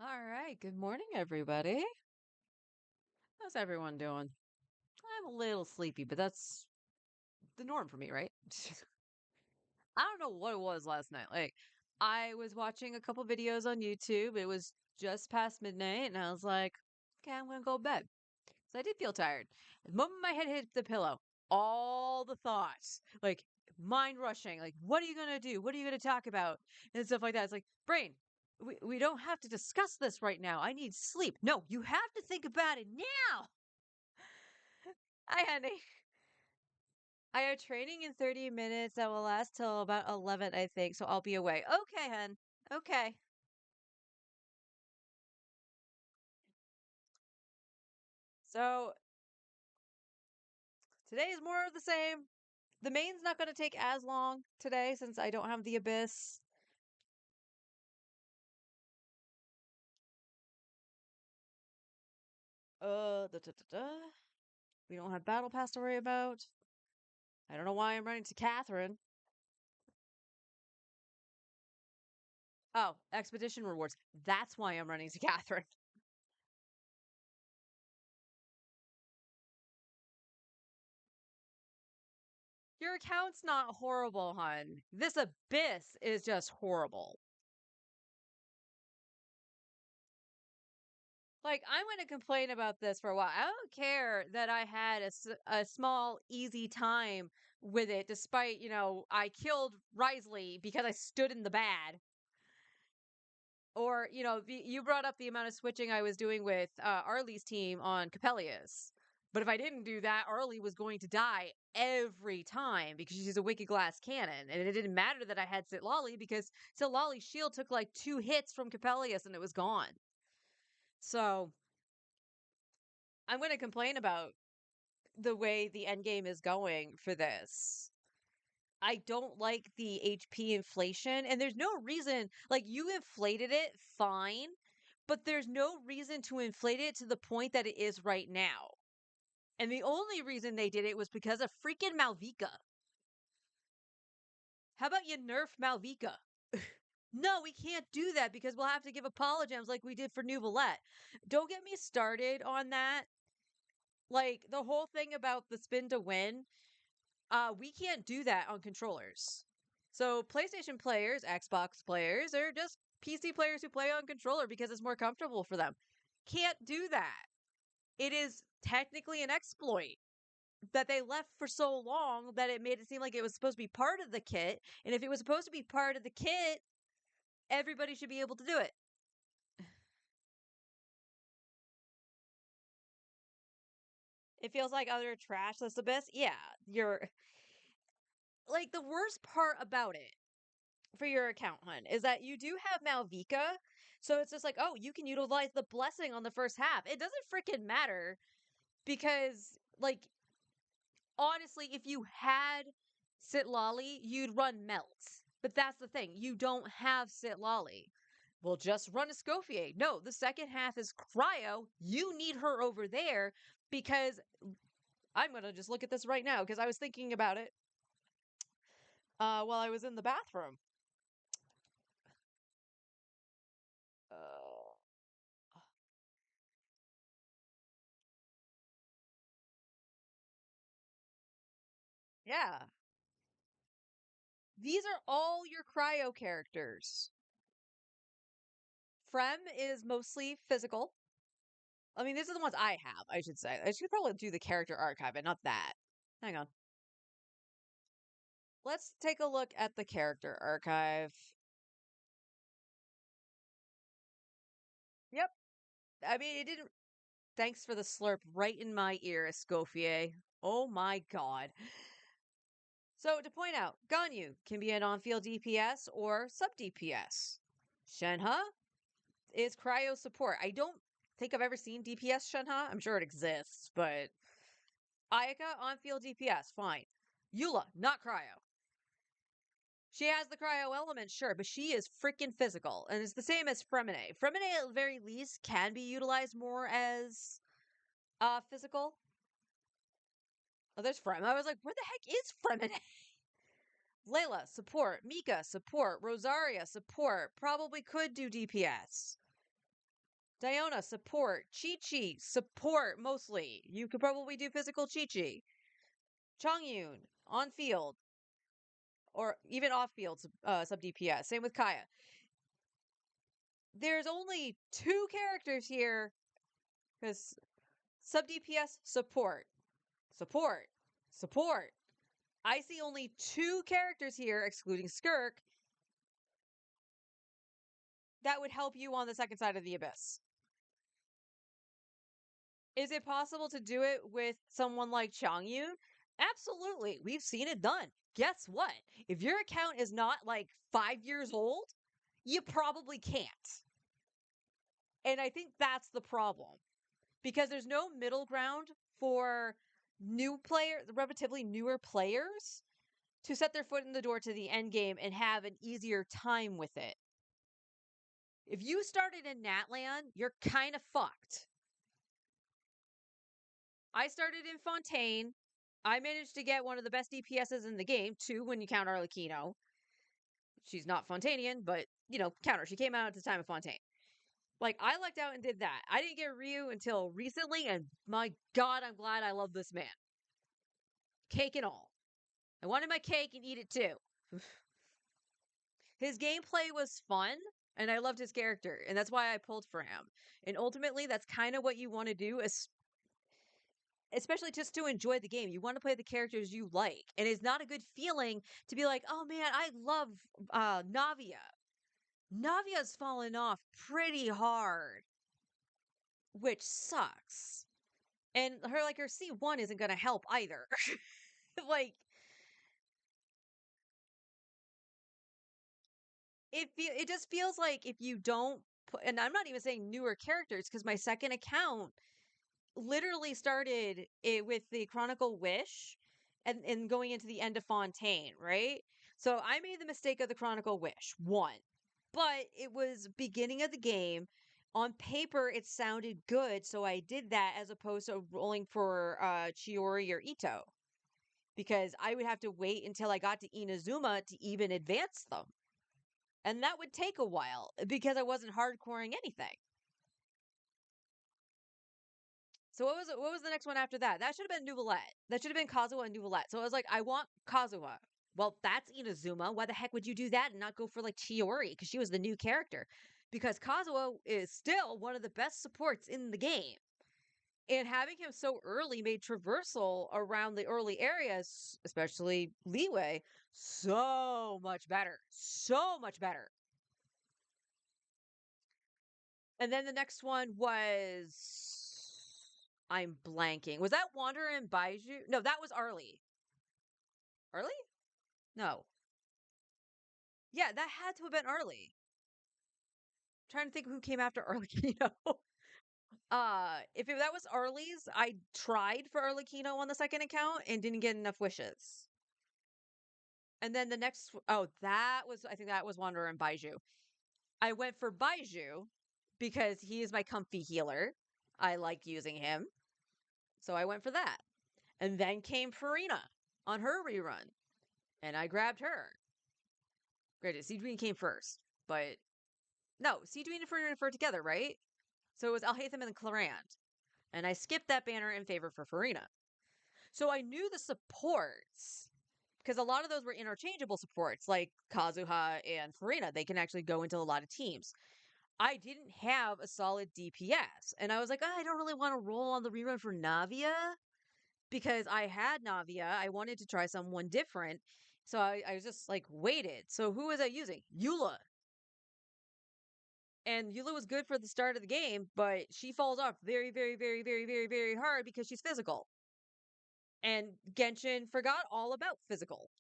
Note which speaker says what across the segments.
Speaker 1: All right. Good morning, everybody. How's everyone doing? I'm a little sleepy, but that's the norm for me, right? I don't know what it was last night. Like, I was watching a couple videos on YouTube. It was just past midnight, and I was like, okay, I'm going to go to bed. So I did feel tired. The moment my head hit the pillow, all the thoughts, like mind rushing, like, what are you going to do? What are you going to talk about? And stuff like that. It's like, brain, we don't have to discuss this right now. I need sleep. No, you have to think about it now. Hi, honey. I have training in 30 minutes that will last till about 11, I think. So I'll be away. Okay, hun. Okay. So today is more of the same. The main's not going to take as long today since I don't have the abyss. Da, da, da, da. We don't have battle pass to worry about. I don't know why I'm running to Catherine. Oh, expedition rewards. That's why I'm running to Catherine. Your account's not horrible, hun. This abyss is just horrible. Like, I'm going to complain about this for a while. I don't care that I had a small, easy time with it, despite, I killed Risley because I stood in the bad. Or, you brought up the amount of switching I was doing with Arlie's team on Capellius. But if I didn't do that, Arlie was going to die every time because she's a wicked glass cannon. And it didn't matter that I had Sitlali because Sitlali's shield took like 2 hits from Capellius and it was gone. So I'm going to complain about the way the end game is going for this. I don't like the HP inflation, and there's no reason, like, you inflated it fine, but there's no reason to inflate it to the point that it is right now. And the only reason they did it was because of freaking Malvika. How about you nerf Malvika? No, we can't do that because we'll have to give apologems like we did for Nouvellette. Don't get me started on that. Like, the whole thing about the spin to win, we can't do that on controllers. So PlayStation players, Xbox players, or just PC players who play on controller because it's more comfortable for them, can't do that. It is technically an exploit that they left for so long that it made it seem like it was supposed to be part of the kit. And if it was supposed to be part of the kit, everybody should be able to do it. It feels like other trash that's the best. Yeah, you're like the worst part about it for your account, hun, is that you do have Malvika. So it's just like, oh, you can utilize the blessing on the first half. It doesn't freaking matter because, like, honestly, if you had Sitlali, you'd run Melt. But that's the thing, you don't have Sitlali. Well, just run a Escoffier. No, the second half is Cryo. You need her over there because I'm going to just look at this right now because I was thinking about it while I was in the bathroom. Uh, yeah. These are all your cryo characters. Frem is mostly physical. I mean, these are the ones I have, I should say. I should probably do the character archive, but not that. Hang on. Let's take a look at the character archive. Yep. I mean, it didn't. Thanks for the slurp right in my ear, Escoffier. Oh my god. So, to point out, Ganyu can be an on field DPS or sub DPS. Shenhe is cryo support. I don't think I've ever seen DPS Shenhe. I'm sure it exists, but Ayaka on field DPS, fine. Eula, not cryo. She has the cryo element, sure, but she is freaking physical. And it's the same as Fremine. Fremine, at the very least, can be utilized more as physical. Oh, there's Frem. I was like, where the heck is Fremine? Layla, support. Mika, support. Rosaria, support. Probably could do DPS. Diona, support. Chi-Chi, support mostly. You could probably do physical Chi-Chi. Changyun, on field. Or even off field sub DPS. Same with Kaya. There's only two characters here because sub DPS support. Support. Support. I see only two characters here, excluding Skirk, that would help you on the second side of the abyss. Is it possible to do it with someone like Changyun? Absolutely. We've seen it done. Guess what? If your account is not like 5 years old, you probably can't. And I think that's the problem because there's no middle ground for relatively newer players to set their foot in the door to the end game and have an easier time with it. If you started in Natlan, you're kind of fucked. I started in Fontaine. I managed to get one of the best DPSs in the game, two when you count Arlecchino. She's not Fontanian, but, count her. She came out at the time of Fontaine. Like, I lucked out and did that. I didn't get Ryu until recently, and my god, I'm glad I love this man. Cake and all. I wanted my cake and eat it too. His gameplay was fun, and I loved his character, and that's why I pulled for him. And ultimately, that's kind of what you want to do, especially just to enjoy the game. You want to play the characters you like, and it's not a good feeling to be like, oh man, I love Navia. Navia's fallen off pretty hard, which sucks. And her C1 isn't going to help either. Like, it just feels like if you don't put, and I'm not even saying newer characters because my second account literally started it with the Chronicle Wish and going into the end of Fontaine, right? So I made the mistake of the Chronicle Wish, one. But it was beginning of the game. On paper, it sounded good, so I did that as opposed to rolling for Chiori or Ito. Because I would have to wait until I got to Inazuma to even advance them. And that would take a while because I wasn't hardcoring anything. So what was the next one after that? That should have been Nouvellette. That should have been Kazuha and Nouvellette. So I was like, I want Kazuha. Well, that's Inazuma. Why the heck would you do that and not go for like Chiori? Because she was the new character. Because Kazuha is still one of the best supports in the game. And having him so early made traversal around the early areas, especially Leeway, so much better. So much better. And then the next one was. I'm blanking. Was that Wanderer and Baiju? No, that was Arlie. Arlie? No. Yeah, that had to have been Arlie. I'm trying to think who came after Arlecchino. That was Arlie's, I tried for Arlecchino on the second account and didn't get enough wishes. And then the next, I think that was Wanderer and Baiju. I went for Baiju because he is my comfy healer. I like using him. So I went for that. And then came Farina on her rerun. And I grabbed her. Granted, Seedween came first. But no, Seedween and Farina were together, right? So it was Alhaitham and Clarant. And I skipped that banner in favor for Farina. So I knew the supports because a lot of those were interchangeable supports, like Kazuha and Farina. They can actually go into a lot of teams. I didn't have a solid DPS, and I was like, I don't really want to roll on the rerun for Navia because I had Navia. I wanted to try someone different, so I was just like waited. So who was I using? Eula. And Eula was good for the start of the game, but she falls off very, very, very, very, very, very hard because she's physical. And Genshin forgot all about physical.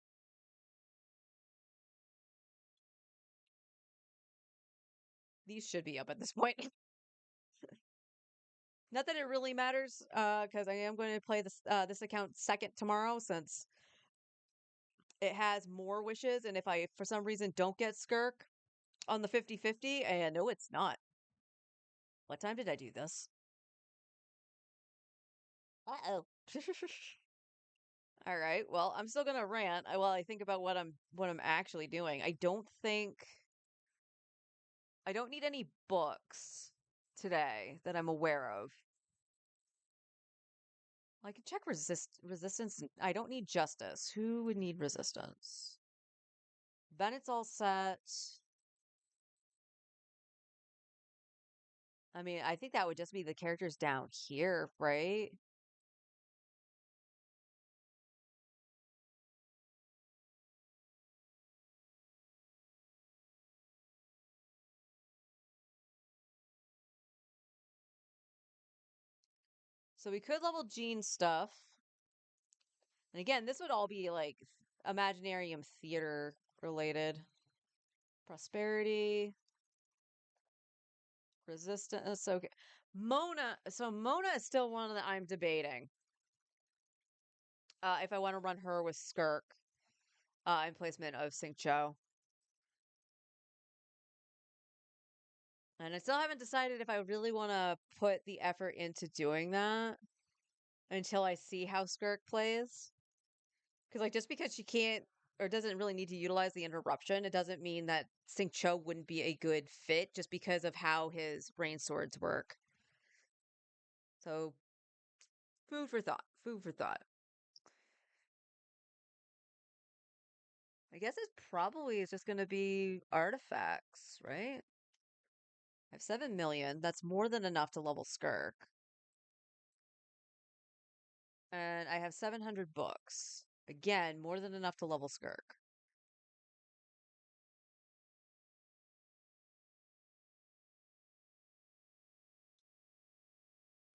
Speaker 1: These should be up at this point. Not that it really matters, because I am going to play this account second tomorrow since it has more wishes, and if I, for some reason, don't get Skirk on the 50-50, and no, it's not. What time did I do this? Uh-oh. All right. Well, I'm still gonna rant while I think about what I'm actually doing. I don't need any books today that I'm aware of. I can check resistance. I don't need justice. Who would need resistance? Bennett's all set. I mean, I think that would just be the characters down here, right? So we could level Jean's stuff. And again, this would all be like Imaginarium theater related. Prosperity, resistance. Okay. Mona. So Mona is still one that I'm debating. If I want to run her with Skirk in placement of Cho. And I still haven't decided if I really want to put the effort into doing that until I see how Skirk plays. Because, like, just because she can't or doesn't really need to utilize the interruption, it doesn't mean that Cho wouldn't be a good fit just because of how his brain swords work. So, food for thought. Food for thought. I guess it probably is just going to be artifacts, right? I have 7 million. That's more than enough to level Skirk. And I have 700 books. Again, more than enough to level Skirk.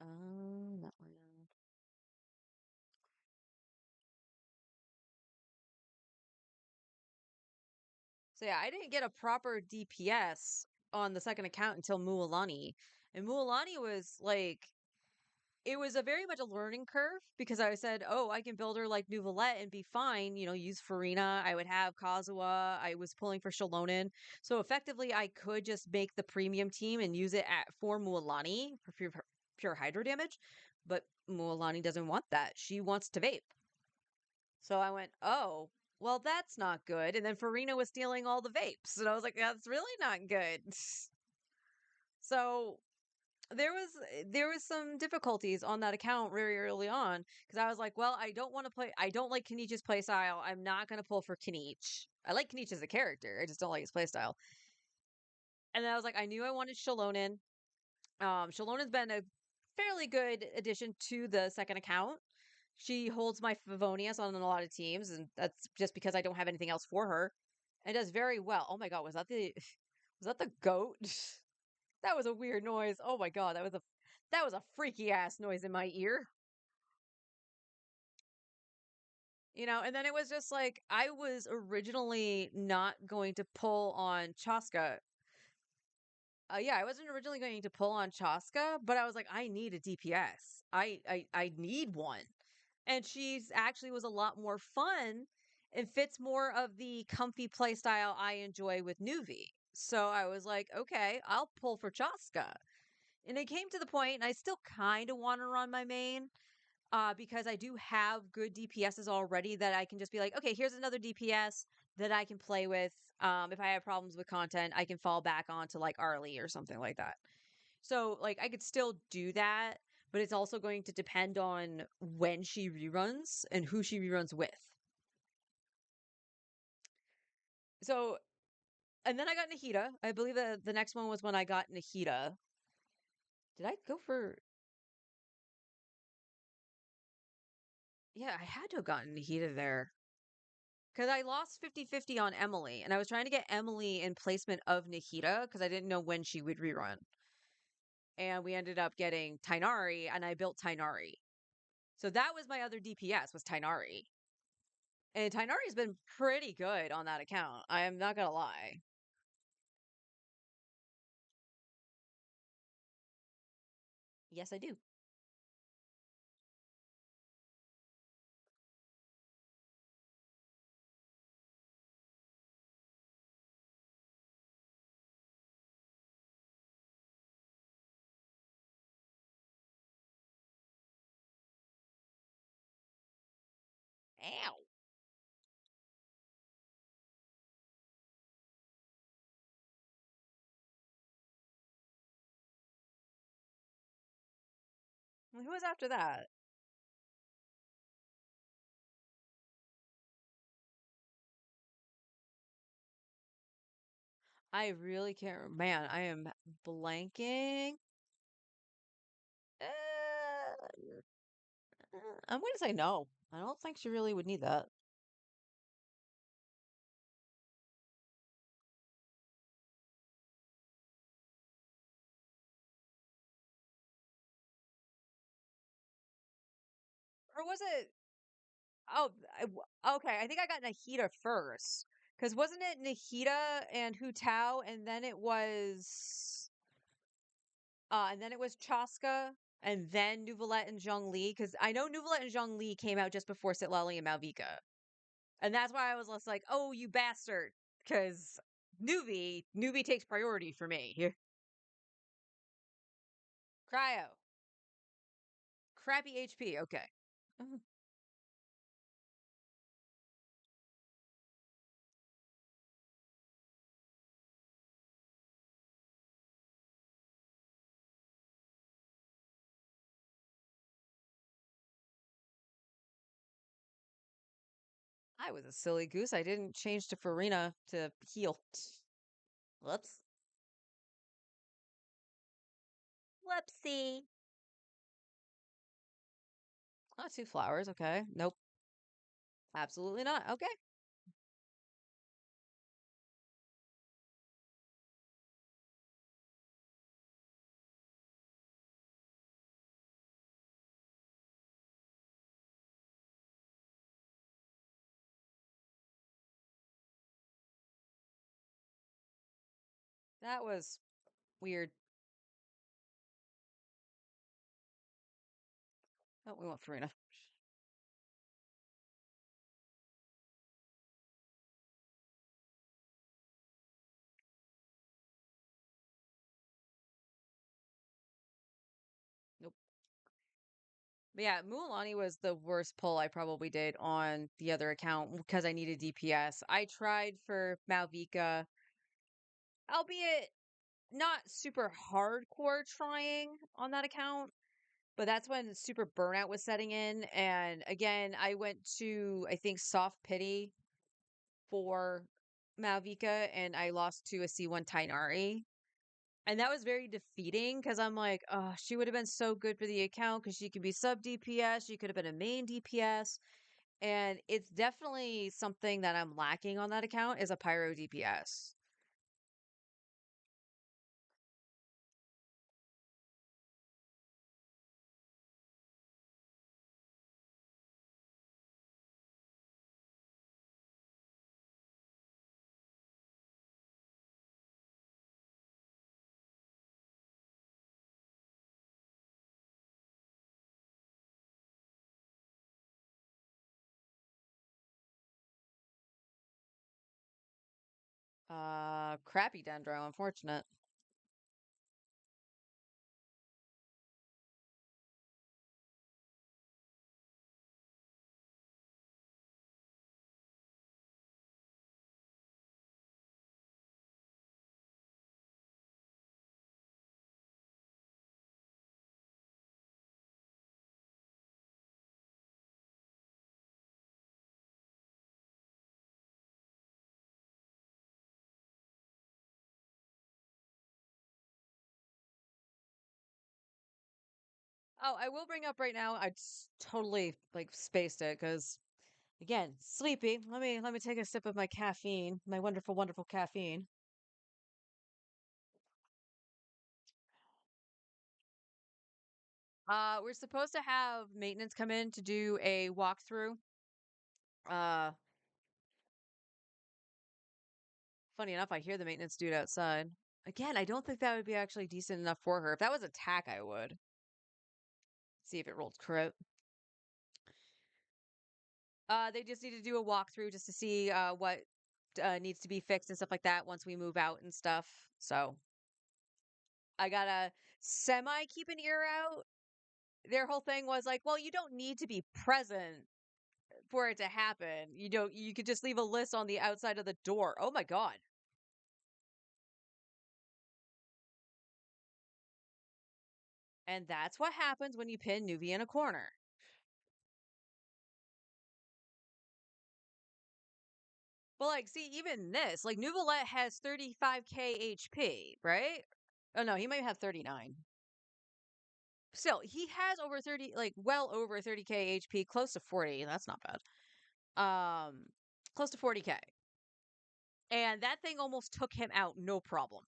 Speaker 1: Not land. So yeah, I didn't get a proper DPS on the second account until Mualani. And Mualani was like it was a very much a learning curve because I said, oh, I can build her like Nuvolette and be fine, use Farina. I would have Kazuha. I was pulling for Shalonen. So effectively I could just make the premium team and use it for Mualani for pure hydro damage. But Mualani doesn't want that. She wants to vape. So I went, oh, well, that's not good. And then Farina was stealing all the vapes. And I was like, that's really not good. So there was some difficulties on that account very early on because I was like, well, I don't want to play. I don't like Kenichi's playstyle. I'm not going to pull for Kenich. I like Kenich as a character. I just don't like his playstyle. And then I was like, I knew I wanted Shalonen. Shalonen's been a fairly good addition to the second account. She holds my Favonius on a lot of teams, and that's just because I don't have anything else for her. And does very well. Oh my god, was that the goat? That was a weird noise. Oh my god, that was a freaky ass noise in my ear. And then it was just like I was originally not going to pull on Chaska. Yeah, I wasn't originally going to pull on Chaska, but I was like, I need a DPS. I need one. And she's actually was a lot more fun and fits more of the comfy play style I enjoy with Nuvi. So I was like, okay, I'll pull for Chaska. And it came to the point, and I still kind of want to run my main because I do have good DPSs already that I can just be like, okay, here's another DPS that I can play with. If I have problems with content, I can fall back onto like Arlie or something like that. So, like, I could still do that, but it's also going to depend on when she reruns and who she reruns with. So, and then I got Nahida. I believe that the next one was when I got Nahida. Did I go for. Yeah, I had to have gotten Nahida there. Because I lost 50-50 on Emily, and I was trying to get Emily in placement of Nahida because I didn't know when she would rerun. And we ended up getting Tainari, and I built Tainari. So that was my other DPS, was Tainari. And Tainari's been pretty good on that account. I am not gonna lie. Yes, I do. Ow. Who was after that? I really can't. Man, I am blanking. I'm going to say no. I don't think she really would need that. Or was it? Oh, okay. I think I got Nahida first. Because wasn't it Nahida and Hu Tao, and then it was Chaska, and then Nuvolette and Zhongli? Because I know Nuvolette and Zhongli came out just before Sitlali and Malvika. And that's why I was less like, oh, you bastard. Because Nuvi takes priority for me. Cryo. Crappy HP. Okay. I was a silly goose. I didn't change to Farina to heal. Whoops. Whoopsie. Oh, two flowers. Okay. Nope. Absolutely not. Okay. That was weird. Oh, we want Farina. Nope. But yeah, Mualani was the worst pull I probably did on the other account because I needed DPS. I tried for Malvika, albeit not super hardcore trying on that account, but that's when super burnout was setting in. And again, I went to, I think, Soft Pity for Malvika and I lost to a C1 Tainari. And that was very defeating because I'm like, oh, she would have been so good for the account because she could be sub DPS. She could have been a main DPS. And it's definitely something that I'm lacking on that account is a pyro DPS. Crappy Dendro, unfortunate. Oh, I will bring up right now. I totally like spaced it because again, sleepy. Let me take a sip of my caffeine, my wonderful, wonderful caffeine. We're supposed to have maintenance come in to do a walkthrough. Uh, Funny enough, I hear the maintenance dude outside. Again, I don't think that would be actually decent enough for her. If that was attack, I would see if it rolled crit. They just need to do a walkthrough just to see what needs to be fixed and stuff like that once we move out and stuff. So I gotta semi keep an ear out. Their whole thing was like, well, you don't need to be present for it to happen. You could just leave a list on the outside of the door. Oh my god. And that's what happens when you pin Nuvi in a corner. But like, see, even this, like Nuvolette has 35k HP, right? Oh no, he might have 39. Still, he has over 30, like well over 30k HP, close to 40. That's not bad. Close to 40k. And that thing almost took him out, no problem.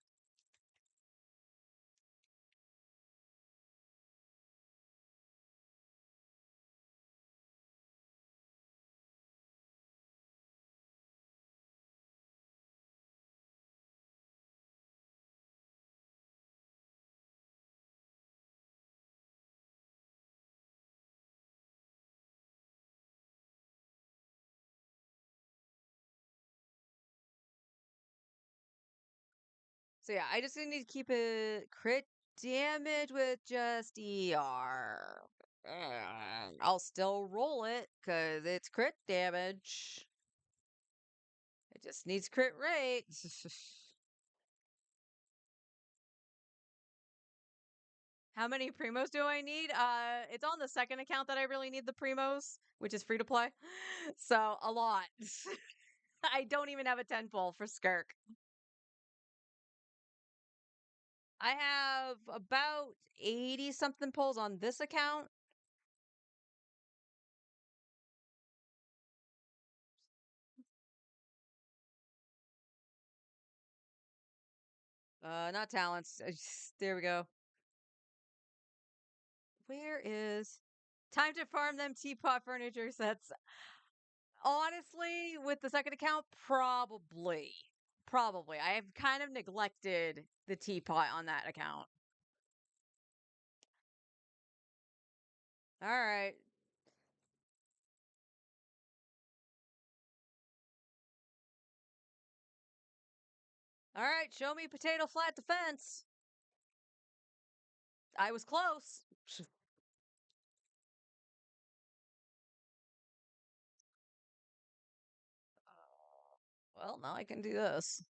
Speaker 1: So yeah, I just need to keep it crit damage with just ER. I'll still roll it because it's crit damage. It just needs crit rate. How many primos do I need? It's on the second account that I really need the primos, which is free to play. So a lot. I don't even have a 10 pull for Skirk. I have about 80 something pulls on this account. Not talents. There we go. Where is time to farm them teapot furniture sets? Honestly, with the second account, probably. Probably. I have kind of neglected the teapot on that account. All right. All right. Show me potato flat defense. I was close. Well, now I can do this.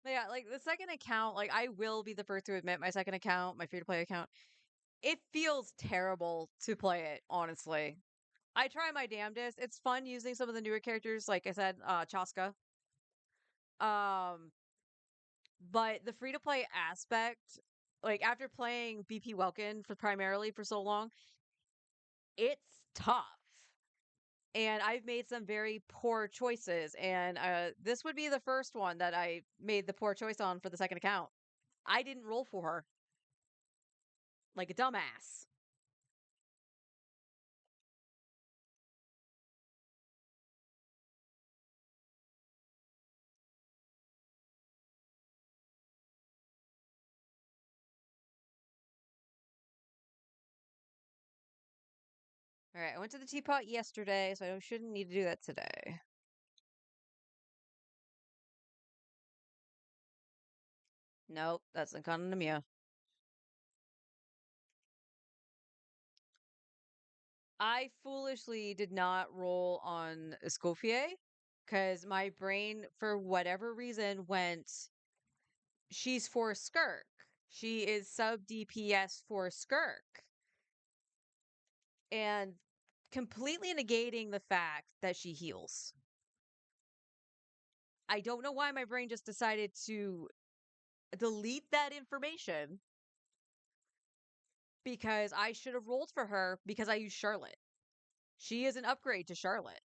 Speaker 1: But yeah, like the second account, like I will be the first to admit my second account, my free to play account, it feels terrible to play it, honestly. I try my damnedest. It's fun using some of the newer characters, like I said, Chaska. Um, but the free to play aspect, like after playing BP Welkin for primarily for so long, it's tough. And I've made some very poor choices. And this would be the first one that I made the poor choice on for the second account. I didn't roll for her like a dumbass. All right, I went to the teapot yesterday, so I shouldn't need to do that today. Nope, that's Economia. I foolishly did not roll on Escoffier because my brain, for whatever reason, went, she's for Skirk. She is sub DPS for Skirk. And completely negating the fact that she heals. I don't know why my brain just decided to delete that information because I should have rolled for her because I use Charlotte. She is an upgrade to Charlotte.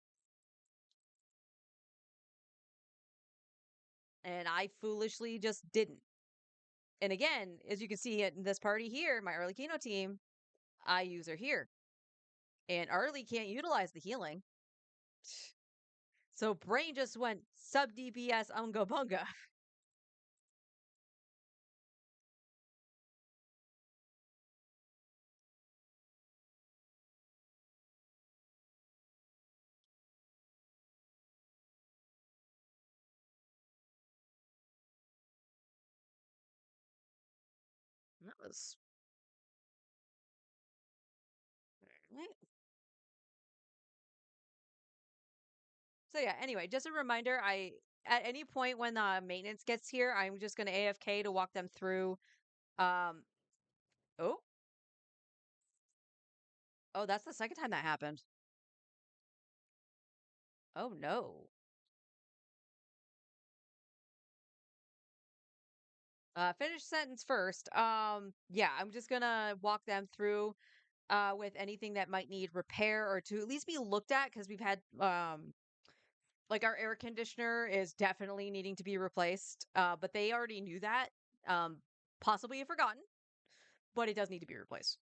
Speaker 1: And I foolishly just didn't. And again, as you can see in this party here, my early Kino team, I use her here. And Arlie can't utilize the healing. So brain just went sub DPS unga bunga. That was right. So yeah, anyway, just a reminder, I at any point when maintenance gets here, I'm just gonna AFK to walk them through. Um oh, oh, that's the second time that happened. Oh no. Finish sentence first. Yeah, I'm just gonna walk them through with anything that might need repair or to at least be looked at because we've had like our air conditioner is definitely needing to be replaced. But they already knew that. Um, possibly have forgotten, but it does need to be replaced.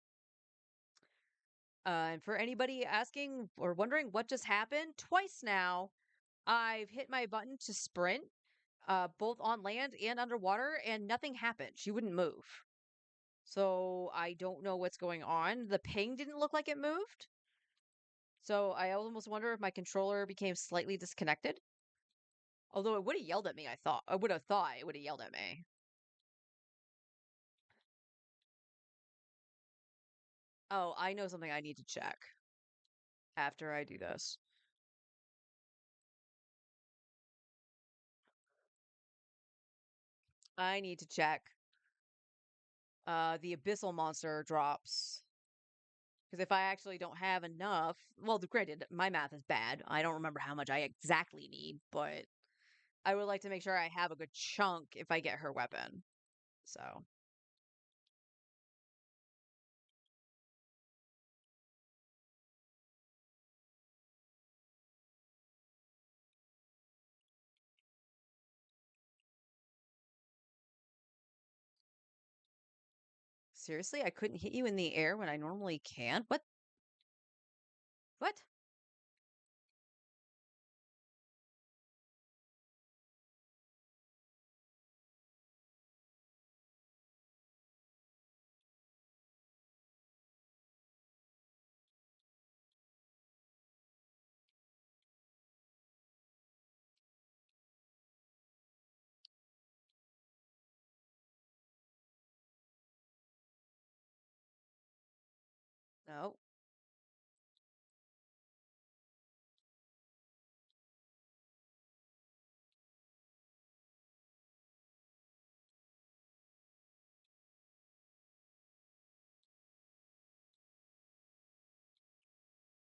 Speaker 1: And for anybody asking or wondering what just happened, twice now I've hit my button to sprint, both on land and underwater, and nothing happened. She wouldn't move. So I don't know what's going on. The ping didn't look like it moved. So I almost wonder if my controller became slightly disconnected. Although it would have yelled at me, I would have thought it would have yelled at me. Oh, I know something I need to check after I do this. I need to check the abyssal monster drops. Because if I actually don't have enough, well, granted, my math is bad. I don't remember how much I exactly need, but I would like to make sure I have a good chunk if I get her weapon. So, seriously, I couldn't hit you in the air when I normally can? What? What? No.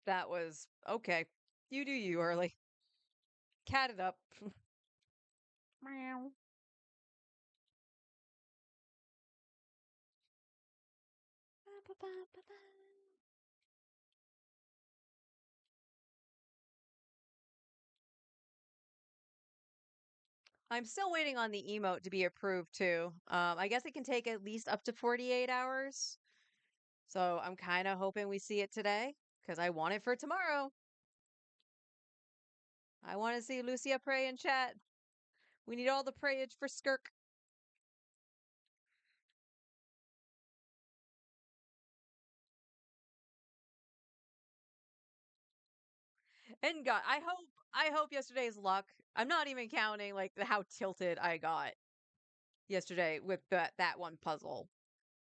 Speaker 1: That was okay. You do you, Early. Cat it up. Meow. I'm still waiting on the emote to be approved too. I guess it can take at least up to 48 hours. So I'm kind of hoping we see it today because I want it for tomorrow. I want to see Lucia pray in chat. We need all the prayage for Skirk. And God, I hope yesterday's luck. I'm not even counting like how tilted I got yesterday with that one puzzle.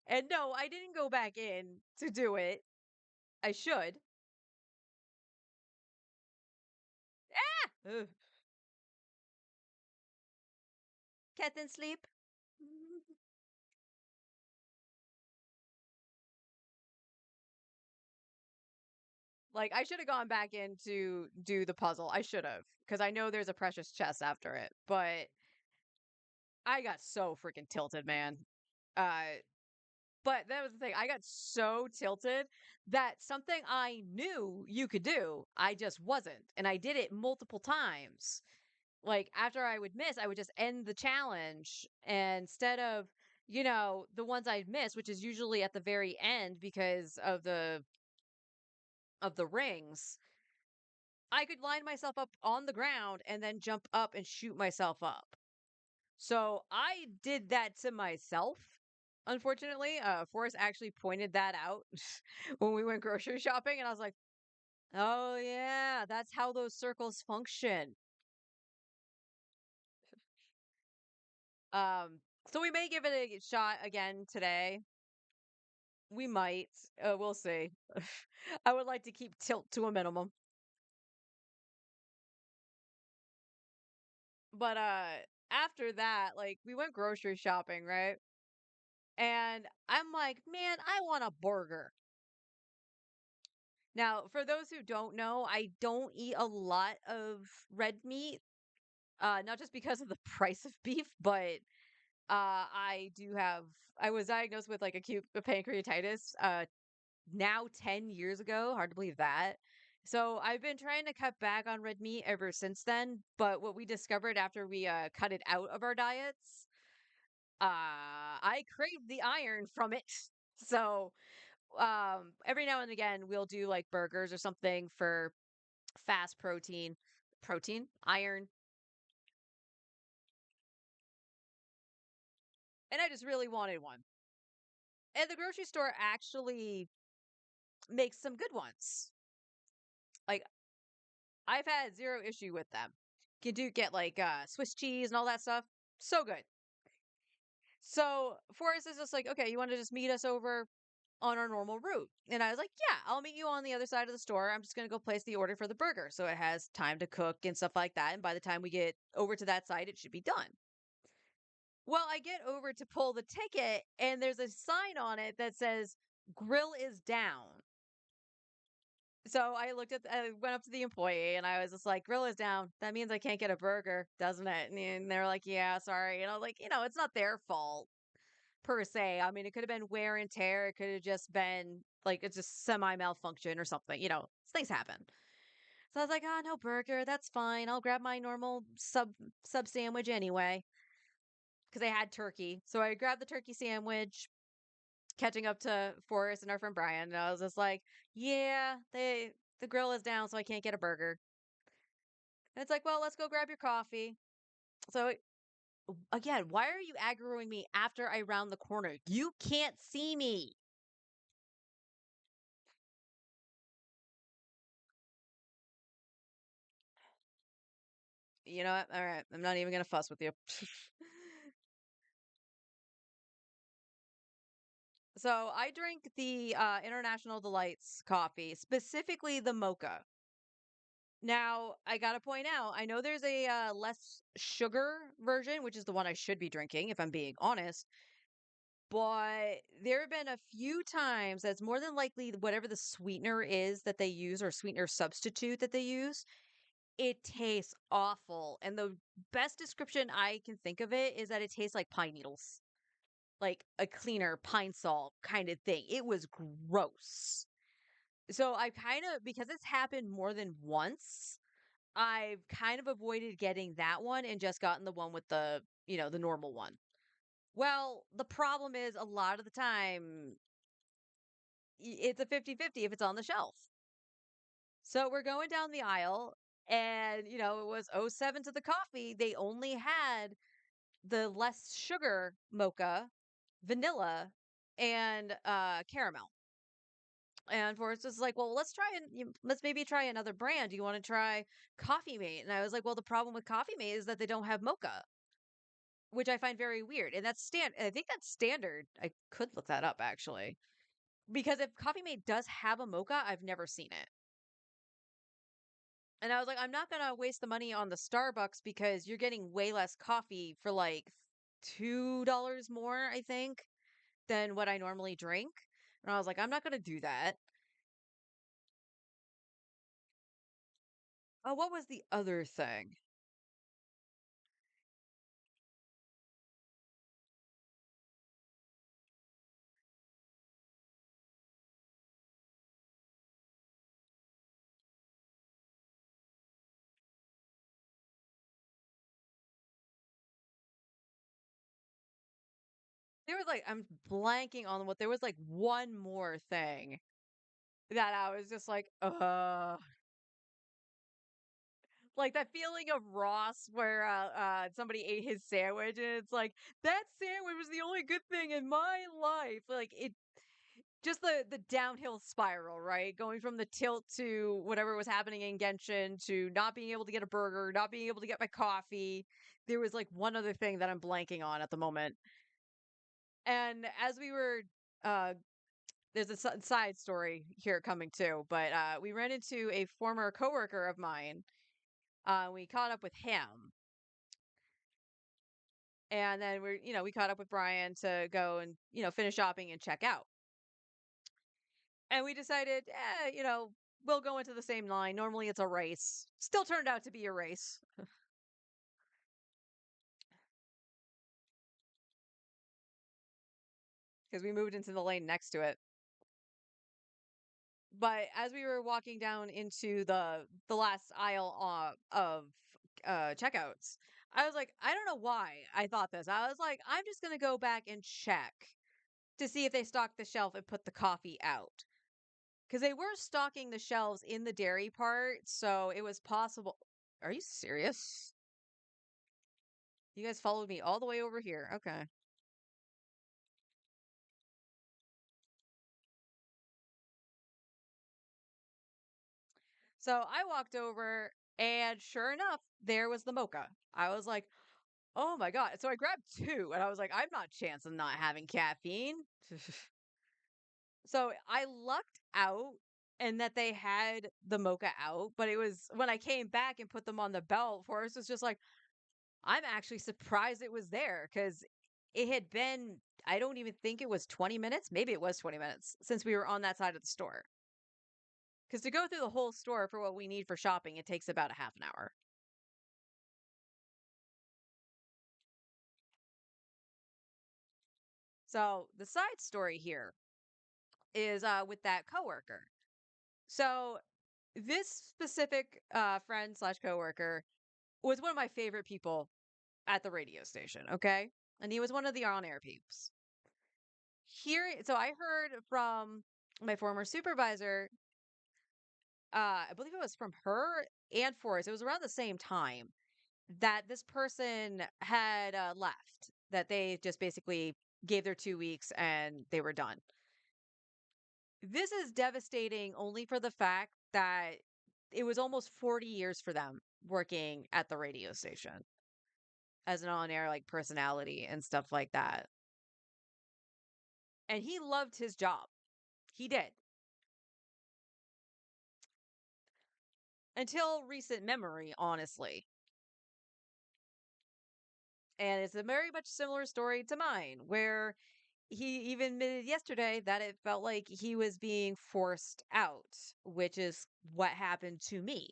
Speaker 1: And no, I didn't go back in to do it. I should. Ugh. Cat and sleep. Like I should have gone back in to do the puzzle. I should have because I know there's a precious chest after it. But I got so freaking tilted, man. Uh, but that was the thing. I got so tilted that something I knew you could do, I just wasn't, and I did it multiple times. Like after I would miss, I would just end the challenge, and instead of the ones I'd miss, which is usually at the very end because of the rings, I could line myself up on the ground and then jump up and shoot myself up. So I did that to myself. Unfortunately, Forrest actually pointed that out when we went grocery shopping, and I was like, "Oh yeah, that's how those circles function." Um, so we may give it a shot again today. We might. We'll see. I would like to keep tilt to a minimum. But after that, like we went grocery shopping, right? And I'm like, man, I want a burger. Now, for those who don't know, I don't eat a lot of red meat, not just because of the price of beef, but I do have, I was diagnosed with like acute pancreatitis now 10 years ago. Hard to believe that. So I've been trying to cut back on red meat ever since then. But what we discovered after we cut it out of our diets, I crave the iron from it. So every now and again we'll do like burgers or something for fast protein, iron, and I just really wanted one. And the grocery store actually makes some good ones. Like I've had zero issue with them. Get like Swiss cheese and all that stuff. So good. So Forrest is just like, okay, you want to just meet us over on our normal route? And I was like, yeah, I'll meet you on the other side of the store. I'm just gonna go place the order for the burger, so it has time to cook and stuff like that. And by the time we get over to that side, it should be done. Well, I get over to pull the ticket, and there's a sign on it that says "Grill is down." So I went up to the employee and I was just like, grill is down. That means I can't get a burger, doesn't it? And they're like, yeah, sorry. And I was like, it's not their fault per se. I mean, it could have been wear and tear. It could have just been like, it's just semi malfunction or something. Things happen. So I was like, no burger. That's fine. I'll grab my normal sub sandwich anyway. Cause I had turkey. So I grabbed the turkey sandwich, catching up to Forrest and our friend Brian. And I was just like, yeah, the grill is down, so I can't get a burger. And it's like, well, let's go grab your coffee. So again, why are you aggroing me after I round the corner? You can't see me. You know what? All right. I'm not even going to fuss with you. So I drink the International Delights coffee, specifically the mocha. Now, I got to point out, I know there's a less sugar version, which is the one I should be drinking, if I'm being honest. But there have been a few times that's more than likely whatever the sweetener is that they use or sweetener substitute that they use, it tastes awful. And the best description I can think of it is that it tastes like pine needles, like a cleaner pine salt kind of thing. It was gross. So I kind of, because it's happened more than once, I've kind of avoided getting that one and just gotten the one with the normal one. Well, the problem is a lot of the time it's a 50-50 if it's on the shelf. So we're going down the aisle and it was '07 to the coffee. They only had the less sugar mocha, vanilla, and caramel. And Forrest was like, "Well, let's maybe try another brand. Do you want to try Coffee Mate?" And I was like, "Well, the problem with Coffee Mate is that they don't have mocha, which I find very weird. And I think that's standard. I could look that up actually. Because if Coffee Mate does have a mocha, I've never seen it. And I was like, I'm not gonna waste the money on the Starbucks because you're getting way less coffee for like $2 more, I think, than what I normally drink. And I was like, I'm not gonna do that. Oh, what was the other thing? There was like I'm blanking on what there was like one more thing that I was just like that feeling of Ross where somebody ate his sandwich and it's like that sandwich was the only good thing in my life. Like it just the downhill spiral, right? Going from the tilt to whatever was happening in Genshin to not being able to get a burger, not being able to get my coffee. There was like one other thing that I'm blanking on at the moment. And as we were uh there's a side story here coming too, but we ran into a former coworker of mine. We caught up with him And then we caught up with Brian to go and, finish shopping and check out. And we decided, we'll go into the same line. Normally it's a race. Still turned out to be a race because we moved into the lane next to it. But as we were walking down into the last aisle of checkouts, I was like, I don't know why I thought this. I was like, I'm just gonna go back and check to see if they stocked the shelf and put the coffee out. Because they were stocking the shelves in the dairy part, so it was possible. Are you serious? You guys followed me all the way over here. Okay. So I walked over, and sure enough, there was the mocha. I was like, oh my God. So I grabbed two, and I was like, I'm not chancing not having caffeine. So I lucked out and that they had the mocha out, but it was when I came back and put them on the belt, Forrest was just like, I'm actually surprised it was there because it had been, I don't even think it was 20 minutes. Maybe it was 20 minutes since we were on that side of the store. Because to go through the whole store for what we need for shopping, it takes about a half an hour. So the side story here is with that coworker. So this specific friend slash coworker was one of my favorite people at the radio station. Okay, and he was one of the on-air peeps. So I heard from my former supervisor. I believe it was from her and Forrest. It was around the same time that this person had left. That they just basically gave their 2 weeks and they were done. This is devastating only for the fact that it was almost 40 years for them working at the radio station as an on-air like personality and stuff like that. And he loved his job. He did. Until recent memory, honestly. And it's a very much similar story to mine, where he even admitted yesterday that it felt like he was being forced out, which is what happened to me.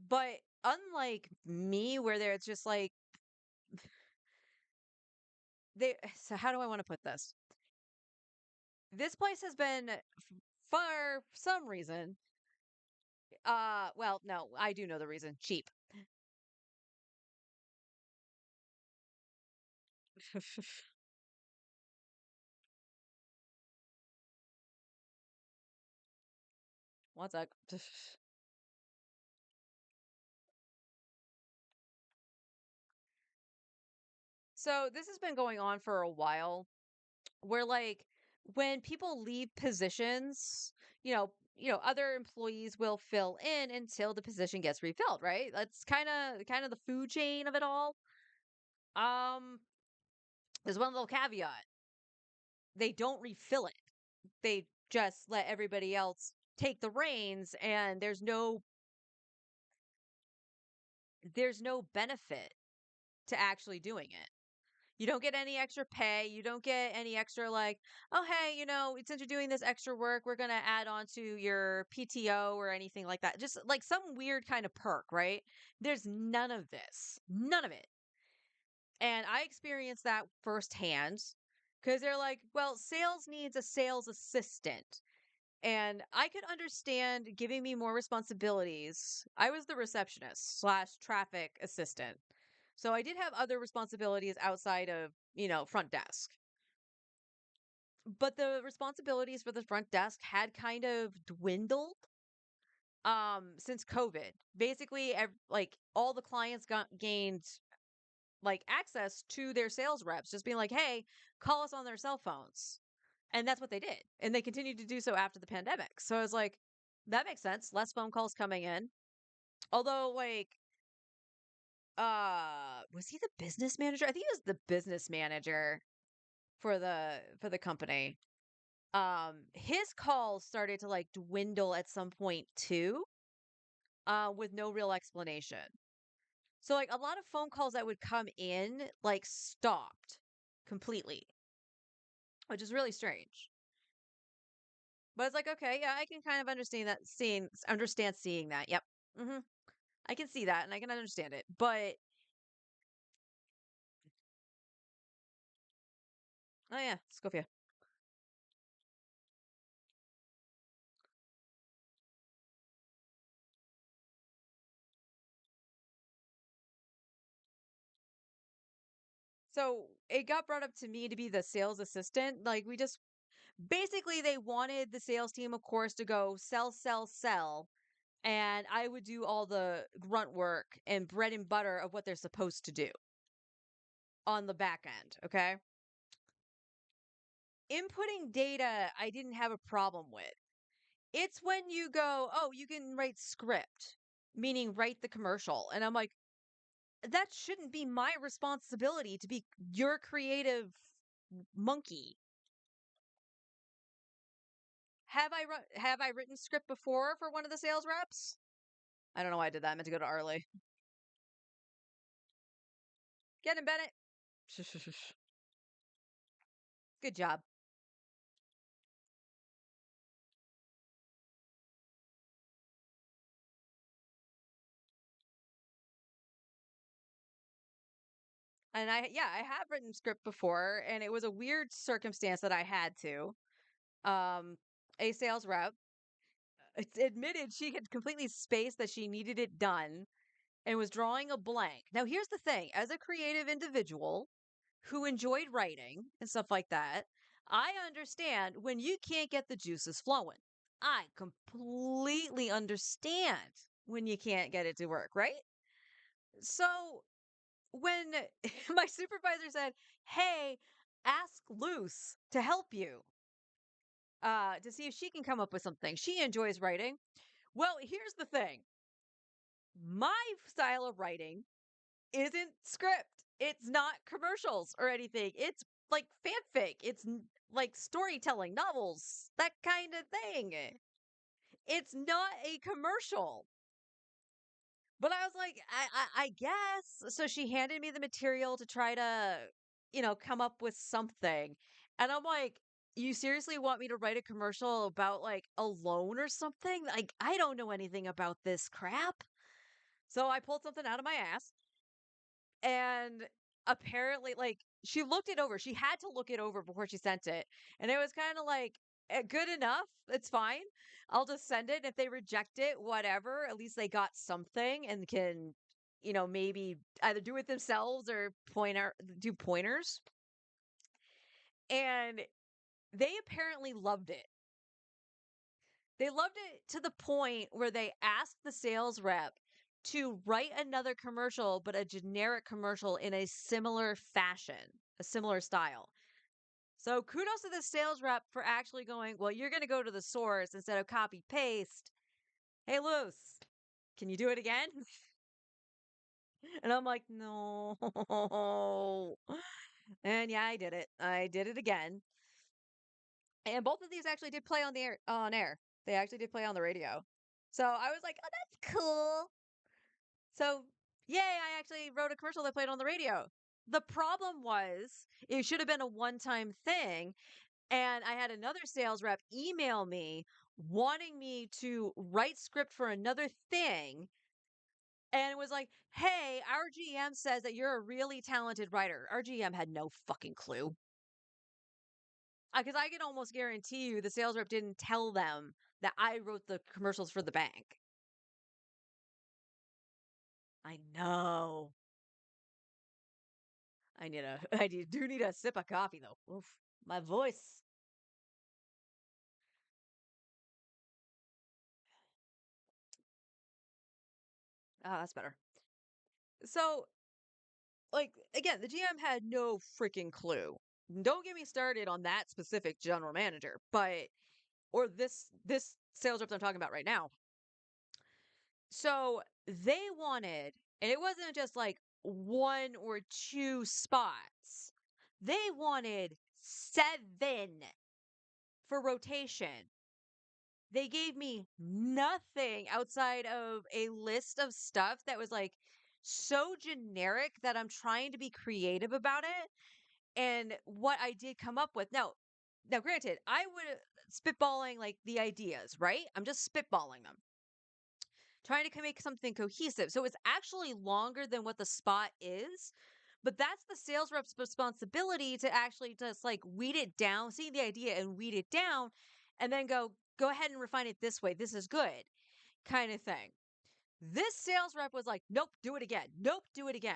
Speaker 1: But unlike me, where there it's just like so how do I want to put this? This place has been for some reason, well, no, I do know the reason. Cheap. What's that? So this has been going on for a while where like when people leave positions, other employees will fill in until the position gets refilled, right? That's kind of the food chain of it all. Um there's one little caveat. They don't refill it. They just let everybody else take the reins and there's no benefit to actually doing it. You don't get any extra pay. You don't get any extra, like, oh, hey, since you're doing this extra work, we're going to add on to your PTO or anything like that. Just like some weird kind of perk, right? There's none of this, none of it. And I experienced that firsthand because they're like, well, sales needs a sales assistant. And I could understand giving me more responsibilities. I was the receptionist slash traffic assistant. So I did have other responsibilities outside of, front desk. But the responsibilities for the front desk had kind of dwindled since COVID. Basically, like all the clients gained like access to their sales reps, just being like, "Hey, call us on their cell phones." And that's what they did. And they continued to do so after the pandemic. So I was like, that makes sense. Less phone calls coming in. Although like was he the business manager? I think he was the business manager for the company. His calls started to like dwindle at some point too. with no real explanation. So like a lot of phone calls that would come in like stopped completely, which is really strange. But it's like, okay, yeah, I can kind of understand seeing that. Yep. Hmm. I can see that and I can understand it. But oh yeah, Scofia. So it got brought up to me to be the sales assistant. Like we just basically they wanted the sales team, of course, to go sell, sell, sell. And I would do all the grunt work and bread and butter of what they're supposed to do on the back end. Okay. Inputting data, I didn't have a problem with. It's when you go, oh, you can write script, meaning write the commercial. And I'm like, that shouldn't be my responsibility to be your creative monkey. Have I written script before for one of the sales reps? I don't know why I did that. I meant to go to Arlie. Get him, Bennett. Good job. And I have written script before, and it was a weird circumstance that I had to. A sales rep admitted she had completely spaced that she needed it done and was drawing a blank. Now, here's the thing: as a creative individual who enjoyed writing and stuff like that, I understand when you can't get the juices flowing. I completely understand when you can't get it to work, right? So when my supervisor said, "Hey, ask Luce to help you, to see if she can come up with something. She enjoys writing." Well, here's the thing: my style of writing isn't script. It's not commercials or anything. It's like fanfic. It's like storytelling, novels, that kind of thing. It's not a commercial. But I was like, I guess. So she handed me the material to try to, come up with something. And I'm like, you seriously want me to write a commercial about like a loan or something? Like, I don't know anything about this crap. So I pulled something out of my ass and apparently, like, she looked it over. She had to look it over before she sent it. And it was kind of like, good enough. It's fine. I'll just send it. If they reject it, whatever, at least they got something and can, maybe either do it themselves or do pointers. And they apparently loved it. They loved it to the point where they asked the sales rep to write another commercial, but a generic commercial in a similar fashion, a similar style. So kudos to the sales rep for actually going, well, you're going to go to the source instead of copy paste. Hey, Luce, can you do it again? And I'm like, no. And yeah, I did it. I did it again. And both of these actually did play on air. They actually did play on the radio. So I was like, oh, that's cool. So, yay, I actually wrote a commercial that played on the radio. The problem was it should have been a one-time thing. And I had another sales rep email me wanting me to write script for another thing. And it was like, hey, our GM says that you're a really talented writer. Our GM had no fucking clue. Because I can almost guarantee you the sales rep didn't tell them that I wrote the commercials for the bank. I know. Do need a sip of coffee though. Oof, my voice. Ah, that's better. So, like, again, the GM had no freaking clue. Don't get me started on that specific general manager, or this sales rep that I'm talking about right now. So they wanted, and it wasn't just like one or two spots. They wanted 7 for rotation. they gave me nothing outside of a list of stuff that was like so generic that I'm trying to be creative about it. And what I did come up with now, granted, I would spitballing like the ideas, right? I'm just spitballing them, trying to make something cohesive. So it's actually longer than what the spot is, but that's the sales rep's responsibility to actually just like weed it down, see the idea and weed it down, and then go ahead and refine it this way. This is good, kind of thing. This sales rep was like, nope, do it again. Nope, do it again.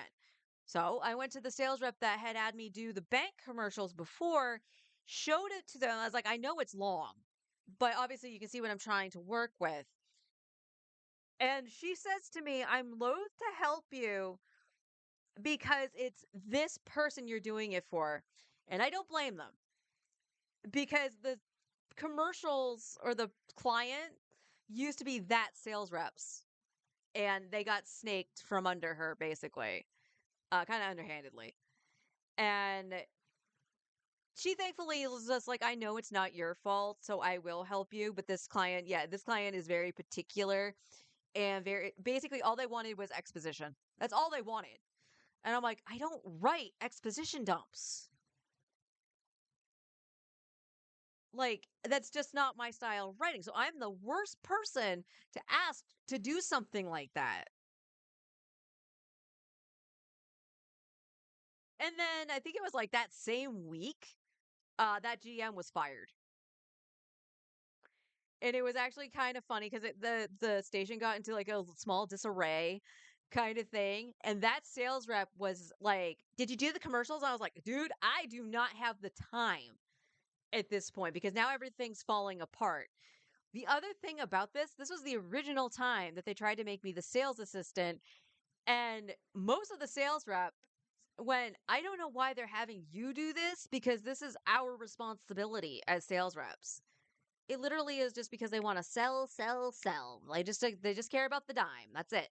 Speaker 1: So I went to the sales rep that had me do the bank commercials before, showed it to them. I was like, I know it's long, but obviously you can see what I'm trying to work with. And she says to me, I'm loath to help you because it's this person you're doing it for. And I don't blame them because the commercials or the client used to be that sales reps and they got snaked from under her basically, kind of underhandedly. And she thankfully was just like, I know it's not your fault, so I will help you. But this client, yeah, this client is very particular and very basically all they wanted was exposition. That's all they wanted. And I'm like, I don't write exposition dumps. Like, that's just not my style of writing. So I'm the worst person to ask to do something like that. And then I think it was like that same week, that GM was fired. And it was actually kind of funny because the station got into like a small disarray kind of thing. And that sales rep was like, "Did you do the commercials?" I was like, "Dude, I do not have the time at this point because now everything's falling apart." The other thing about this was the original time that they tried to make me the sales assistant. And most of the sales rep went, I don't know why they're having you do this because this is our responsibility as sales reps. It literally is just because they want to sell, sell, sell. They just care about the dime. That's it.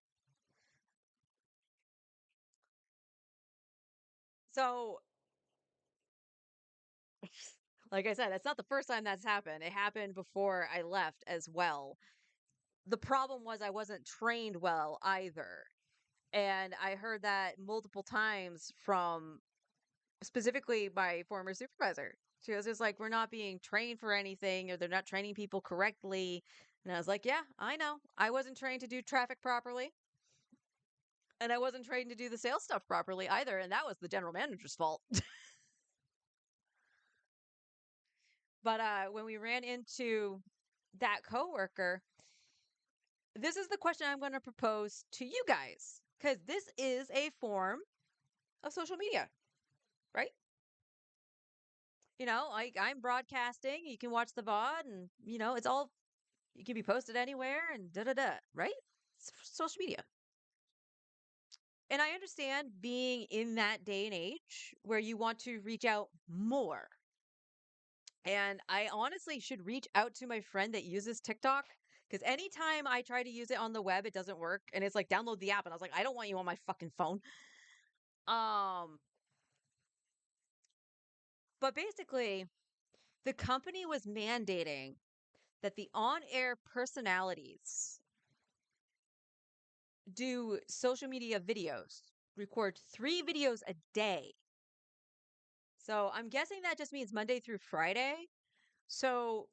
Speaker 1: So, like I said, that's not the first time that's happened. It happened before I left as well. The problem was I wasn't trained well either. And I heard that multiple times from specifically my former supervisor. She was just like, we're not being trained for anything, or they're not training people correctly. And I was like, yeah, I know. I wasn't trained to do traffic properly. And I wasn't trained to do the sales stuff properly either. And that was the general manager's fault. But when we ran into that coworker, this is the question I'm going to propose to you guys because this is a form of social media, right? Like I'm broadcasting, you can watch the VOD and, it's all, it can be posted anywhere and da da da, right? It's social media. And I understand being in that day and age where you want to reach out more. And I honestly should reach out to my friend that uses TikTok because anytime I try to use it on the web, it doesn't work. And it's like, download the app. And I was like, I don't want you on my fucking phone. Um, but basically, the company was mandating that the on air personalities do social media videos, record 3 videos a day. So I'm guessing that just means Monday through Friday. So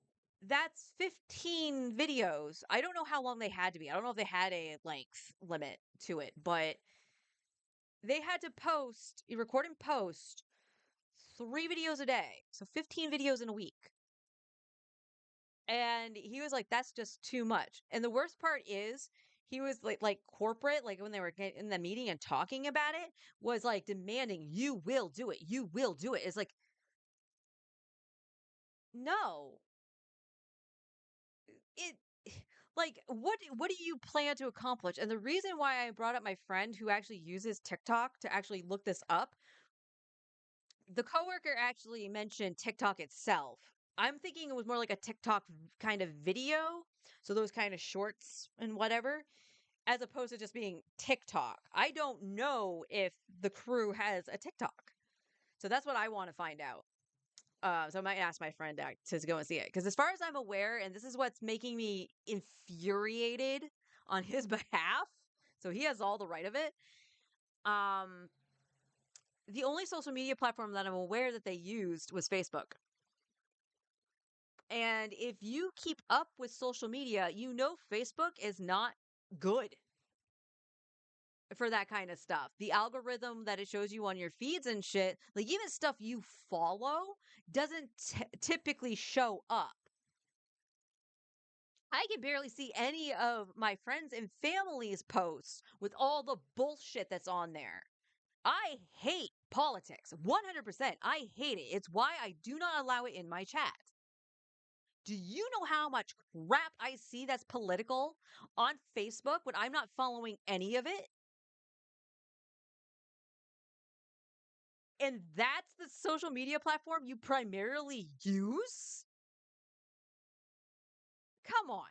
Speaker 1: that's 15 videos. I don't know how long they had to be. I don't know if they had a length limit to it, but they had to record and post 3 videos a day. So 15 videos in a week. And he was like, that's just too much. And the worst part is he was like corporate, like when they were in the meeting and talking about it, was like demanding, you will do it. You will do it. It's like, no, it like what do you plan to accomplish? And the reason why I brought up my friend who actually uses TikTok to actually look this up, the coworker actually mentioned TikTok itself. I'm thinking it was more like a TikTok kind of video, so those kind of shorts and whatever, as opposed to just being TikTok. I don't know if the crew has a TikTok. So that's what I want to find out. So I might ask my friend to go and see it because, as far as I'm aware, and this is what's making me infuriated on his behalf, so he has all the right of it. Um, the only social media platform that I'm aware that they used was Facebook. And if you keep up with social media, you know Facebook is not good for that kind of stuff. The algorithm that it shows you on your feeds and shit, like even stuff you follow, doesn't typically show up. I can barely see any of my friends and family's posts with all the bullshit that's on there. I hate politics. 100%. I hate it. It's why I do not allow it in my chat. Do you know how much crap I see that's political on Facebook when I'm not following any of it? And that's the social media platform you primarily use? Come on.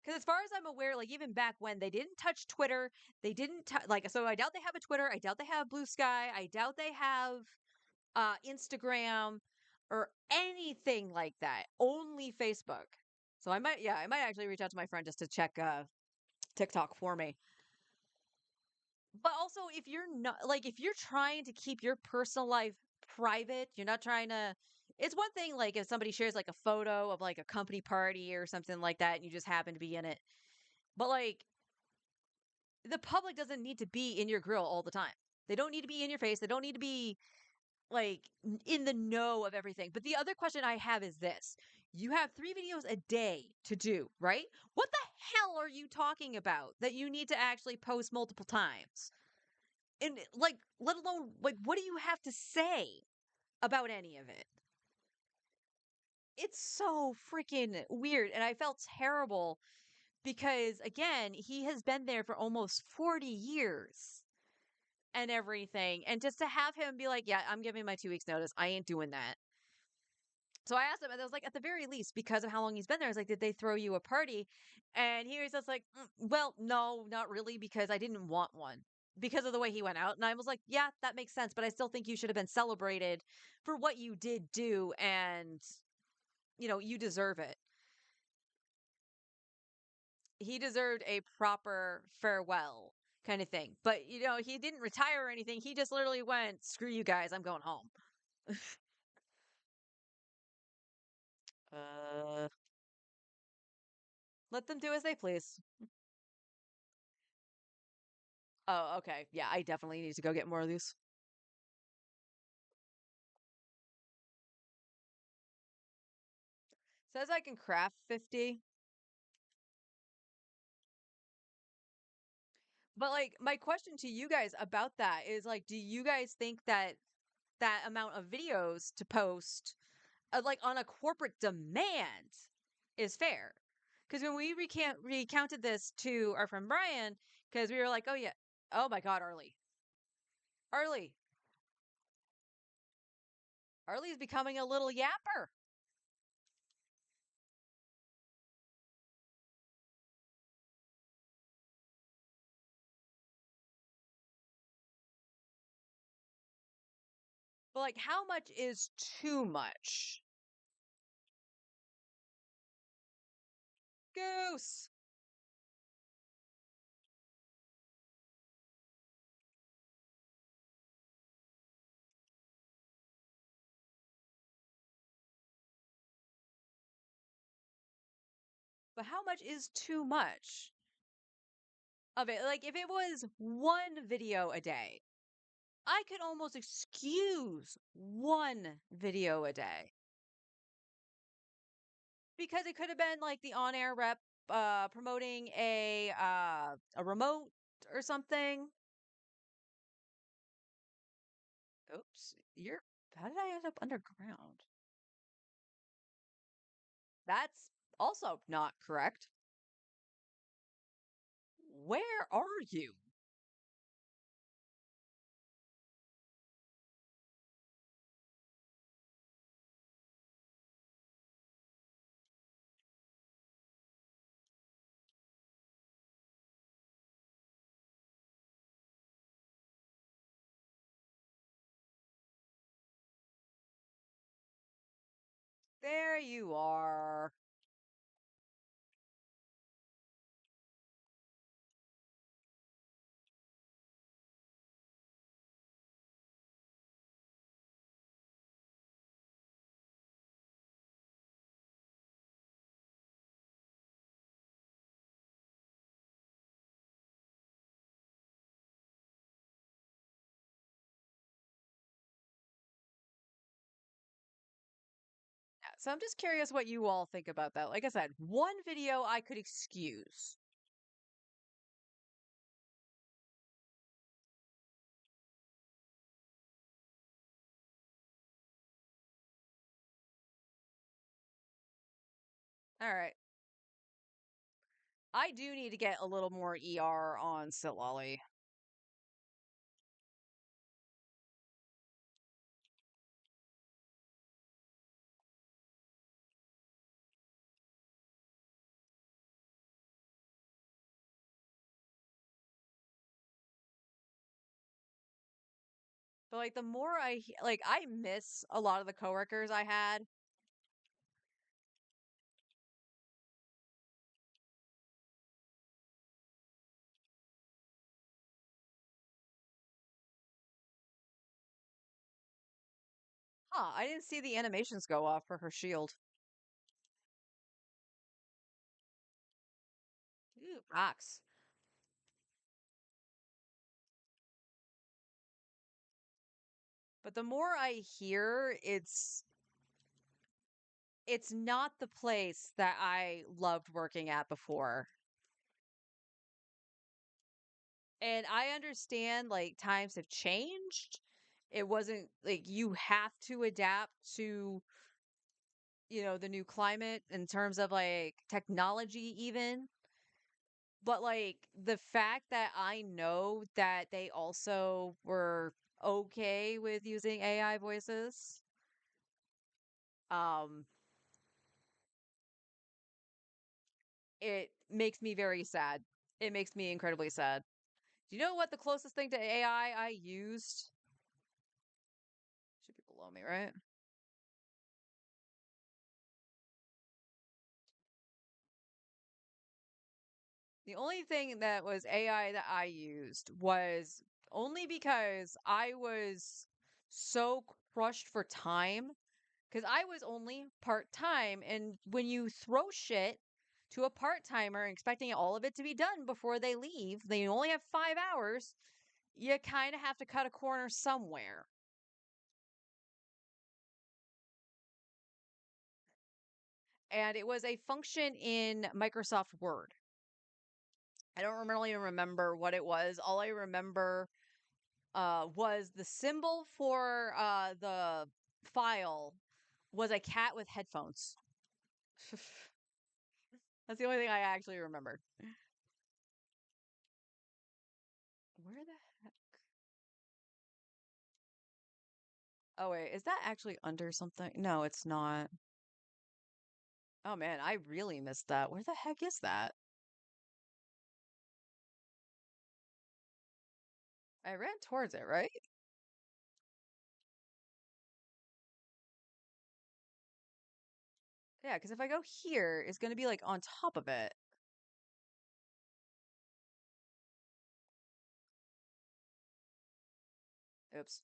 Speaker 1: Because as far as I'm aware, like even back when they didn't touch Twitter, they didn't like. So I doubt they have a Twitter. I doubt they have Blue Sky. I doubt they have Instagram or anything like that. Only Facebook. So I might actually reach out to my friend just to check TikTok for me. But also, if you're not like, if you're trying to keep your personal life private, you're not trying to. It's one thing, like, if somebody shares like a photo of like a company party or something like that, and you just happen to be in it. But like, the public doesn't need to be in your grill all the time. They don't need to be in your face. They don't need to be like in the know of everything. But the other question I have is this: you have 3 videos a day to do, right? What the hell are you talking about that you need to actually post multiple times? And like, let alone like, what do you have to say about any of it? It's so freaking weird. And I felt terrible because, again, he has been there for almost 40 years and everything. And just to have him be like, yeah, I'm giving my 2 weeks notice. I ain't doing that. So I asked him, and I was like, at the very least, because of how long he's been there, I was like, did they throw you a party? And he was just like, well, no, not really, because I didn't want one because of the way he went out. And I was like, yeah, that makes sense. But I still think you should have been celebrated for what you did do. And, you deserve it. He deserved a proper farewell kind of thing. But, he didn't retire or anything. He just literally went, screw you guys, I'm going home. uh, let them do as they please. Oh, okay. Yeah, I definitely need to go get more of these. Says I can craft 50. But like, my question to you guys about that is like, do you guys think that that amount of videos to post like on a corporate demand is fair? Because when we recounted this to our friend Brian, because we were like, oh yeah, oh my God, Arlie, Arlie's becoming a little yapper. But like, how much is too much? Goose. But how much is too much of it? Like, if it was one video a day, I could almost excuse one video a day because it could have been like the on-air rep promoting a remote or something. Oops, how did I end up underground? That's also not correct. Where are you? There you are. Yeah, so I'm just curious what you all think about that. Like I said, one video I could excuse. All right. I do need to get a little more ER on Silali. But like the more like I miss a lot of the coworkers I had. Huh, I didn't see the animations go off for her shield. Ooh, rocks. But the more I hear, it's not the place that I loved working at before. And I understand like times have changed. It wasn't like you have to adapt to, the new climate in terms of like technology even. But like the fact that I know that they also were okay with using AI voices, um, it makes me very sad. It makes me incredibly sad. Do you know what the closest thing to AI I used? Should be below me, right? The only thing that was AI that I used was only because I was so crushed for time because I was only part time. And when you throw shit to a part timer expecting all of it to be done before they leave, they only have 5 hours, you kind of have to cut a corner somewhere. And it was a function in Microsoft Word. I don't really remember what it was. All I remember was the symbol for the file was a cat with headphones. That's the only thing I actually remembered. Where the heck? Oh wait, is that actually under something? No, it's not. Oh man, I really missed that. Where the heck is that? I ran towards it, right? Yeah, because if I go here, it's going to be like on top of it. Oops.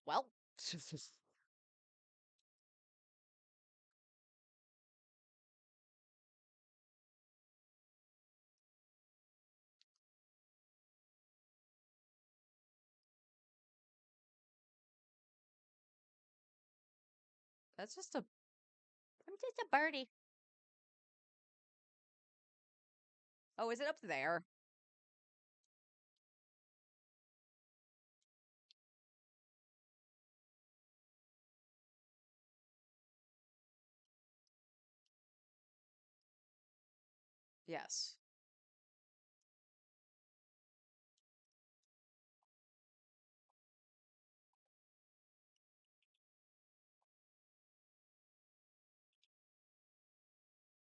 Speaker 1: Well, that's just a. I'm just a birdie. Oh, is it up there? Yes.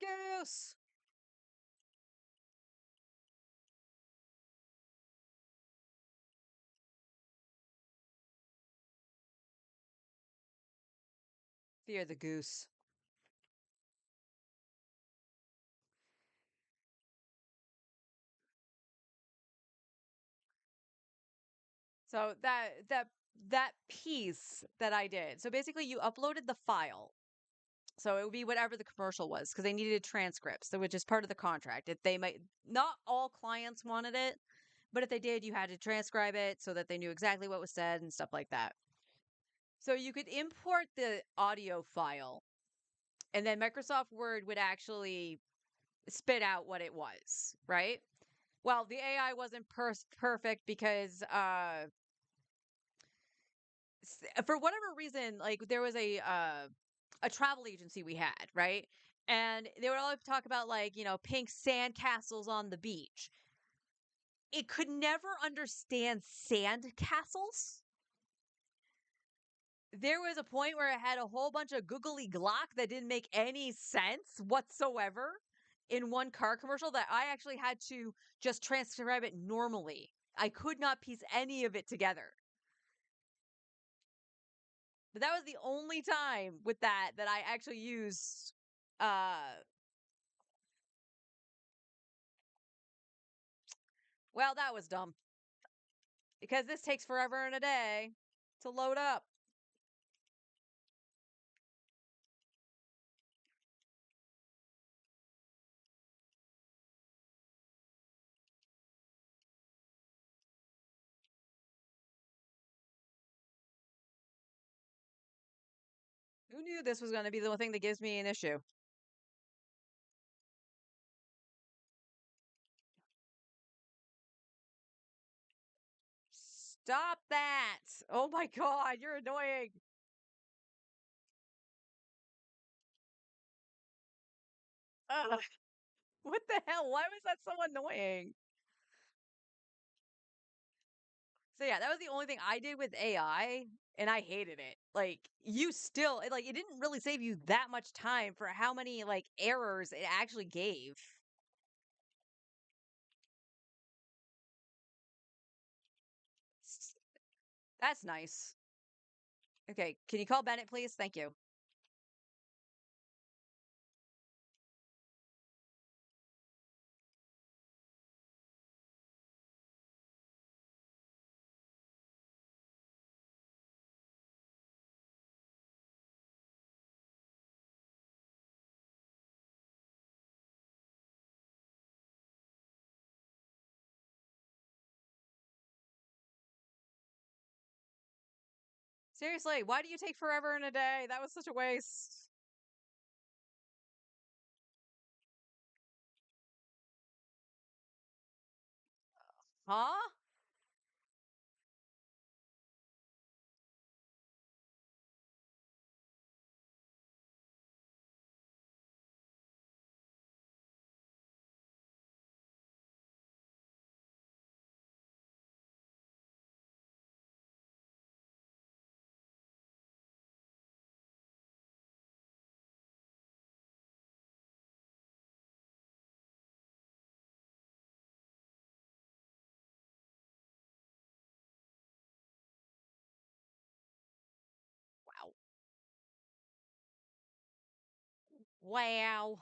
Speaker 1: Goose. Fear the goose. So that piece that I did. So basically you uploaded the file. So it would be whatever the commercial was because they needed transcripts, so which is part of the contract. If they might not all clients wanted it, but if they did, you had to transcribe it so that they knew exactly what was said and stuff like that. So you could import the audio file and then Microsoft Word would actually spit out what it was, right? Well, the AI wasn't perfect because for whatever reason, like there was a travel agency we had, right? And they would always talk about like, pink sand castles on the beach. It could never understand sand castles. There was a point where it had a whole bunch of googly glock that didn't make any sense whatsoever in one car commercial that I actually had to just transcribe it normally. I could not piece any of it together. But that was the only time with that I actually used well, that was dumb because this takes forever and a day to load up. Who knew this was going to be the one thing that gives me an issue? Stop that. Oh my god, you're annoying. Ugh. What the hell? Why was that so annoying? So yeah, that was the only thing I did with AI and I hated it. Like you still like it didn't really save you that much time for how many like errors it actually gave. That's nice. Okay, can you call Bennett please? Thank you. Seriously, why do you take forever in a day? That was such a waste. Huh? Wow. Wow.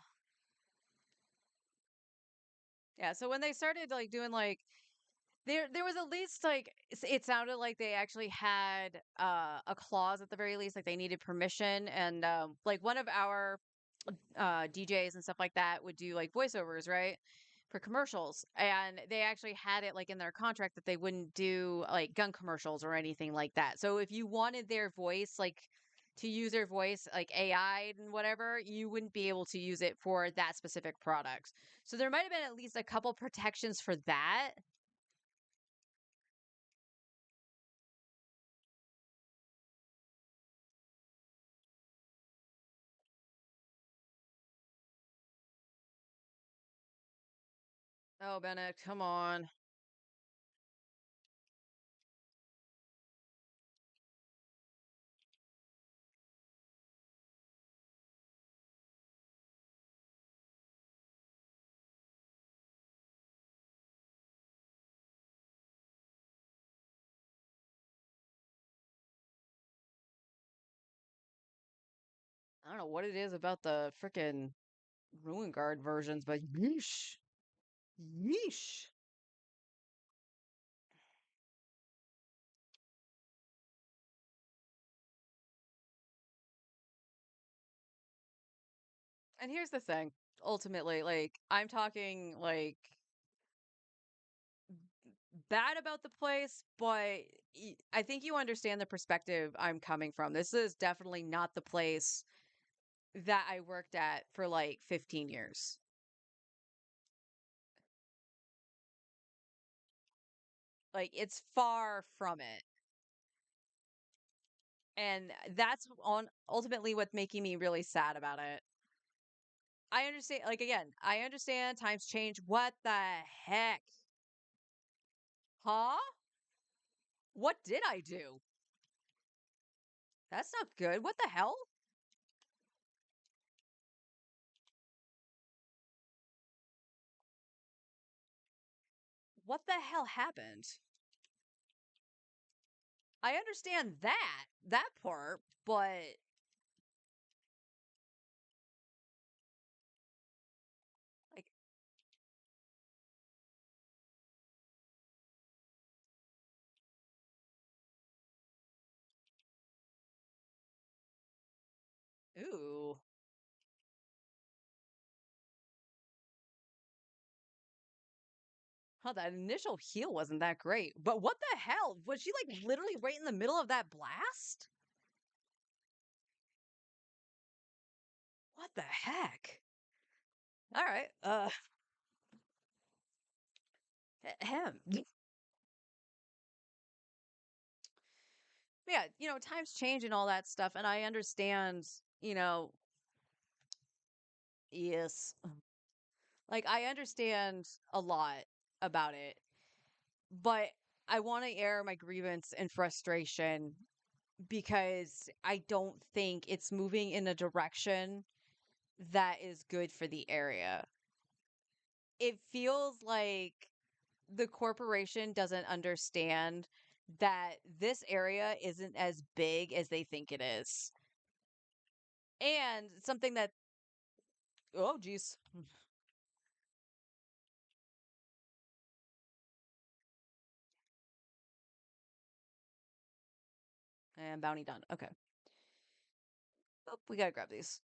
Speaker 1: Yeah, so when they started like doing like there was at least like it sounded like they actually had a clause at the very least like they needed permission and like one of our DJs and stuff like that would do like voiceovers, right? For commercials. And they actually had it like in their contract that they wouldn't do like gun commercials or anything like that. So if you wanted their voice, like to use their voice, like AI and whatever, you wouldn't be able to use it for that specific product. So there might have been at least a couple protections for that. Oh, Bennett, come on. I don't know what it is about the frickin' Ruin Guard versions, but yeesh. Yeesh. And here's the thing. Ultimately, like, I'm talking, like, bad about the place, but I think you understand the perspective I'm coming from. This is definitely not the place that I worked at for like 15 years. Like, it's far from it. And that's on ultimately what's making me really sad about it. I understand, like, again, I understand times change. What the heck? Huh? What did I do? That's not good. What the hell? What the hell happened? I understand that part, but like, ooh. Huh, that initial heal wasn't that great. But what the hell? Was she like literally right in the middle of that blast? What the heck? All right. Him. Yeah, times change and all that stuff, and I understand, yes. Like, I understand a lot about it, but I want to air my grievance and frustration because I don't think it's moving in a direction that is good for the area. It feels like the corporation doesn't understand that this area isn't as big as they think it is. And something that, oh, geez. And bounty done. Okay. Oh, we gotta grab these.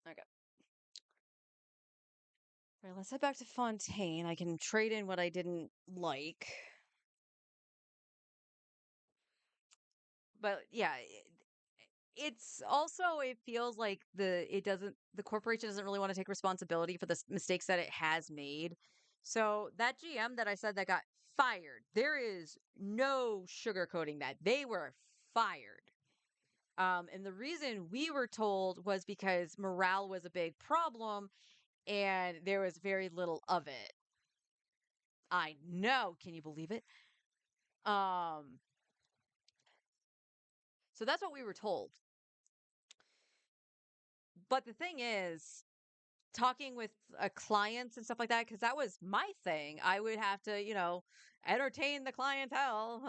Speaker 1: Okay. All right, let's head back to Fontaine. I can trade in what I didn't like. But yeah, it's also, it feels like the corporation doesn't really want to take responsibility for the mistakes that it has made. So that GM that I said that got fired, there is no sugarcoating that. They were fired. And the reason we were told was because morale was a big problem and there was very little of it. I know, can you believe it? Um, so that's what we were told. But the thing is, talking with clients and stuff like that, because that was my thing. I would have to, entertain the clientele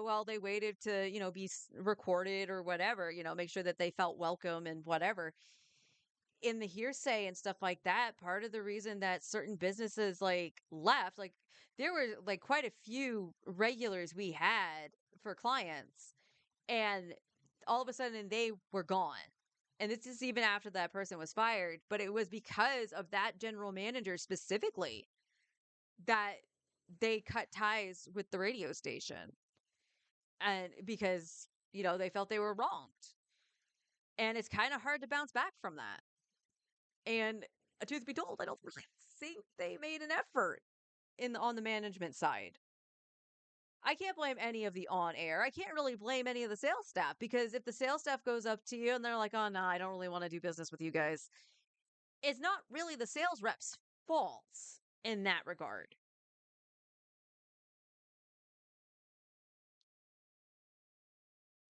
Speaker 1: while they waited to, be recorded or whatever, make sure that they felt welcome and whatever. In the hearsay and stuff like that, part of the reason that certain businesses like left, like there were like quite a few regulars we had for clients, and all of a sudden they were gone. And this is even after that person was fired, but it was because of that general manager specifically that they cut ties with the radio station. And because, they felt they were wronged. And it's kind of hard to bounce back from that. And truth be told, I don't really think they made an effort on the management side. I can't blame any of the on air. I can't really blame any of the sales staff because if the sales staff goes up to you and they're like, "Oh no, I don't really want to do business with you guys," it's not really the sales rep's fault in that regard.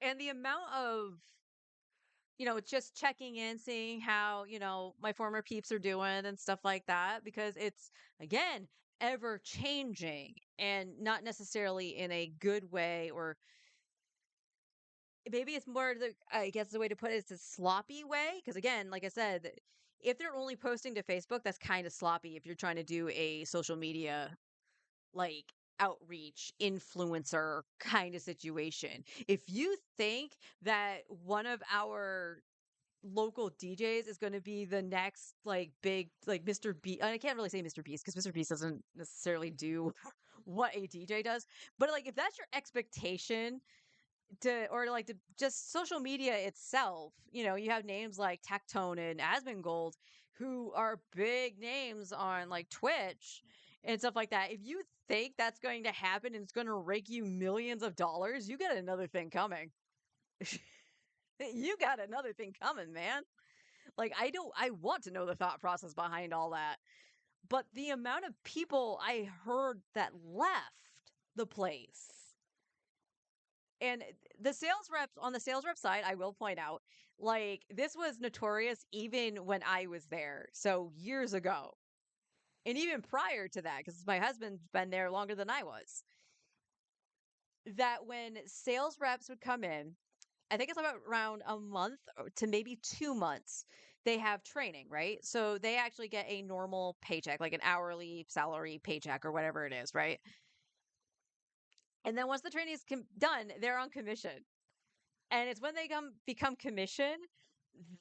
Speaker 1: And the amount of, just checking in, seeing how, my former peeps are doing and stuff like that, because it's, again, ever changing and not necessarily in a good way or maybe it's more the I guess the way to put it is a sloppy way. Because again, like I said, if they're only posting to Facebook, that's kind of sloppy. If you're trying to do a social media like outreach influencer kind of situation, if you think that one of our local DJs is going to be the next like big like Mr. B. I can't really say Mr. Beast because Mr. Beast doesn't necessarily do what a DJ does. But like if that's your expectation to or like to just social media itself, you have names like Tectone and Asmongold who are big names on like Twitch and stuff like that. If you think that's going to happen and it's going to rake you millions of dollars, you got another thing coming. You got another thing coming, man. Like I want to know the thought process behind all that. But the amount of people I heard that left the place. And the sales reps on the sales rep side, I will point out, like this was notorious even when I was there. So years ago. And even prior to that, because my husband's been there longer than I was, that when sales reps would come in, I think it's about around a month to maybe 2 months. They have training, right? So they actually get a normal paycheck, like an hourly salary paycheck or whatever it is, right? And then once the training is done, they're on commission. And it's when they become commission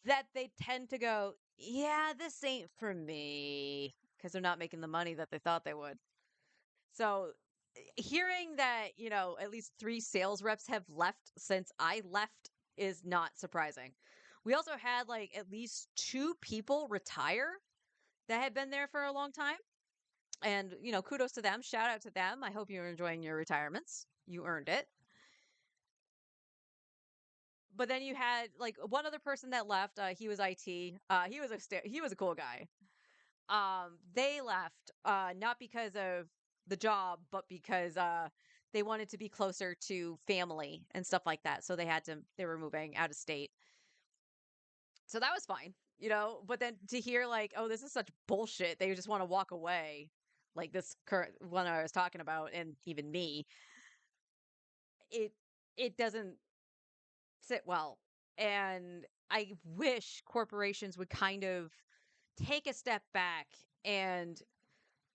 Speaker 1: that they tend to go, yeah, this ain't for me because they're not making the money that they thought they would. So hearing that, at least 3 sales reps have left since I left is not surprising. We also had like at least 2 people retire that had been there for a long time. And, kudos to them. Shout out to them. I hope you're enjoying your retirements. You earned it. But then you had like one other person that left. He was IT. He was a cool guy. They left not because of the job, but because they wanted to be closer to family and stuff like that. So they were moving out of state. So that was fine, but then to hear like, oh, this is such bullshit. They just want to walk away. Like this current one I was talking about, and even me, it it doesn't sit well. And I wish corporations would kind of take a step back and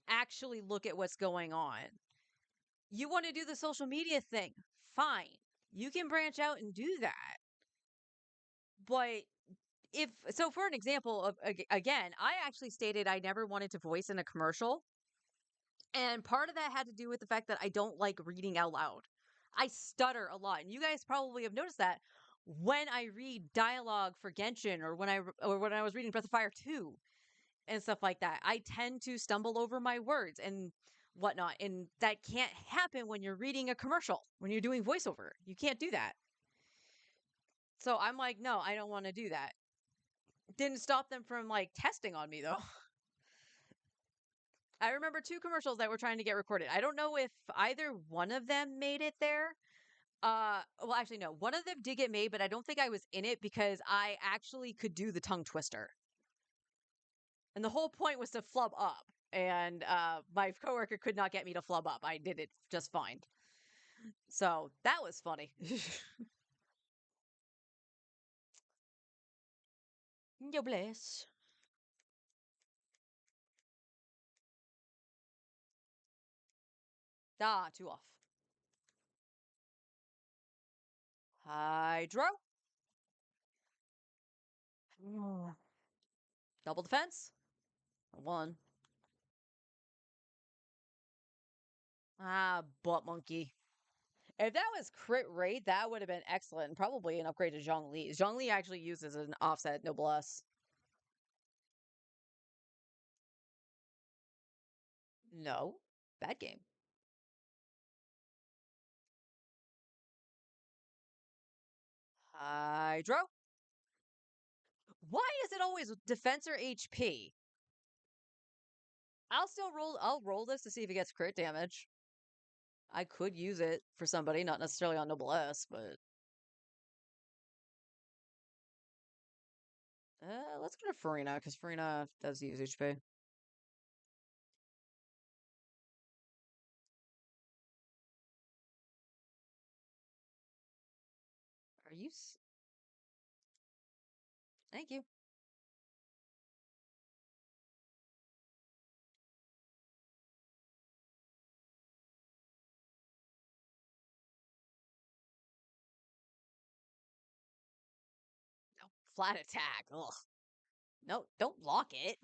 Speaker 1: actually look at what's going on. You want to do the social media thing, fine. You can branch out and do that. But if so, for an example of again, I actually stated I never wanted to voice in a commercial. And part of that had to do with the fact that I don't like reading out loud. I stutter a lot. And you guys probably have noticed that when I read dialogue for Genshin or when I was reading Breath of Fire 2 and stuff like that, I tend to stumble over my words and whatnot. And that can't happen when you're reading a commercial, when you're doing voiceover. You can't do that. So I'm like, no, I don't want to do that. Didn't stop them from like testing on me though. I remember 2 commercials that were trying to get recorded. I don't know if either one of them made it there. Well, actually, no. One of them did get made, but I don't think I was in it because I actually could do the tongue twister. And the whole point was to flub up. And my coworker could not get me to flub up. I did it just fine. So that was funny. Yo bless. Ah, too off. Hydro. Double defense. 1. Ah, butt monkey. If that was crit rate, that would have been excellent and probably an upgrade to Zhongli. Zhongli actually uses an offset noblesse. No. Bad game. Hydro. Why is it always defense or HP? I'll roll this to see if it gets crit damage. I could use it for somebody, not necessarily on noblesse, but let's go to Farina, because Farina does use HP. Are you? Thank you. No, flat attack. Ugh. No, don't block it.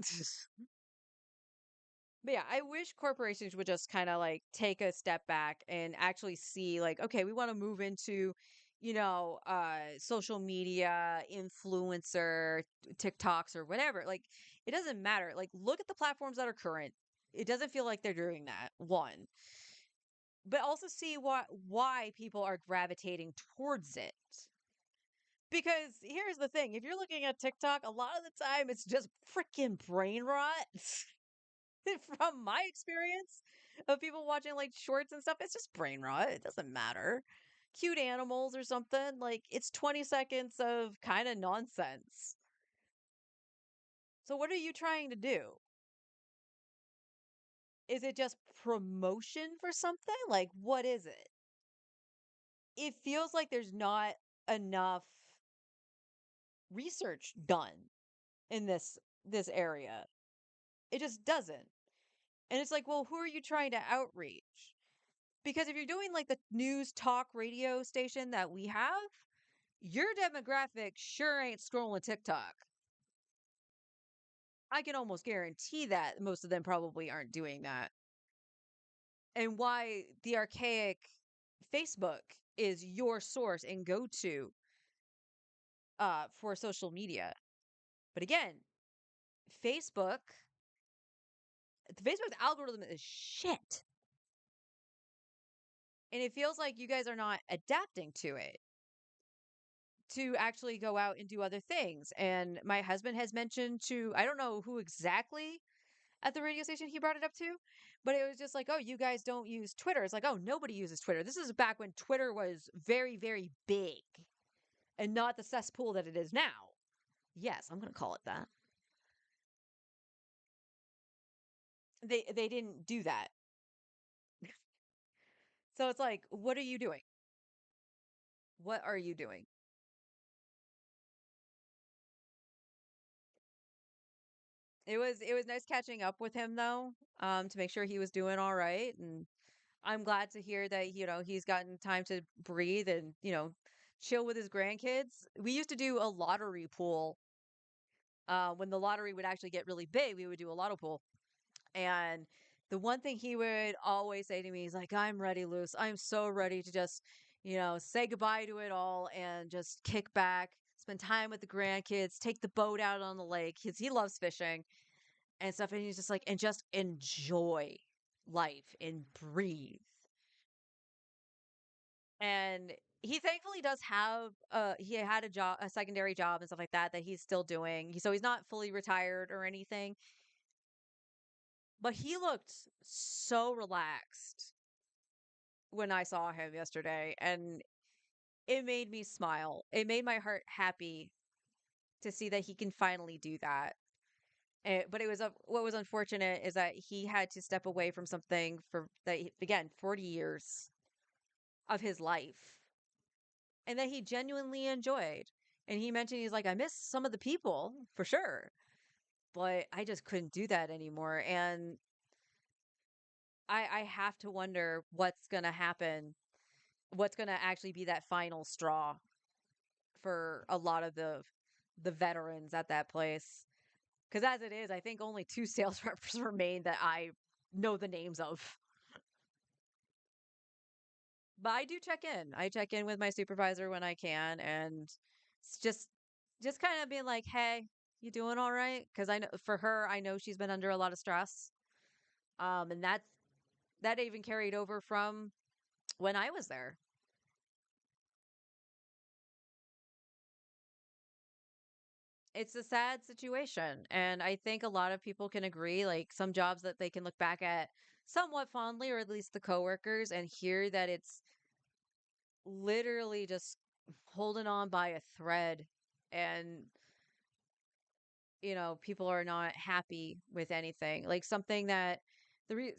Speaker 1: But yeah, I wish corporations would just kind of like take a step back and actually see like, okay, we want to move into, social media, influencer, TikToks or whatever. Like it doesn't matter. Like look at the platforms that are current. It doesn't feel like they're doing that. One. But also see why people are gravitating towards it. Because here's the thing, if you're looking at TikTok, a lot of the time it's just freaking brain rot. From my experience of people watching like shorts and stuff, it's just brain rot. It doesn't matter. Cute animals or something. Like it's 20 seconds of kind of nonsense. So what are you trying to do? Is it just promotion for something? Like what is it? It feels like there's not enough research done in this area. It just doesn't. And it's like, well, who are you trying to outreach? Because if you're doing like the news talk radio station that we have, your demographic sure ain't scrolling TikTok. I can almost guarantee that most of them probably aren't doing that. And why the archaic Facebook is your source and go to for social media. But again, Facebook, Facebook's algorithm is shit. And it feels like you guys are not adapting to it to actually go out and do other things. And my husband has mentioned to, I don't know who exactly at the radio station he brought it up to, but it was just like, oh, you guys don't use Twitter. It's like, oh, nobody uses Twitter. This is back when Twitter was very, very big and not the cesspool that it is now. Yes, I'm going to call it that. They didn't do that. So it's like, what are you doing? What are you doing? It was nice catching up with him though, to make sure he was doing all right. And I'm glad to hear that, he's gotten time to breathe and, chill with his grandkids. We used to do a lottery pool. When the lottery would actually get really big, we would do a lotto pool. And the one thing he would always say to me is like, I'm ready, Luce. I'm so ready to just, say goodbye to it all and just kick back, spend time with the grandkids, take the boat out on the lake because he loves fishing and stuff. And he's just like, and just enjoy life and breathe. And he thankfully does have he had a job, a secondary job and stuff like that he's still doing. So he's not fully retired or anything, but he looked so relaxed when I saw him yesterday, and it made me smile. It made my heart happy to see that he can finally do that. But it was what was unfortunate is that he had to step away from something for that again 40 years of his life and that he genuinely enjoyed. And he mentioned he's like, I miss some of the people for sure, but I just couldn't do that anymore. And I have to wonder what's gonna happen, what's gonna actually be that final straw for a lot of the veterans at that place. Because as it is, I think only two sales reps remain that I know the names of. But I do check in. I check in with my supervisor when I can, and it's just kind of being like, "Hey, you doing all right?" Because I know for her, I know she's been under a lot of stress. And that even carried over from when I was there. It's a sad situation, and I think a lot of people can agree. Like some jobs that they can look back at somewhat fondly, or at least the coworkers, and hear that it's literally just holding on by a thread, and people are not happy with anything. Like something that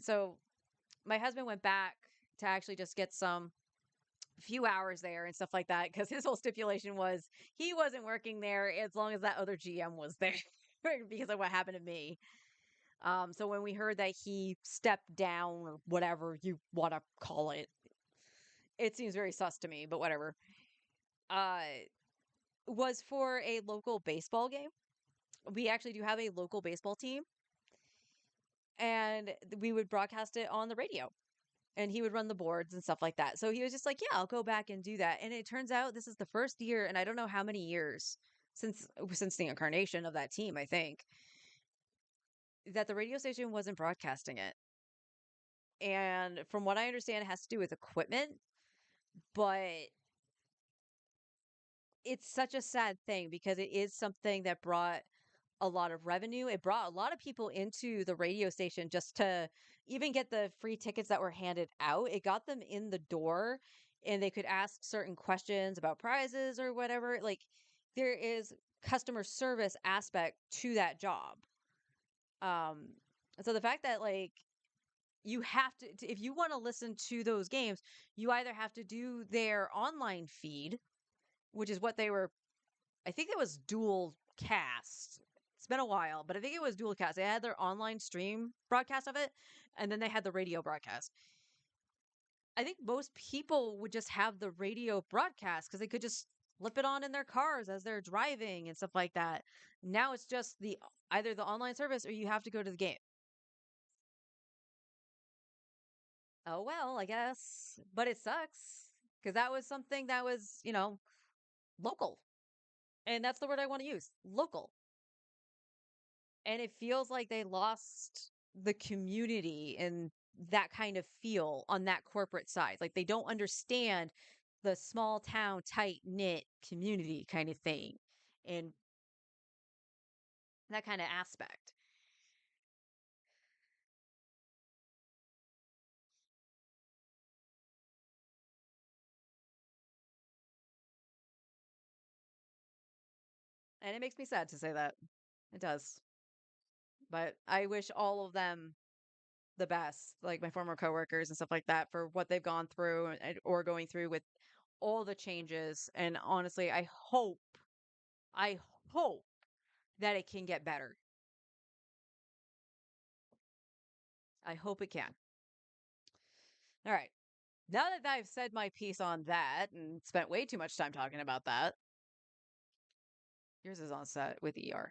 Speaker 1: so my husband went back to actually just get some few hours there and stuff like that because his whole stipulation was he wasn't working there as long as that other GM was there because of what happened to me. So when we heard that he stepped down or whatever you want to call it, it seems very sus to me, but whatever. Uh, was for a local baseball game. We actually do have a local baseball team, and we would broadcast it on the radio. And he would run the boards and stuff like that. So he was just like, "Yeah, I'll go back and do that." And it turns out this is the first year, and I don't know how many years since the incarnation of that team, I think, that the radio station wasn't broadcasting it. And from what I understand, it has to do with equipment, but it's such a sad thing because it is something that brought a lot of revenue. It brought a lot of people into the radio station just to even get the free tickets that were handed out. It got them in the door and they could ask certain questions about prizes or whatever. Like there is customer service aspect to that job. Um so the fact that like you have to if you want to listen to those games, you either have to do their online feed, which is what they were. I think it was dual cast. It's been a while, but I think it was dual cast. They had their online stream broadcast of it, and then they had the radio broadcast. I think most people would just have the radio broadcast because they could just flip it on in their cars as they're driving and stuff like that. Now it's just the either the online service or you have to go to the game. Oh well, I guess, but it sucks because that was something that was, local. And that's the word I want to use, local. And it feels like they lost the community and that kind of feel on that corporate side. Like they don't understand the small town, tight knit community kind of thing and that kind of aspect. And it makes me sad to say that. It does. But I wish all of them the best, like my former coworkers and stuff like that, for what they've gone through or going through with all the changes. And honestly, I hope that it can get better. I hope it can. All right. Now that I've said my piece on that and spent way too much time talking about that, yours is on set with ER.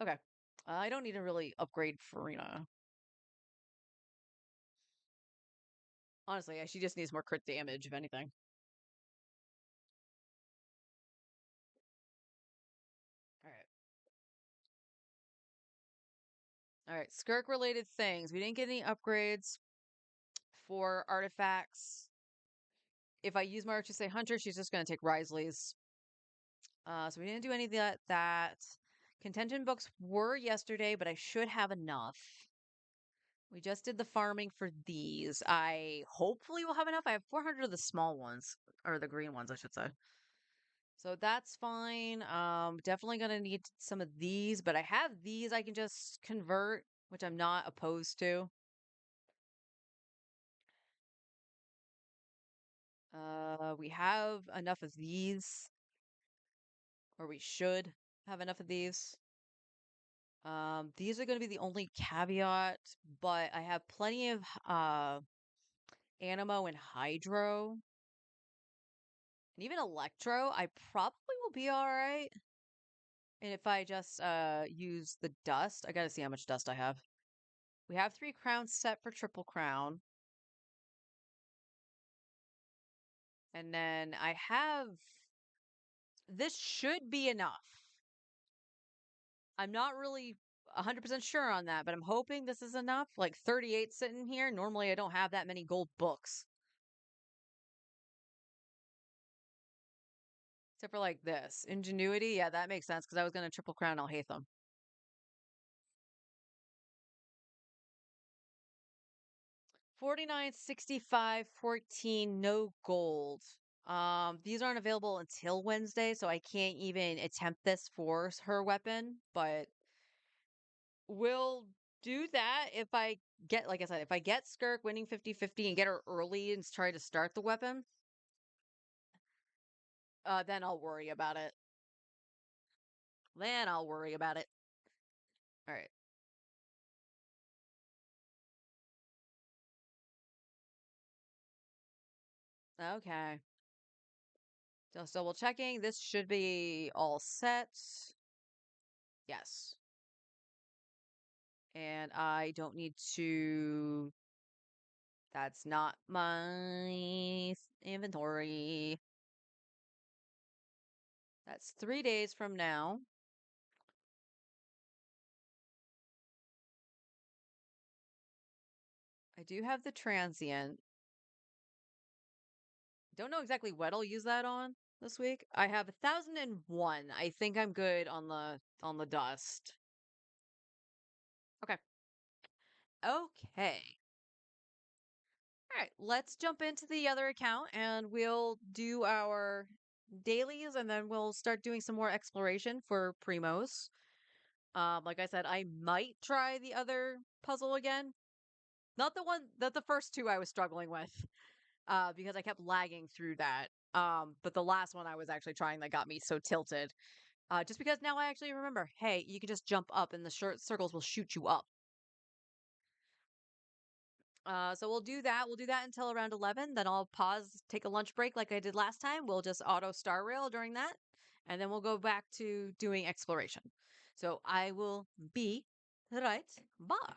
Speaker 1: Okay. I don't need to really upgrade Farina. Honestly, she just needs more crit damage, if anything. All right. All right. Skirk related things. We didn't get any upgrades for artifacts. If I use my Archer Say Hunter, she's just going to take Risley's. So we didn't do any of that. Contention books were yesterday, but I should have enough. We just did the farming for these. I hopefully will have enough. I have 400 of the small ones, or the green ones, I should say. So that's fine. Definitely gonna need some of these, but I have these I can just convert, which I'm not opposed to. We have enough of these, or we should have enough of these. These are gonna be the only caveat, but I have plenty of Animo and Hydro. And even Electro, I probably will be all right. And if I just use the dust, I gotta see how much dust I have. We have 3 crowns set for triple crown. And then I have this should be enough. I'm not really 100% sure on that, but I'm hoping this is enough. Like 38 sitting here. Normally I don't have that many gold books. Except for like this. Ingenuity, yeah, that makes sense because I was going to triple crown Alhaitham. 49, 65, 14, no gold. These aren't available until Wednesday, so I can't even attempt this for her weapon, but we'll do that if I get, like I said, if I get Skirk winning 50-50 and get her early and try to start the weapon. then I'll worry about it. Then I'll worry about it. All right. Okay. Just double checking. This should be all set. Yes. And I don't need to. That's not my inventory. That's 3 days from now. I do have the transient. Don't know exactly what I'll use that on this week. I have 1,001. I think I'm good on the dust. Okay. Okay. All right, let's jump into the other account and we'll do our dailies and then we'll start doing some more exploration for Primos. Like I said, I might try the other puzzle again. Not the one that the first two I was struggling with, because I kept lagging through that. But the last one I was actually trying that got me so tilted. Just because now I actually remember, hey, you can just jump up and the short circles will shoot you up. So we'll do that. We'll do that until around 11. Then I'll pause, take a lunch break like I did last time. We'll just auto star rail during that. And then we'll go back to doing exploration. So I will be right back.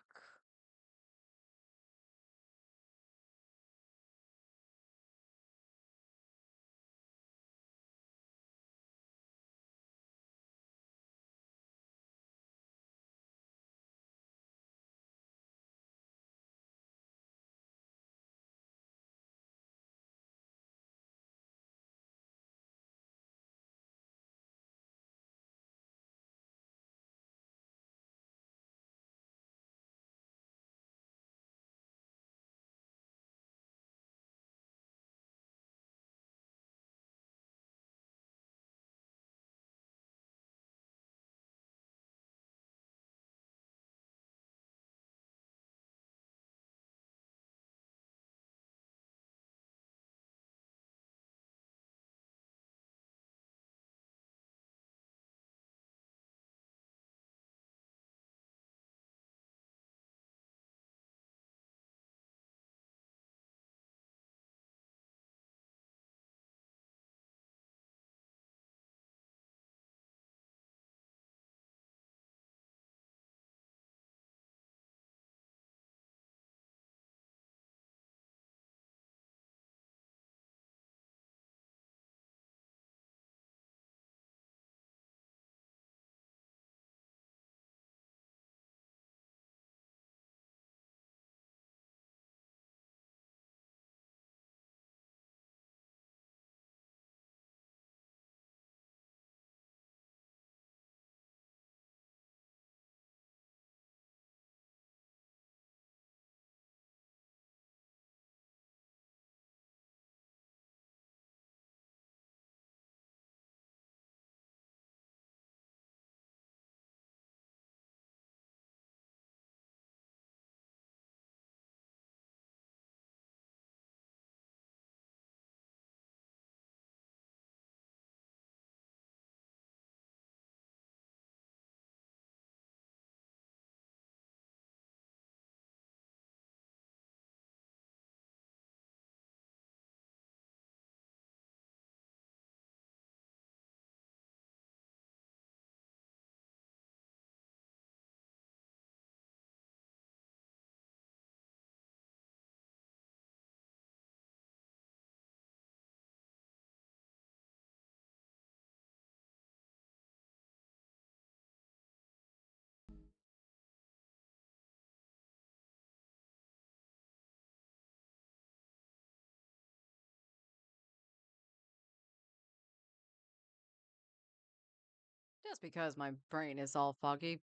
Speaker 1: Just because my brain is all foggy.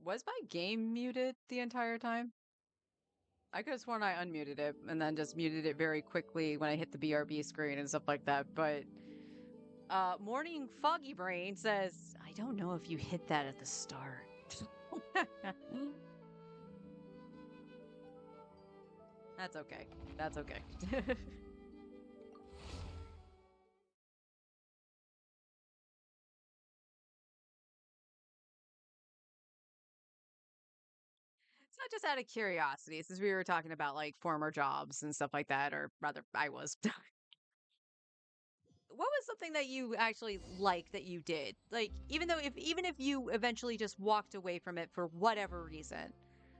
Speaker 1: Was my game muted the entire time? I could have sworn I unmuted it and then just muted it very quickly when I hit the BRB screen and stuff like that. But Morning Foggy Brain says, I don't know if you hit that at the start. That's okay. That's okay. So just out of curiosity, since we were talking about like former jobs and stuff like that, or rather, I was. What was something that you actually liked that you did? Like, even if you eventually just walked away from it for whatever reason,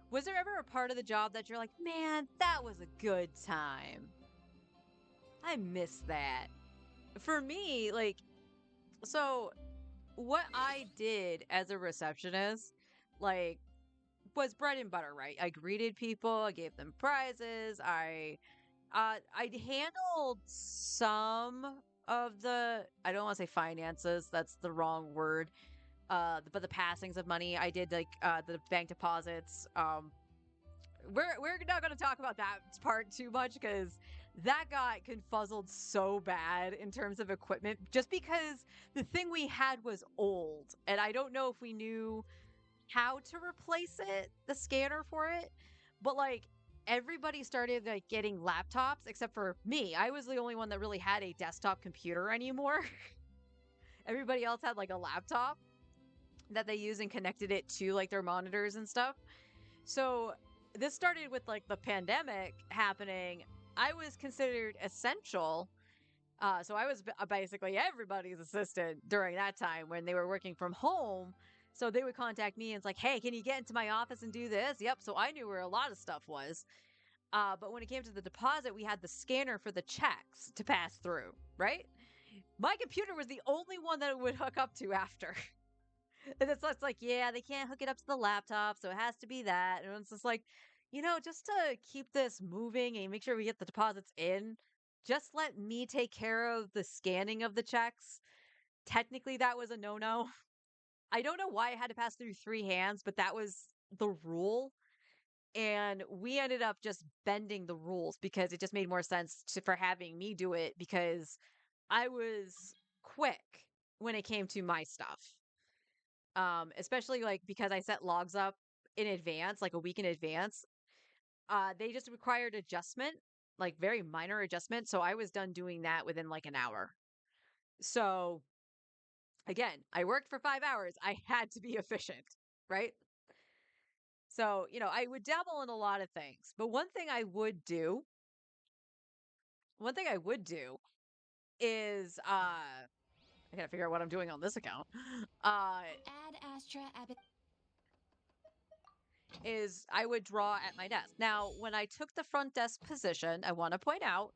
Speaker 1: was there ever a part of the job that you're like, man, that was a good time? I miss that. For me, like, so what I did as a receptionist, like, was bread and butter, right? I greeted people, I gave them prizes, I handled some of the, I don't want to say finances, that's the wrong word. But the passings of money, I did like the bank deposits. We're not going to talk about that part too much because that got confuzzled so bad in terms of equipment just because the thing we had was old and I don't know if we knew how to replace it, the scanner for it. But like everybody started like getting laptops except for me. I was the only one that really had a desktop computer anymore. Everybody else had like a laptop that they used and connected it to like their monitors and stuff. So this started with like the pandemic happening. I was considered essential. So I was basically everybody's assistant during that time when they were working from home. So they would contact me and it's like, hey, can you get into my office and do this? Yep. So I knew where a lot of stuff was. But when it came to the deposit, we had the scanner for the checks to pass through, right? My computer was the only one that it would hook up to after. And it's like, yeah, they can't hook it up to the laptop, so it has to be that. And it's just like, just to keep this moving and make sure we get the deposits in, just let me take care of the scanning of the checks. Technically, that was a no-no. I don't know why it had to pass through three hands, but that was the rule. And we ended up just bending the rules because it just made more sense for having me do it because I was quick when it came to my stuff. Especially like because I set logs up in advance, like a week in advance. They just required adjustment, like very minor adjustment. So I was done doing that within like an hour. So again, I worked for 5 hours. I had to be efficient, right? So, I would dabble in a lot of things, but one thing I would do is I gotta figure out what I'm doing on this account. Uh
Speaker 2: Ad Astra Ab-
Speaker 1: is I would draw at my desk. Now, when I took the front desk position, I want to point out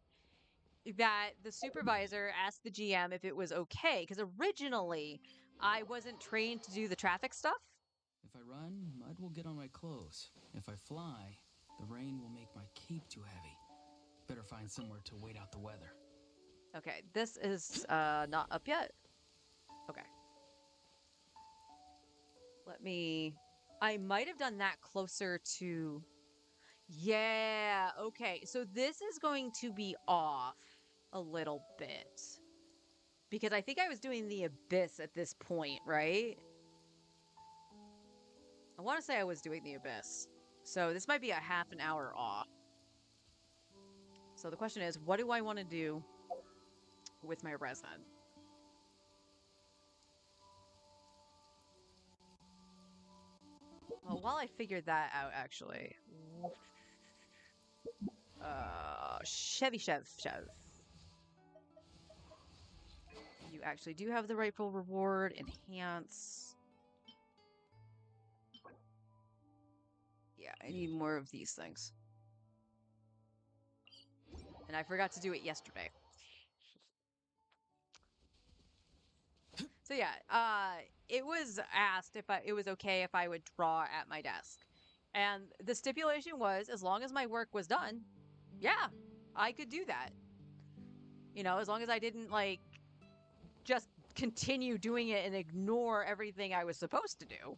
Speaker 1: that the supervisor asked the GM if it was okay because originally I wasn't trained to do the traffic stuff.
Speaker 3: If I run, mud will get on my clothes. If I fly, the rain will make my cape too heavy. Better find somewhere to wait out the weather.
Speaker 1: Okay, this is not up yet. Okay. I might have done that closer to yeah, okay. So this is going to be off a little bit because I think I was doing the abyss at this point, right? I want to say I was doing the abyss. So this might be a half an hour off. So the question is, what do I want to do with my resin? Well, while I figured that out, actually, Chev. You actually do have the rightful reward. Enhance. Yeah, I need more of these things. And I forgot to do it yesterday. So yeah, it was asked if it was okay if I would draw at my desk. And the stipulation was as long as my work was done, yeah, I could do that. As long as I didn't like just continue doing it and ignore everything I was supposed to do.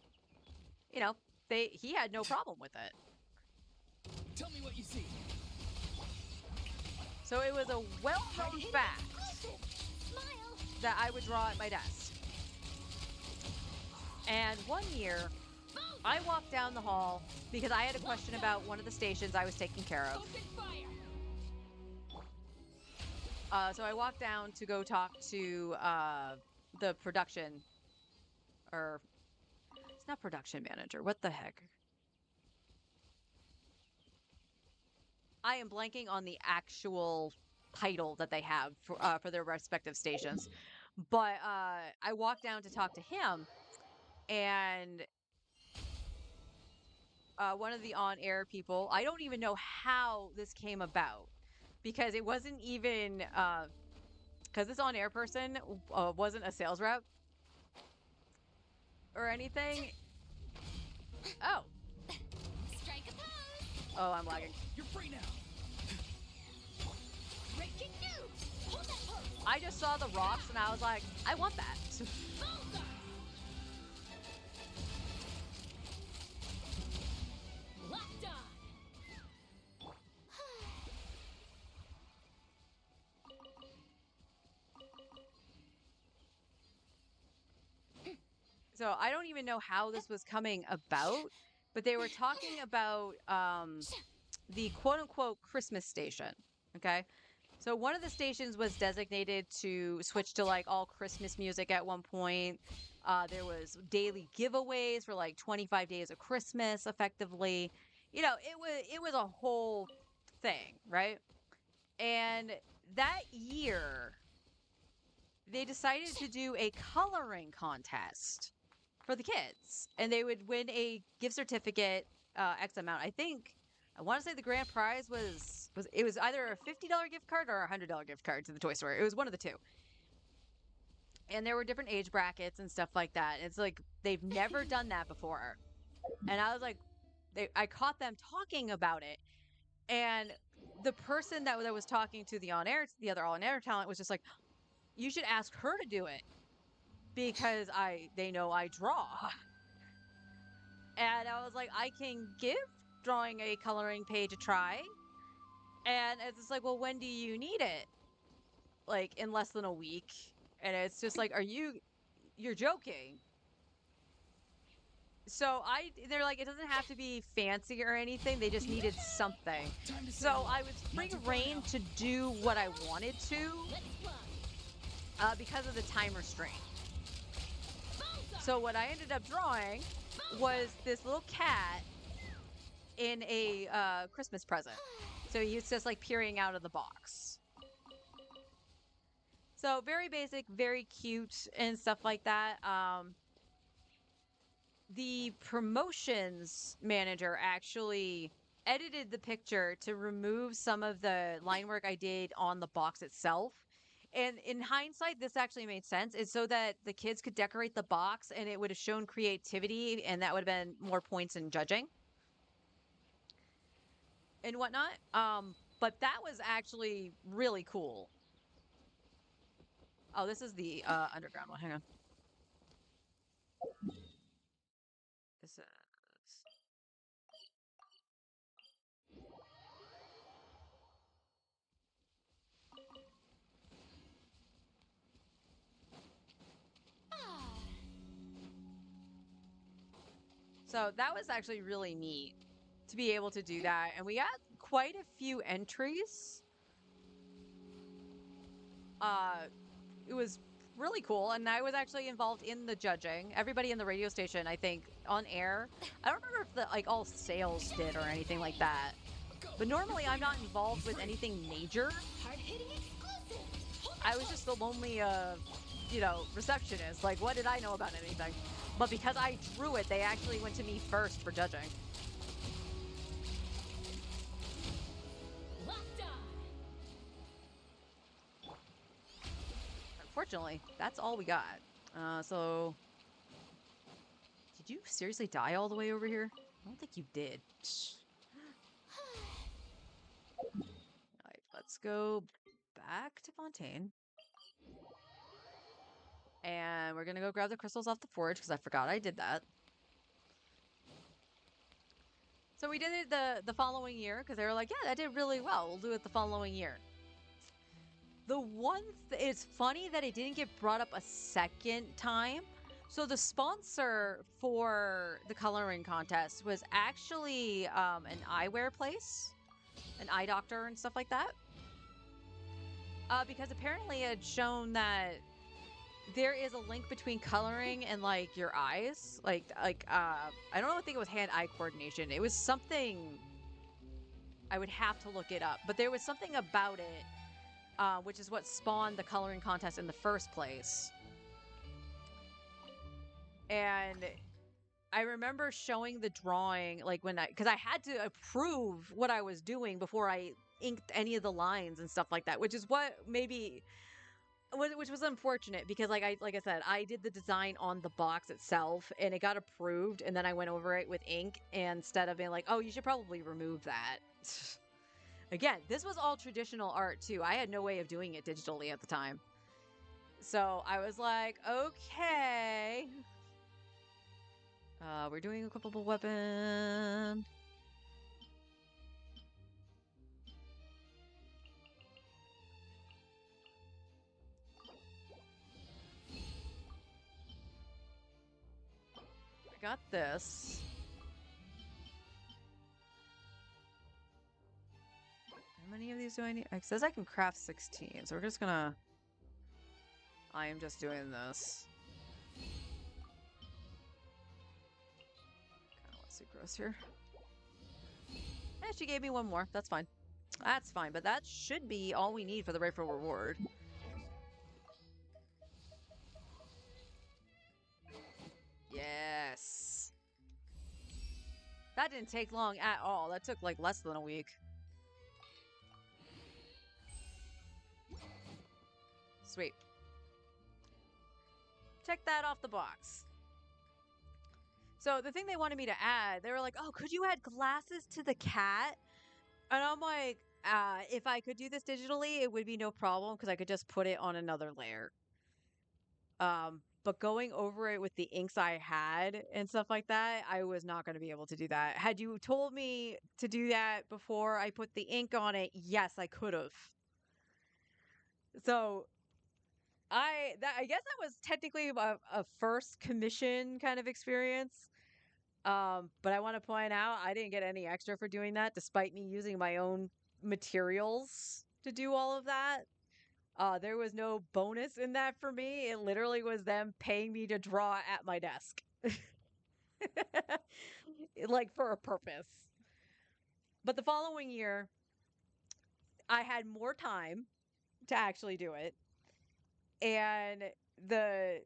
Speaker 1: You know, he had no problem with it.
Speaker 3: Tell me what you see.
Speaker 1: So it was a well-known fact that I would draw at my desk. And one year, I walked down the hall because I had a question about one of the stations I was taking care of. So I walked down to go talk to the production, or it's not production manager. What the heck? I am blanking on the actual title that they have for their respective stations. But I walked down to talk to him, and one of the on-air people, I don't even know how this came about because it wasn't even because this on-air person wasn't a sales rep or anything. Oh,
Speaker 2: Strike a pose.
Speaker 1: oh, I'm lagging.
Speaker 3: You're free now.
Speaker 2: Great kick new. Hold that pose.
Speaker 1: I just saw the rocks and I was like, I want that.
Speaker 2: Bullseye. Locked on.
Speaker 1: So I don't even know how this was coming about, but they were talking about the quote unquote Christmas station. Okay. So one of the stations was designated to switch to like all Christmas music at one point. There was daily giveaways for like 25 days of Christmas, effectively. You know, it was a whole thing, right? And that year, they decided to do a coloring contest for the kids, and they would win a gift certificate, X amount. I want to say the grand prize was it was either a $50 gift card or a $100 gift card to the toy store. It was one of the two. And there were different age brackets and stuff like that. It's like they've never done that before. And I was like, I caught them talking about it, and the person that was talking to the other on air talent was just like, you should ask her to do it because they know I draw. And I was like, I can give drawing a coloring page a try. And it's just like, well, when do you need it? Like in less than a week. And it's just like, you're joking. So they're like, it doesn't have to be fancy or anything. They just needed something. So I was free reign to do what I wanted to because of the time restraint. So what I ended up drawing was this little cat in a Christmas present. So he's just like peering out of the box. So very basic, very cute and stuff like that. The promotions manager actually edited the picture to remove some of the line work I did on the box itself. And in hindsight, this actually made sense. It's so that the kids could decorate the box and it would have shown creativity, and that would have been more points in judging and whatnot. But that was actually really cool. Oh, this is the underground one. Hang on. This is. So that was actually really neat to be able to do that. And we got quite a few entries. It was really cool. And I was actually involved in the judging. Everybody in the radio station, I think, on air. I don't remember if the all sales did or anything like that. But normally I'm not involved with anything major.
Speaker 2: Hard-hitting exclusive.
Speaker 1: I was just the lonely, receptionist. Like, what did I know about anything? But because I drew it, they actually went to me first for judging.
Speaker 2: Locked on.
Speaker 1: Unfortunately, that's all we got. So... Did you seriously die all the way over here? I don't think you did. Alright, let's go back to Fontaine. And we're gonna go grab the crystals off the forge, because I forgot I did that. So we did it the following year, because they were like, yeah, that did really well. We'll do it the following year. The one it's funny that it didn't get brought up a second time. So the sponsor for the coloring contest was actually an eyewear place, an eye doctor and stuff like that. Because apparently it had shown that there is a link between coloring and like your eyes. I don't know, I think it was hand-eye coordination. It was something I would have to look it up. But there was something about it, which is what spawned the coloring contest in the first place. And I remember showing the drawing, like because I had to approve what I was doing before I inked any of the lines and stuff like that, which is what maybe, which was unfortunate because like I said, I did the design on the box itself and it got approved, and then I went over it with ink instead of being like, oh, you should probably remove that. Again, this was all traditional art too. I had no way of doing it digitally at the time. So I was like, okay. We're doing equipable weapon. I got this. How many of these do I need? It says I can craft 16, so we're just gonna... I am just doing this. Kinda want sucrose here. And she gave me one more. That's fine. That's fine, but that should be all we need for the rightful reward. Yes. That didn't take long at all. That took like less than a week. Sweet. Check that off the box. So the thing they wanted me to add, they were like, oh, could you add glasses to the cat? And I'm like, if I could do this digitally, it would be no problem because I could just put it on another layer. But going over it with the inks I had and stuff like that, I was not going to be able to do that. Had you told me to do that before I put the ink on it, yes, I could have. So I guess that was technically a first commission kind of experience. But I want to point out I didn't get any extra for doing that, despite me using my own materials to do all of that. There was no bonus in that for me. It literally was them paying me to draw at my desk. Like for a purpose. But the following year, I had more time to actually do it. And the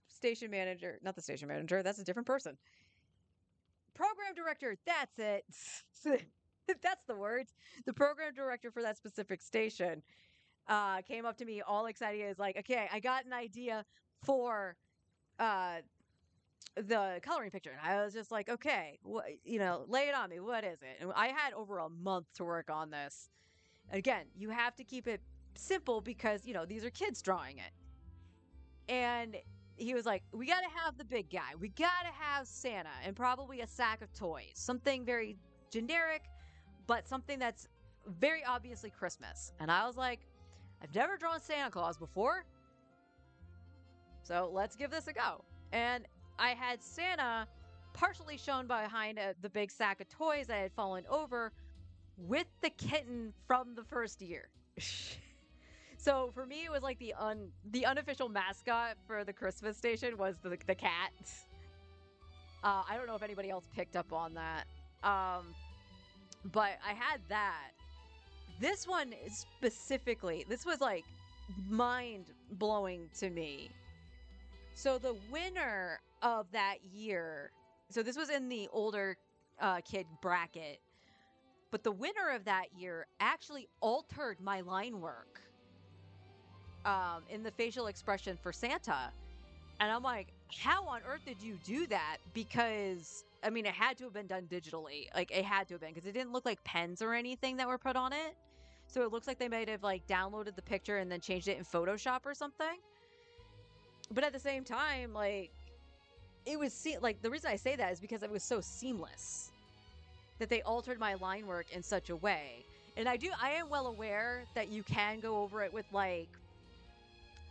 Speaker 1: station manager, not the station manager, that's a different person. Program director, that's it. That's the words. The program director for that specific station came up to me all excited. Is like, okay, I got an idea for the coloring picture. And I was just like, okay, lay it on me. What is it? And I had over a month to work on this. Again, you have to keep it simple because, these are kids drawing it. And he was like, we got to have the big guy. We got to have Santa and probably a sack of toys. Something very generic, but something that's very obviously Christmas. And I was like, I've never drawn Santa Claus before, so let's give this a go. And I had Santa partially shown behind the big sack of toys that had fallen over with the kitten from the first year. So for me, it was like the unofficial mascot for the Christmas station was the cat. I don't know if anybody else picked up on that. But I had that. This one specifically, this was like mind-blowing to me. So the winner of that year, so this was in the older kid bracket, but the winner of that year actually altered my line work in the facial expression for Santa. And I'm like, how on earth did you do that? Because, I mean, it had to have been done digitally. Like, it had to have been, because it didn't look like pens or anything that were put on it. So it looks like they might have, like, downloaded the picture and then changed it in Photoshop or something. But at the same time, like, it was, like, the reason I say that is because it was so seamless that they altered my line work in such a way. And I am well aware that you can go over it with, like,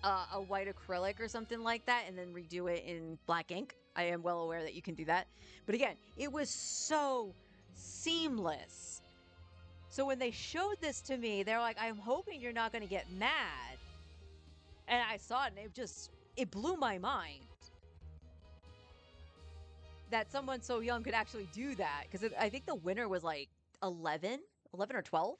Speaker 1: a white acrylic or something like that and then redo it in black ink. I am well aware that you can do that. But again, it was so seamless. So when they showed this to me, they're like, I'm hoping you're not going to get mad. And I saw it and it blew my mind that someone so young could actually do that. Because I think the winner was like, 11 or 12.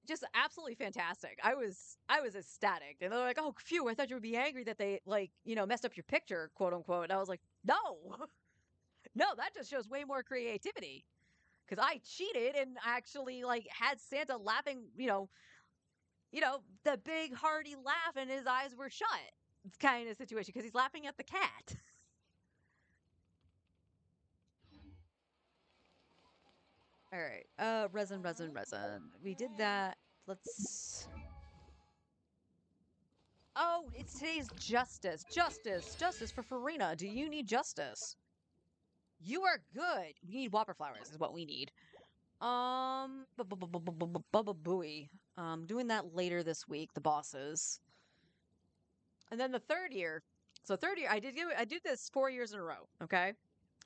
Speaker 1: Just absolutely fantastic. I was ecstatic. And they're like, "Oh, phew, I thought you would be angry that they like, messed up your picture, quote unquote." And I was like, "No." No, that just shows way more creativity. Cuz I cheated and actually like had Santa laughing, the big hearty laugh and his eyes were shut. Kind of situation because he's laughing at the cat. All right. Resin. We did that. Let's Oh, it's today's justice. Justice for Farina. Do you need justice? You are good. We need whopper flowers is what we need. Bubba Booey. Doing that later this week, the bosses. And then the third year. So third year, I did this 4 years in a row, okay?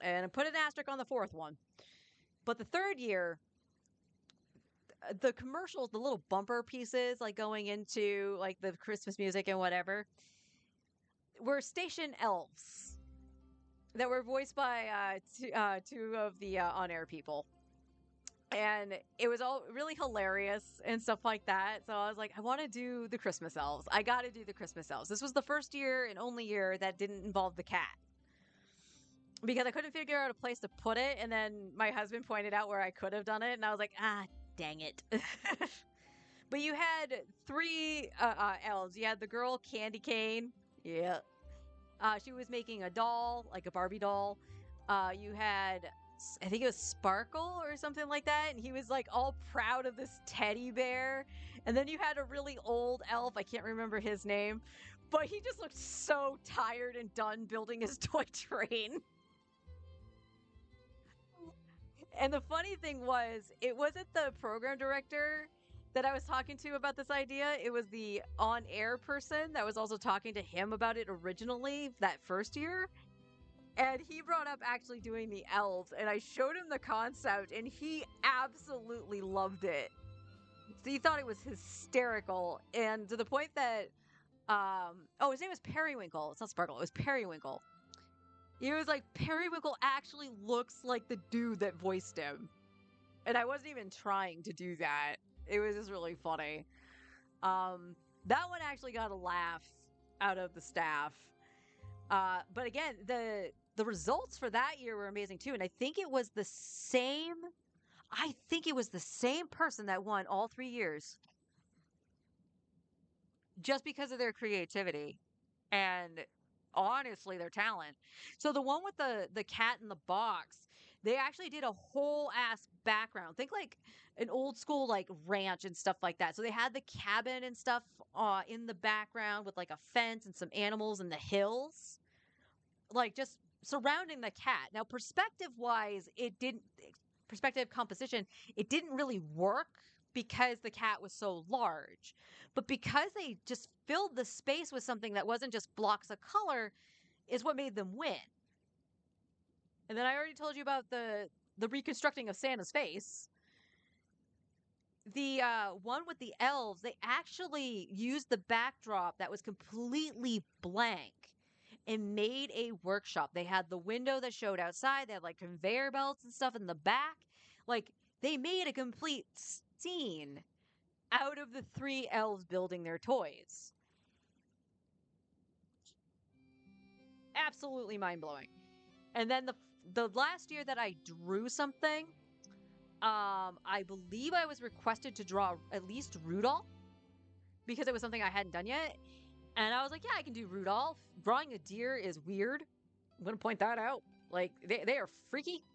Speaker 1: And I put an asterisk on the fourth one. But the third year, the commercials, the little bumper pieces, like going into like the Christmas music and whatever, were station elves that were voiced by two of the on-air people. And it was all really hilarious and stuff like that. So I was like, I want to do the Christmas elves. I got to do the Christmas elves. This was the first year and only year that didn't involve the cat because I couldn't figure out a place to put it. And then my husband pointed out where I could have done it. And I was like, dang it. But you had three elves. You had the girl Candy Cane. Yeah. She was making a doll, like a Barbie doll. You had, I think it was Sparkle or something like that, and he was like all proud of this teddy bear. And then you had a really old elf. I can't remember his name, but he just looked so tired and done building his toy train. And the funny thing was, it wasn't the program director that I was talking to about this idea. It was the on air person that was also talking to him about it originally that first year. And he brought up actually doing the elves, and I showed him the concept, and he absolutely loved it. So he thought it was hysterical, and to the point that, his name was Periwinkle. It's not Sparkle. It was Periwinkle. He was like, Periwinkle actually looks like the dude that voiced him. And I wasn't even trying to do that. It was just really funny. That one actually got a laugh out of the staff. But again, the results for that year were amazing too. And I think it was the same person that won all 3 years just because of their creativity and honestly their talent. So the one with the cat in the box, they actually did a whole ass background. Think like an old school like ranch and stuff like that. So they had the cabin and stuff in the background with like a fence and some animals in the hills. Like just surrounding the cat. Now perspective composition, it didn't really work because the cat was so large. But because they just filled the space with something that wasn't just blocks of color is what made them win. And then I already told you about the reconstructing of Santa's face. The one with the elves, they actually used the backdrop that was completely blank and made a workshop. They had the window that showed outside. They had like conveyor belts and stuff in the back. Like they made a complete scene out of the three elves building their toys. Absolutely mind blowing. And then the last year that I drew something, I believe I was requested to draw at least Rudolph because it was something I hadn't done yet. And I was like, yeah, I can do Rudolph. Drawing a deer is weird. I'm going to point that out. Like, they are freaky.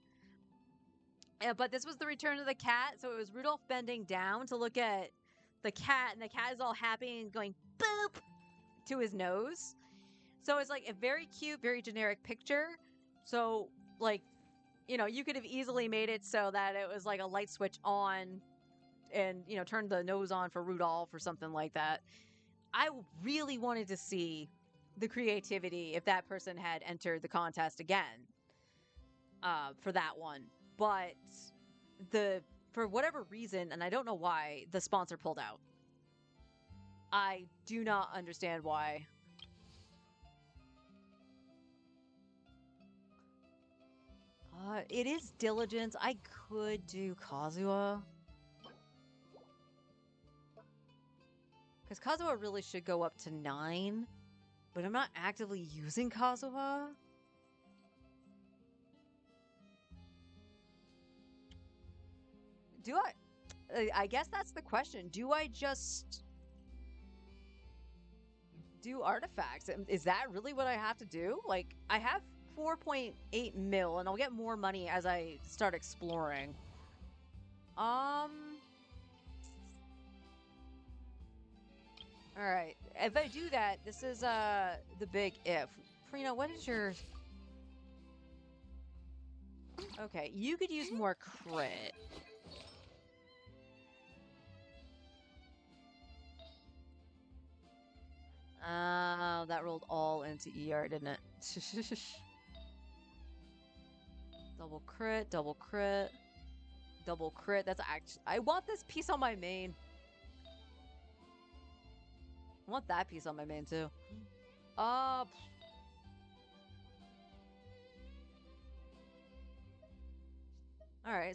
Speaker 1: But this was the return of the cat. So it was Rudolph bending down to look at the cat. And the cat is all happy and going boop to his nose. So it's like a very cute, very generic picture. So, like, you could have easily made it so that it was like a light switch on and, turned the nose on for Rudolph or something like that. I really wanted to see the creativity if that person had entered the contest again for that one. But for whatever reason, and I don't know why, the sponsor pulled out. I do not understand why. It is diligence. I could do Kazuha. Because Kazuha really should go up to 9. But I'm not actively using Kazuha. Do I guess that's the question. Do I just do artifacts? Is that really what I have to do? Like, I have 4.8 mil, and I'll get more money as I start exploring. All right. If I do that, this is the big if. Prino, what is your... Okay, you could use more crit. That rolled all into ER, didn't it? Double crit, double crit, double crit. That's actually... I want this piece on my main. I want that piece on my main, too. Alright,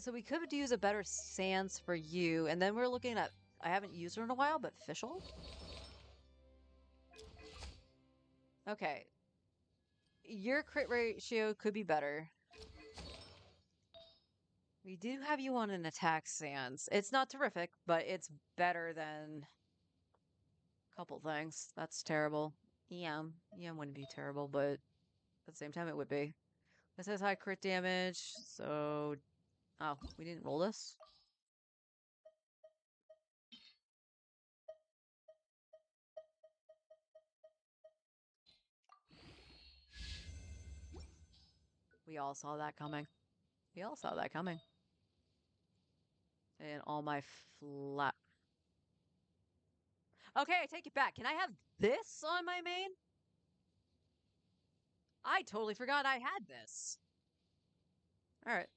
Speaker 1: so we could use a better Sans for you, and then we're looking at... I haven't used her in a while, but Fischl? Okay. Your crit ratio could be better. We do have you on an attack Sans. It's not terrific, but it's better than a couple things. That's terrible. EM wouldn't be terrible, but at the same time it would be. This has high crit damage, so... Oh, we didn't roll this? We all saw that coming. We all saw that coming. And all my flat... Okay, I take it back. Can I have this on my main? I totally forgot I had this. Alright.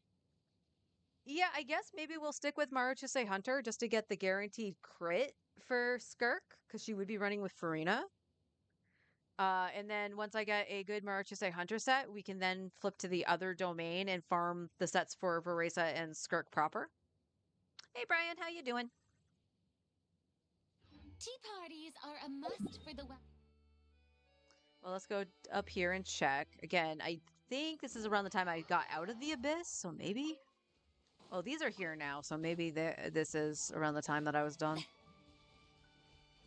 Speaker 1: Yeah, I guess maybe we'll stick with Maruchise Hunter just to get the guaranteed crit for Skirk, because she would be running with Farina. And then once I get a good Maruchise Hunter set, we can then flip to the other domain and farm the sets for Veresa and Skirk proper. Hey Brian, how you doing?
Speaker 2: Tea parties are a must for the
Speaker 1: Well, let's go up here and check. Again, I think this is around the time I got out of the Abyss, so maybe... Oh, these are here now, so maybe this is around the time that I was done.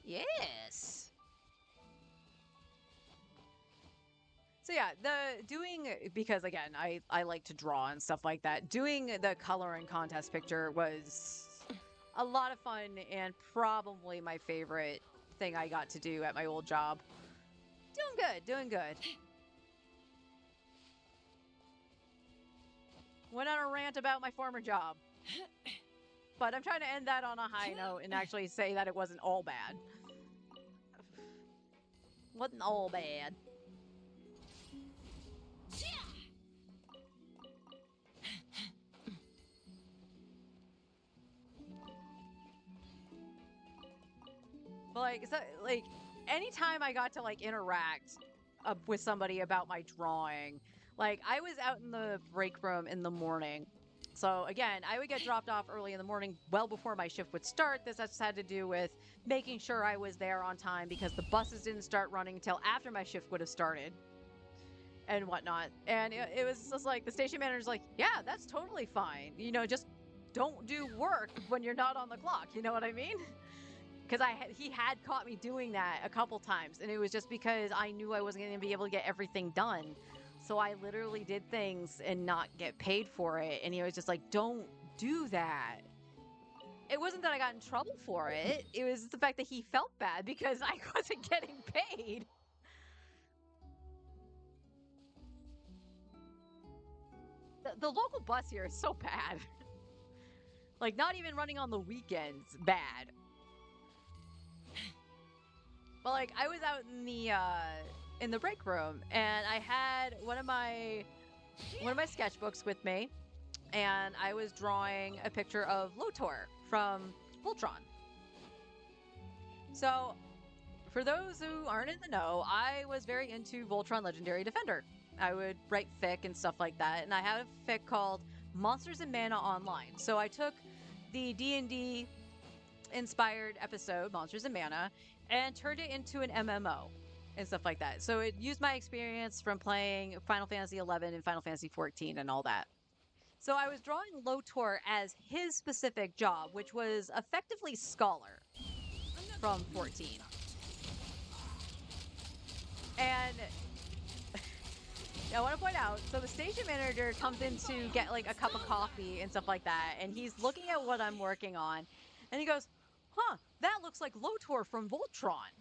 Speaker 1: Yes! So yeah, because again, I like to draw and stuff like that. Doing the coloring contest picture was a lot of fun and probably my favorite thing I got to do at my old job. Doing good. Went on a rant about my former job. But I'm trying to end that on a high note and actually say that it wasn't all bad. Wasn't all bad. But like anytime I got to like interact with somebody about my drawing, like I was out in the break room in the morning. So again, I would get dropped off early in the morning, well before my shift would start. This just had to do with making sure I was there on time because the buses didn't start running until after my shift would have started and whatnot. And it was just like the station manager's like, yeah, that's totally fine. You know, just don't do work when you're not on the clock. You know what I mean? Because he had caught me doing that a couple times, and it was just because I knew I wasn't going to be able to get everything done. So I literally did things and not get paid for it, and he was just like, don't do that. It wasn't that I got in trouble for it. It was the fact that he felt bad because I wasn't getting paid. The local bus here is so bad. Like, not even running on the weekends, bad. But like I was out in the break room and I had one of my sketchbooks with me and I was drawing a picture of Lotor from Voltron. So for those who aren't in the know, I was very into Voltron Legendary Defender. I would write fic and stuff like that, and I had a fic called Monsters and Mana Online. So I took the D&D inspired episode, Monsters and Mana, and turned it into an MMO and stuff like that. So it used my experience from playing Final Fantasy XI and Final Fantasy XIV and all that. So I was drawing Lotor as his specific job, which was effectively Scholar from 14. And I want to point out, so the station manager comes in to get like a cup of coffee and stuff like that, and he's looking at what I'm working on, and he goes, huh, that looks like Lotor from Voltron.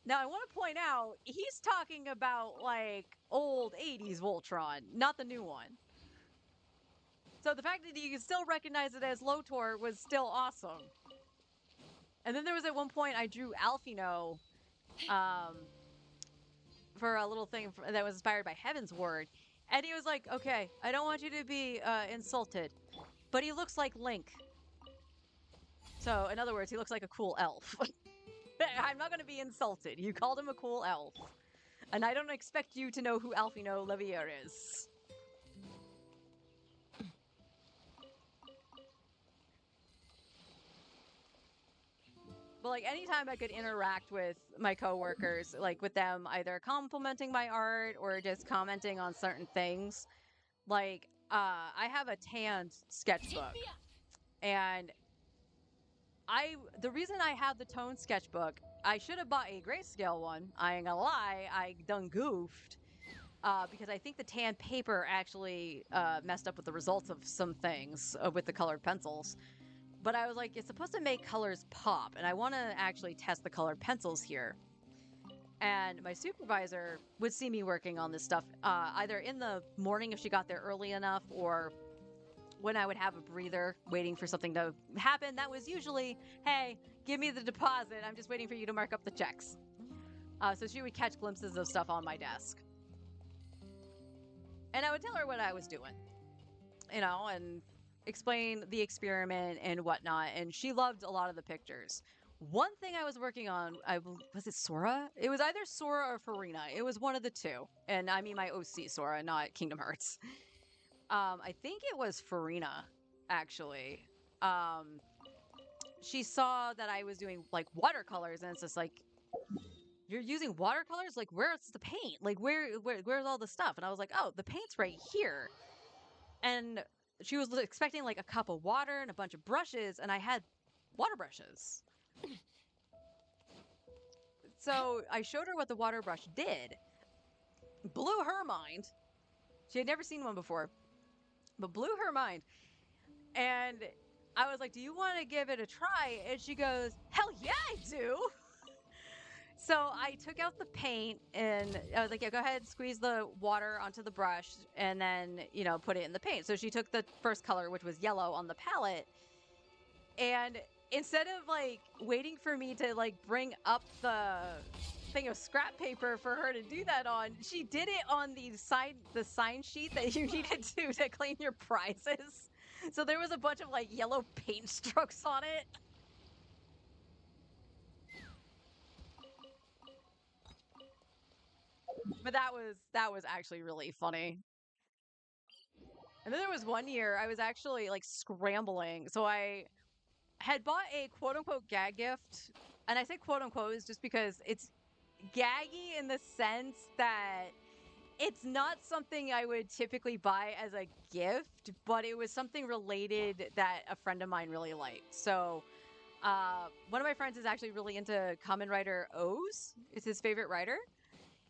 Speaker 1: Now, I want to point out, he's talking about like old 80s Voltron, not the new one. So the fact that you can still recognize it as Lotor was still awesome. And then there was at one point I drew Alfino for a little thing that was inspired by Heaven's Word. And he was like, okay, I don't want you to be insulted, but he looks like Link. So, in other words, he looks like a cool elf. I'm not going to be insulted. You called him a cool elf. And I don't expect you to know who Alfino Levier is. But like anytime I could interact with my coworkers, like with them either complimenting my art or just commenting on certain things, like I have a tanned sketchbook, and the reason I have the tone sketchbook, I should have bought a grayscale one. I ain't gonna lie, I done goofed. Because I think the tan paper actually messed up with the results of some things with the colored pencils. But I was like, it's supposed to make colors pop, and I want to actually test the colored pencils here. And my supervisor would see me working on this stuff either in the morning if she got there early enough, or when I would have a breather waiting for something to happen. That was usually, hey, give me the deposit. I'm just waiting for you to mark up the checks. So she would catch glimpses of stuff on my desk. And I would tell her what I was doing, and explain the experiment and whatnot, and she loved a lot of the pictures. One thing I was working on, was it Sora? It was either Sora or Farina. It was one of the two, and I mean my OC Sora, not Kingdom Hearts. I think it was Farina, actually. She saw that I was doing like watercolors, and it's just like, you're using watercolors? Like, where's the paint? Like, where's all the stuff? And I was like, oh, the paint's right here. And she was expecting like a cup of water and a bunch of brushes, and I had water brushes. So I showed her what the water brush did. Blew her mind. She had never seen one before, but blew her mind. And I was like, do you want to give it a try? And she goes, hell yeah, I do. So I took out the paint, and I was like, yeah, go ahead, squeeze the water onto the brush, and then, put it in the paint. So she took the first color, which was yellow, on the palette, and instead of like waiting for me to like bring up the thing of scrap paper for her to do that on, she did it on the sign sheet that you needed to claim your prizes. So there was a bunch of like yellow paint strokes on it. But that was actually really funny. And then there was one year I was actually like scrambling. So I had bought a quote unquote gag gift. And I say quote unquote is just because it's gaggy in the sense that it's not something I would typically buy as a gift, but it was something related that a friend of mine really liked. So one of my friends is actually really into Kamen Rider O's. It's his favorite writer.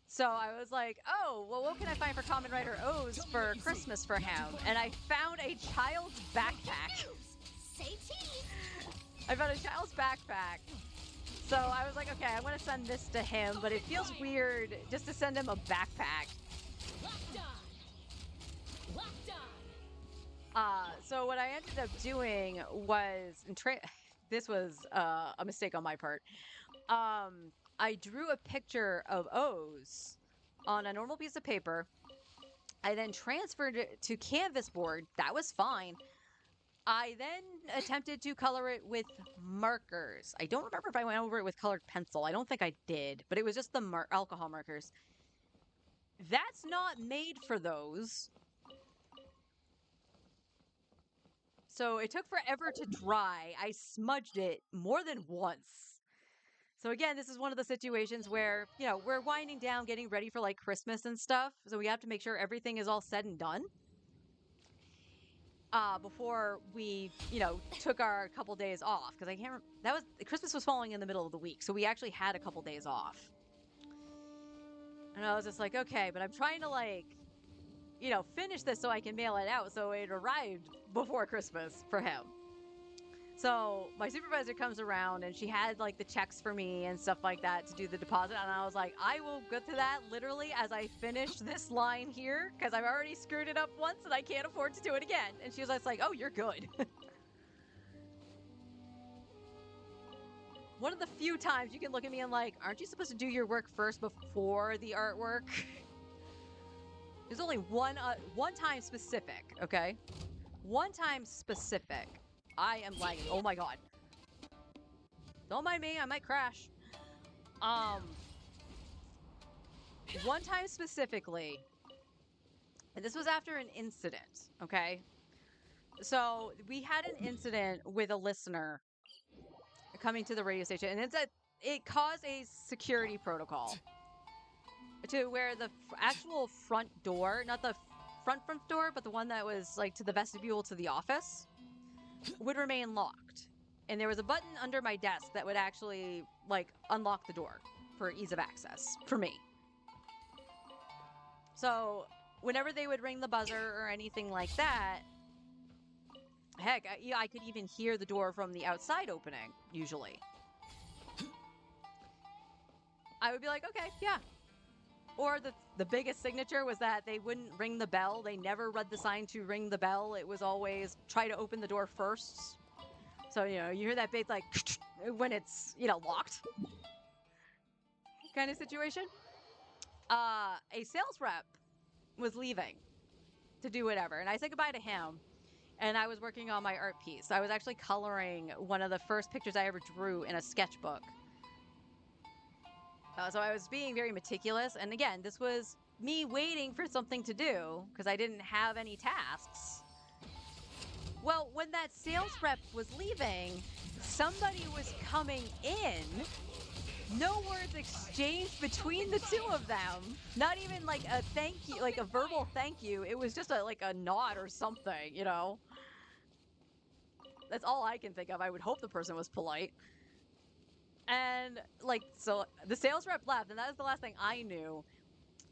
Speaker 1: So I was like, oh, well, what can I find for Kamen Rider O's for Christmas for him? And I found a child's backpack. I found a child's backpack. So I was like, okay, I'm going to send this to him, but it feels weird just to send him a backpack. So what I ended up doing was, this was a mistake on my part. I drew a picture of O's on a normal piece of paper. I then transferred it to canvas board. That was fine. I then attempted to color it with markers. I don't remember if I went over it with colored pencil. I don't think I did, but it was just the alcohol markers. That's not made for those. So it took forever to dry. I smudged it more than once. So again, this is one of the situations where, you know, we're winding down, getting ready for like Christmas and stuff. So we have to make sure everything is all said and done. Before we, you know, took our couple days off. Because I can't remember, that was, Christmas was falling in the middle of the week. So we actually had a couple days off. And I was just like, okay, but I'm trying to like, you know, finish this so I can mail it out. So it arrived before Christmas for him. So my supervisor comes around and she had like the checks for me and stuff like that to do the deposit. And I was like, I will get to that literally as I finish this line here because I've already screwed it up once and I can't afford to do it again. And she was just like, oh, you're good. One of the few times you can look at me and like, aren't you supposed to do your work first before the artwork? There's only one time specific, okay? One time specific. I am lagging. Oh my god. Don't mind me, I might crash. One time specifically, and this was after an incident, okay? So we had an incident with a listener coming to the radio station, and it caused a security protocol to where the actual front door, not the front door, but the one that was like to the vestibule to the office, would remain locked. And there was a button under my desk that would actually like unlock the door for ease of access for me. So whenever they would ring the buzzer or anything like that, heck, I could even hear the door from the outside opening, usually. I would be like, okay, yeah. Or the biggest signature was that they wouldn't ring the bell. They never read the sign to ring the bell. It was always try to open the door first. So, you know, you hear that big, like, when it's, you know, locked kind of situation. A sales rep was leaving to do whatever. And I said goodbye to him. And I was working on my art piece. I was actually coloring one of the first pictures I ever drew in a sketchbook. So I was being very meticulous. And again, this was me waiting for something to do because I didn't have any tasks. Well, when that sales rep was leaving, somebody was coming in. No words exchanged between the two of them. Not even like a thank you, like a verbal thank you. It was just like a nod or something, you know? That's all I can think of. I would hope the person was polite. And like, so the sales rep left, and that was the last thing I knew.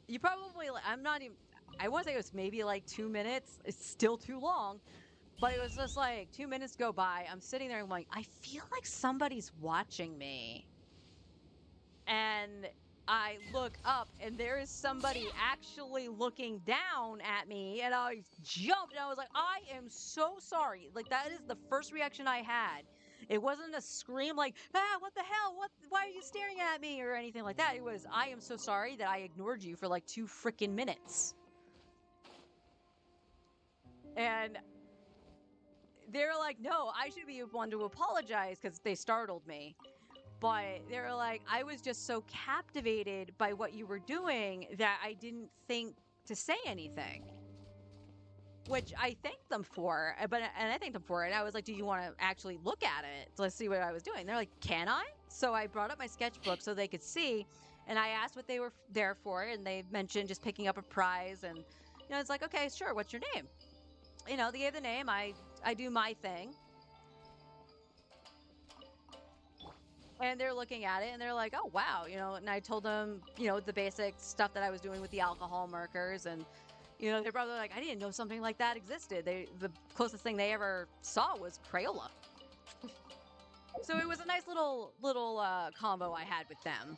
Speaker 1: You probably, I'm not even, I want to say it was maybe like 2 minutes. It's still too long, but it was just like 2 minutes go by. I'm sitting there and I'm like, I feel like somebody's watching me. And I look up and there is somebody actually looking down at me, and I jumped and I was like, I am so sorry. Like, that is the first reaction I had. It wasn't a scream like, what the hell? Why are you staring at me? Or anything like that. It was, I am so sorry that I ignored you for like 2 freaking minutes. And they're like, no, I should be one to apologize because they startled me. But they were like, I was just so captivated by what you were doing that I didn't think to say anything. Which I thanked them for, and I thanked them for it. And I was like, do you want to actually look at it? Let's see what I was doing. They're like, can I? So I brought up my sketchbook so they could see. And I asked what they were there for. And they mentioned just picking up a prize. And, you know, it's like, okay, sure. What's your name? You know, they gave the name. I do my thing. And they're looking at it and they're like, oh, wow, you know, and I told them, you know, the basic stuff that I was doing with the alcohol markers. And, you know, they're probably like, I didn't know something like that existed. The closest thing they ever saw was Crayola. So it was a nice little combo I had with them.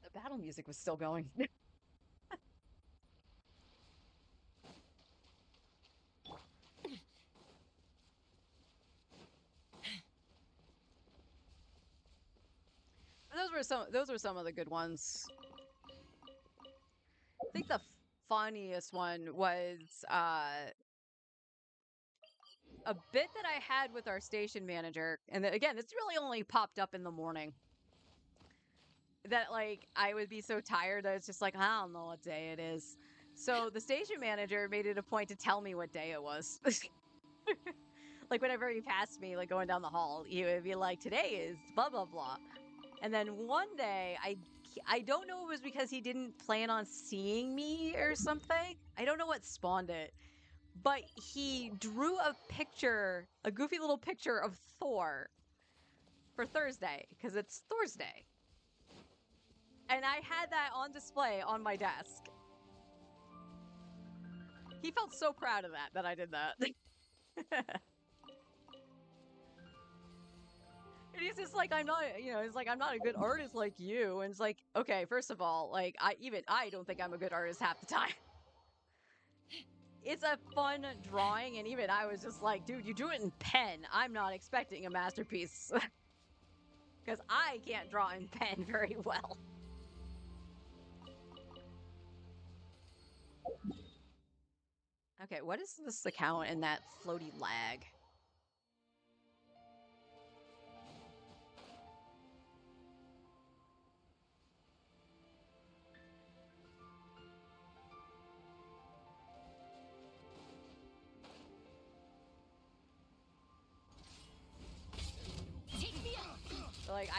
Speaker 1: The battle music was still going. Those were some of the good ones. think the funniest one was a bit that I had with our station manager. And again, it's really only popped up in the morning. That, like, I would be so tired that it's just like, I don't know what day it is. So the station manager made it a point to tell me what day it was. Like, whenever he passed me, like, going down the hall, he would be like, today is blah, blah, blah. And then one day, I don't know if it was because he didn't plan on seeing me or something. I don't know what spawned it. But he drew a picture, a goofy little picture of Thor for Thursday, because it's Thursday. And I had that on display on my desk. He felt so proud of that I did that. And he's just like, I'm not, he's like, I'm not a good artist like you. And it's like, okay, first of all, like, I don't think I'm a good artist half the time. It's a fun drawing, and even I was just like, dude, you drew it in pen. I'm not expecting a masterpiece. Because I can't draw in pen very well. Okay, what is this account and that floaty lag?
Speaker 2: Take me out.
Speaker 1: Like,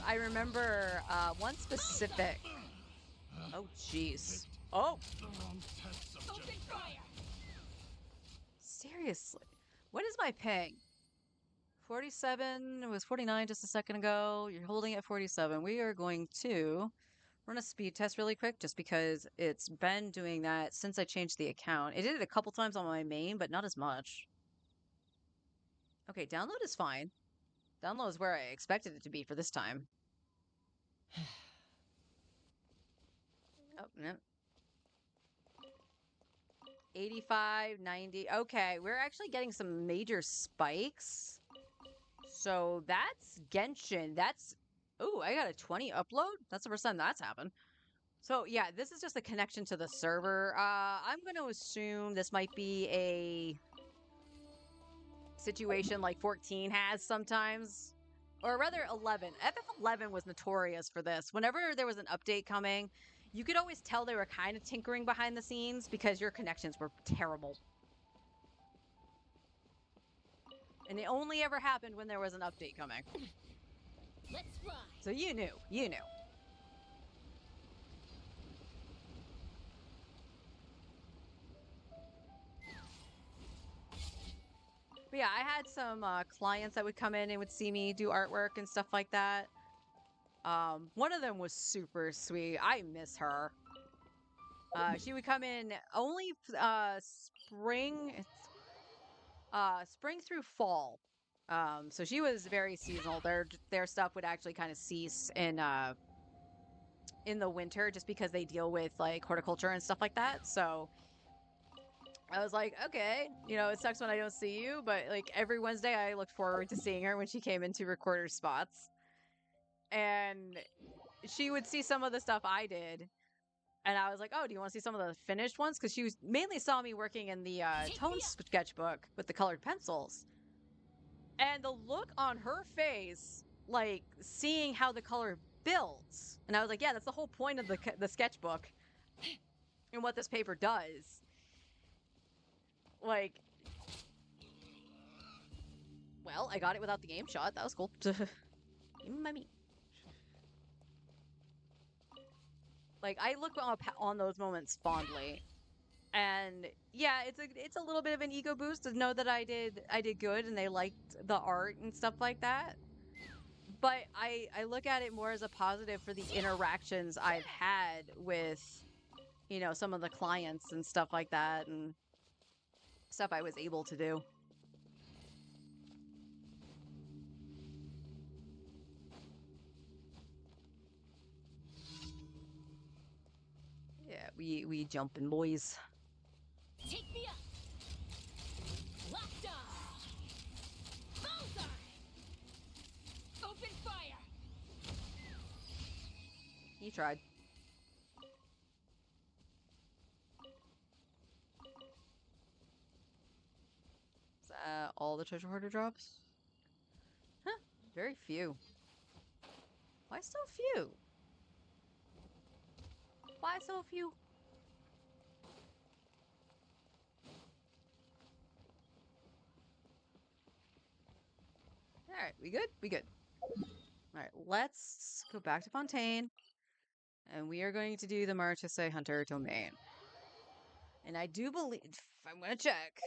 Speaker 1: I remember one specific. Oh, jeez. Oh,
Speaker 2: Open fire.
Speaker 1: seriously. What is my ping? 47, it was 49 just a second ago. You're holding at 47. We are going to run a speed test really quick just because it's been doing that since I changed the account. It did it a couple times on my main, but not as much. Okay, download is fine. Download is where I expected it to be for this time. Oh, no. 85, 90. Okay, we're actually getting some major spikes. So that's Genshin. That's... Ooh, I got a 20 upload? That's the first time that's happened. So yeah, this is just a connection to the server. I'm going to assume this might be a situation like 14 has sometimes. Or rather 11. FF11 was notorious for this. Whenever there was an update coming, you could always tell they were kind of tinkering behind the scenes because your connections were terrible. And it only ever happened when there was an update coming.
Speaker 2: Let's ride.
Speaker 1: So you knew. You knew. But yeah, I had some clients that would come in and would see me do artwork and stuff like that. One of them was super sweet. I miss her. She would come in only spring through fall. So she was very seasonal. Their stuff would actually kind of cease in the winter just because they deal with like horticulture and stuff like that. So I was like, okay, it sucks when I don't see you, but like every Wednesday I looked forward to seeing her when she came into recorder spots. And she would see some of the stuff I did. And I was like, oh, do you want to see some of the finished ones? Because she mainly saw me working in the tone sketchbook with the colored pencils. And the look on her face, like seeing how the color builds. And I was like, yeah, that's the whole point of the sketchbook and what this paper does. Like, well, I got it without the game shot. That was cool. Mommy. Like, I look on those moments fondly. And yeah, it's a little bit of an ego boost to know that I did good and they liked the art and stuff like that. But I look at it more as a positive for the interactions I've had with, some of the clients and stuff like that and stuff I was able to do. Yeah, we jumping, boys.
Speaker 2: Take me up. Locked on. Bullseye. Open fire.
Speaker 1: He tried. treasure hoarder drops? Huh, very few. Why so few? Why so few? Alright, we good? We good. Alright, let's go back to Fontaine. And we are going to do the Marchese Hunter domain. And I do believe, I'm going to check.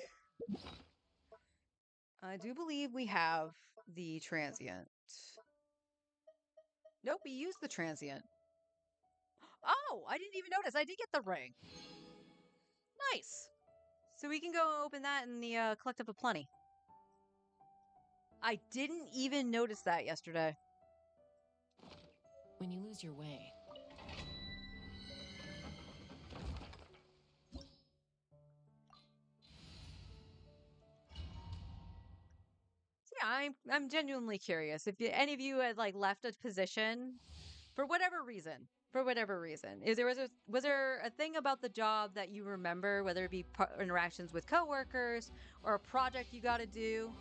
Speaker 1: I do believe we have the transient. Nope, we used the transient. Oh, I didn't even notice. I did get the ring. Nice. So we can go open that in the Collective of Plenty. I didn't even notice that yesterday.
Speaker 2: When you lose your way,
Speaker 1: So yeah, I'm genuinely curious. If any of you had like left a position for whatever reason, was there a thing about the job that you remember, whether it be interactions with coworkers or a project you got to do?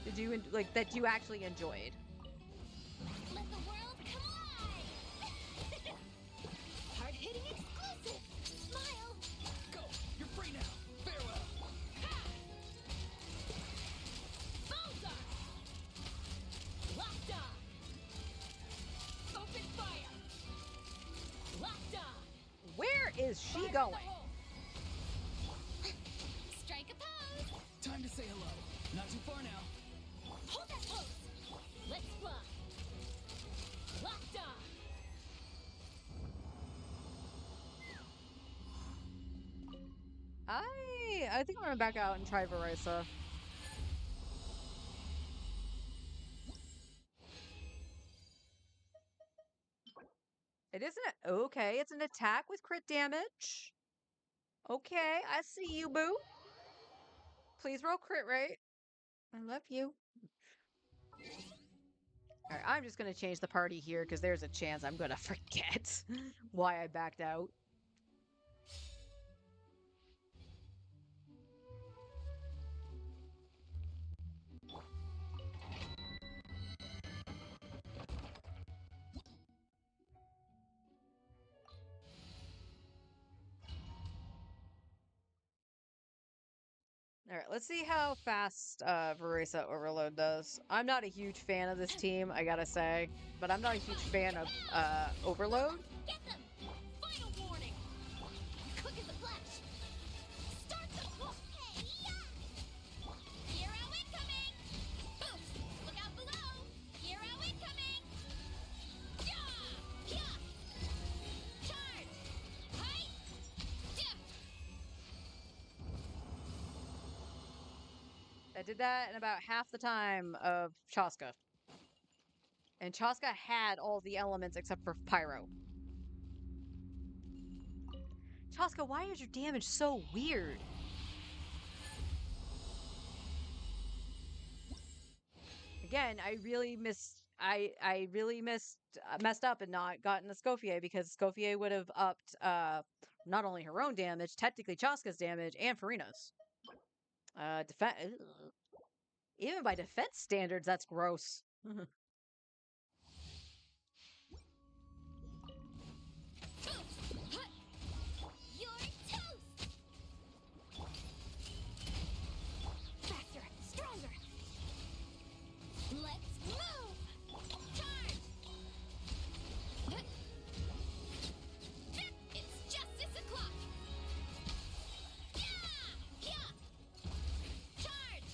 Speaker 1: Did you like that you actually enjoyed?
Speaker 2: let the world come alive! Hard-hitting exclusive! Smile!
Speaker 3: Go! You're free now! Farewell!
Speaker 2: Ha! Bullseye! Locked on! Open fire! Locked on!
Speaker 1: Where is she
Speaker 2: Fire in the
Speaker 1: going?
Speaker 2: hole. Strike a pose!
Speaker 3: Time to say hello. Not too far now.
Speaker 2: Hold that pose! Let's fly! Locked on!
Speaker 1: I think I'm gonna back out and try Verisa. It isn't okay. It's an attack with crit damage. Okay, I see you, boo. Please roll crit rate. I love you. All right, I'm just gonna change the party here because there's a chance I'm gonna forget why I backed out. All right, let's see how fast Verisa Overload does. I'm not a huge fan of this team, I gotta say, but I'm not a huge fan of Overload.
Speaker 2: Get them! Final warning! Quick as a flash! Start the push! Hey, yeah! Hero incoming! Boost! Look out below! Hero incoming! Yeah! Yeah! Charge! Hi! Yeah!
Speaker 1: I did that in about half the time of Chaska. And Chaska had all the elements except for Pyro. Chaska, why is your damage so weird? Again, I really missed messed up and not gotten a Scofier because Scofier would have upped not only her own damage, technically Chaska's damage, and Farina's. Defense. Even by defense standards, that's gross.
Speaker 2: You're toast! Faster! Stronger! Let's move! Charge! It's justice o'clock! Yeah! Yeah! Charge!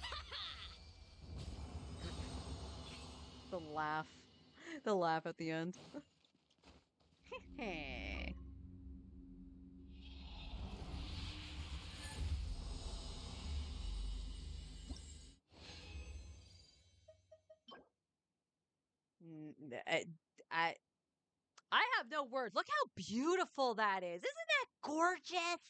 Speaker 2: Ha ha!
Speaker 1: The laugh. The laugh at the end. Hey. I, I I have no words. Look how beautiful that is. Isn't that gorgeous?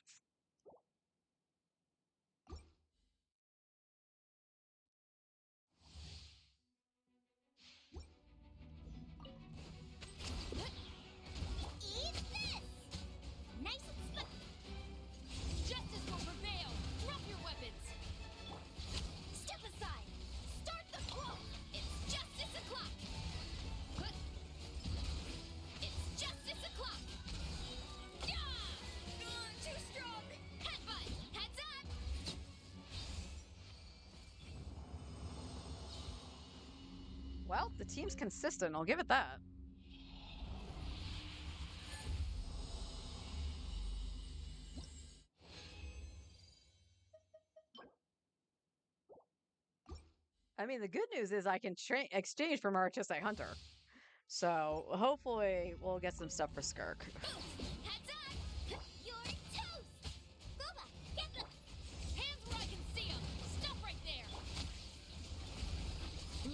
Speaker 2: Eat this! Nice and split! Justice will prevail! Drop your weapons!
Speaker 1: Well, the team's consistent. I'll give it that. I mean, the good news is I can exchange for Artistic Hunter. So hopefully we'll get some stuff for Skirk.
Speaker 2: Heads up! You're toast! Booba, get them! Hands where I can see them! Stop right there!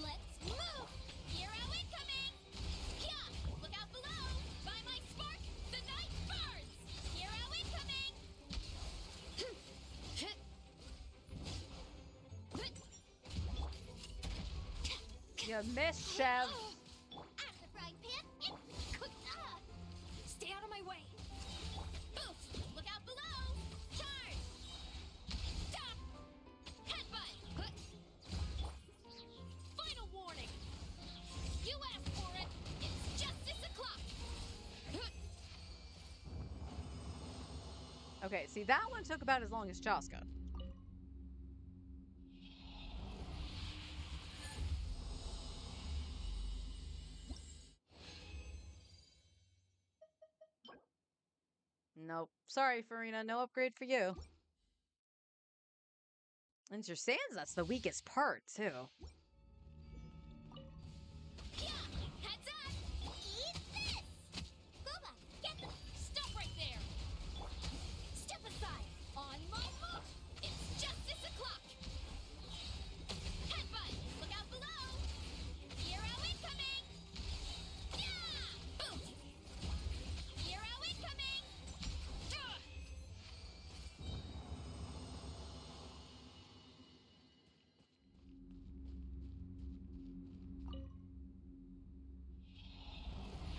Speaker 2: Let's move! Hero incoming! Yeah! Look out below! By my spark, the night burns! Hero incoming!
Speaker 1: You missed, Chev.
Speaker 2: Out of the frying pan! Stay out of my way! Boost! Look out below! Charge! Stop! Headbutt! Final warning! You asked for it! It's justice o'clock!
Speaker 1: Okay, see, that one took about as long as Chaska. Nope. Sorry, Farina. No upgrade for you. And your sands, that's the weakest part, too.
Speaker 2: Yeah! Heads up! Eat this! Booba, get them! Stop right there! Step aside! On my mark! It's justice o'clock! Headbutt! Look out below! Hero incoming! Yeah! Boom! Hero incoming! Ugh!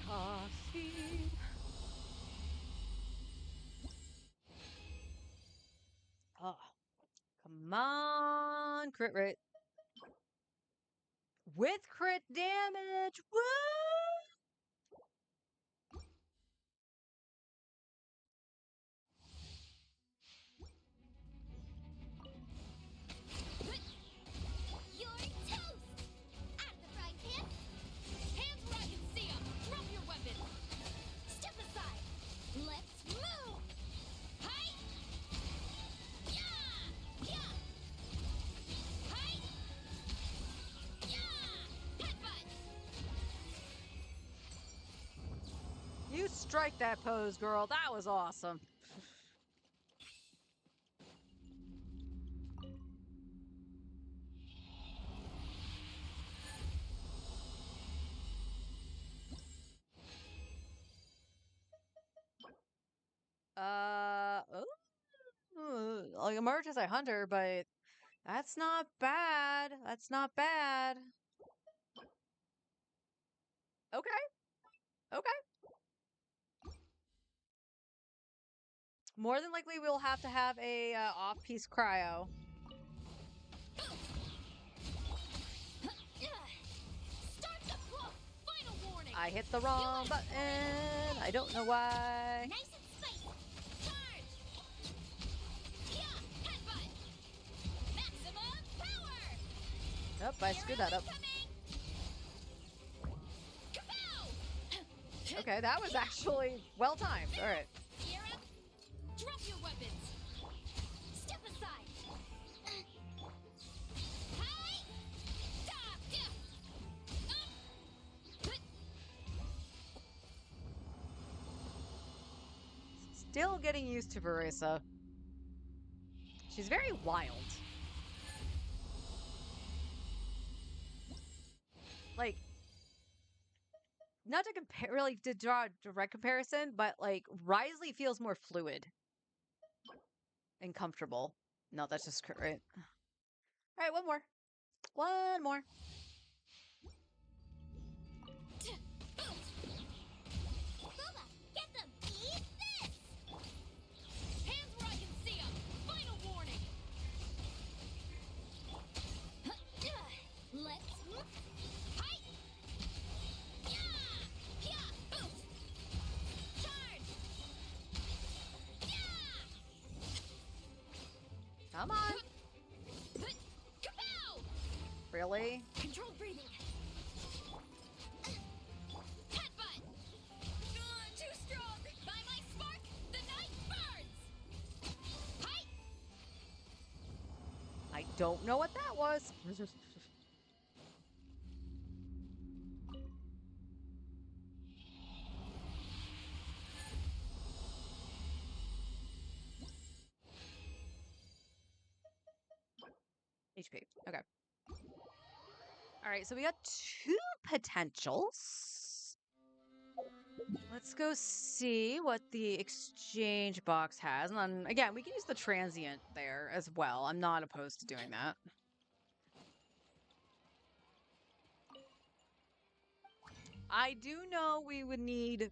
Speaker 1: Coffee. Oh, come on, crit rate. With crit damage! Woo!
Speaker 2: You're toast! Out of the frying pan! Hands where I can see them! Drop your weapon! Step aside! Let's move! Hi! Yeah! Yeah! Hi! Yeah! Headbutt!
Speaker 1: You strike that pose, girl. That was awesome. Like emerge as a hunter, but that's not bad. That's not bad. Okay. Okay. More than likely, we'll have to have a off-piece cryo.
Speaker 2: Start the clock! Final warning!
Speaker 1: I hit the wrong button. I don't know why.
Speaker 2: Nice and spicy! Charge! Yeah! Headbutt! Maximum power!
Speaker 1: Nope, I screwed that up.
Speaker 2: Kapow!
Speaker 1: Okay, that was actually well timed. All right.
Speaker 2: Sierra, drop your weapons. Step aside. Hi! Stop!
Speaker 1: Still getting used to Verisa. She's very wild. Like, not to compare, really to draw a direct comparison, but like Risley feels more fluid and comfortable. No, that's just right. All right, one more. One more.
Speaker 2: Booba, get them! Eat this! Hands where I can see them! Final warning! Let's... Hi! Yeah! Yeah! Boost! Charge! Yeah!
Speaker 1: Come on.
Speaker 2: Kapow!
Speaker 1: Really?
Speaker 2: Controlled breathing.
Speaker 1: don't know what that was. HP. Okay. All right, so we got 2 potentials. Let's go see what the exchange box has. And then, again, we can use the transient there as well. I'm not opposed to doing that. I do know we would need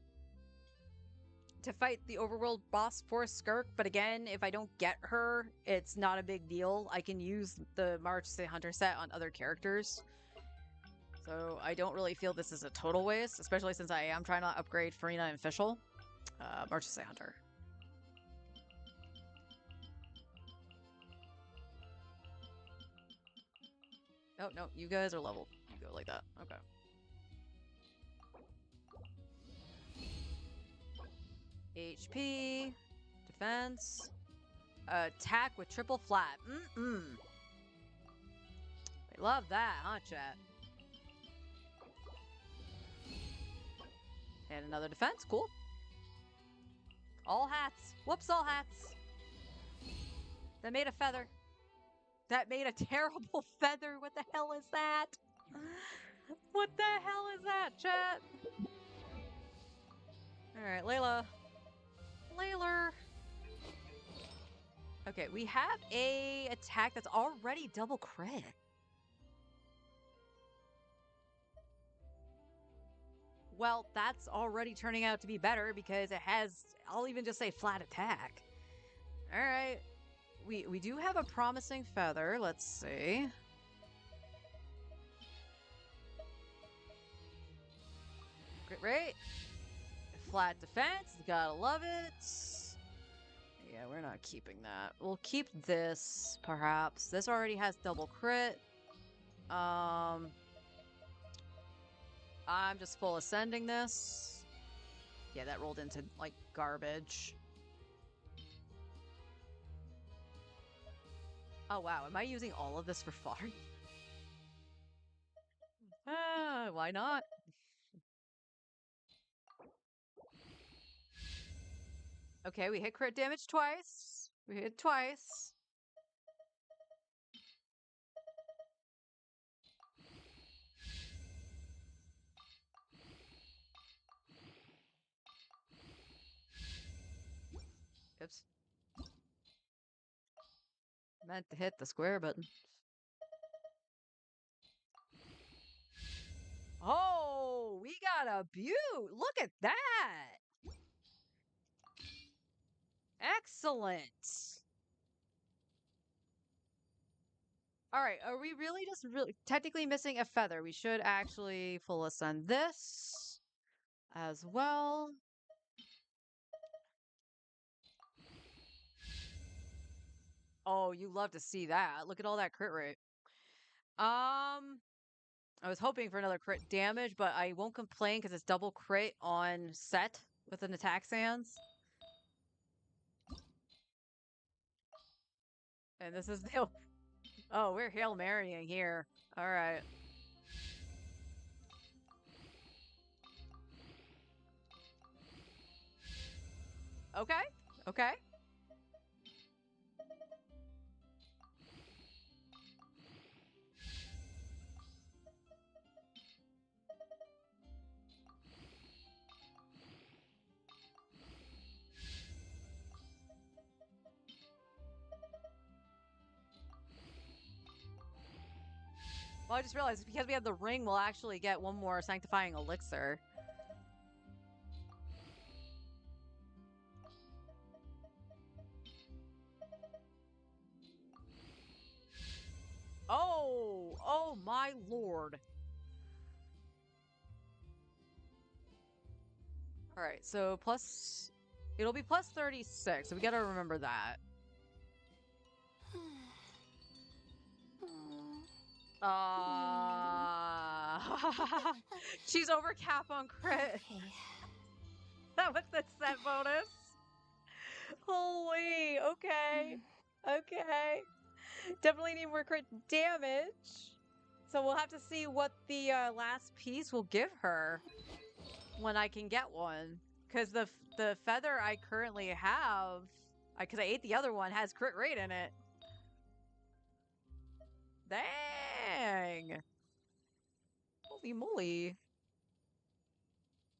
Speaker 1: to fight the overworld boss for Skirk, but again, if I don't get her, it's not a big deal. I can use the March Say Hunter set on other characters. So I don't really feel this is a total waste, especially since I am trying to upgrade Farina and Fischl. March Say Hunter. Oh, no, you guys are leveled. You go like that. Okay. HP, defense, attack with triple flat. We love that, huh, chat? And another defense, cool. All hats. Whoops, all hats. That made a feather. That made a terrible feather. What the hell is that? What the hell is that, chat? Alright, Layla. Layla. Okay, we have a attack that's already double crit. Well, that's already turning out to be better because it has, I'll even just say flat attack. Alright. We do have a promising feather. Let's see. Crit rate. Flat defense. Gotta love it. Yeah, we're not keeping that. We'll keep this, perhaps. This already has double crit. I'm just full ascending this. Yeah, that rolled into, like, garbage. Oh, wow. Am I using all of this for fodder? Why not? Okay, we hit crit damage twice. We hit twice. Oops. Meant to hit the square button. Oh, we got a beaut. Look at that. Excellent. All right, are we really just technically missing a feather? We should actually full ascend this as well. Oh, you love to see that. Look at all that crit rate. I was hoping for another crit damage, but I won't complain because it's double crit on set with an attack sans. And this is the... Oh, we're Hail Marying here. All right. Okay. Okay. Well, I just realized because we have the ring, we'll actually get one more sanctifying elixir. Oh, oh my lord. All right, so plus, it'll be plus 36, so we gotta remember that. She's over cap on crit.
Speaker 2: Okay.
Speaker 1: That was the set bonus. Holy, okay. Okay. Definitely need more crit damage. So we'll have to see what the last piece will give her when I can get one. Because the feather I currently have, because I ate the other one, has crit rate in it. Dang. Holy moly.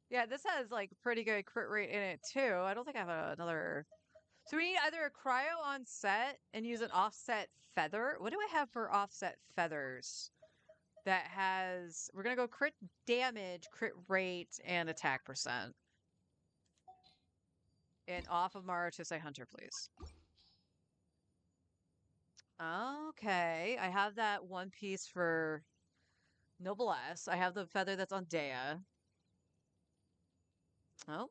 Speaker 1: Yeah, this has like pretty good crit rate in it too. I don't think I have another. So we need either a cryo on set and use an offset feather. What do I have for offset feathers? That has, we're gonna go crit damage, crit rate, and attack percent. And off of Mara to say Hunter, please. Okay, I have that one piece for Noblesse. I have the feather that's on Dea. Oh,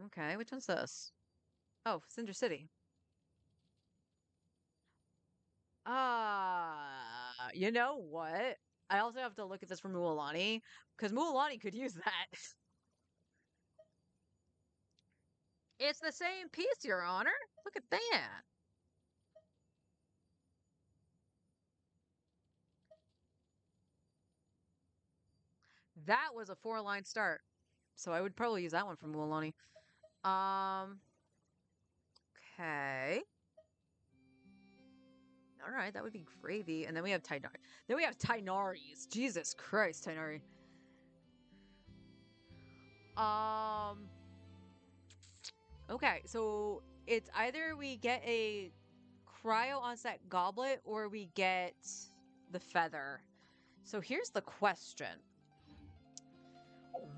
Speaker 1: okay. Which one's this? Oh, Cinder City. You know what? I also have to look at this for Mualani, because Mualani could use that. It's the same piece, Your Honor. Look at that. That was a 4-line start. So I would probably use that one for Mualani. Okay. All right, that would be gravy. And then we have Tainari. Then we have Tainaris. Jesus Christ, Tainari. Um. Okay, so it's either we get a cryo onset goblet or we get the feather. So here's the question.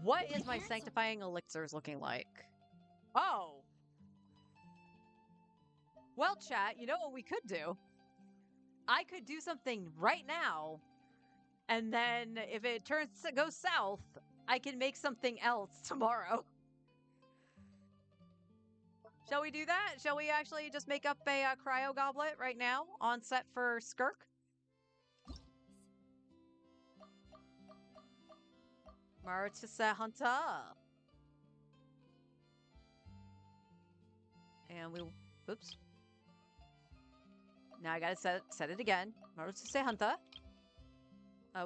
Speaker 1: What is my sanctifying elixirs looking like? Oh. Well, chat, you know what we could do? I could do something right now, and then if it goes south, I can make something else tomorrow. Shall we do that? Shall we actually just make up a cryo goblet right now on set for Skirk? Maritisa Hunter. And we, oops. Now I gotta set it again. Maritisa Hunter.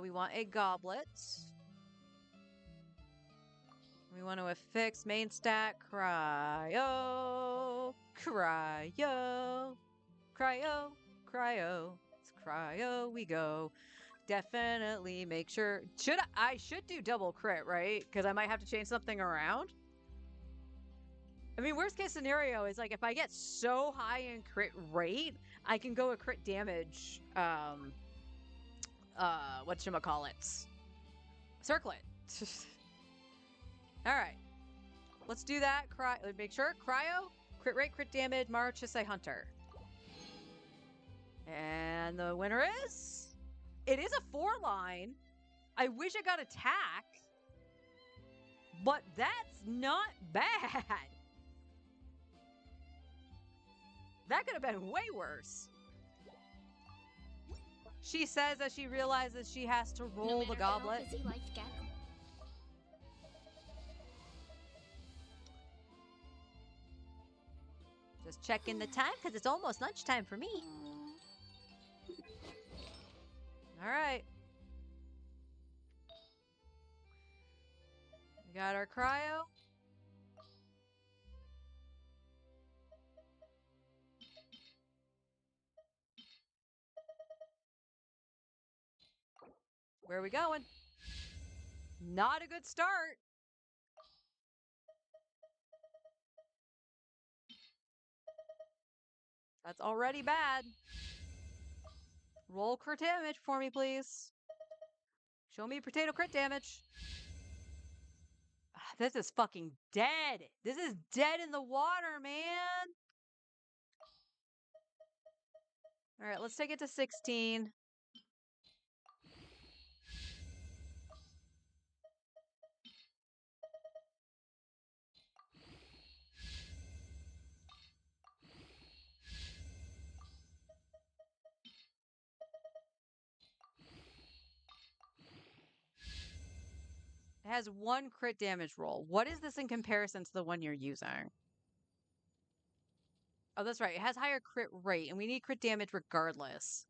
Speaker 1: We want a goblet. We want to affix main stat cryo. Cryo. Cryo. Cryo. It's cryo we go. Definitely make sure. I should do double crit, right? Because I might have to change something around. I mean, worst case scenario is like if I get so high in crit rate, I can go a crit damage. Whatchamacallit? Circlet. All right, let's do that. Make sure cryo, crit rate, crit damage, Marchisei Hunter. And the winner is. It is a 4-line. I wish I got attack, but that's not bad. That could have been way worse. She says as she realizes she has to roll the goblet. Just checking the time because it's almost lunchtime for me. All right. We got our cryo. Where are we going? Not a good start. That's already bad. Roll crit damage for me, please. Show me potato crit damage. This is fucking dead. This is dead in the water, man. All right, let's take it to 16. It has 1 crit damage roll. What is this in comparison to the one you're using? Oh, that's right. It has higher crit rate, and we need crit damage regardless.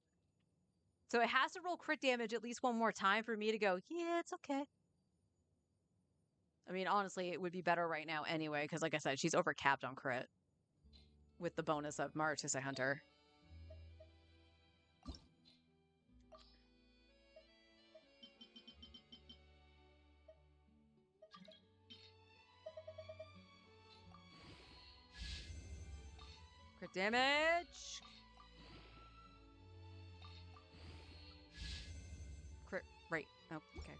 Speaker 1: So it has to roll crit damage at least one more time for me to go, yeah, it's okay. I mean, honestly, it would be better right now anyway, because like I said, she's overcapped on crit with the bonus of Marutusei Hunter. Crit damage. Crit, right. Oh, okay.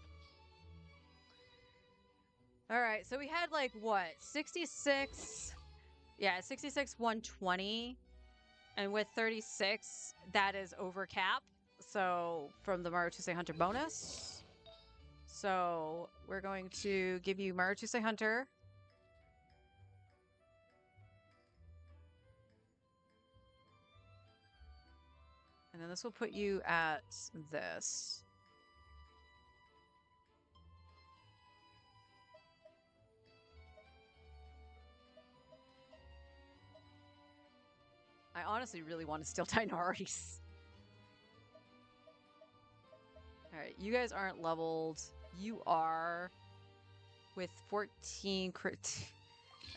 Speaker 1: All right, so we had like what? 66. Yeah, 66, 120. And with 36, that is over cap. So from the Marutusei Hunter bonus. So we're going to give you Marutusei Hunter. And then this will put you at this. I honestly really want to steal Dinaris. Alright, you guys aren't leveled. You are with 14 crit.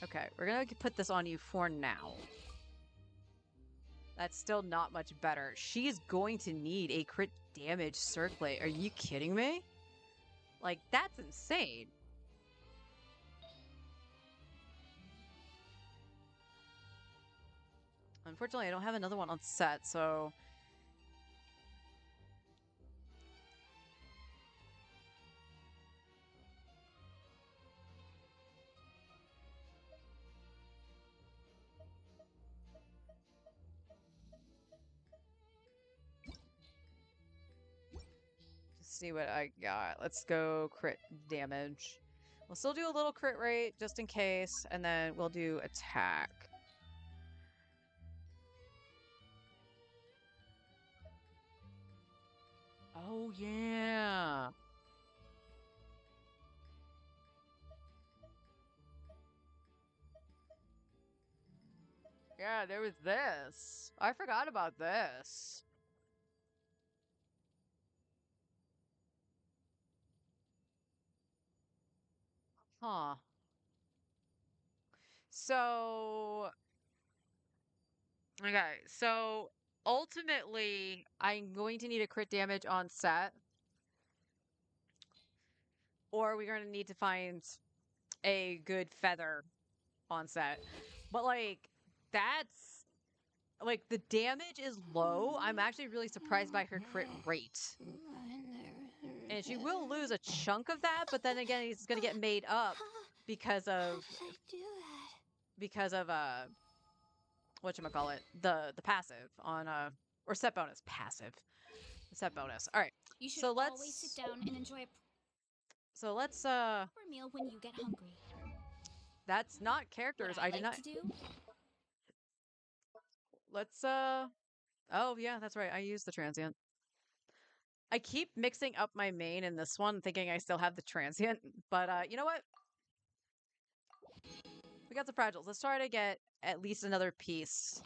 Speaker 1: Okay, we're gonna put this on you for now. That's still not much better. She is going to need a crit damage circlate. Are you kidding me? Like, that's insane. Unfortunately, I don't have another one on set, so... Just see what I got. Let's go crit damage. We'll still do a little crit rate, just in case, and then we'll do attack. Oh, yeah. Yeah, there was this. I forgot about this. Huh. So, okay, so ultimately, I'm going to need a crit damage on set, or we're going to need to find a good feather on set. But like, that's like the damage is low. I'm actually really surprised by her crit rate. And she will lose a chunk of that, but then again, it's going to get made up because of
Speaker 2: How did I do that?
Speaker 1: because of whatchamacallit, the passive on or set bonus. Passive. Set bonus. All right.
Speaker 2: You should
Speaker 1: So
Speaker 2: always sit
Speaker 1: let's
Speaker 2: down and enjoy a
Speaker 1: proper
Speaker 2: proper meal when you get hungry.
Speaker 1: that's not
Speaker 2: What
Speaker 1: characters.
Speaker 2: I
Speaker 1: I did
Speaker 2: like
Speaker 1: not
Speaker 2: to do?
Speaker 1: let's oh yeah, that's right. I used the transient. I keep mixing up my main in this one, thinking I still have the transient, but you know what? We got the fragiles. Let's try to get at least another piece.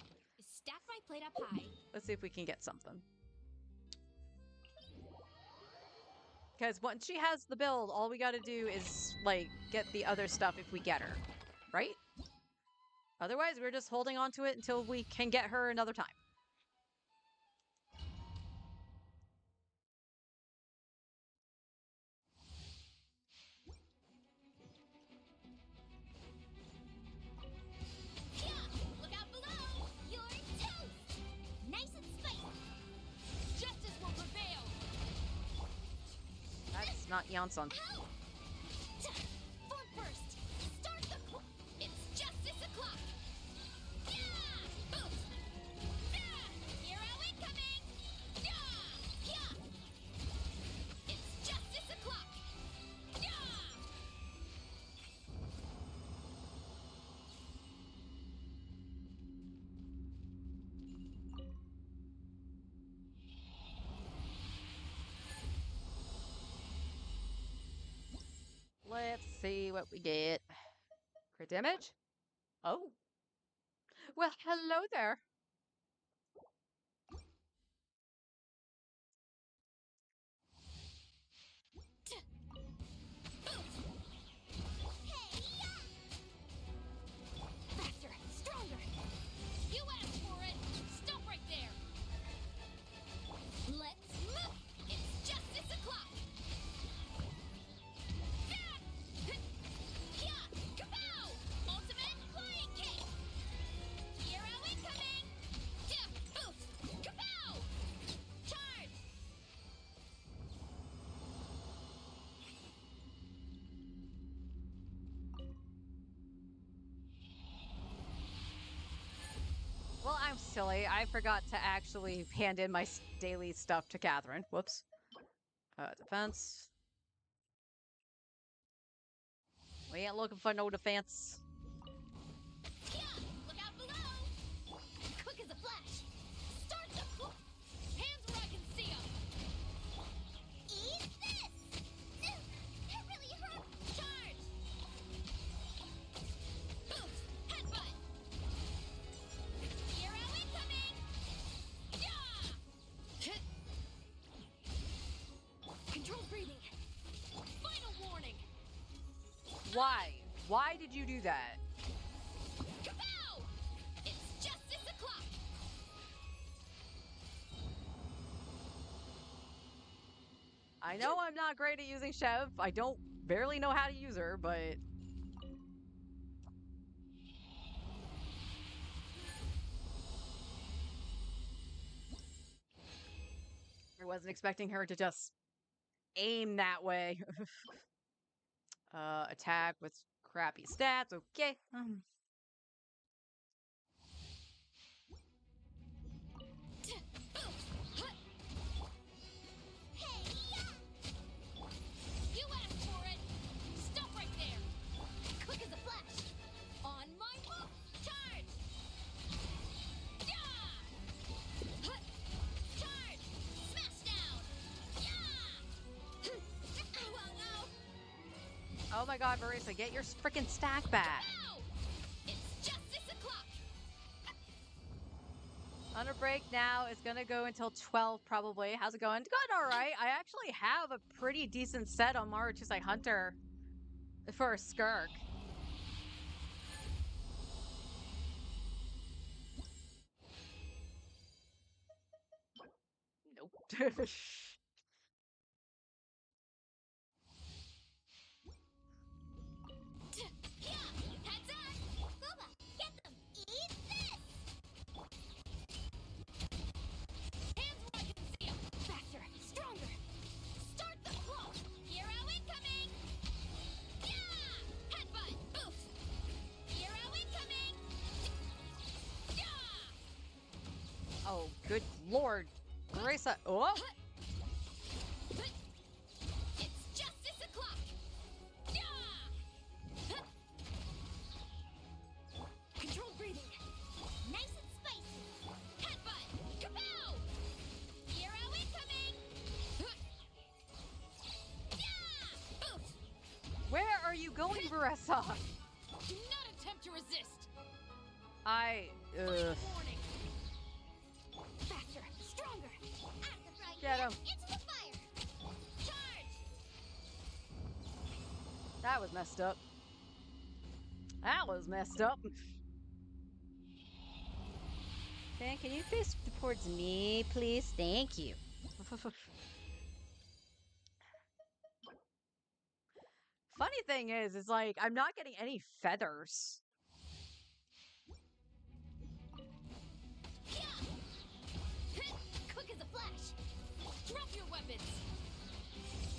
Speaker 2: Stack my plate up high.
Speaker 1: Let's see if we can get something. Because once she has the build, all we got to do is, like, get the other stuff if we get her. Right? Otherwise, we're just holding on to it until we can get her another time.
Speaker 2: Look out below! You're toast! Nice and spicy. Justice will prevail.
Speaker 1: That's not Janssen.
Speaker 2: Ow! Form first. Start the. It's justice o'clock. Yeah! Boost. Yeah! Hero incoming. Yeah! Yeah! It's justice o'clock. Yeah!
Speaker 1: Let's see what we get. Crit damage? Oh. Well, hello there. actually, I forgot to actually hand in my daily stuff to Catherine. Whoops. Defense. We ain't looking for no defense.
Speaker 2: Yeah, look out below. Quick as a flash. Start the hands where I can see them. Eat this. That really hurt. Charge. Boost. Headbutt. Hero incoming. Yeah. Controlled breathing. Final warning.
Speaker 1: Why? Why did you do that?
Speaker 2: Kapow! It's justice o'clock.
Speaker 1: I know I'm not great at using Chev. I don't barely know how to use her, but I wasn't expecting her to just aim that way. Attack with crappy stats. Okay.
Speaker 2: Hey, you asked for it. Stop right there. Quick as a flash. On my mark. Charge. Yeah. Charge. Smash down. Yeah. Oh,
Speaker 1: Oh my god, Marisa, get your freaking stack back.
Speaker 2: no. It's justice o'clock.
Speaker 1: On a break now. It's gonna go until 12 probably. How's it going? Going all right. I actually have a pretty decent set on Maruchisai Hunter for a Skirk. Nope.
Speaker 2: Yeah. Heads up. Boba, get them. Eat this. Hands where I can see 'em. Faster, stronger. Start the claw. Hero incoming. Yeah. Headbutt. Boost. Hero incoming. Yeah.
Speaker 1: Oh, good lord. Marisa. Oh!
Speaker 2: It's justice o'clock. Yeah. Controlled breathing. Nice and spicy. Headbutt. Kapow. Hero incoming. Yeah. Boost.
Speaker 1: Where are you going, Marisa?
Speaker 2: Do not attempt to resist.
Speaker 1: I.
Speaker 2: Warning. Faster, stronger. At the front.
Speaker 1: Get him.
Speaker 2: Into the fire. Charge.
Speaker 1: That was messed up. That was messed up. Dan, can you face towards me, please? Thank you. Funny thing is like, I'm not getting any feathers.
Speaker 2: Yeah. Quick as a flash. Drop your weapons.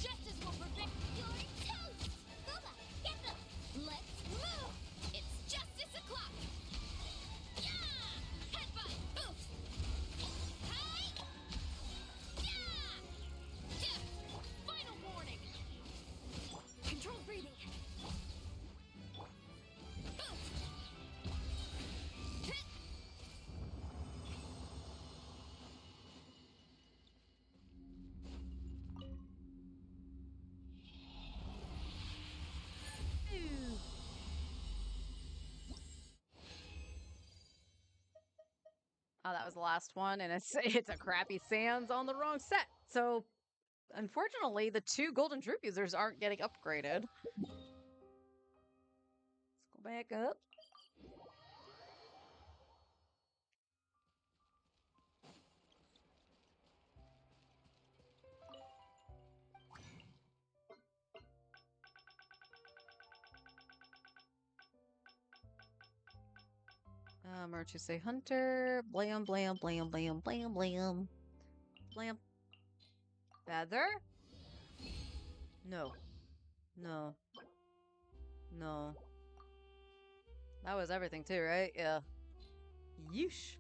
Speaker 2: Justice will prevent your toast. Boba, get them. Let's move. It's justice o'clock. Yeah. Headbutt. Boost. Hi. Yeah. Yeah. Final warning. Controlled breathing. Boost.
Speaker 1: Oh, that was the last one, and it's it's a crappy Sans on the wrong set. So, unfortunately, the 2 golden troop users aren't getting upgraded. Let's go back up. Say Hunter. Blam, blam, blam, blam, blam, blam. Blam. Feather? No. No. No. That was everything too, right? Yeah. Yeesh.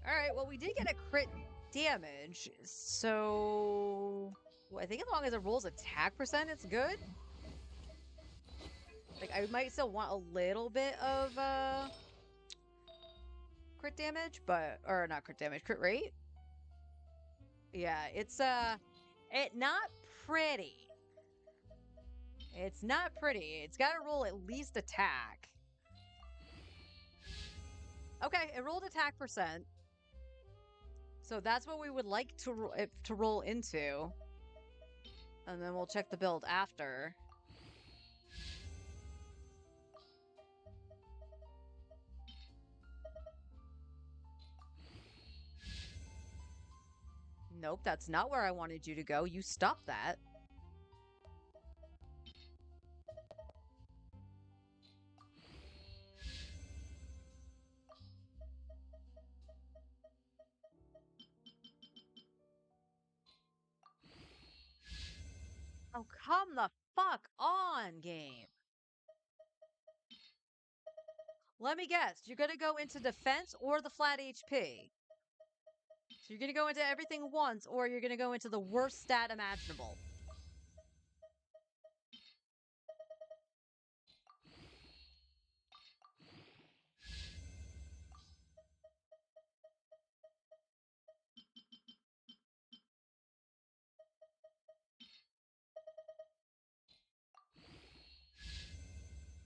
Speaker 1: Alright, well, we did get a crit damage, so... Well, I think as long as it rolls attack percent, it's good. Like, I might still want a little bit of, crit damage, but... Or not crit damage, crit rate? Yeah, it's, not pretty. It's not pretty. It's gotta roll at least attack. Okay, it rolled attack percent. So that's what we would like to roll into. And then we'll check the build after. Nope, that's not where I wanted you to go. You stop that. Oh, come the fuck on, game. Let me guess. You're gonna go into defense or the flat HP. So you're gonna go into everything once, or you're gonna go into the worst stat imaginable.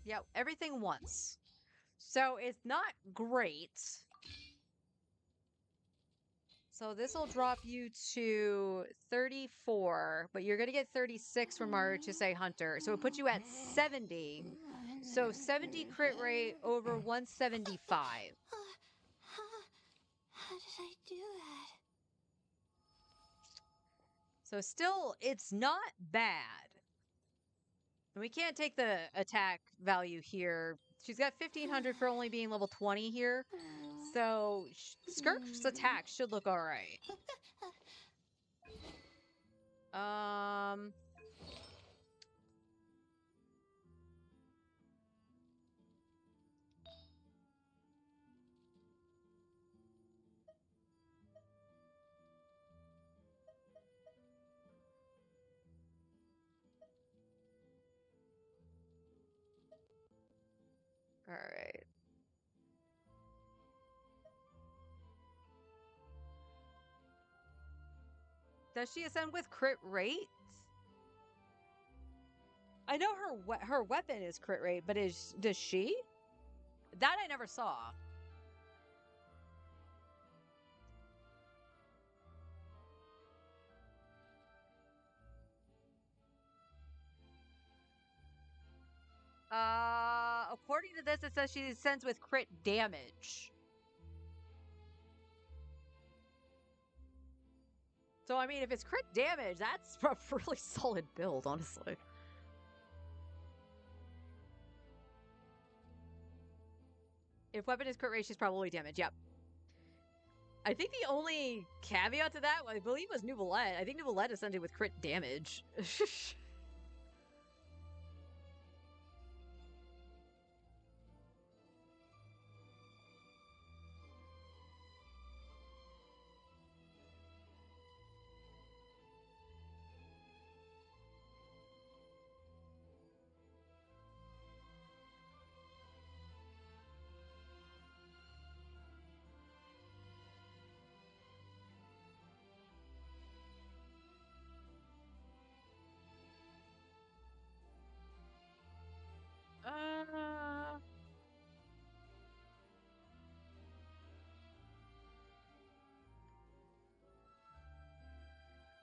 Speaker 1: Yeah, everything once. So it's not great. So this will drop you to 34, but you're going to get 36 from our to say hunter. So it puts you at 70. So 70 crit rate over 175.
Speaker 2: How did I do that?
Speaker 1: So still, it's not bad. And we can't take the attack value here. She's got 1500 for only being level 20 here. So Skirk's attack should look all right. Um... All right. Does she ascend with crit rate? I know her weapon is crit rate, but does she? That I never saw. According to this, it says she ascends with crit damage. So I mean, if it's crit damage, that's a really solid build, honestly. If weapon is crit rate, she's probably damage. Yep. I think the only caveat to that, I believe, was Nouvellette. I think Nouvellette ascended with crit damage. uh...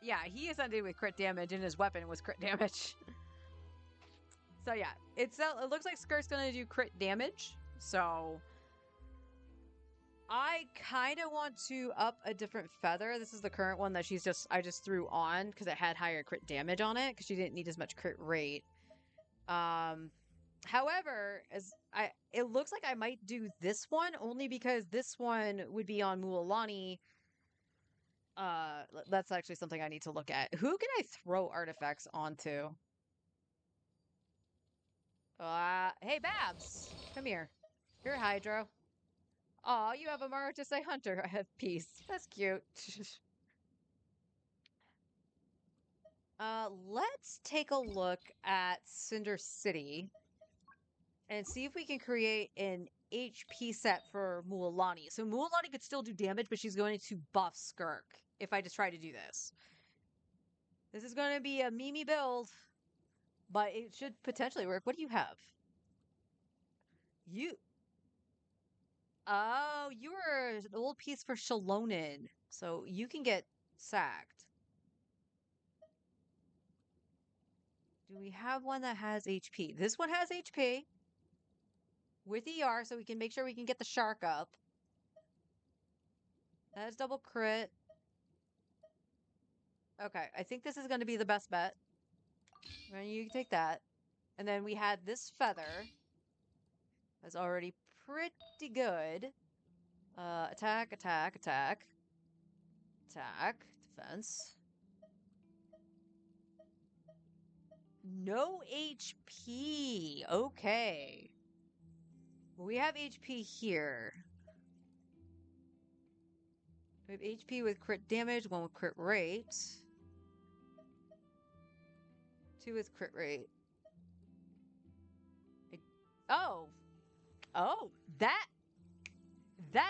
Speaker 1: Yeah, he ascended with crit damage, and his weapon was crit damage. So yeah, it looks like Skirk's gonna do crit damage. So I kind of want to up a different feather. This is the current one that I just threw on because it had higher crit damage on it because she didn't need as much crit rate. However, it looks like I might do this one only because this one would be on Mualani. That's actually something I need to look at. Who can I throw artifacts onto? Hey, Babs, come here. You're Hydro. Aw, you have a mark to say hunter. I have peace. That's cute. Let's take a look at Cinder City and see if we can create an HP set for Mualani. So Mualani could still do damage, but she's going to buff Skirk if I just try to do this. This is going to be a Mimi build, but it should potentially work. What do you have? Oh, you were an old piece for Shalonin, so you can get sacked. Do we have one that has HP? This one has HP with ER, so we can make sure we can get the shark up. That is double crit. Okay, I think this is going to be the best bet. And you can take that. And then we had this feather. That's already pretty good. Attack, attack, attack. Attack, defense. No HP. Okay. We have HP here. We have HP with crit damage, one with crit rate. Two with crit rate. Oh. Oh, that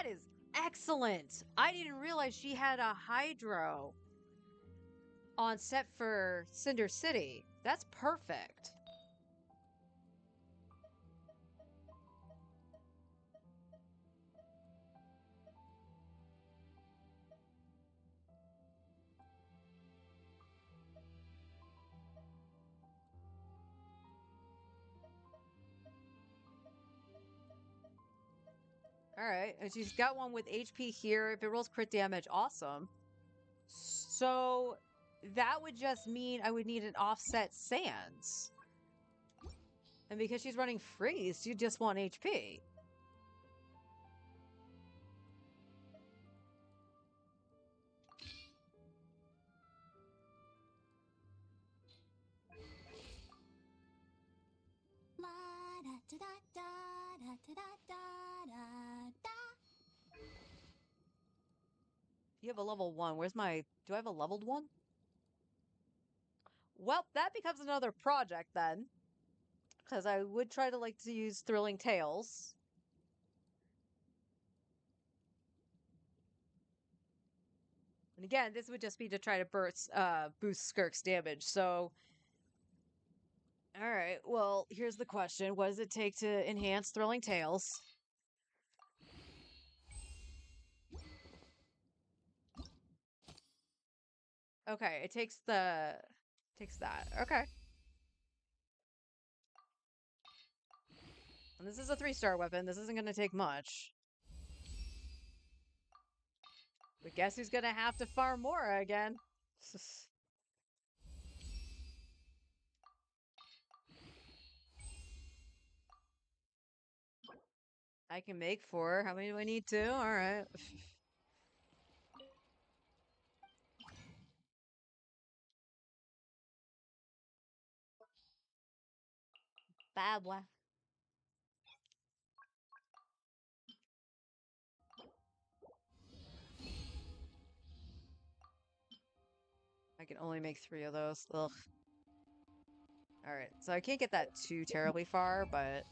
Speaker 1: is excellent. I didn't realize she had a hydro on set for Cinder City. That's perfect. All right, and she's got one with HP here. If it rolls crit damage, awesome. So that would just mean I would need an offset Sands. And because she's running freeze, you just want HP.
Speaker 2: La da da da da da da da da da.
Speaker 1: You have a level 1. Where's my... Do I have a leveled one? Well, that becomes another project then. Because I would try to like to use Thrilling Tales. And again, this would just be to try to boost Skirk's damage. So, all right. Well, here's the question: what does it take to enhance Thrilling Tales? Okay, it takes that. Okay. And this is a 3-star weapon. This isn't going to take much. But guess who's going to have to farm Mora again? I can make 4. How many do I need? 2? All right. Bad boy. I can only make 3 of those. Ugh. Alright, so I can't get that too terribly far, but...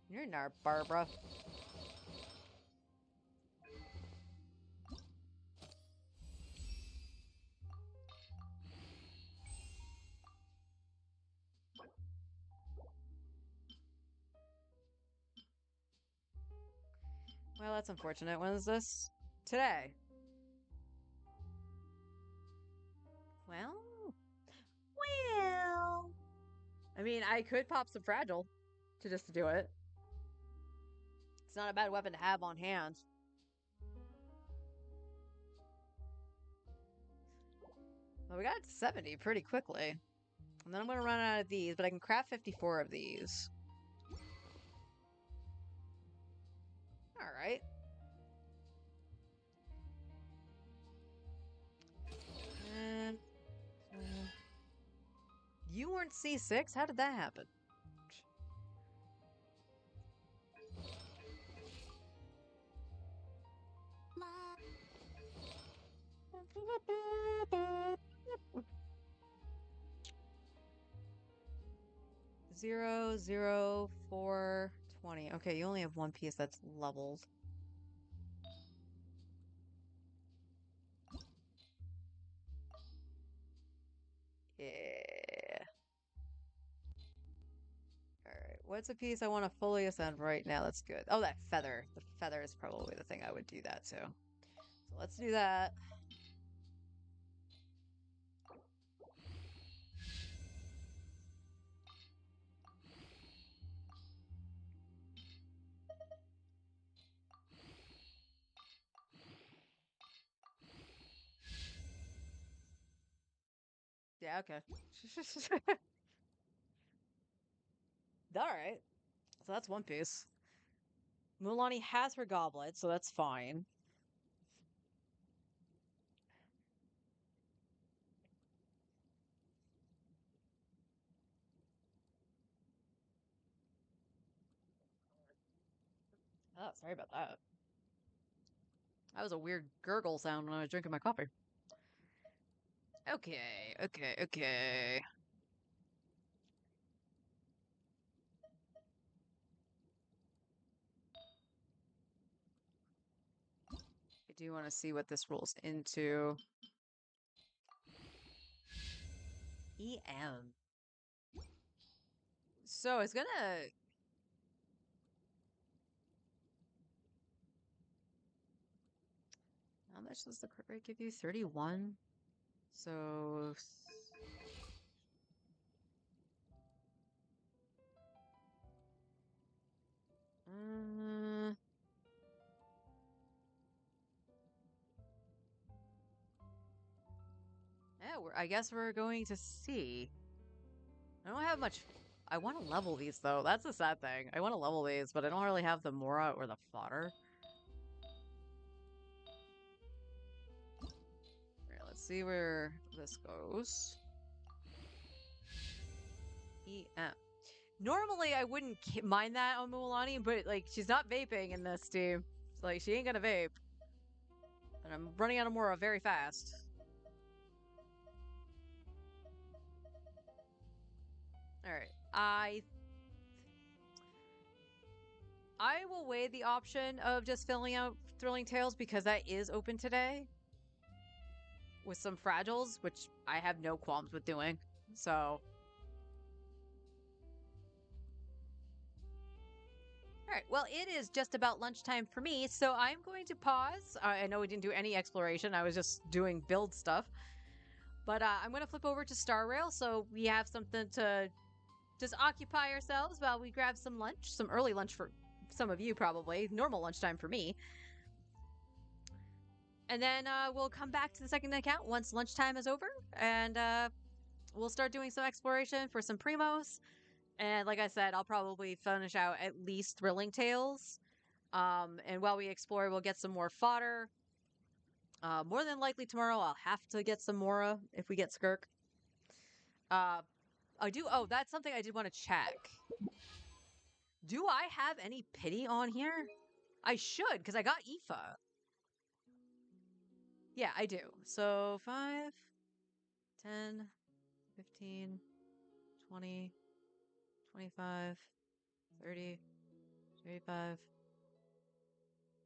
Speaker 1: You're not Barbara. Well, that's unfortunate. When is this? Today. Well... Well... I mean, I could pop some Fragile to just do it. It's not a bad weapon to have on hand. Well, we got to 70 pretty quickly. And then I'm going to run out of these, but I can craft 54 of these. Alright. And... you weren't C6? How did that happen? 0, 0, 4, 20. Okay, you only have one piece that's leveled. Yeah. Alright, what's a piece I want to fully ascend right now? That's good. Oh, that feather. The feather is probably the thing I would do that to. So let's do that. Yeah, okay. Alright. So that's one piece. Mulani has her goblet, so that's fine. Oh, sorry about that. That was a weird gurgle sound when I was drinking my coffee. Okay, okay, okay. I do want to see what this rolls into. EM. So it's gonna. How much does the crit rate give you? 31? So. Uh, yeah, I guess we're going to see. I don't have much. I want to level these though. That's the sad thing. I want to level these, but I don't really have the Mora or the fodder. Alright, let's see where this goes. EM. Normally, I wouldn't mind that on Mualani, but like she's not vaping in this team. So like she ain't gonna vape. And I'm running out of Mora very fast. Alright. I will weigh the option of just filling out Thrilling Tales because that is open today. With some fragiles, which I have no qualms with doing. So all right, well, it is just about lunchtime for me, so I'm going to pause. I know we didn't do any exploration, I was just doing build stuff. But I'm going to flip over to Star Rail so we have something to just occupy ourselves while we grab some lunch. Some early lunch for some of you, probably. Normal lunchtime for me. And then we'll come back to the second account once lunchtime is over, and we'll start doing some exploration for some Primos. And like I said, I'll probably finish out at least Thrilling Tales. And while we explore, we'll get some more fodder. More than likely tomorrow, I'll have to get some Mora if we get Skirk. I do. Oh, that's something I did want to check. Do I have any pity on here? I should, because I got Aoife. Yeah, I do. So 5, 10, 15, 20, 25, 30, 35,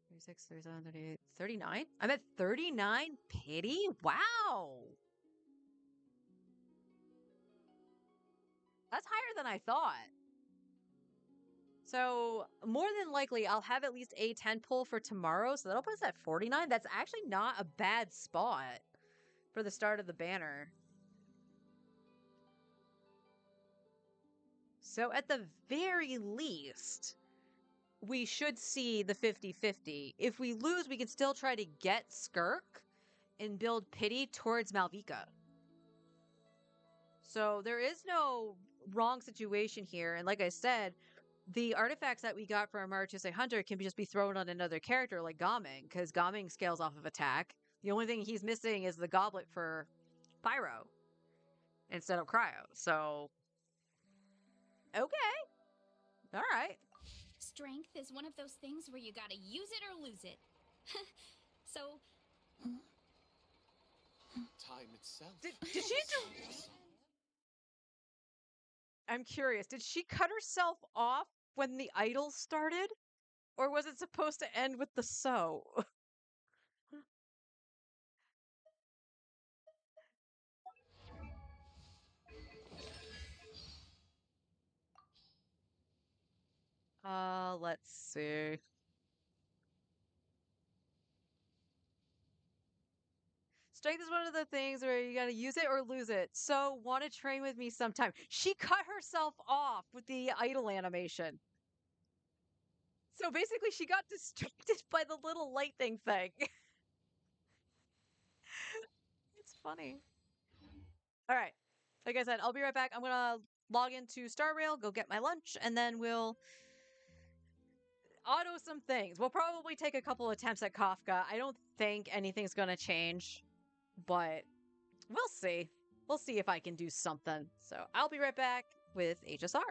Speaker 1: 36, 37, 38, 39? I'm at 39 pity? Wow! That's higher than I thought. So, more than likely, I'll have at least a 10 pull for tomorrow, so that'll put us at 49. That's actually not a bad spot for the start of the banner. So, at the very least, we should see the 50-50. If we lose, we can still try to get Skirk and build pity towards Malvika. So there is no wrong situation here. And like I said, the artifacts that we got from Maratuse Hunter can just be thrown on another character like Gaming, because Gaming scales off of attack. The only thing he's missing is the goblet for Pyro instead of Cryo. So, okay. All right.
Speaker 2: Strength is one of those things where you gotta use it or lose it. So,
Speaker 4: Time itself.
Speaker 1: Did she just... I'm curious. Did she cut herself off when the idol started? Or was it supposed to end with the sew? Let's see. Strength is one of the things where you gotta use it or lose it. So, want to train with me sometime? She cut herself off with the idol animation. So basically, she got distracted by the little lightning thing. It's funny. All right. Like I said, I'll be right back. I'm gonna log into Star Rail, go get my lunch, and then we'll auto some things. We'll probably take a couple attempts at Kafka. I don't think anything's gonna change, but we'll see. We'll see if I can do something. So I'll be right back with HSR.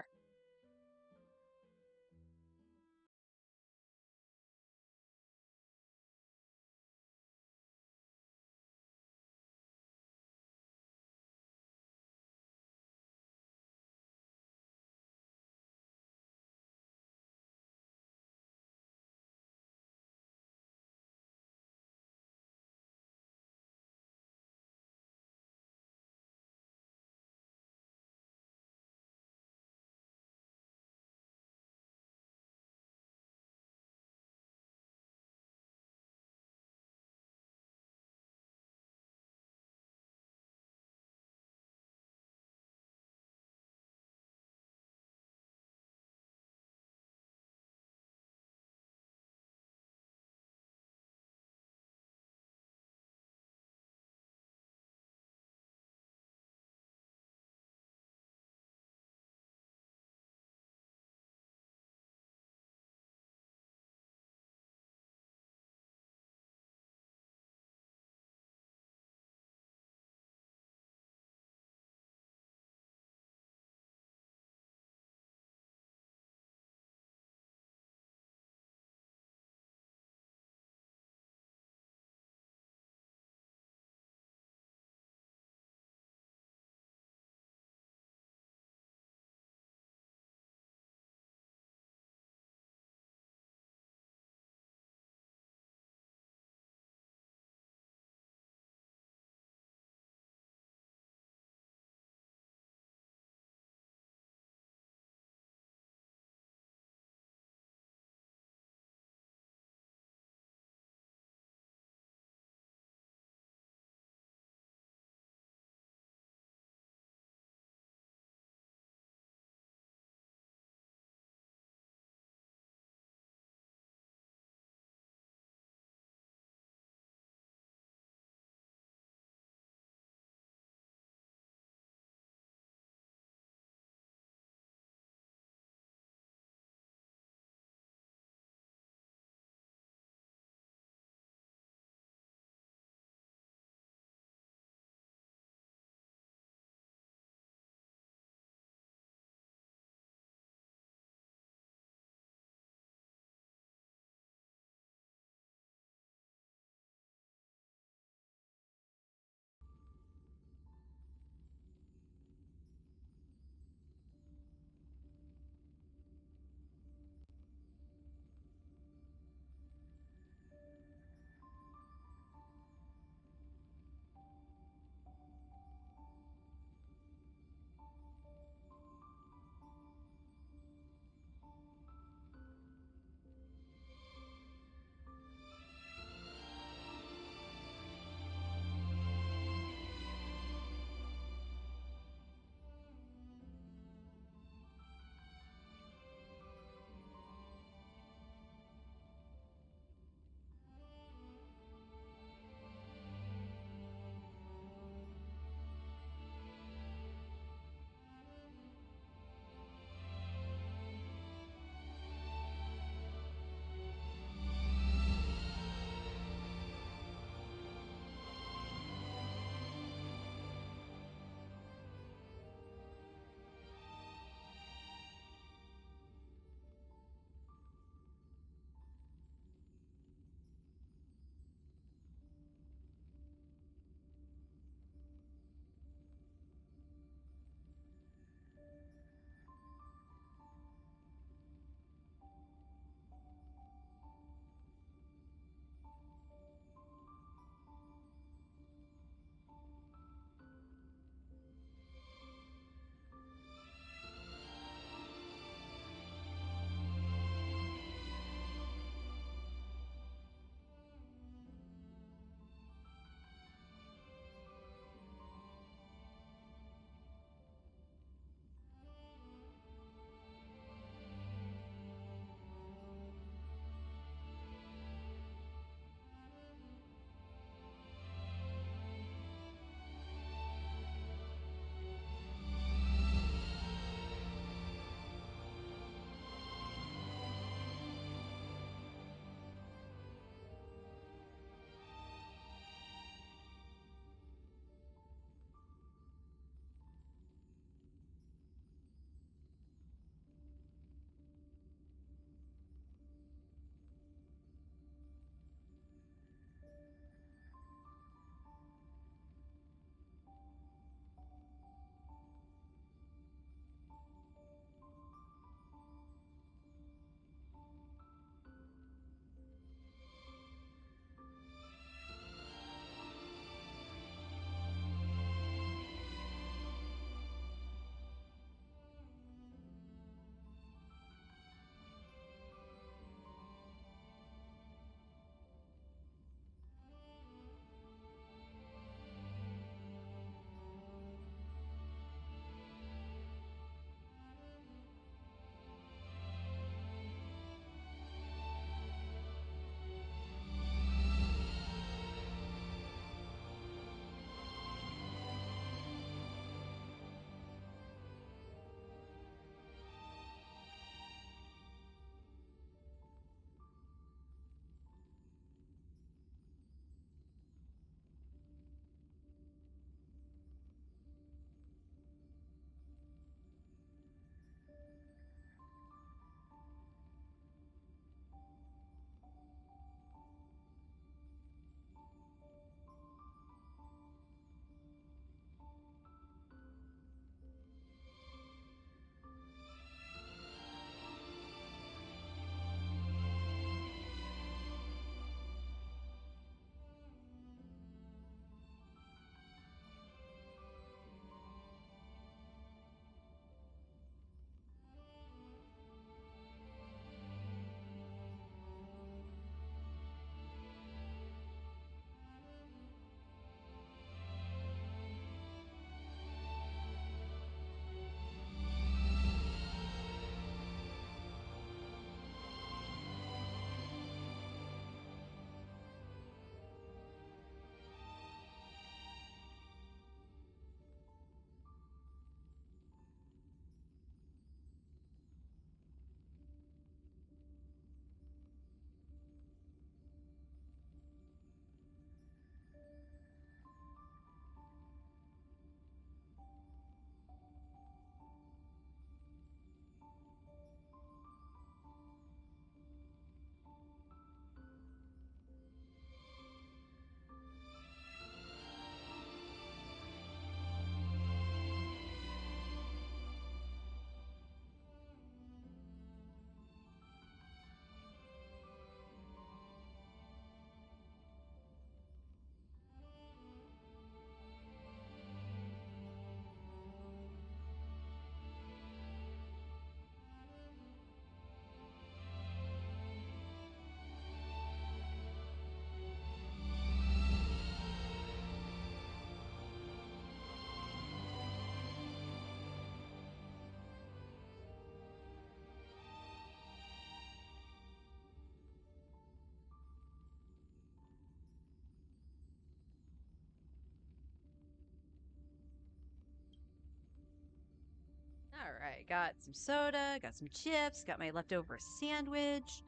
Speaker 1: got some soda, got some chips, got my leftover sandwich.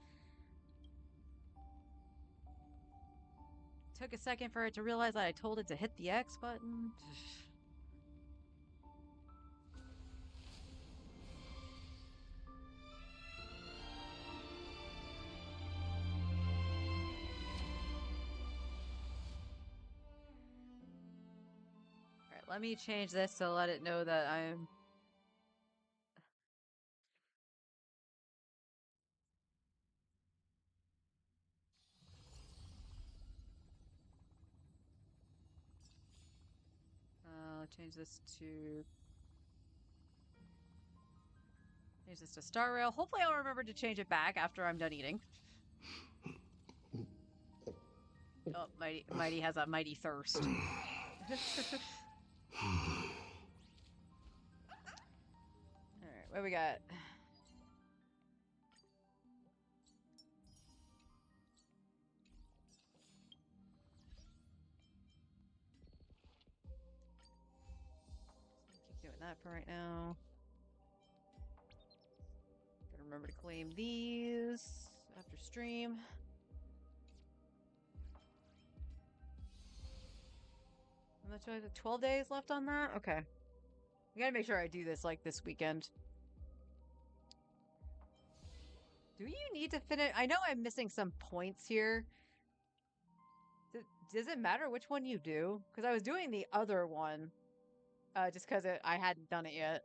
Speaker 1: Took a second for it to realize that I told it to hit the X button. Alright, let me change this to let it know that I'm... I'll change this to... Change this to Star Rail. Hopefully I'll remember to change it back after I'm done eating. Oh, Mighty has a mighty thirst. Alright, what we got? Keep doing that for right now. Gotta remember to claim these after stream. I'm not sure, 12 days left on that? Okay. I gotta make sure I do this like this weekend. Do you need to finish? I know I'm missing some points here. Does it matter which one you do? Because I was doing the other one, just because I hadn't done it yet.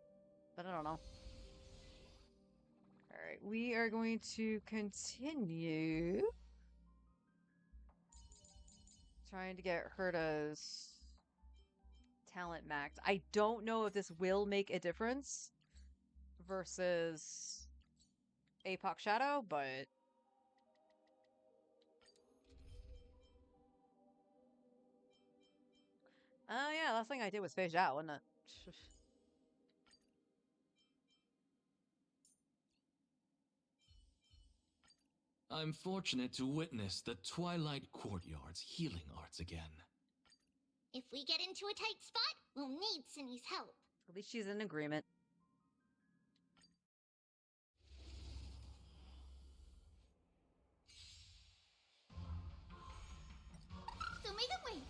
Speaker 1: But I don't know. Alright, we are going to continue trying to get Herta's talent maxed. I don't know if this will make a difference versus Apoc Shadow, but... Oh yeah, last thing I did was phase out, wasn't it?
Speaker 3: I'm fortunate to witness the Twilight Courtyard's healing arts again.
Speaker 2: If we get into a tight spot, we'll need Cindy's help.
Speaker 1: At least she's in agreement.
Speaker 2: So make them wait.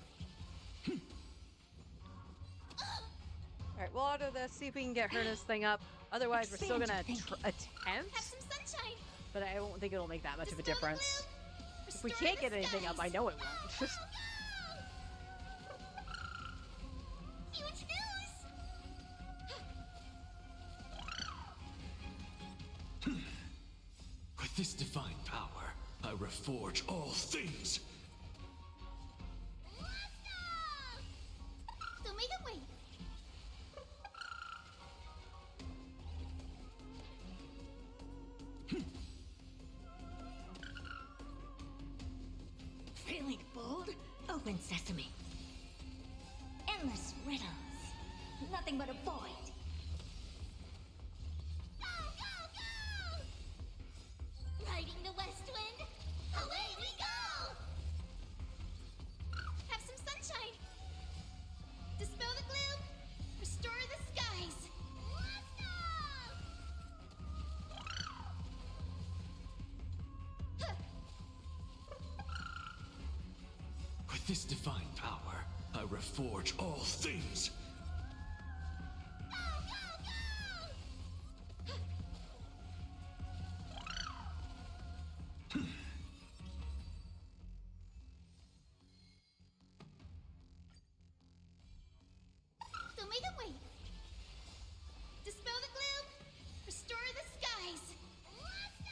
Speaker 1: Alright, we'll auto this, see if we can get Herta's thing up. Otherwise, we're still gonna attempt,
Speaker 2: Have some sunshine.
Speaker 1: but I don't think it'll make that much of a
Speaker 2: Dispel the
Speaker 1: difference.
Speaker 2: gloom.
Speaker 1: If we
Speaker 2: Restore
Speaker 1: can't
Speaker 2: the
Speaker 1: get anything up, I
Speaker 2: skies.
Speaker 1: know it
Speaker 2: Go,
Speaker 1: won't.
Speaker 2: go! Huge news!
Speaker 3: With this divine power, I reforge all things.
Speaker 2: Let's go! So make them wait.
Speaker 4: Feeling bold? Open sesame. Endless riddles. Nothing but a void.
Speaker 2: Go, go, go! Riding the west wind, away we go! Have some sunshine. Dispel the gloom, restore the skies. Let's go! Huh.
Speaker 3: With this divine power, I reforge all things.
Speaker 2: Go, go, go! So make them wait. Dispel the gloom, restore the skies. Let's go!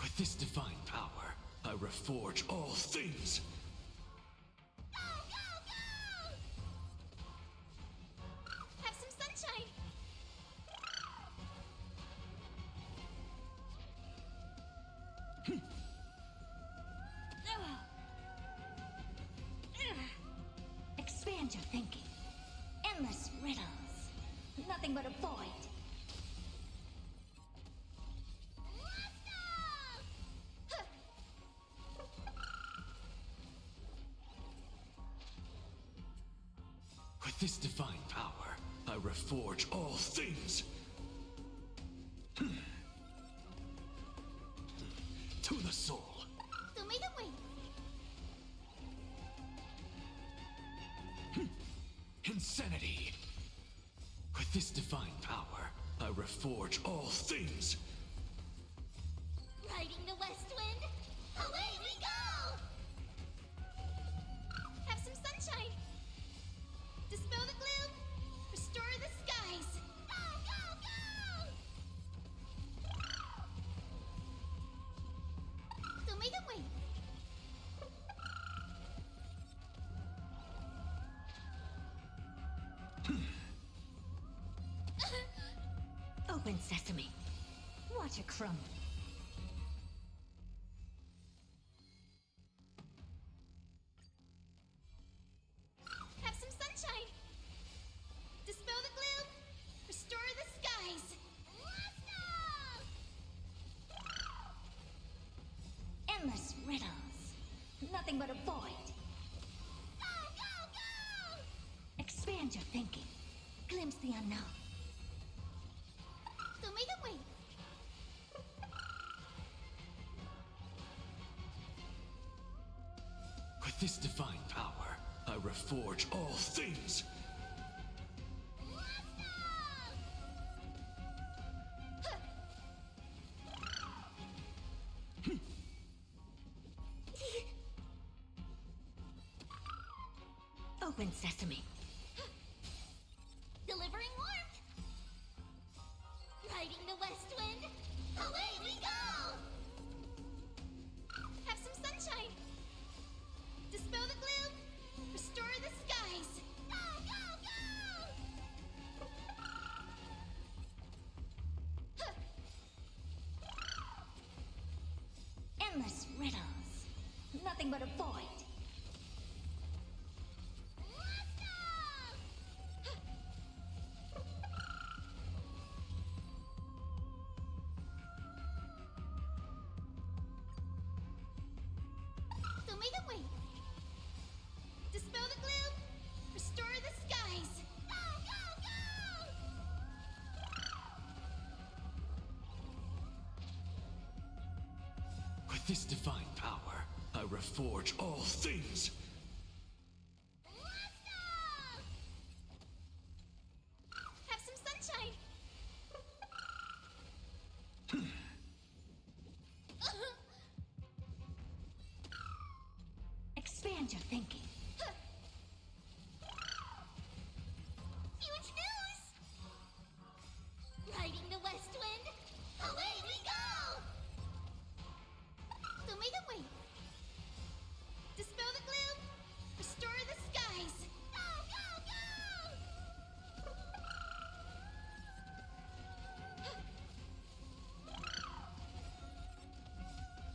Speaker 3: With this divine power, I reforge all things.
Speaker 2: Go, go, go! Have some sunshine.
Speaker 4: Expand your thinking. Endless riddles. Nothing but a void.
Speaker 2: Let's go! Huh.
Speaker 3: With this divine power, I reforge all things. To the soul. Insanity. With this divine power, I reforge all things.
Speaker 2: Riding the west wind, away we go! Have some sunshine. Dispel the gloom, restore the skies. Go, go, go! So make it wait.
Speaker 4: Open sesame. Watch it crumble.
Speaker 2: Have some sunshine. Dispel the gloom, restore the skies.
Speaker 4: Endless riddles. Nothing but a void.
Speaker 2: Go, go, go!
Speaker 4: Expand your thinking. Glimpse the unknown.
Speaker 2: So make it wait.
Speaker 3: With this divine power, I reforge all things.
Speaker 4: Open sesame.
Speaker 2: Delivering warmth. Riding the west wind, away we go! Have some sunshine. Dispel the gloom, restore the skies. Go, go, go!
Speaker 4: Endless riddles. Nothing but a void.
Speaker 2: So make it wait. Dispel the gloom, restore the skies. Go, go, go!
Speaker 3: With this divine power, I reforge all things.
Speaker 2: Have some sunshine.
Speaker 4: Expand your thinking.
Speaker 2: Huge news! Riding the west wind, away we go! So make it wait. Dispel the gloom, restore the skies. Go, go, go!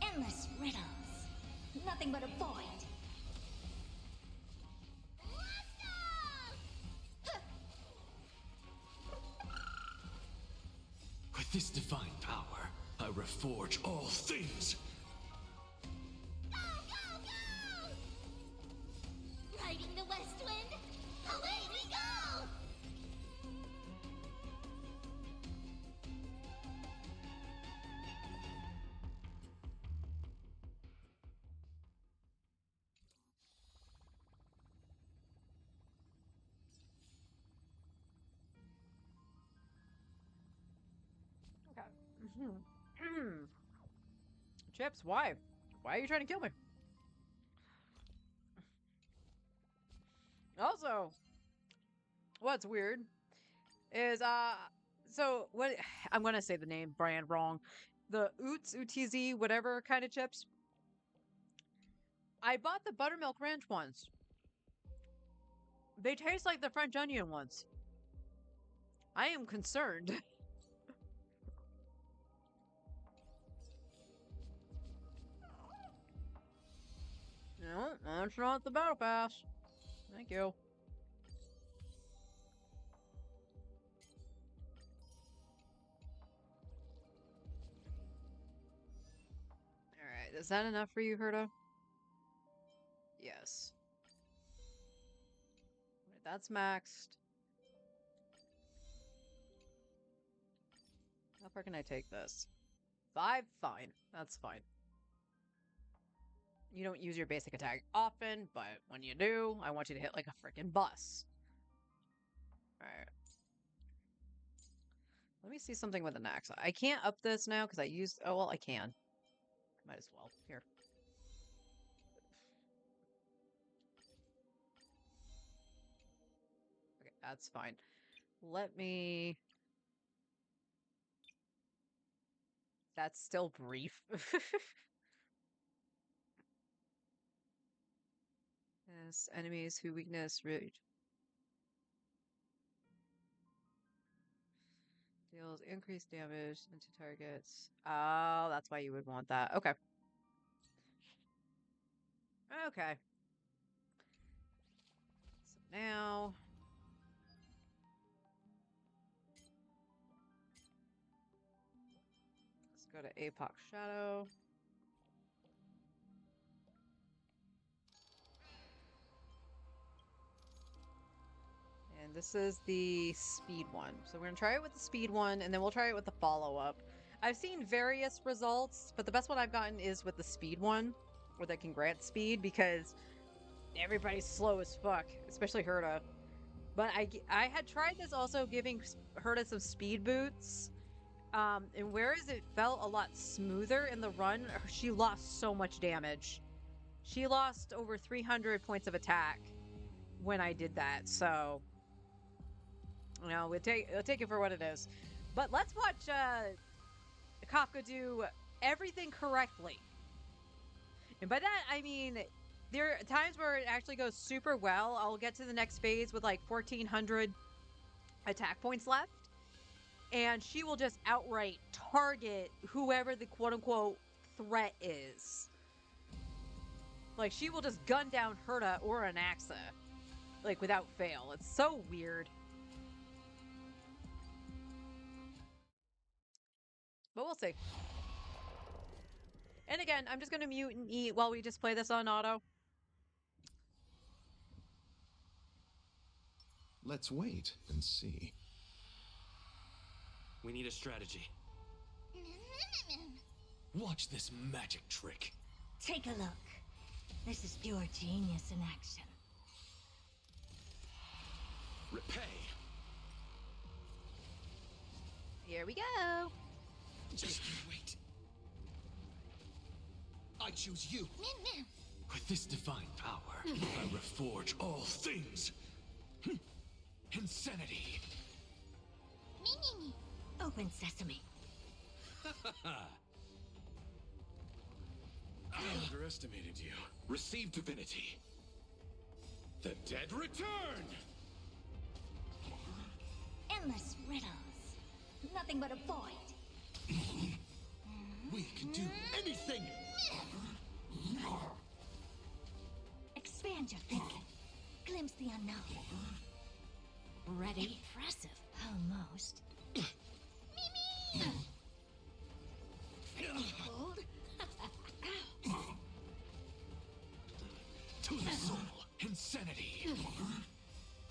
Speaker 4: Endless riddles. Nothing but a void.
Speaker 3: With this divine power, I reforge all things.
Speaker 2: Go, go, go! Riding the west wind, away we go!
Speaker 1: Okay. Chips, why? Why are you trying to kill me? Also, what's weird is so what I'm gonna say the name brand wrong. The UTZ whatever kind of chips. I bought the buttermilk ranch ones. They taste like the French onion ones. I am concerned. No, that's not the battle pass. Thank you. Alright, is that enough for you, Herta? Yes. I'm That's maxed. How far can I take this? 5? Fine. That's fine. You don't use your basic attack often, but when you do, I want you to hit like a freaking bus. Alright. Let me see something with an axe. I can't up this now because I used... Oh, well, I can. Might as well. Here. Okay, that's fine. Let me... That's still brief. Yes, enemies who weakness rage. Deals increased damage into targets. Oh, that's why you would want that. Okay. Okay. So now... Let's go to Apoc Shadow. And this is the speed one. So we're going to try it with the speed one, and then we'll try it with the follow-up. I've seen various results, but the best one I've gotten is with the speed one, where they can grant speed, because everybody's slow as fuck, especially Herta. But I had tried this also giving Herta some speed boots, and whereas it felt a lot smoother in the run, she lost so much damage. She lost over 300 points of attack when I did that, so... You know, we'll take it for what it is. But let's watch Kafka do everything correctly. And by that, I mean, there are times where it actually goes super well. I'll get to the next phase with like 1,400 attack points left. And she will just outright target whoever the quote-unquote threat is. Like, she will just gun down Herta or Anaxa. Like, without fail. It's so weird. But we'll see. And again, I'm just going to mute and eat while we just play this on auto.
Speaker 5: Let's wait and see.
Speaker 6: We need a strategy. Watch this magic trick.
Speaker 4: Take a look. This is pure genius in action.
Speaker 6: Repay.
Speaker 1: Here we go.
Speaker 6: Just you wait. I choose you. With this divine power, I reforge all things. Insanity.
Speaker 4: Open sesame.
Speaker 6: I underestimated you. Receive divinity. The dead return!
Speaker 4: Endless riddles. Nothing but a void.
Speaker 6: We can do anything!
Speaker 4: Expand your thinking. Glimpse the unknown. Ready? Impressive. Almost. Hold.
Speaker 6: To the soul, insanity.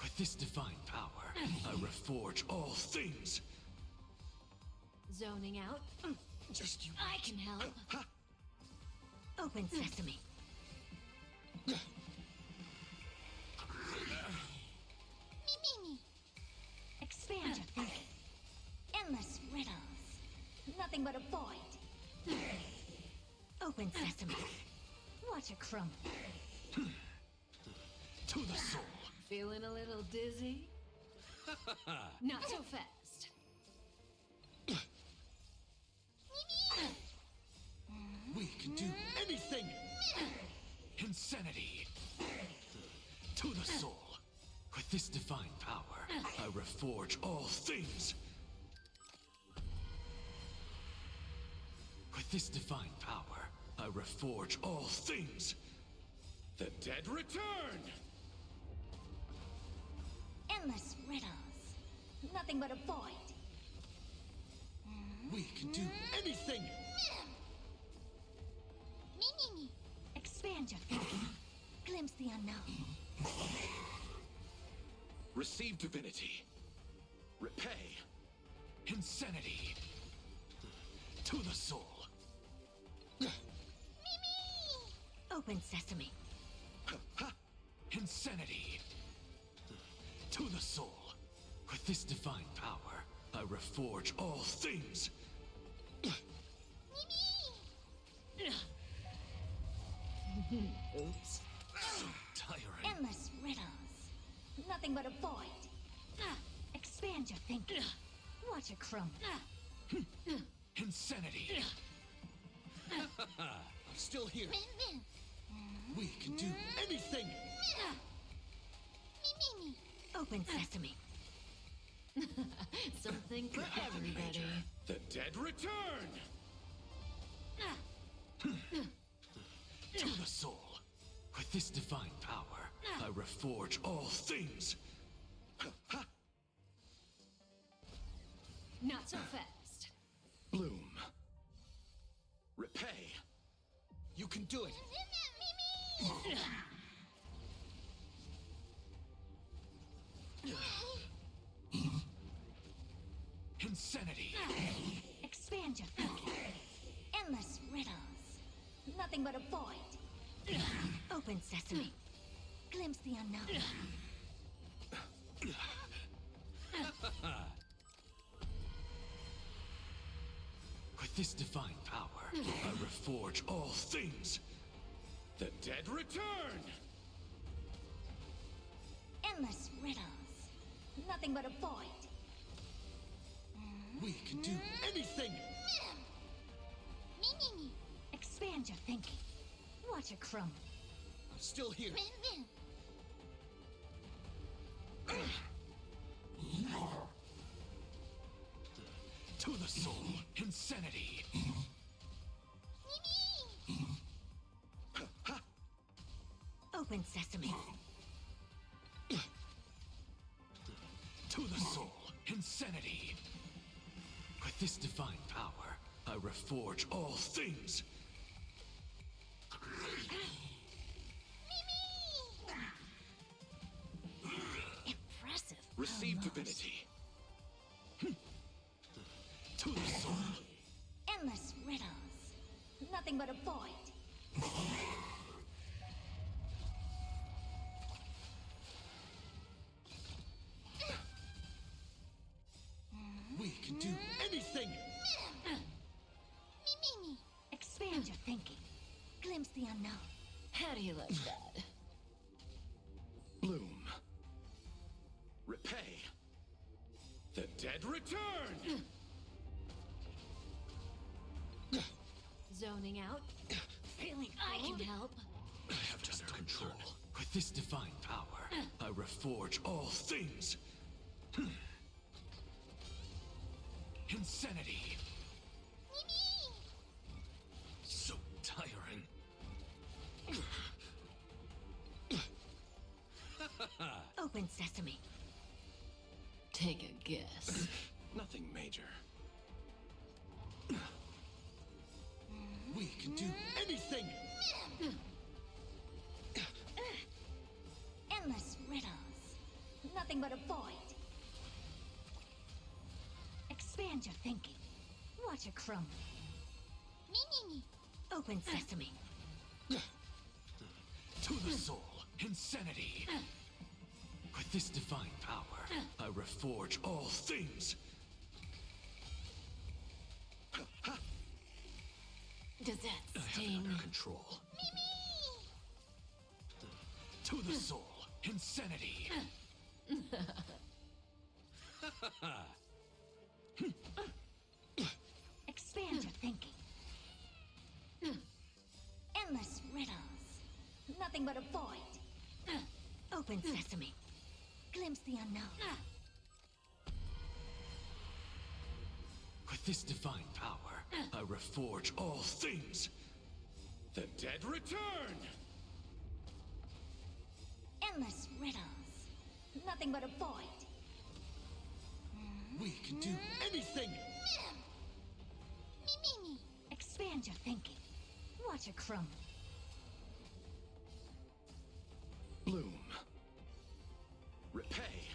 Speaker 6: With this divine power, I reforge all things.
Speaker 2: Zoning out.
Speaker 6: Just you.
Speaker 2: I can help.
Speaker 4: Open sesame. Expand your thinking. Endless riddles. Nothing but a void. Open sesame. Watch it crumble.
Speaker 6: To the soul.
Speaker 2: Feeling a little dizzy? Not so fast.
Speaker 6: We can do anything! Insanity! To the soul. With this divine power, I reforge all things. With this divine power, I reforge all things. The dead return!
Speaker 4: Endless riddles. Nothing but a void.
Speaker 6: We can do anything!
Speaker 4: Expand your thinking. Glimpse the unknown.
Speaker 6: Receive divinity. Repay. Insanity. To the soul.
Speaker 4: Open sesame.
Speaker 6: Insanity. To the soul. With this divine power, I reforge all things.
Speaker 1: Oops.
Speaker 6: So tiring.
Speaker 4: Endless riddles. Nothing but a void. Expand your thinking. Watch it crumble.
Speaker 6: Insanity. I'm still here. We can do anything.
Speaker 4: Open sesame.
Speaker 2: Something for everybody.
Speaker 6: The dead return. To the soul. With this divine power, I reforge all things.
Speaker 2: Not so fast.
Speaker 6: Bloom. Repay. You can do it. Insanity.
Speaker 4: Expand your thinking. Endless riddles. Nothing but a void. Open sesame. Glimpse the unknown.
Speaker 6: With this divine power, I reforge all things. The dead return.
Speaker 4: Endless riddles. Nothing but a void.
Speaker 6: We can do anything.
Speaker 4: Expand your thinking. Watch it crumble.
Speaker 6: I'm still here. To the soul. Insanity.
Speaker 4: Open sesame.
Speaker 6: To the soul. Insanity. With this divine power, I reforge all things.
Speaker 4: Impressive.
Speaker 6: Receive
Speaker 4: Almost.
Speaker 6: divinity. To the soul.
Speaker 4: Endless riddles. Nothing but a void.
Speaker 6: We can do anything.
Speaker 4: Expand your thinking. Glimpse the unknown.
Speaker 2: How do you like that?
Speaker 6: Bloom. Repay. The dead return.
Speaker 2: Zoning out? Feeling I can help.
Speaker 6: I have just control. With this divine power, I reforge all things. Insanity. So tiring.
Speaker 4: Open sesame.
Speaker 2: Take a guess.
Speaker 6: Nothing major. We can do anything.
Speaker 4: Endless riddles. Nothing but a void. Expand your thinking. Watch it crumble. Open sesame.
Speaker 6: To the soul. Insanity. With this divine power, I reforge all things.
Speaker 2: Does that
Speaker 6: I have it
Speaker 2: sting?
Speaker 6: under control. To the soul. Insanity.
Speaker 4: Expand your thinking. Endless riddles. Nothing but a void. Open sesame. Glimpse the unknown.
Speaker 6: With this divine power, I reforge all things. The dead return.
Speaker 4: Endless riddles. Nothing but a void.
Speaker 6: We can do anything.
Speaker 4: Expand your thinking. Watch it crumble.
Speaker 6: Bloom. Repay.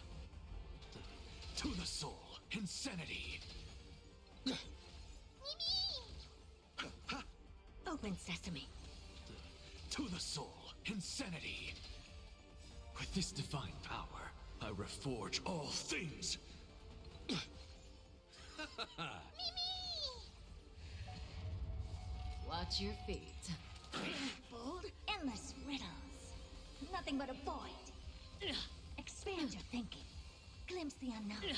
Speaker 6: insanity.
Speaker 4: Open sesame.
Speaker 6: To the soul, insanity. With this divine power, I reforge all things.
Speaker 2: Watch your feet.
Speaker 4: Bold, endless riddles. Nothing but a void. Expand your thinking. Glimpse the unknown.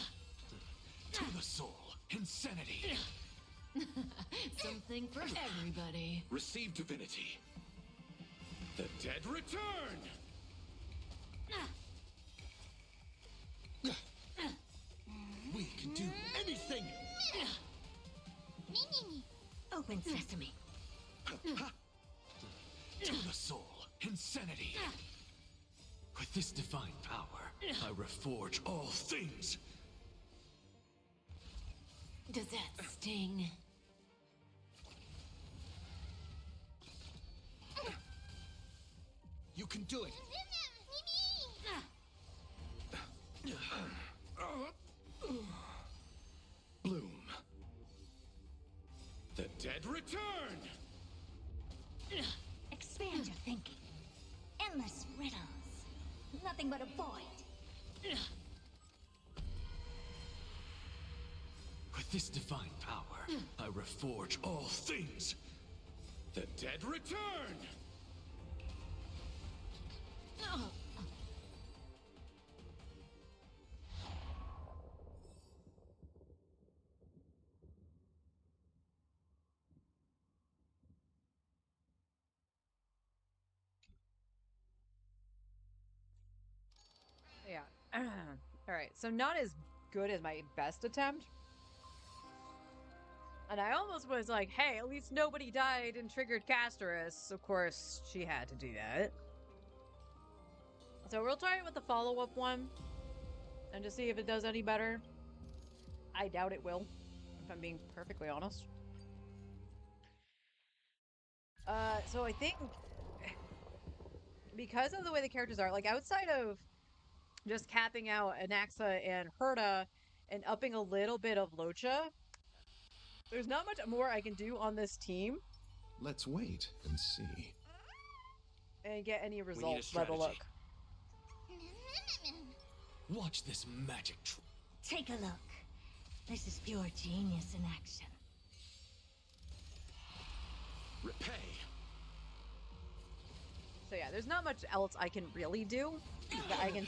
Speaker 6: To the soul, insanity.
Speaker 2: Something for everybody.
Speaker 6: Receive divinity. The dead return! We can do anything!
Speaker 4: Open sesame.
Speaker 6: To the soul, insanity. With this divine power, I reforge all things.
Speaker 2: Does that sting?
Speaker 6: You can do it! Bloom. The dead return!
Speaker 4: Expand your thinking. Endless riddles. Nothing but a void.
Speaker 6: With this divine power, I reforge all things. The dead return!
Speaker 1: Yeah. All right. So not as good as my best attempt. And I almost was like, hey, at least nobody died and triggered Casterus. Of course, she had to do that. So we'll try it with the follow-up one. And just see if it does any better. I doubt it will, if I'm being perfectly honest. So I think because of the way the characters are, like outside of just capping out Anaxa and Herta and upping a little bit of Locha, there's not much more I can do on this team
Speaker 5: Let's wait and see.
Speaker 1: and get any
Speaker 6: need a
Speaker 1: results by the look.
Speaker 6: strategy. Watch this magic trick.
Speaker 4: Take a look. This is pure genius in action.
Speaker 6: Repay.
Speaker 1: So yeah, there's not much else I can really do that I can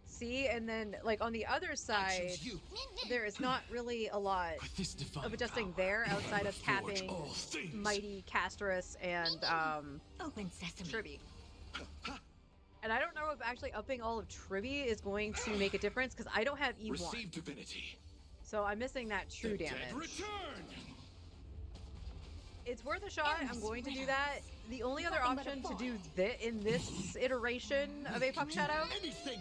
Speaker 1: see. And then, like, on the other side,
Speaker 6: Choose you.
Speaker 1: there is not really a lot
Speaker 6: With this divine
Speaker 1: of adjusting
Speaker 6: power,
Speaker 1: there
Speaker 6: I
Speaker 1: outside of
Speaker 6: reforge
Speaker 1: tapping
Speaker 6: all things.
Speaker 1: Mighty Casterus and
Speaker 4: Open sesame.
Speaker 1: Tribby. And I don't know if actually upping all of Tribby is going to make a difference because I don't have E1.
Speaker 6: Receive divinity.
Speaker 1: So I'm missing that true
Speaker 6: The
Speaker 1: damage.
Speaker 6: dead return.
Speaker 1: It's worth a shot. I'm going to do that. The only other
Speaker 4: Nothing but a
Speaker 1: option to
Speaker 4: void.
Speaker 1: do in this iteration of Apoc Shadow,
Speaker 6: Anything.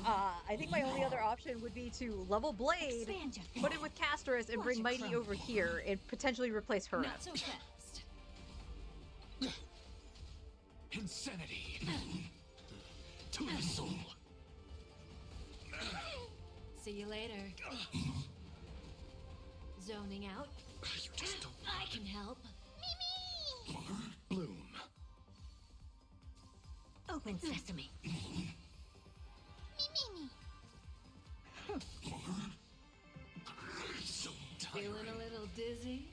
Speaker 1: I think my only other option would be to level Blade,
Speaker 4: Expand your
Speaker 1: put
Speaker 4: thinking.
Speaker 1: it with Casterus, and
Speaker 4: Watch
Speaker 1: bring
Speaker 4: it
Speaker 1: Mighty
Speaker 4: crumble.
Speaker 1: over here and potentially replace her.
Speaker 2: Not so fast.
Speaker 6: Insanity. To the soul.
Speaker 2: See you later. Zoning out.
Speaker 6: You just don't
Speaker 2: I can help.
Speaker 6: bloom.
Speaker 4: Open sesame.
Speaker 6: So
Speaker 2: Feeling
Speaker 6: tiring.
Speaker 2: a little dizzy?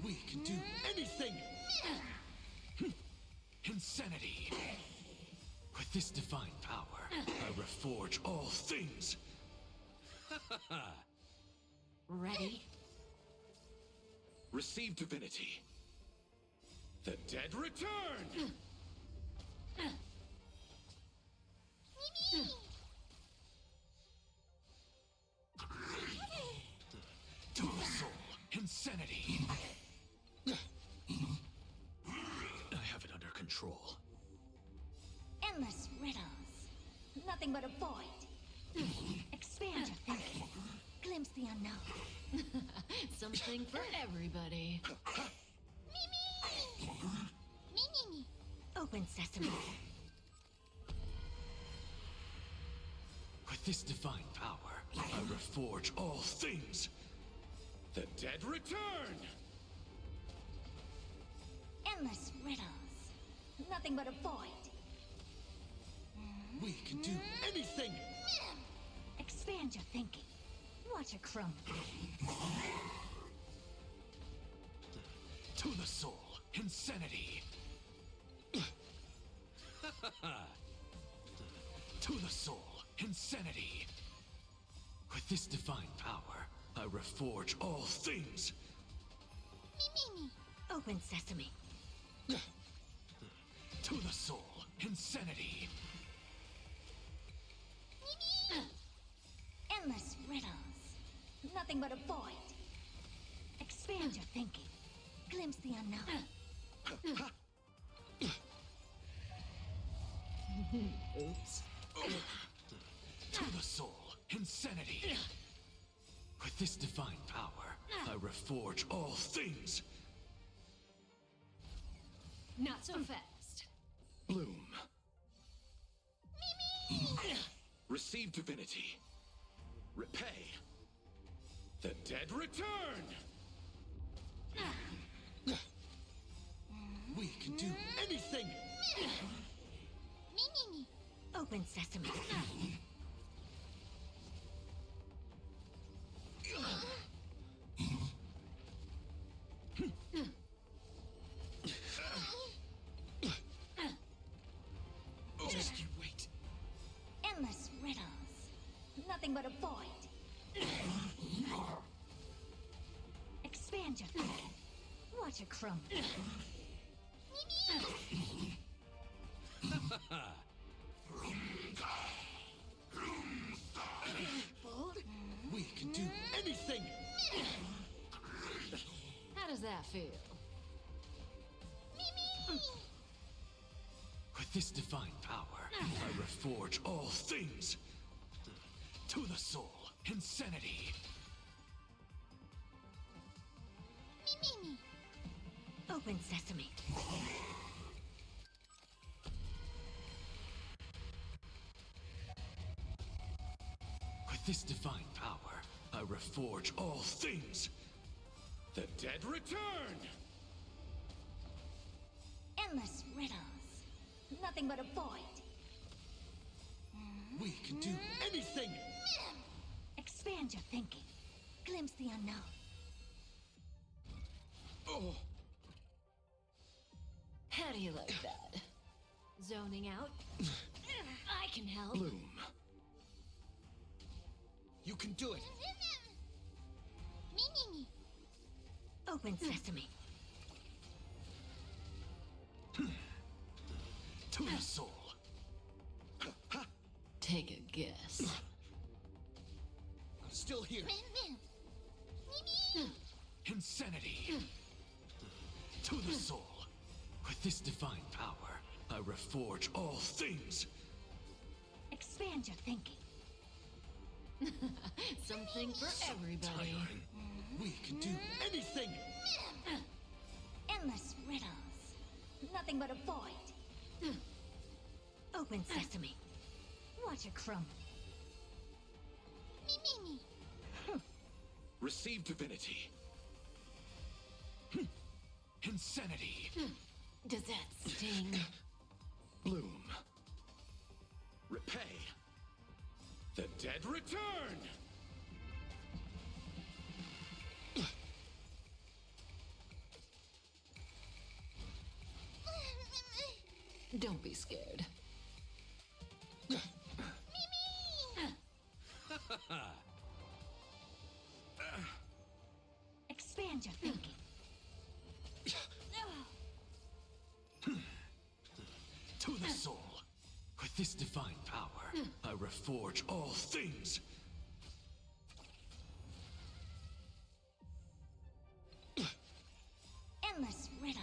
Speaker 6: We can do anything. Insanity. With this divine power, I reforge all things.
Speaker 2: Ready?
Speaker 6: Receive divinity. The dead return. To the soul, insanity. I have it under control.
Speaker 4: Endless riddles. Nothing but a void. Expand your thinking. Glimpse the unknown.
Speaker 2: Something for everybody.
Speaker 4: Open sesame.
Speaker 6: With this divine power, I reforge all things. The dead return!
Speaker 4: Endless riddles. Nothing but a void.
Speaker 6: We can do anything!
Speaker 4: Expand your thinking. Watch it crumble.
Speaker 6: To the soul, insanity! To the soul, insanity! With this divine power, I reforge all things!
Speaker 2: Me.
Speaker 4: Open sesame.
Speaker 6: To the soul, insanity!
Speaker 4: Endless riddles. Nothing but a void. Expand your thinking. Glimpse the unknown.
Speaker 3: Oops.
Speaker 6: To the soul, insanity! With this divine power, I reforge all things!
Speaker 2: Not so fast.
Speaker 5: Bloom. Receive divinity.
Speaker 6: Repay! The dead return! We can do anything!
Speaker 2: Me.
Speaker 4: Open sesame.
Speaker 6: Just you wait.
Speaker 4: Endless riddles. Nothing but a void. Expand your thinking. Watch it crumble.
Speaker 6: We can do anything!
Speaker 2: How does that feel?
Speaker 6: With this divine power, I reforge all things! To the soul, insanity!
Speaker 2: Me.
Speaker 4: Open sesame.
Speaker 6: With this divine power, I reforge all things! The dead return!
Speaker 4: Endless riddles. Nothing but a void.
Speaker 6: We can do anything!
Speaker 4: Expand your thinking. Glimpse the unknown.
Speaker 6: Oh,
Speaker 2: How do you like that? Zoning out? I can help.
Speaker 5: Bloom.
Speaker 6: you can do it!
Speaker 2: Me.
Speaker 4: Open sesame.
Speaker 6: To the soul!
Speaker 2: Take a guess.
Speaker 6: Still here!
Speaker 2: Me.
Speaker 6: Insanity! To the soul! With this divine power, I reforge all things!
Speaker 4: Expand your thinking.
Speaker 2: Something for everybody.
Speaker 6: Tiring. We can do anything!
Speaker 4: Endless riddles. Nothing but a void. Open sesame. Watch it crumble.
Speaker 2: Me.
Speaker 6: Receive divinity! Insanity!
Speaker 2: Does that sting?
Speaker 5: Bloom.
Speaker 6: Repay! The dead return!
Speaker 2: Don't be scared.
Speaker 4: Expand your thinking.
Speaker 6: To the soul! With this divine power, I reforge all things!
Speaker 4: Endless riddles.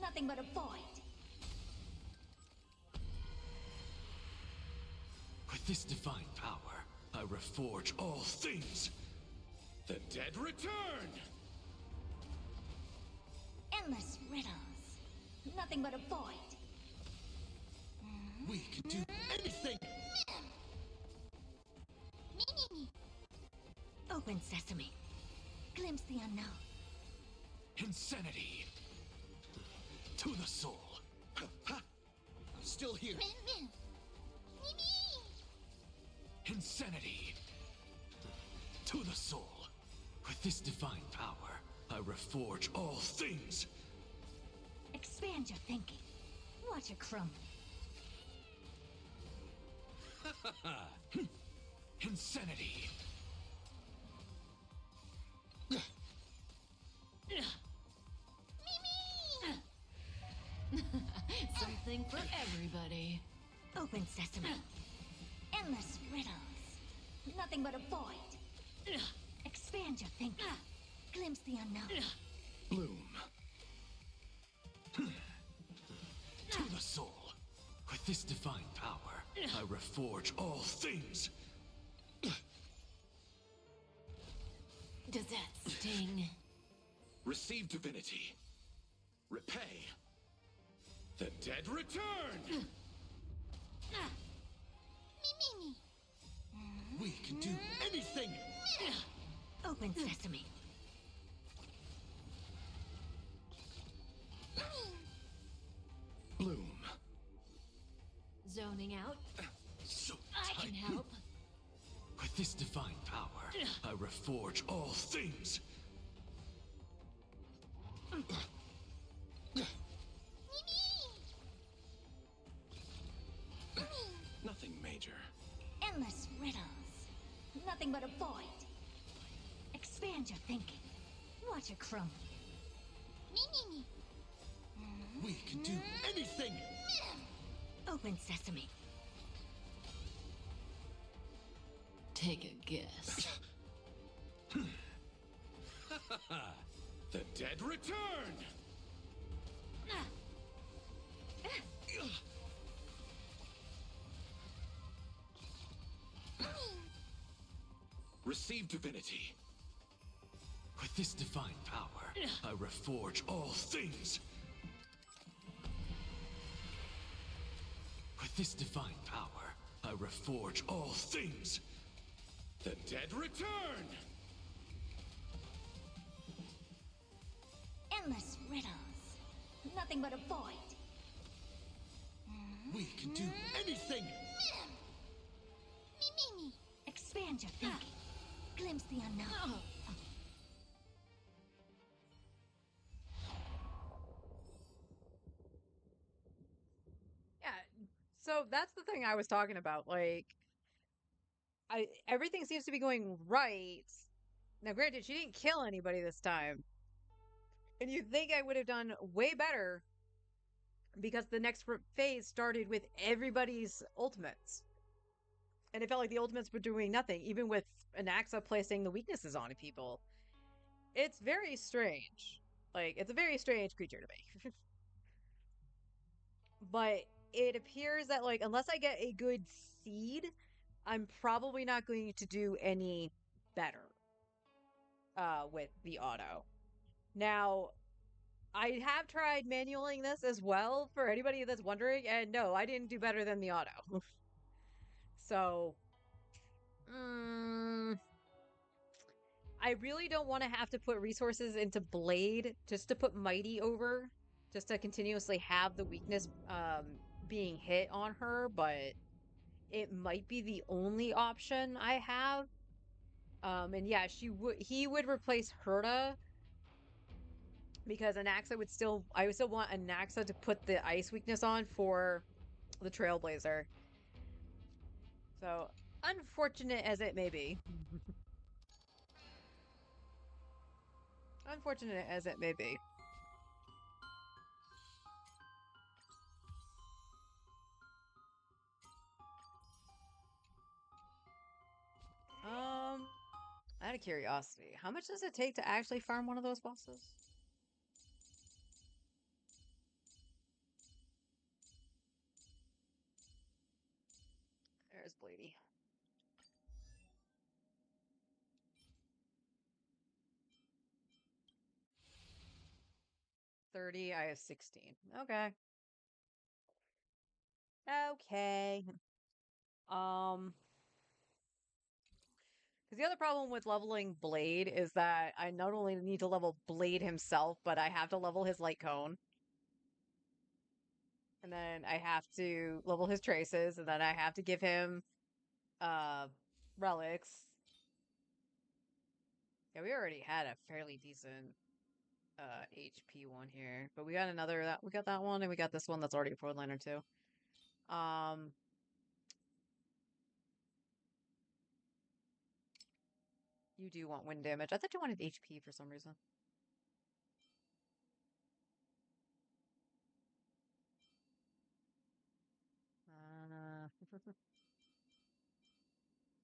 Speaker 4: Nothing but a void.
Speaker 6: With this divine power, I reforge all things! The dead return!
Speaker 4: Endless riddles. Nothing but a void.
Speaker 6: We can do anything!
Speaker 4: Open sesame. Glimpse the unknown.
Speaker 6: Insanity. To the soul. Ha! Still here.
Speaker 2: Mimi!
Speaker 6: Insanity. To the soul. With this divine power, I reforge all things.
Speaker 4: Expand your thinking. Watch it crumble.
Speaker 6: Insanity.
Speaker 2: Something for everybody.
Speaker 4: Open sesame. Endless riddles. Nothing but a void. Expand your thinking. Glimpse the unknown.
Speaker 5: Bloom.
Speaker 6: To the soul. With this divine power, I reforge all things.
Speaker 2: Does that sting?
Speaker 5: Receive divinity. Repay. The dead return!
Speaker 2: Mimi!
Speaker 6: We can do anything!
Speaker 4: Open sesame.
Speaker 5: Bloom.
Speaker 2: Zoning out?
Speaker 6: So
Speaker 2: I
Speaker 6: tight.
Speaker 2: can help.
Speaker 6: With this divine power, I reforge all things.
Speaker 5: Nothing major.
Speaker 4: Endless riddles. Nothing but a void. Expand your thinking. Watch it crumble.
Speaker 2: Mimi!
Speaker 6: We can do anything!
Speaker 4: Open sesame.
Speaker 2: Take a guess.
Speaker 5: The dead return! Receive divinity.
Speaker 6: With this divine power, I reforge all things. With this divine power, I reforge all things.
Speaker 5: The dead return!
Speaker 4: Endless riddles. Nothing but a void.
Speaker 6: We can do anything!
Speaker 2: Mimi!
Speaker 4: Expand your thinking. Glimpse the unknown.
Speaker 1: Yeah. So that's the thing I was talking about. Like, everything seems to be going right. Now, granted, she didn't kill anybody this time. And you'd think I would have done way better because the next phase started with everybody's ultimates. And it felt like the ultimates were doing nothing, even with Anaxa placing the weaknesses on people. It's very strange. Like, it's a very strange creature to me. But it appears that, like, unless I get a good seed, I'm probably not going to do any better with the auto. Now, I have tried manualing this as well for anybody that's wondering, and no, I didn't do better than the auto. So, I really don't want to have to put resources into Blade just to put Mighty over, just to continuously have the weakness being hit on her, but it might be the only option I have. And yeah, he would replace Herta because I would still want Anaxa to put the ice weakness on for the Trailblazer. So, unfortunate as it may be. Unfortunate as it may be. Out of curiosity, how much does it take to actually farm one of those bosses? There's Blady. $30, I have 16. Okay. Okay. Um Because the other problem with leveling Blade is that I not only need to level Blade himself, but I have to level his light cone. And then I have to level his traces, and then I have to give him uh relics. Yeah, we already had a fairly decent HP one here. But we got another that we got that one and we got this one that's already a forward liner too. You do want wind damage. I thought you wanted HP for some reason. Uh,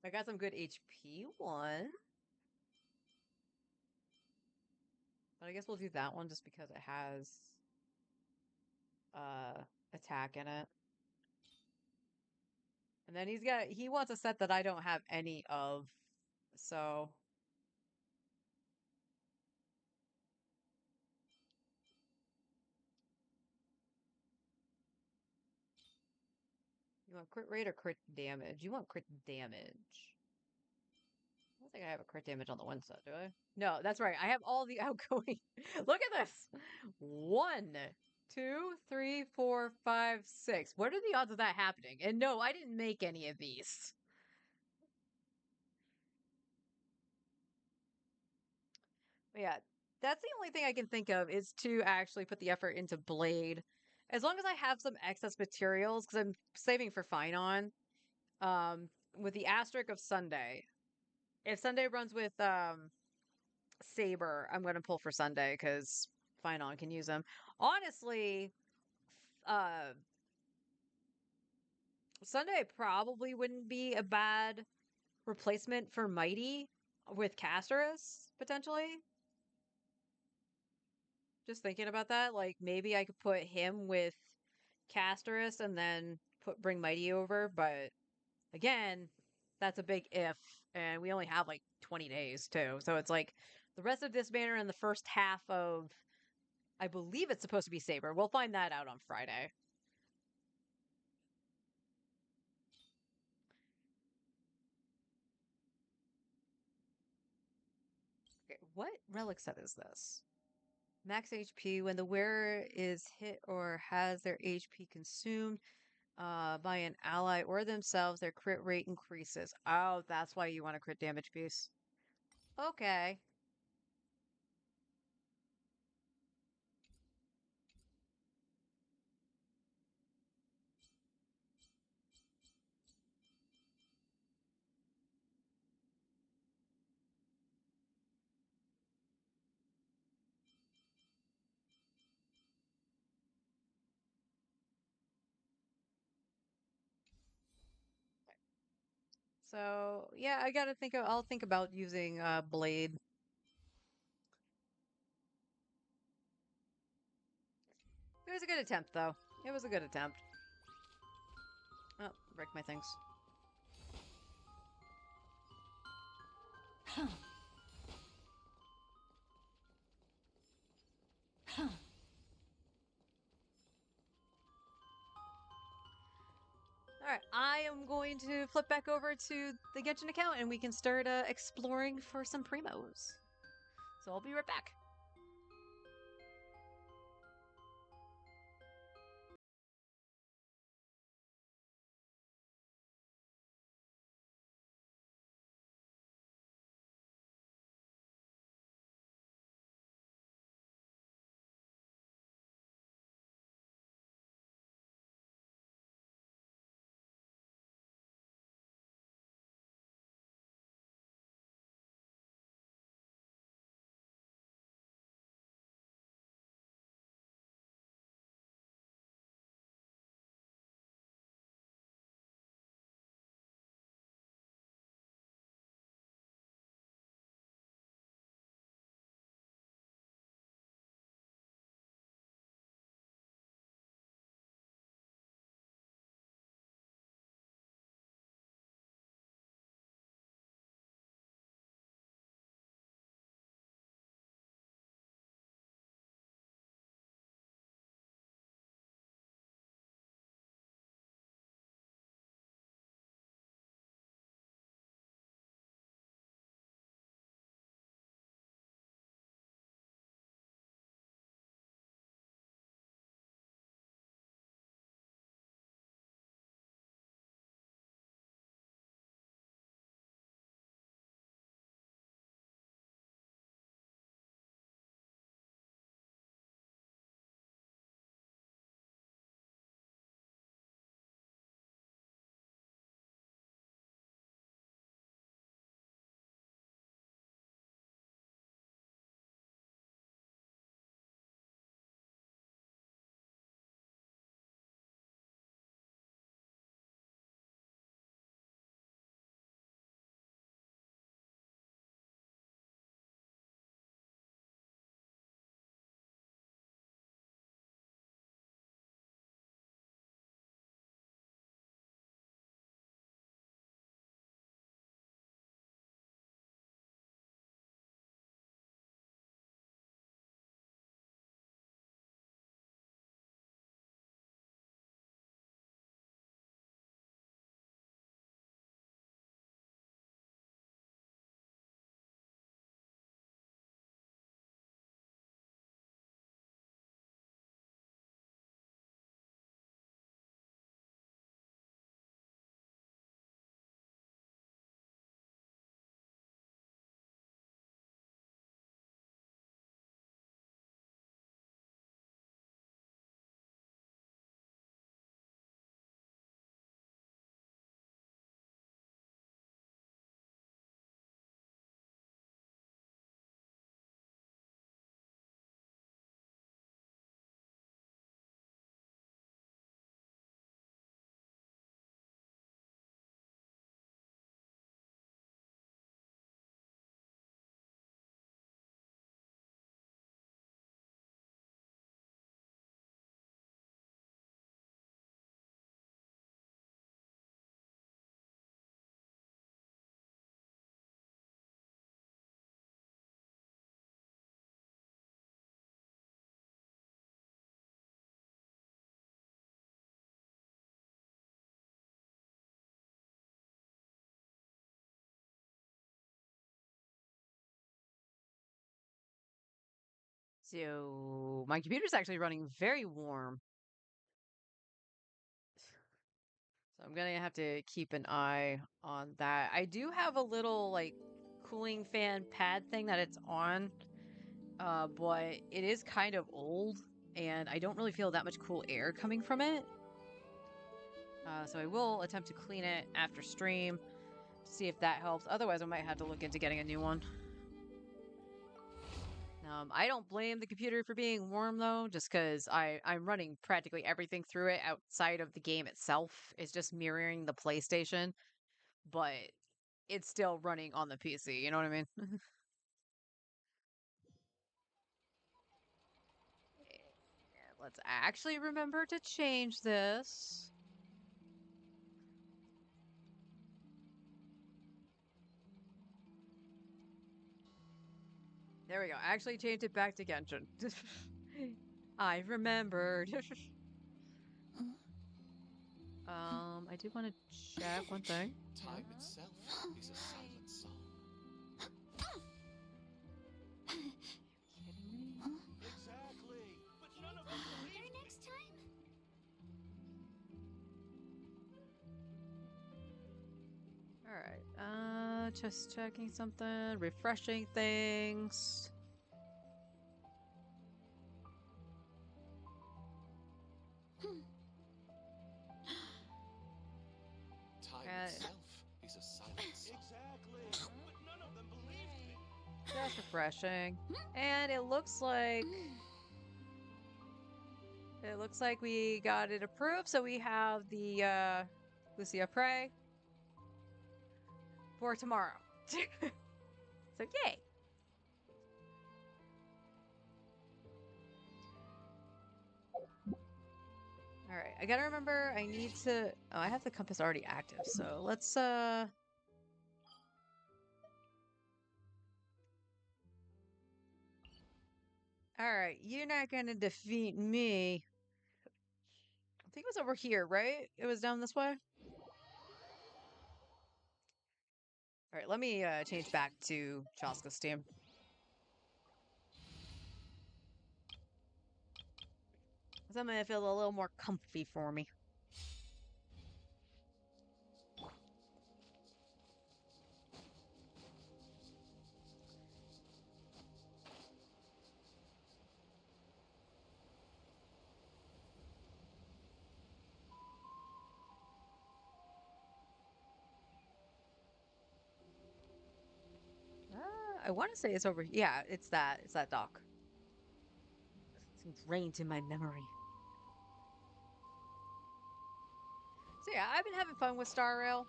Speaker 1: I got some good HP one. But I guess we'll do that one just because it has attack in it. And then he wants a set that I don't have any of. So you want crit rate or crit damage? You want crit damage. I don't think I have a crit damage on the one set, do I? No, that's right. I have all the outgoing. Look at this. 1, 2, 3, 4, 5, 6. What are the odds of that happening? And no, I didn't make any of these. But yeah, that's the only thing I can think of is to actually put the effort into Blade. As long as I have some excess materials, because I'm saving for Finon, with the asterisk of Sunday. If Sunday runs with Saber, I'm going to pull for Sunday because Finon can use them. Honestly, uh, Sunday probably wouldn't be a bad replacement for Mighty with Casterus, potentially. Just thinking about that, like maybe I could put him with Casterus and then bring Mighty over, but again, that's a big if, and we only have like 20 days too. So it's like the rest of this banner in the first half of, I believe it's supposed to be Saber. We'll find that out on Friday. Okay, what relic set is this? Max HP when the wearer is hit or has their HP consumed by an ally or themselves, their crit rate increases. Oh, that's why you want a crit damage piece. Okay. So yeah, I gotta think of, I'll think about using Blade. It was a good attempt though. It was a good attempt. Oh, break my things. Alright, I am going to flip back over to the Genshin account and we can start exploring for some Primos. So I'll be right back. So my computer's actually running very warm. So I'm gonna have to keep an eye on that. I do have a little like cooling fan pad thing that it's on, but it is kind of old and I don't really feel that much cool air coming from it. So I will attempt to clean it after stream to see if that helps. Otherwise, I might have to look into getting a new one. I don't blame the computer for being warm though, just because I'm running practically everything through it outside of the game itself. It's just mirroring the PlayStation, but it's still running on the PC. You know what I mean? Let's actually remember to change this. There we go. I actually changed it back to Genshin. I remembered. I do want to check one thing.
Speaker 6: Time itself is a silent song.
Speaker 1: Kidding me?
Speaker 5: Exactly. But none of them believe
Speaker 2: Better
Speaker 5: me.
Speaker 2: next time?
Speaker 1: All right. Just checking something, refreshing things.
Speaker 6: Time itself is a silent song.
Speaker 5: Exactly. But none of them believed me.
Speaker 1: Just refreshing. And it looks like we got it approved, so we have the Lucia Prey for tomorrow. So yay. All right, I gotta remember I need to. Oh, I have the compass already active, so let's. All right, you're not gonna defeat me. I think it was over here, right? It was down this way. All right, let me change back to Chaska's team. Something that feels a little more comfy for me. I want to say it's over. Yeah, it's that. It's that dock. It's ingrained in my memory. So yeah, I've been having fun with Star Rail.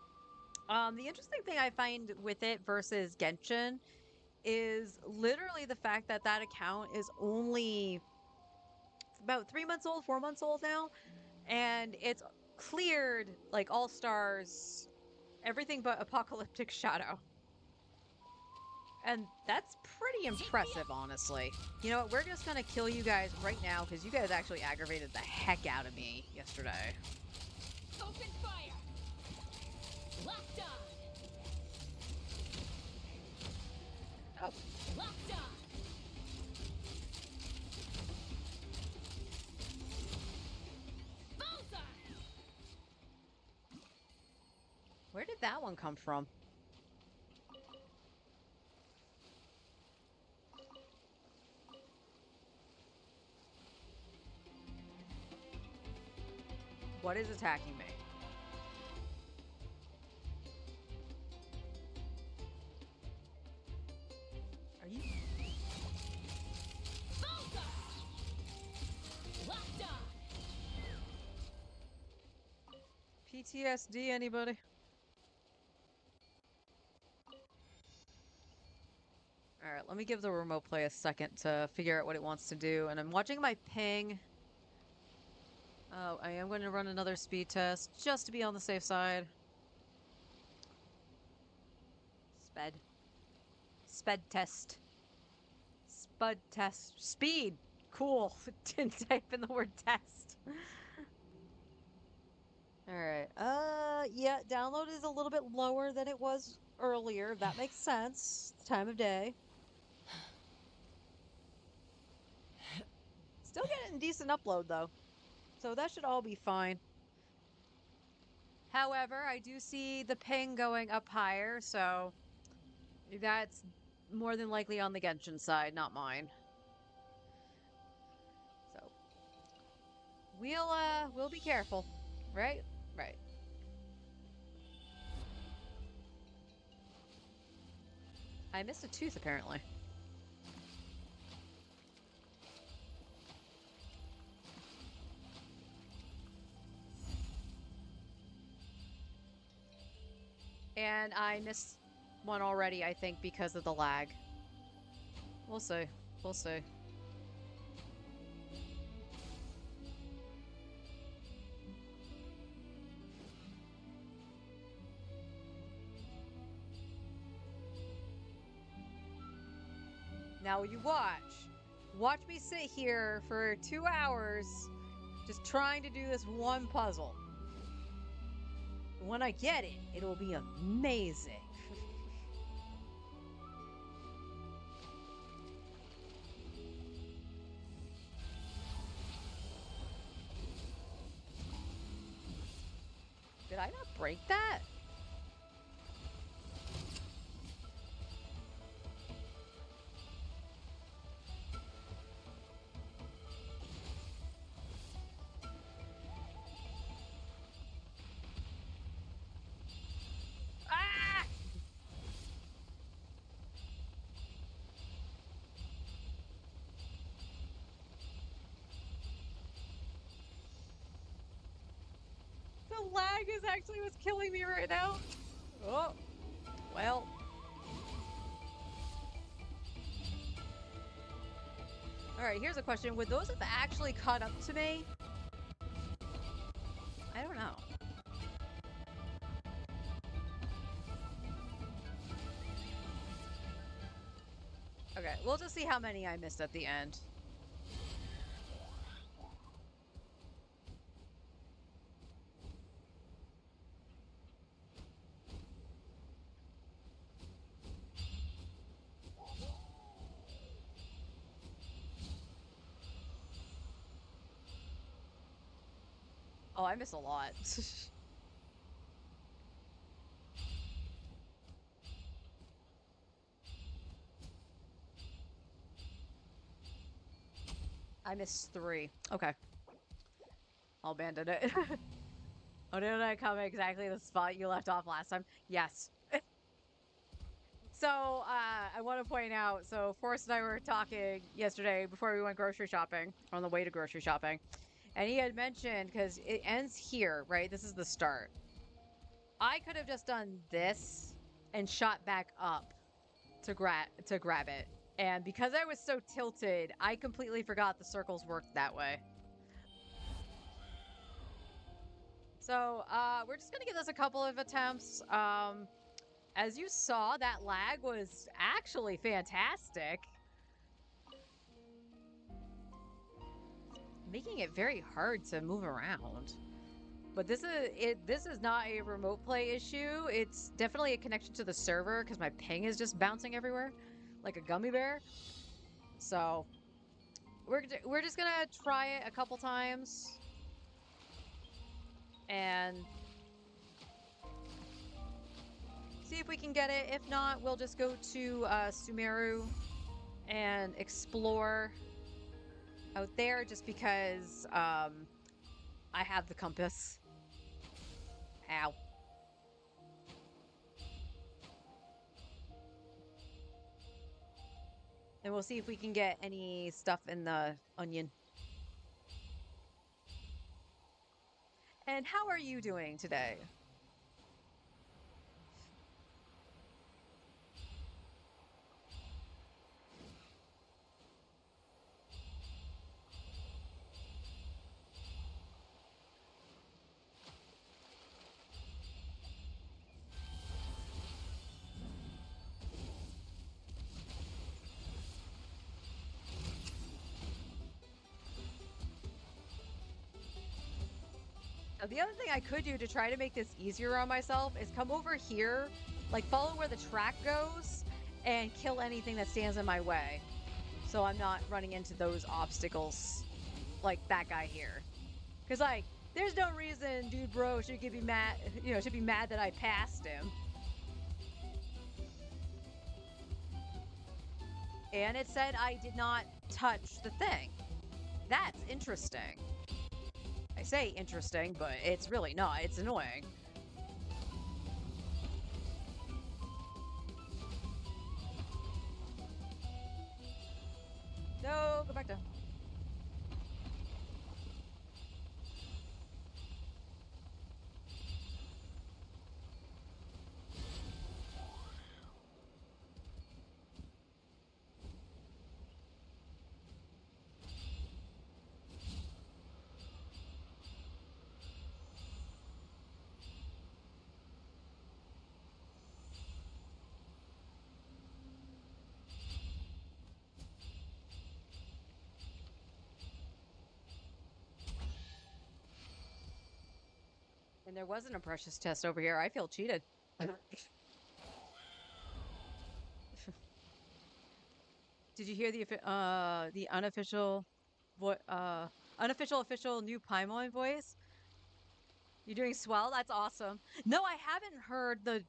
Speaker 1: The interesting thing I find with it versus Genshin is literally the fact that that account is only about 3 months old, 4 months old now, and it's cleared like all stars, everything but Apocalyptic Shadow. And that's pretty impressive, honestly. You know what? We're just gonna kill you guys right now because you guys actually aggravated the heck out of me yesterday.
Speaker 2: Open fire! Locked on!
Speaker 1: Oh,
Speaker 2: Locked on! Bullseye!
Speaker 1: where did that one come from? What is attacking me? Are you?
Speaker 2: Bullseye! Locked on!
Speaker 1: PTSD, anybody? All right, let me give the remote play a second to figure out what it wants to do. And I'm watching my ping. Oh, I am going to run another speed test just to be on the safe side. Sped. Sped test. Spud test. Speed. Cool. Didn't type in the word test. All right. Yeah, download is a little bit lower than it was earlier. That makes sense. Time of day. Still getting decent upload though. So that should all be fine. However, I do see the ping going up higher, so that's more than likely on the Genshin side, not mine. So we'll be careful. Right? Right. I missed a tooth apparently. And I missed one already, I think, because of the lag. We'll see. We'll see. Now you watch. Watch me sit here for 2 hours just trying to do this one puzzle. When I get it, it'll be amazing. Did I not break that? Ah! The lag is actually what's killing me right now. Oh, well. Alright, here's a question. Would those have actually caught up to me? I don't know. Okay, we'll just see how many I missed at the end. Oh, I missed a lot. I missed 3. Okay. I'll abandon it. Oh, did I come exactly the spot you left off last time? Yes. So, I want to point out, so Forrest and I were talking yesterday before we went grocery shopping, on the way to grocery shopping, and he had mentioned, because it ends here, right? This is the start. I could have just done this and shot back up to grab it. And because I was so tilted, I completely forgot the circles worked that way. So, we're just gonna give this a couple of attempts. As you saw, that lag was actually fantastic. Making it very hard to move around. But this is not a remote play issue. It's definitely a connection to the server because my ping is just bouncing everywhere like a gummy bear. So we're just gonna try it a couple times and see if we can get it. If not, we'll just go to Sumeru and explore out there just because I have the compass. Ow. And we'll see if we can get any stuff in the onion. And how are you doing today? The other thing I could do to try to make this easier on myself is come over here, like follow where the track goes, and kill anything that stands in my way. So I'm not running into those obstacles. like that guy here. Because like, there's no reason dude bro should be mad, should be mad that I passed him. And it said I did not touch the thing. That's interesting. I say interesting, but it's really not. It's annoying. No, go back down. And there wasn't a precious test over here. I feel cheated. Did you hear the unofficial official new Paimon voice? You're doing swell? That's awesome. No, I haven't heard the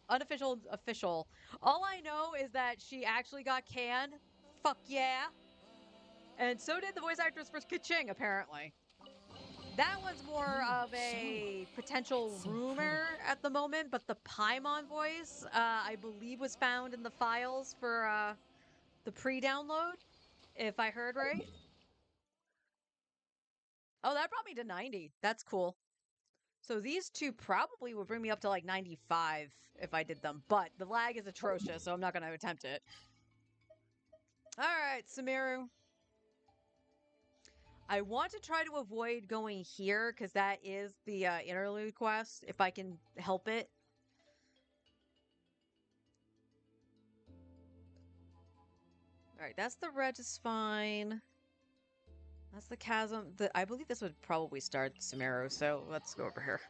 Speaker 1: unofficial official. All I know is that she actually got canned. Fuck yeah. And so did the voice actress for Kaching, apparently. That one's more of a potential rumor at the moment, but the Paimon voice, I believe, was found in the files for the pre-download, if I heard right. Oh, that brought me to 90. That's cool. So these two probably would bring me up to like 95 if I did them, but the lag is atrocious, so I'm not going to attempt it. All right, Sumeru. I want to try to avoid going here because that is the interlude quest, if I can help it. All right, that's the Regispine. That's the chasm. I believe this would probably start Sumeru, so let's go over here.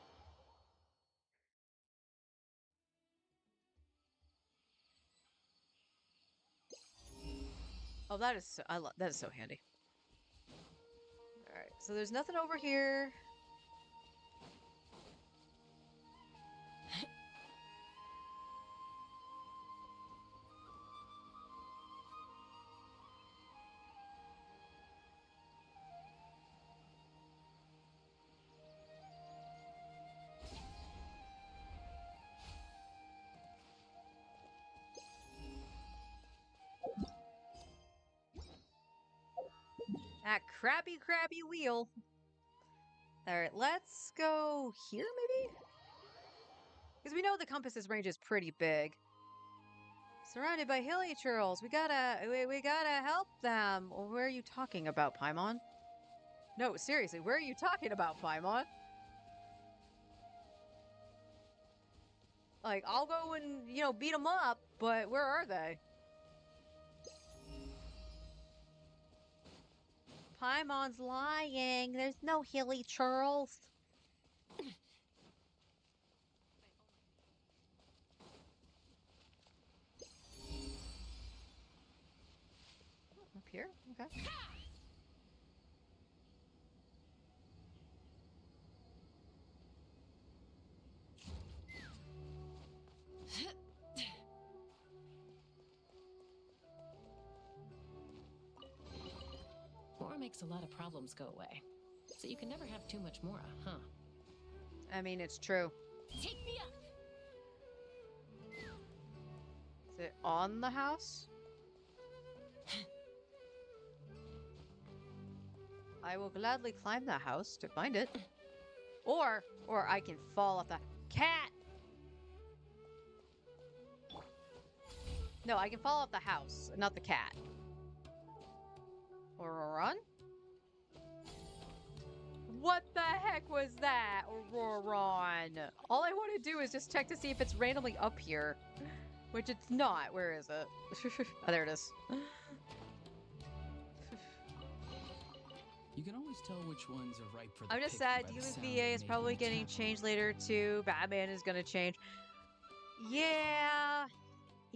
Speaker 1: Oh, that is that is so handy. All right, so there's nothing over here. That crabby wheel. All right, let's go here, maybe? Because we know the compass's range is pretty big. Surrounded by hilly churls. We gotta help them. Well, where are you talking about, Paimon? No, seriously, where are you talking about, Paimon? Like, I'll go and, beat them up, but where are they? Paimon's lying. There's no hilly churls. Up here? Okay.
Speaker 7: Mora makes a lot of problems go away. So you can never have too much Mora, huh?
Speaker 1: I mean, it's true.
Speaker 2: Take me up.
Speaker 1: Is it on the house? I will gladly climb the house to find it. Or I can fall off the cat. No, I can fall off the house, not the cat. Or run? What the heck was that, Auroron? All I want to do is just check to see if it's randomly up here. Which it's not. Where is it? Oh, there it is.
Speaker 3: You can always tell which ones are ripe for the
Speaker 1: I'm just
Speaker 3: pick
Speaker 1: sad.
Speaker 3: by the
Speaker 1: Dealer's
Speaker 3: sound
Speaker 1: VA
Speaker 3: they
Speaker 1: is
Speaker 3: make
Speaker 1: probably
Speaker 3: when you
Speaker 1: getting
Speaker 3: tap
Speaker 1: changed later too. Batman is gonna change. Yeah.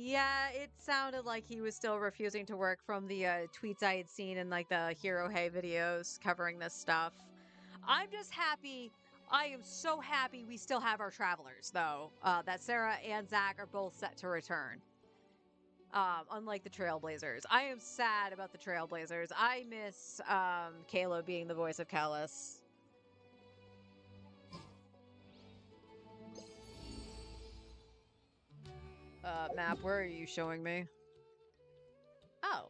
Speaker 1: Yeah, it sounded like he was still refusing to work from the tweets I had seen in like the Hero Hey videos covering this stuff. I'm just happy. I am so happy we still have our travelers, though. That Sarah and Zach are both set to return. Unlike the Trailblazers. I am sad about the Trailblazers. I miss Kayla being the voice of Callus. Map, where are you showing me? Oh.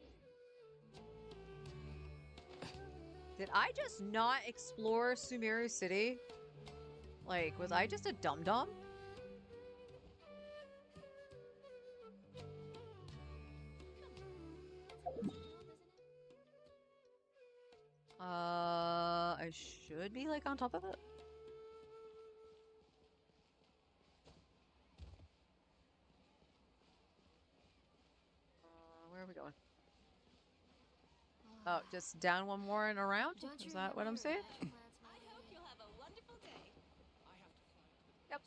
Speaker 1: Did I just not explore Sumeru City? Like, was I just a dum-dum? I should be, like, on top of it. Where are we going? Oh, just down one more and around? Is that what I'm saying?
Speaker 2: I hope you'll have a wonderful day.
Speaker 1: Yep.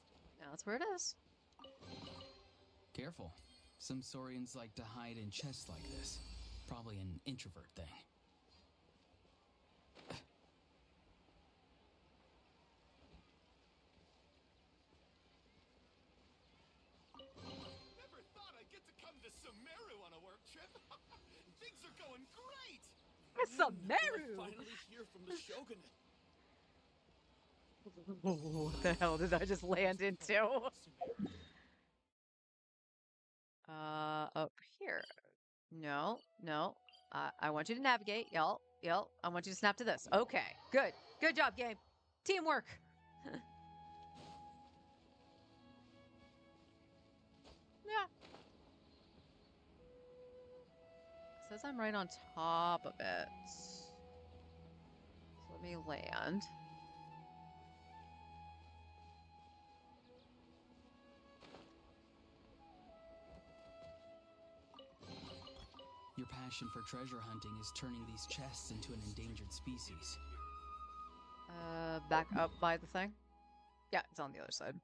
Speaker 1: That's where it is.
Speaker 3: Careful. Some Saurians like to hide in chests like this. Probably an introvert thing.
Speaker 6: Never thought I'd get to come to Sumeru on a work trip. Things are going great.
Speaker 1: Sumeru!
Speaker 5: Finally hear from the Shogunate.
Speaker 1: What the hell did I just land into? Up here. No, no. I want you to navigate. Yep, yep. I want you to snap to this. Okay, good. Good job, game. Teamwork. Yeah. Says I'm right on top of it. So let me land.
Speaker 3: Your passion for treasure hunting is turning these chests into an endangered species.
Speaker 1: Back up by the thing. Yeah, it's on the other side.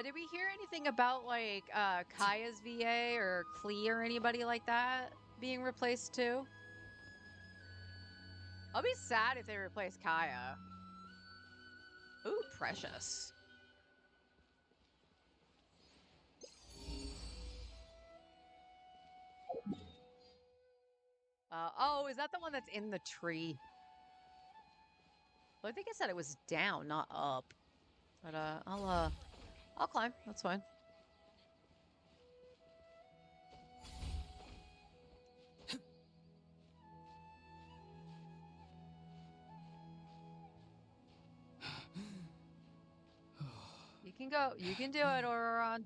Speaker 1: Did we hear anything about, like, Kaya's VA or Klee or anybody like that being replaced too? I'll be sad if they replace Kaya. Ooh, precious. Oh, is that the one that's in the tree? Well, I think it said it was down, not up. But, I'll climb. That's fine. You can go. You can do it, Auroron.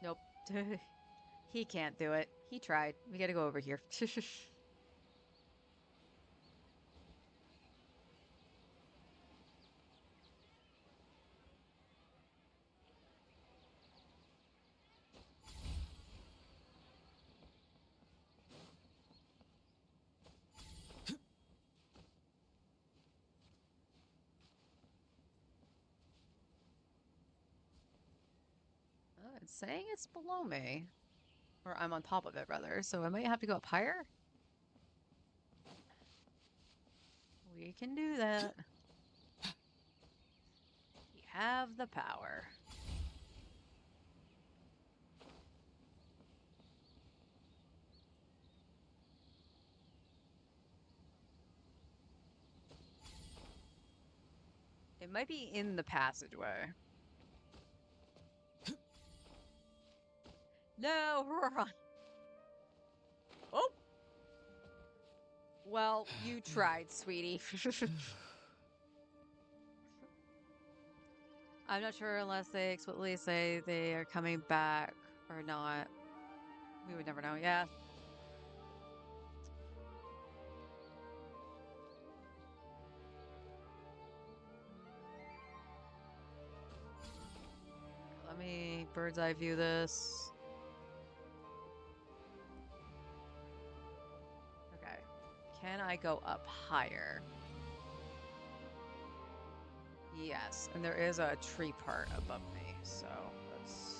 Speaker 1: Nope. He can't do it. He tried. We gotta go over here. It's saying it's below me. Or I'm on top of it, rather. So I might have to go up higher. We can do that. We have the power. It might be in the passageway. No, run. Oh. Well, you tried, sweetie. I'm not sure unless they explicitly say they are coming back or not. We would never know. Yeah. Let me bird's eye view this. Okay. can I go up higher? Yes, and there is a tree part above me, so let's...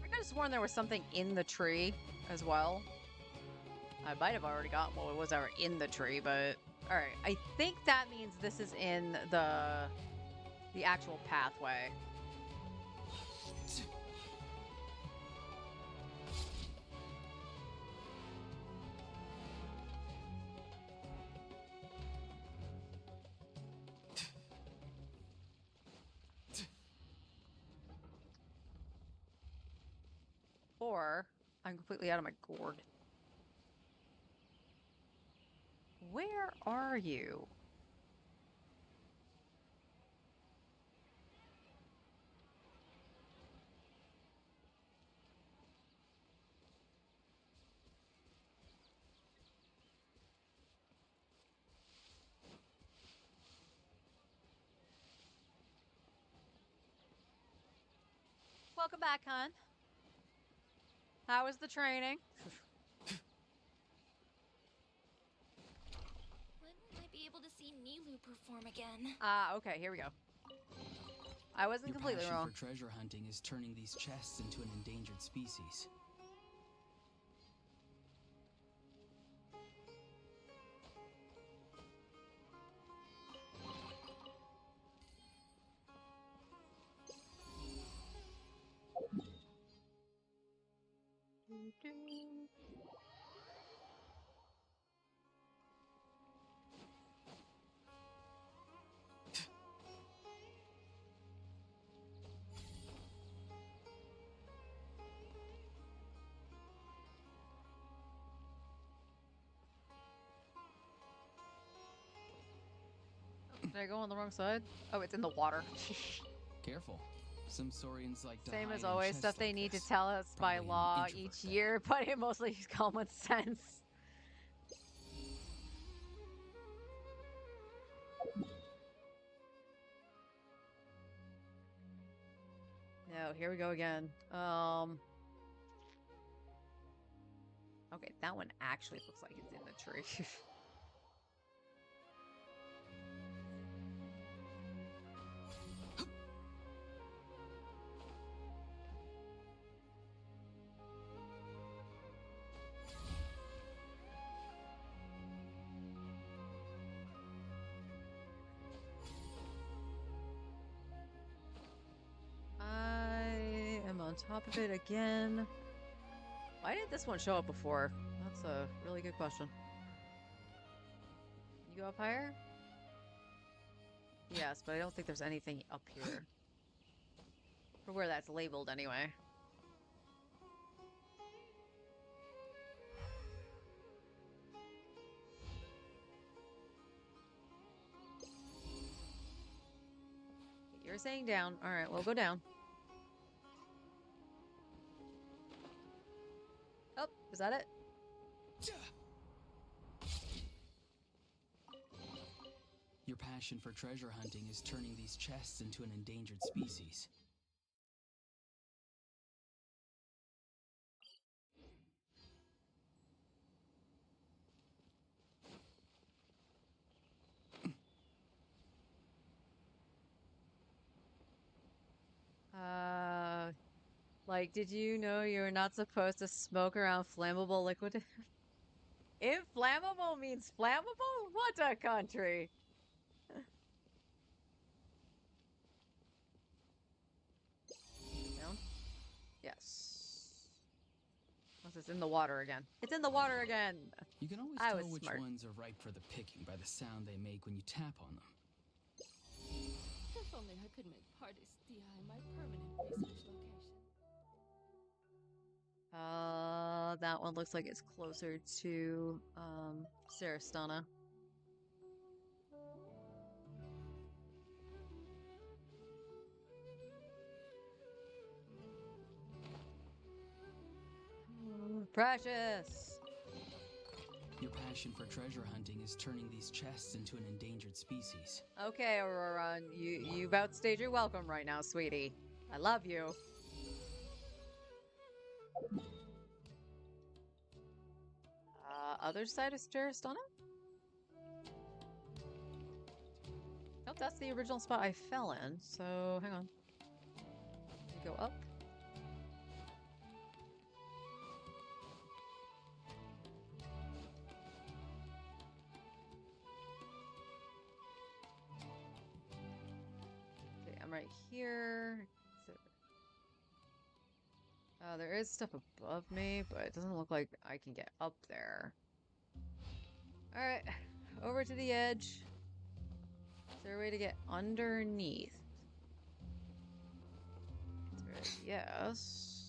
Speaker 1: I could have sworn there was something in the tree as well. I might have already got what was ever in the tree, but all right. I think that means this is in the actual pathway. Or I'm completely out of my gourd. Where are you? Welcome back, hon. How was the training?
Speaker 2: When will I be able to see Nilu perform again?
Speaker 1: Okay, here we go. I wasn't
Speaker 3: Your
Speaker 1: completely
Speaker 3: passion
Speaker 1: wrong.
Speaker 3: for treasure hunting is turning these chests into an endangered species.
Speaker 1: Did I go on the wrong side? Oh, it's in the water.
Speaker 3: Careful. Some Saurians like to
Speaker 1: Same
Speaker 3: hide
Speaker 1: as
Speaker 3: in
Speaker 1: always,
Speaker 3: chests
Speaker 1: stuff they
Speaker 3: like
Speaker 1: need
Speaker 3: this.
Speaker 1: to tell us by
Speaker 3: Probably an
Speaker 1: law
Speaker 3: introvert
Speaker 1: each
Speaker 3: thing.
Speaker 1: year, but it mostly is common sense. No, here we go again. Okay, that one actually looks like it's in the tree. I am on top of it again. Why did this one show up before? That's a really good question. You go up higher? Yes, but I don't think there's anything up here. For where that's labeled, anyway. You're saying down. Alright, we'll go down. Oh, is that it?
Speaker 3: Your passion for treasure hunting is turning these chests into an endangered species.
Speaker 1: Like, did you know you're not supposed to smoke around flammable liquid? Inflammable means flammable? What a country! Down? Yes. Unless it's in the water again. It's in the water again!
Speaker 3: You can always
Speaker 1: I
Speaker 3: tell
Speaker 1: was
Speaker 3: which
Speaker 1: smart.
Speaker 3: ones are ripe for the picking by the sound they make when you tap on them.
Speaker 7: If only I could make Pardistia my permanent research location.
Speaker 1: That one looks like it's closer to, Sarastana. Precious!
Speaker 3: Your passion for treasure hunting is turning these chests into an endangered species.
Speaker 1: Okay, Aurora, you've outstayed your welcome right now, sweetie. I love you. Other side of stairs, Donna? Nope, that's the original spot I fell in, so hang on. Go up. Okay, I'm right here. There is stuff above me, but it doesn't look like I can get up there. Alright, over to the edge. Is there a way to get underneath? Yes.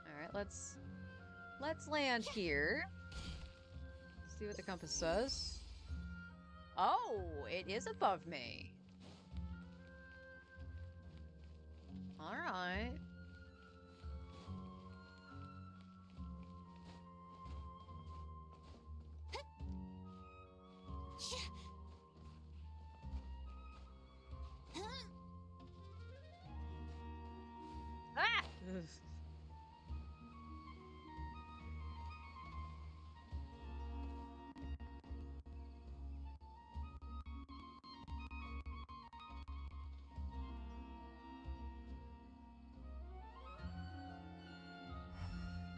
Speaker 1: Alright, let's land here. See what the compass says. Oh, it is above me. Alright. Ah!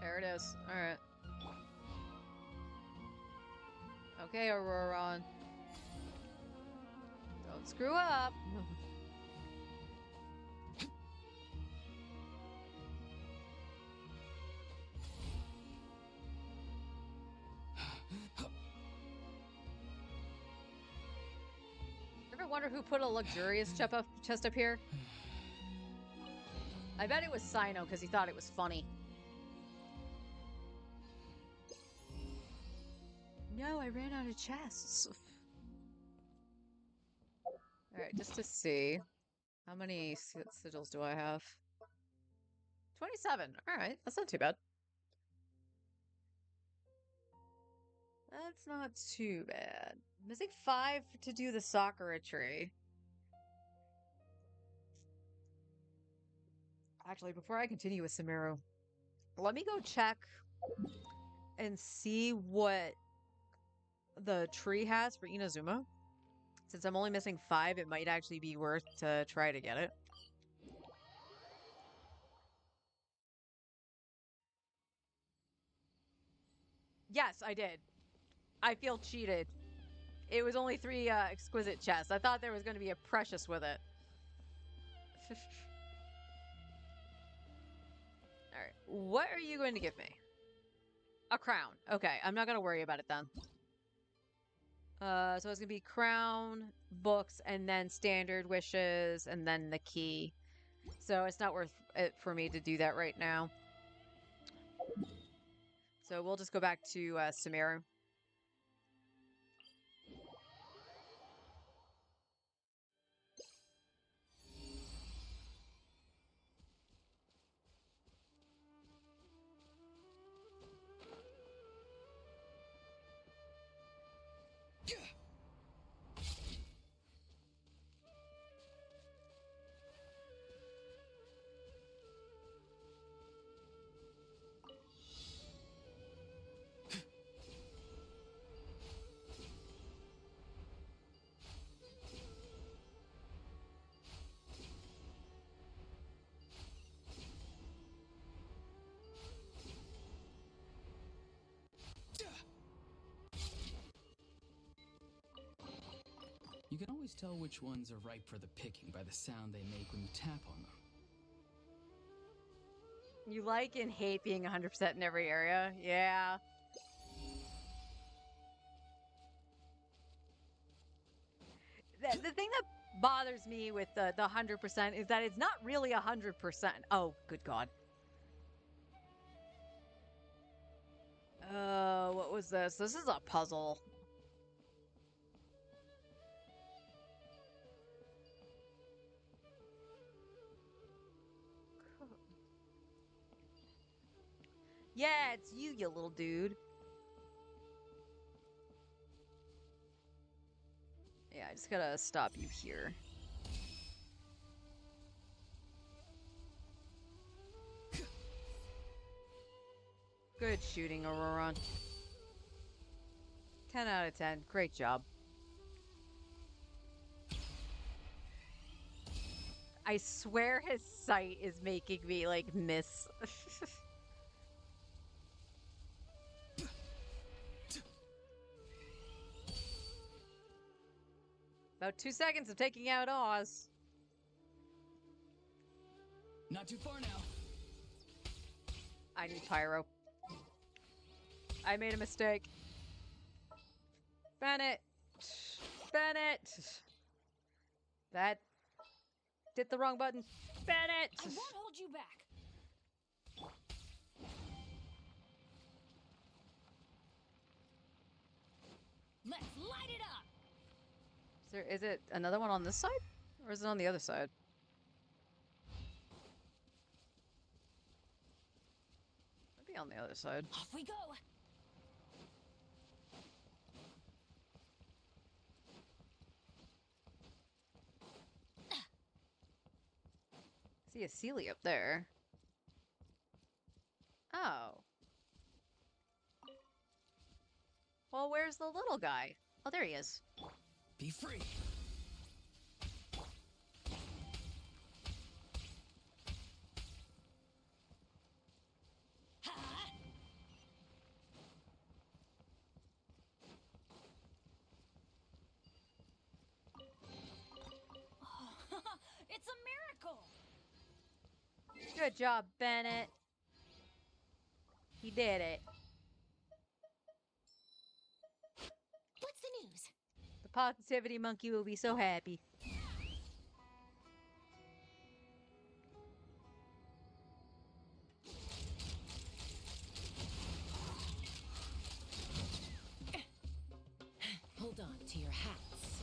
Speaker 1: There it is. Alright. Okay, Auroron. Don't screw up. Ever wonder who put a luxurious chest up here? I bet it was Sino because he thought it was funny. No, I ran out of chests. Alright, just to see. How many sigils do I have? 27. Alright, that's not too bad. That's not too bad. Missing 5 to do the Sakura tree. Actually, before I continue with Sumeru, let me go check and see what the tree has for Inazuma. Since I'm only missing 5, it might actually be worth to try to get it. Yes, I did. I feel cheated. It was only 3 exquisite chests. I thought there was going to be a precious with it. Alright, what are you going to give me? A crown. Okay, I'm not going to worry about it then. So it's going to be crown, books, and then standard wishes, and then the key. So it's not worth it for me to do that right now. So we'll just go back to Sumeru.
Speaker 3: You can always tell which ones are ripe for the picking by the sound they make when you tap on them.
Speaker 1: You like and hate being 100% in every area. Yeah. The thing that bothers me with the 100% is that it's not really 100%. Oh, good God. What was this? This is a puzzle. Yeah, it's you, you little dude. Yeah, I just gotta stop you here. Good shooting, Auroron. 10 out of 10. Great job. I swear his sight is making me, like, miss. About 2 seconds of taking out Oz.
Speaker 3: Not too far now.
Speaker 1: I need Pyro. I made a mistake. Bennett! Bennett! That hit the wrong button. Bennett!
Speaker 7: I won't hold you back. Let's light it up.
Speaker 1: Is it another one on this side? Or is it on the other side? Maybe on the other side.
Speaker 7: Off we go.
Speaker 1: See a Sealy up there. Oh. Well, where's the little guy? Oh, there he is.
Speaker 3: Be free.
Speaker 7: Ha! Oh, it's a miracle.
Speaker 1: Good job, Bennett. He did it.
Speaker 2: What's the news?
Speaker 1: The positivity monkey will be so happy.
Speaker 2: Hold on to your hats.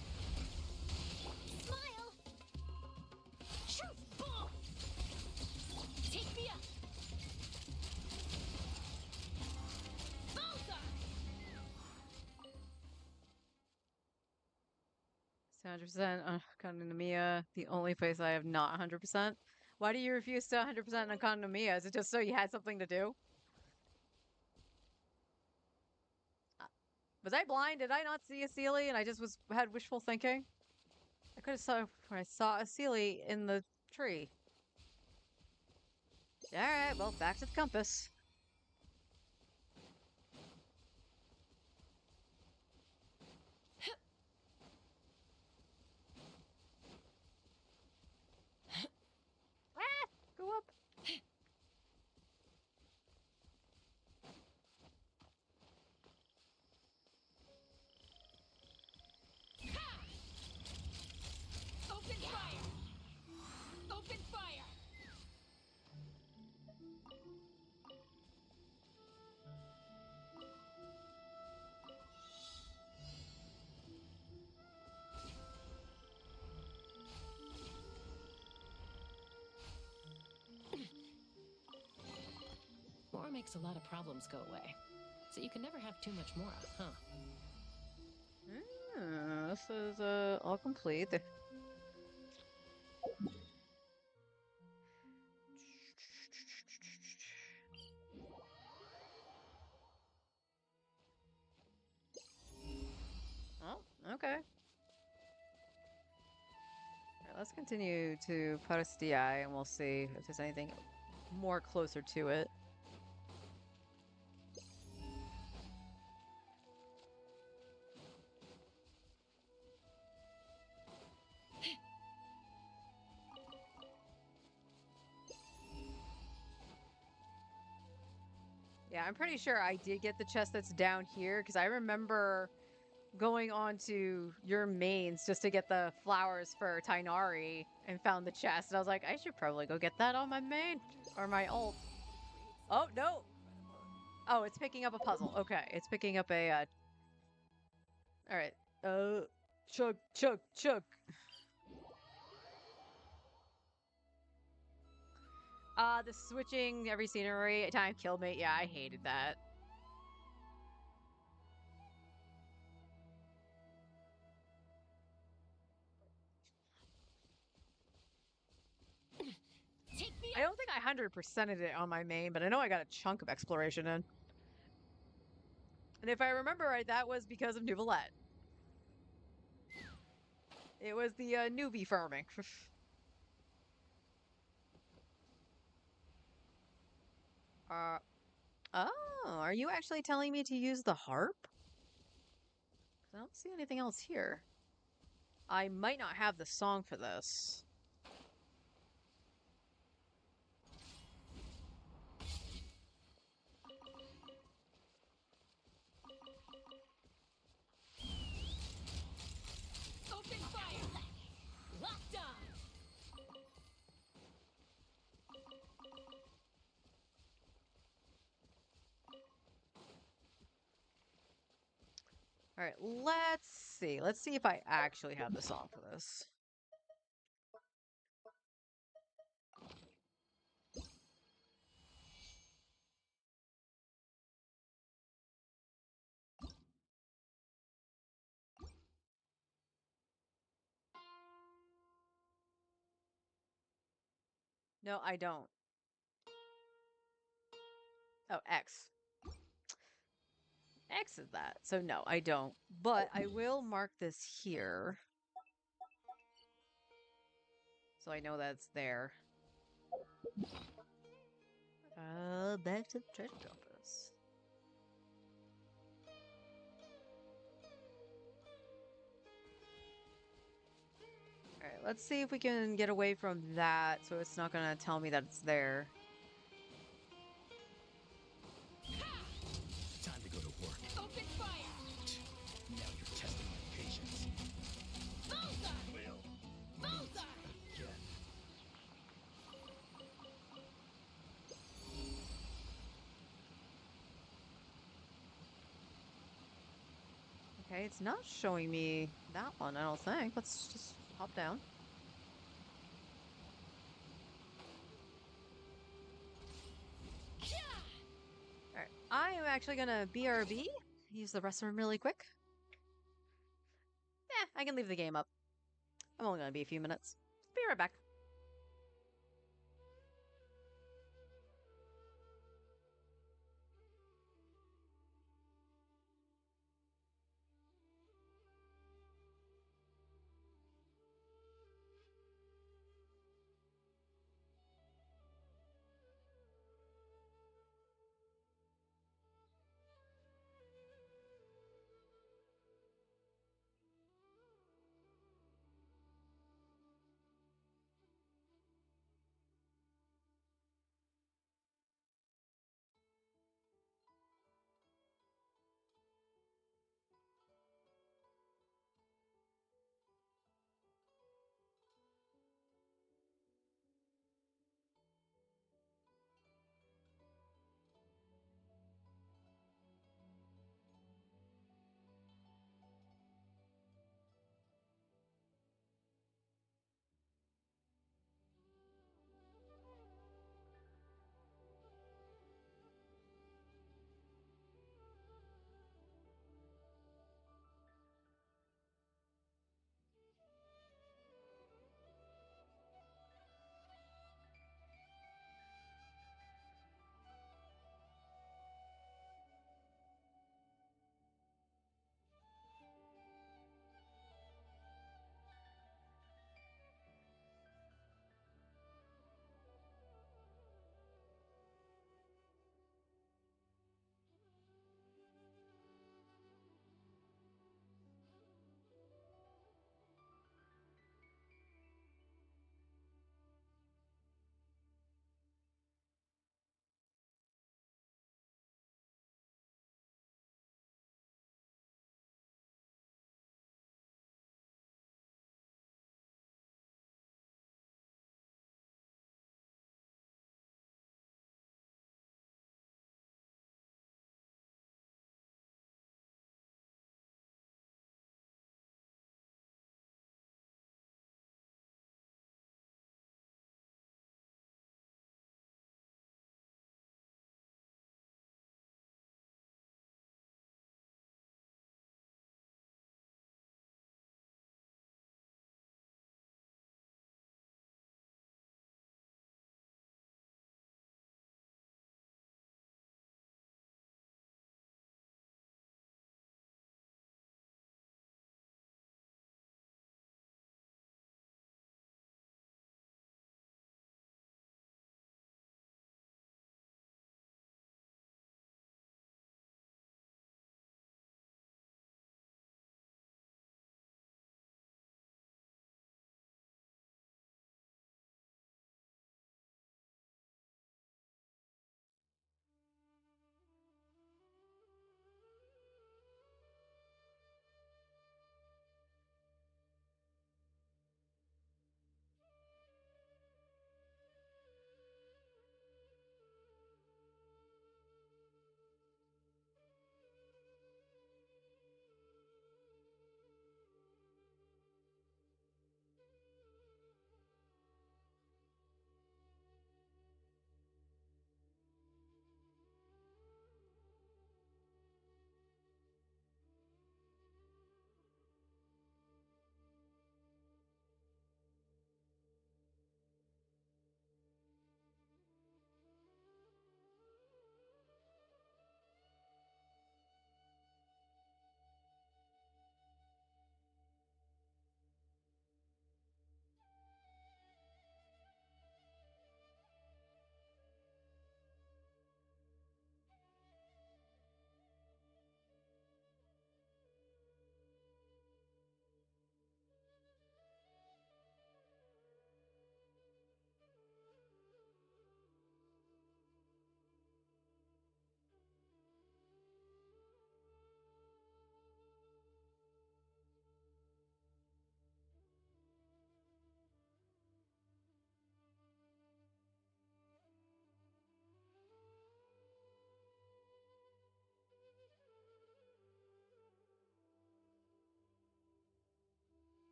Speaker 2: Smile! Truth bomb! Take me up! Bullseye!
Speaker 1: 100% on Economia. The only place I have not 100%. Why do you refuse to 100% on Economia? Is it just so you had something to do? Was I blind? Did I not see a Sealy and I just had wishful thinking? I could have saw when I saw a Sealy in the tree. Alright, well, back to the compass. Ah! Go up.
Speaker 7: Open fire. Open fire.
Speaker 2: More makes a lot of problems go away. So you can never have too much more, huh?
Speaker 1: This is all complete. Oh, okay. Alright, let's continue to post DI and we'll see if there's anything more closer to it. Yeah, I'm pretty sure I did get the chest that's down here because I remember going on to your mains just to get the flowers for Tainari and found the chest. And I was like, I should probably go get that on my main or my ult. Oh, no. Oh, it's picking up a puzzle. Okay, it's picking up a, all right. Chug, chug, chug. The switching every scenery time killed me. Yeah, I hated that.
Speaker 2: Take me
Speaker 1: I don't think I 100%ed it on my main, but I know I got a chunk of exploration in. And if I remember right, that was because of Nouvellette. It was the newbie farming. uh, oh, are you actually telling me to use the harp? 'Cause I don't see anything else here. I might not have the song for this.
Speaker 2: open fire. Locked on.
Speaker 1: All right, let's see. Let's see if I actually have the song for this. No, I don't. Oh, X. X is that. So no, I don't. But I will mark this here. So I know that's there. Back to the treasure compass. Alright, let's see if we can get away from that so it's not gonna tell me that it's there.
Speaker 3: Time to go to work.
Speaker 2: Open fire.
Speaker 3: Now you're testing my patience.
Speaker 2: Bullseye. Bullseye.
Speaker 3: Again.
Speaker 1: Okay, it's not showing me that one, I don't think. Let's just hop down. Alright, I am actually gonna BRB. Use the restroom really quick. I can leave the game up. I'm only gonna be a few minutes. Be right back.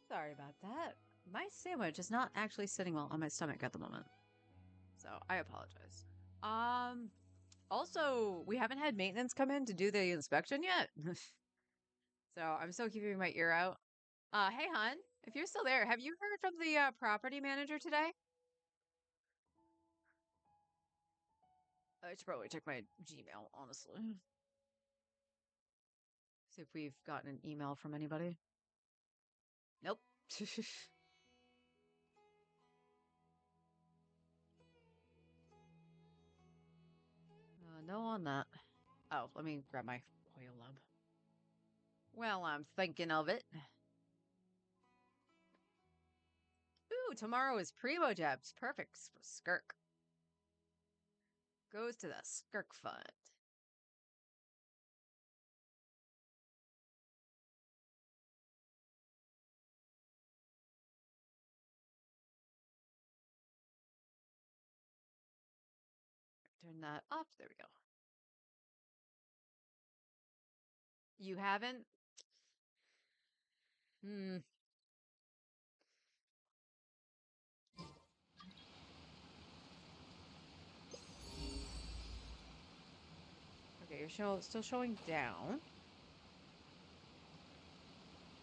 Speaker 1: Sorry about that. My sandwich is not actually sitting well on my stomach at the moment. So I apologize. Also, we haven't had maintenance come in to do the inspection yet. So I'm still keeping my ear out. Hey, hon, if you're still there, have you heard from the property manager today? I should probably check my Gmail, honestly. See if we've gotten an email from anybody. Nope. No on that. Oh, let me grab my oil lamp. Well, I'm thinking of it. Ooh, tomorrow is Primo Jabs. Perfect for Skirk. Goes to the Skirk Fund. Turn that up. There we go. You haven't? Hmm. Okay, you're still showing down.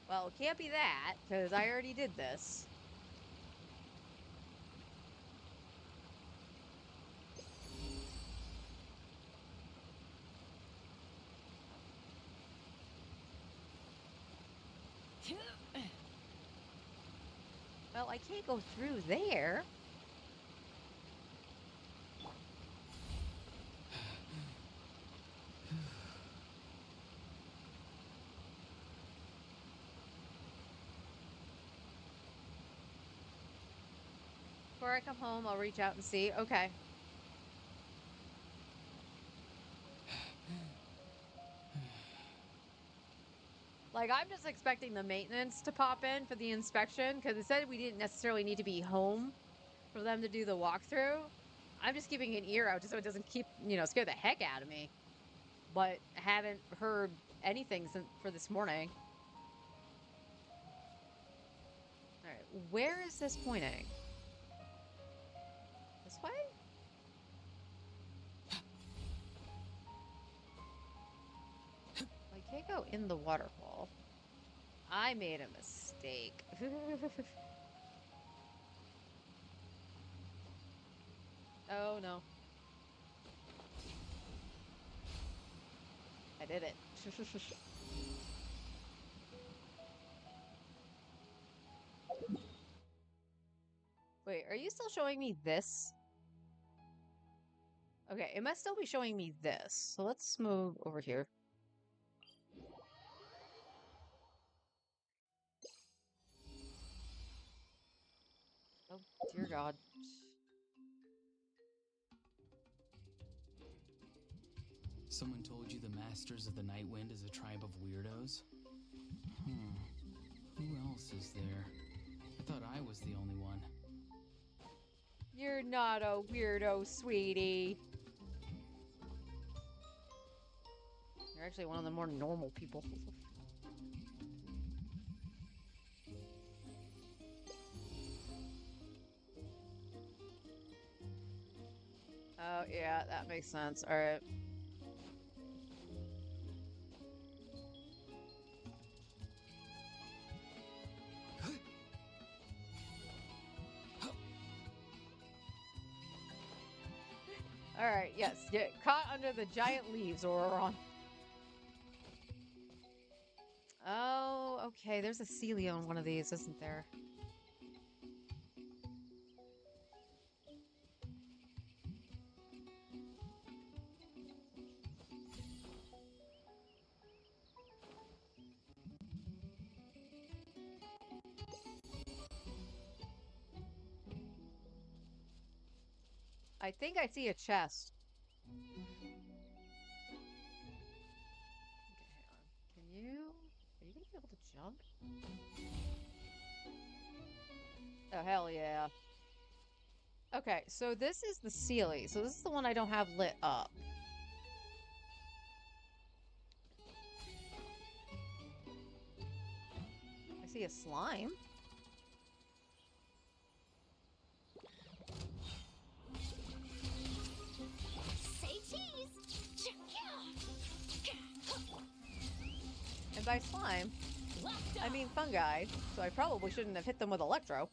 Speaker 1: Well, it can't be that, because I already did this. Well, I can't go through there. Before I come home, I'll reach out and see. Okay. Like, I'm just expecting the maintenance to pop in for the inspection, because it said we didn't necessarily need to be home for them to do the walkthrough. I'm just keeping an ear out just so it doesn't keep, scare the heck out of me. But haven't heard anything for this morning. All right, where is this pointing? This way? I can't go in the waterfall. I made a mistake. Oh no. I did it. Wait, are you still showing me this? Okay, it must still be showing me this. So let's move over here. Oh, dear God.
Speaker 3: Someone told you the Masters of the Night Wind is a tribe of weirdos? Who else is there? I thought I was the only one.
Speaker 1: You're not a weirdo, sweetie. You're actually one of the more normal people. Oh, yeah, that makes sense. All right. All right, yes, get caught under the giant leaves, Auroron. Oh, okay, there's a Celio on one of these, isn't there? I think I see a chest. Okay, hang on. Are you gonna be able to jump? Oh, hell yeah. Okay, so this is the Sealy. So this is the one I don't have lit up. I see a slime. And by slime,
Speaker 2: Locked
Speaker 1: I
Speaker 2: up.
Speaker 1: mean fungi, so I probably shouldn't have hit them with electro.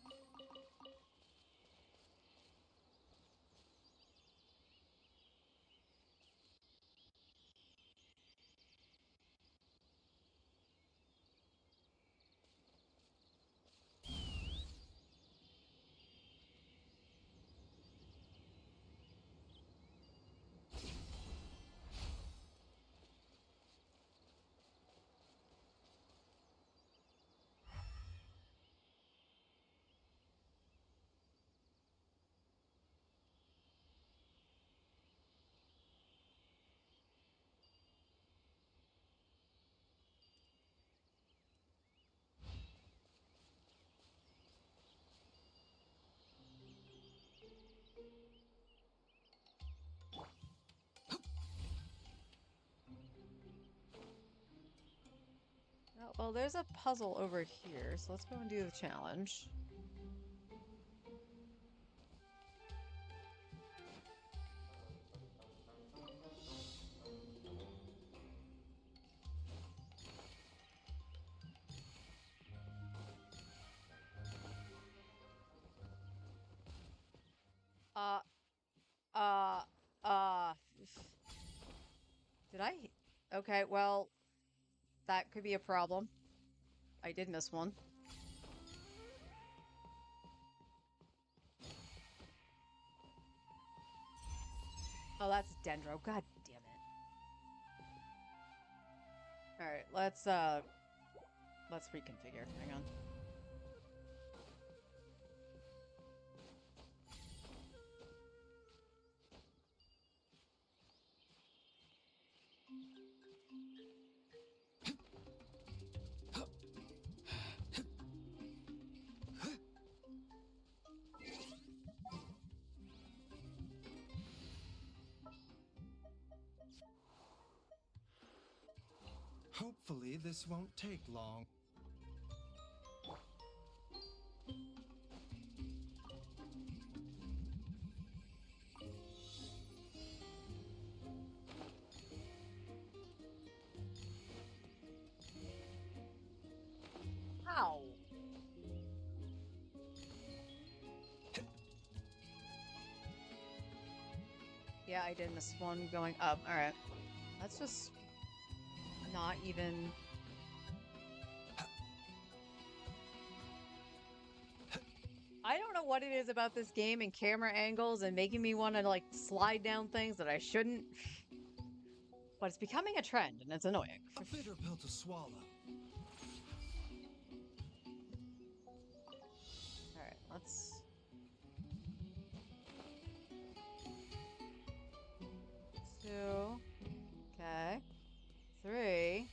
Speaker 1: Oh, well, there's a puzzle over here, so let's go and do the challenge. Uh, uh, uh... Did I... Okay, well, that could be a problem. I did miss one. Oh, that's Dendro. God damn it. Alright, let's reconfigure. Hang on.
Speaker 8: Hopefully this won't take long.
Speaker 1: Ow! Yeah, I did miss one going up. Alright. Let's just not even... I don't know what it is about this game and camera angles and making me want to, like, slide down things that I shouldn't. But it's becoming a trend, and it's annoying.
Speaker 8: A bitter pill to swallow.
Speaker 1: Alright, let's... Two. Okay. Three. There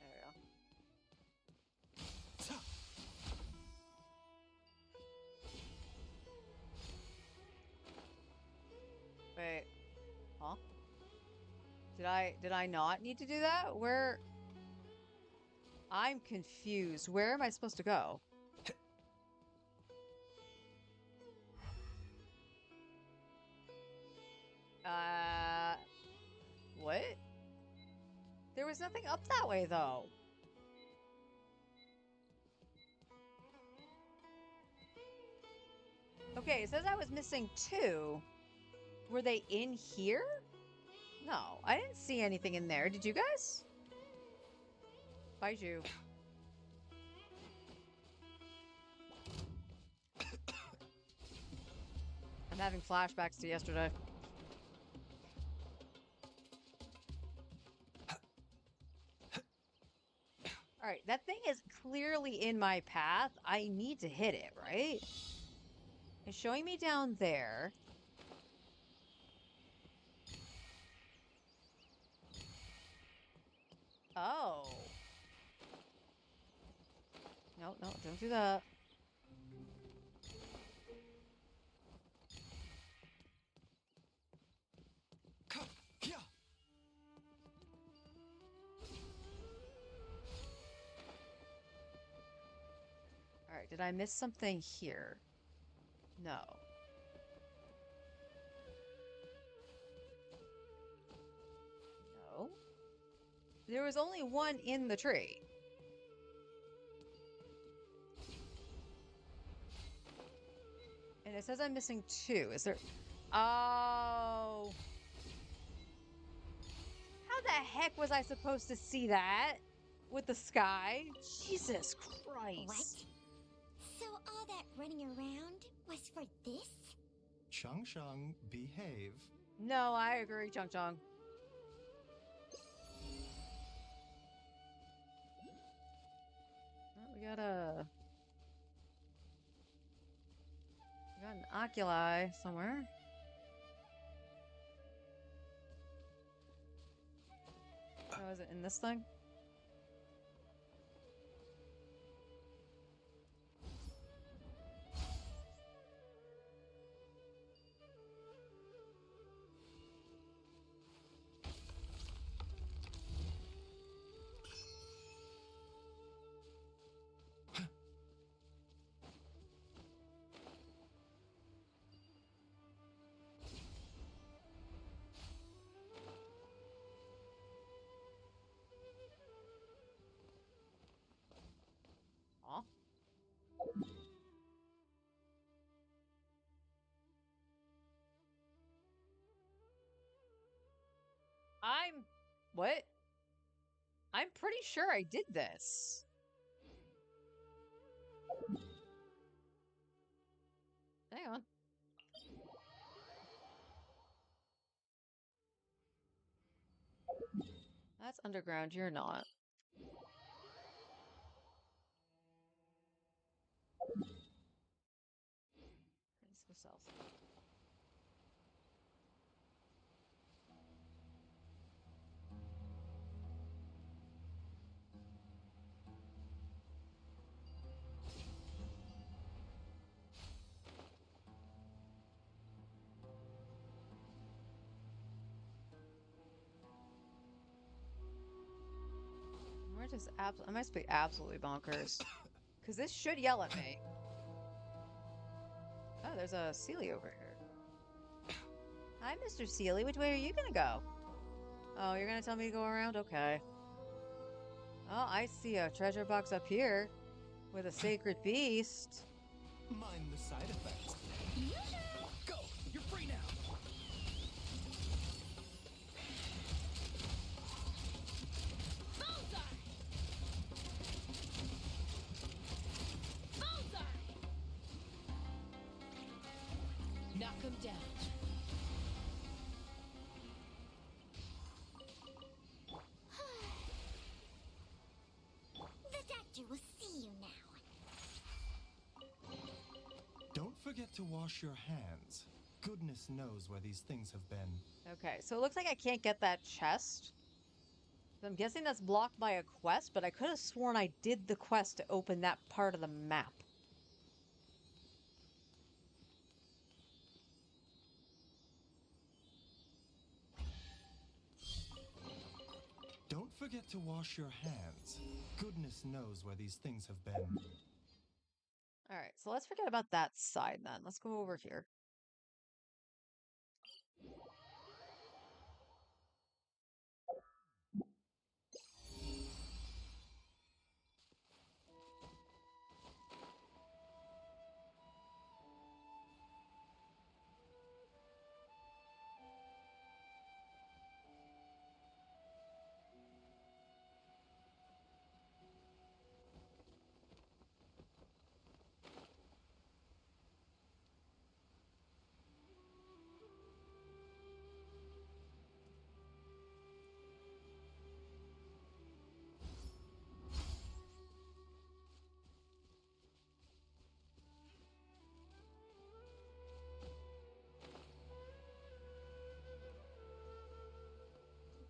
Speaker 1: we go. Wait. Huh? Did I not need to do that? Where... I'm confused. Where am I supposed to go? What? There was nothing up that way, though. Okay, it says I was missing two. Were they in here? No, I didn't see anything in there. Did you guys? Baiju. I'm having flashbacks to yesterday. Alright, that thing is clearly in my path. I need to hit it, right? It's showing me down there. Oh. No, no, don't do that. Alright, did I miss something here? No. No. There was only one in the tree. And it says I'm missing two. Is there... Oh. How the heck was I supposed to see that? With the sky? Jesus Christ.
Speaker 2: What? So all that running around was for this?
Speaker 8: Chung Chung, behave.
Speaker 1: No, I agree, Chung Chung. Oh, we got an oculi somewhere. Oh, is it in this thing? Aw. What? I'm pretty sure I did this. Hang on. That's underground, you're not. Let's go south. We're just I must be absolutely bonkers. Because this should yell at me. Oh, there's a Sealy over here. Hi, Mr. Sealy. Which way are you gonna go? Oh, you're gonna tell me to go around? Okay. Oh, I see a treasure box up here with a sacred beast.
Speaker 8: Mind the side effects.
Speaker 3: Go! You're free now!
Speaker 7: Bullseye! Bullseye! Knock him down.
Speaker 2: The doctor will see you now.
Speaker 8: Don't forget to wash your hands. Goodness knows where these things have been.
Speaker 1: Okay, so it looks like I can't get that chest. I'm guessing that's blocked by a quest, but I could have sworn I did the quest to open that part of the map.
Speaker 8: Don't forget to wash your hands. Goodness knows where these things have been.
Speaker 1: Alright, so let's forget about that side then. Let's go over here.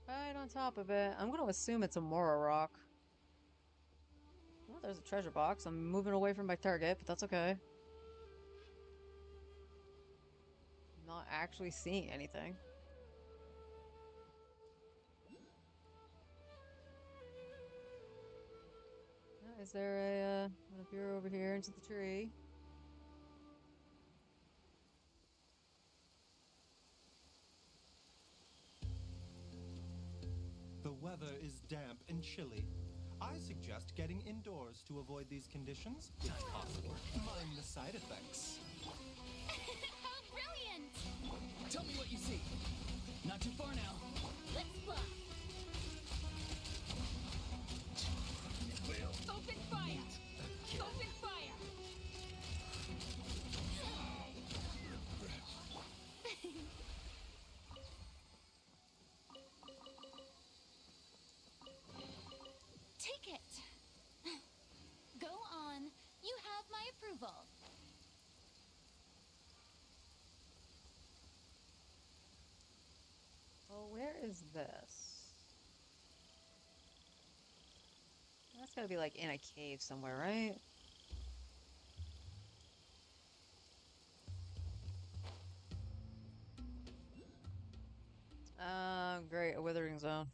Speaker 1: Right on top of it. I'm going to assume it's a Mora rock. Well, there's a treasure box. I'm moving away from my target, but that's okay. Not actually seeing anything. Is there a, an appear over here into the tree?
Speaker 8: weather is damp and chilly. I suggest getting indoors to avoid these conditions, if possible. Mind the side effects.
Speaker 2: How brilliant!
Speaker 3: Tell me what you see. Not too far now.
Speaker 2: Let's fly. Open fire! Open fire! Take it. Go on. You have my approval.
Speaker 1: Well, where is this? That's gotta be like in a cave somewhere, right? Great, a withering zone.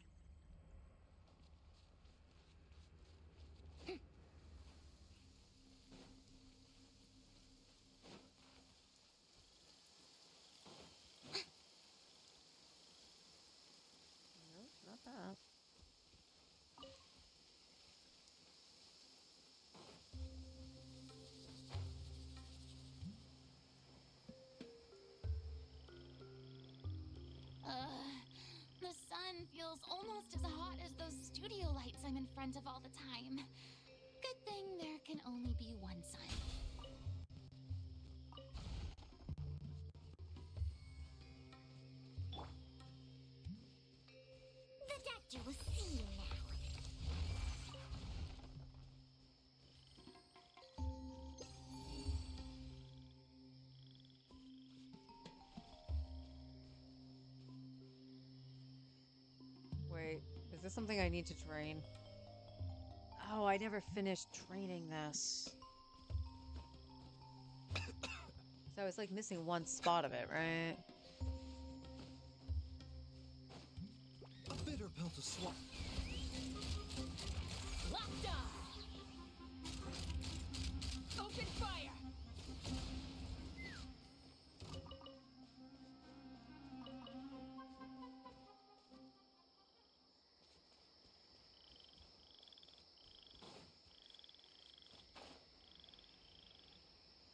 Speaker 1: Nope, not that.
Speaker 2: The sun feels almost as hot as those studio lights I'm in front of all the time. Good thing there can only be one sun.
Speaker 4: The doctor will see you now.
Speaker 1: Wait, is this something I need to train? Oh, I never finished training this. So it's like missing one spot of it, right?
Speaker 8: A bitter pill to swallow.
Speaker 2: Lockdown! Open fire!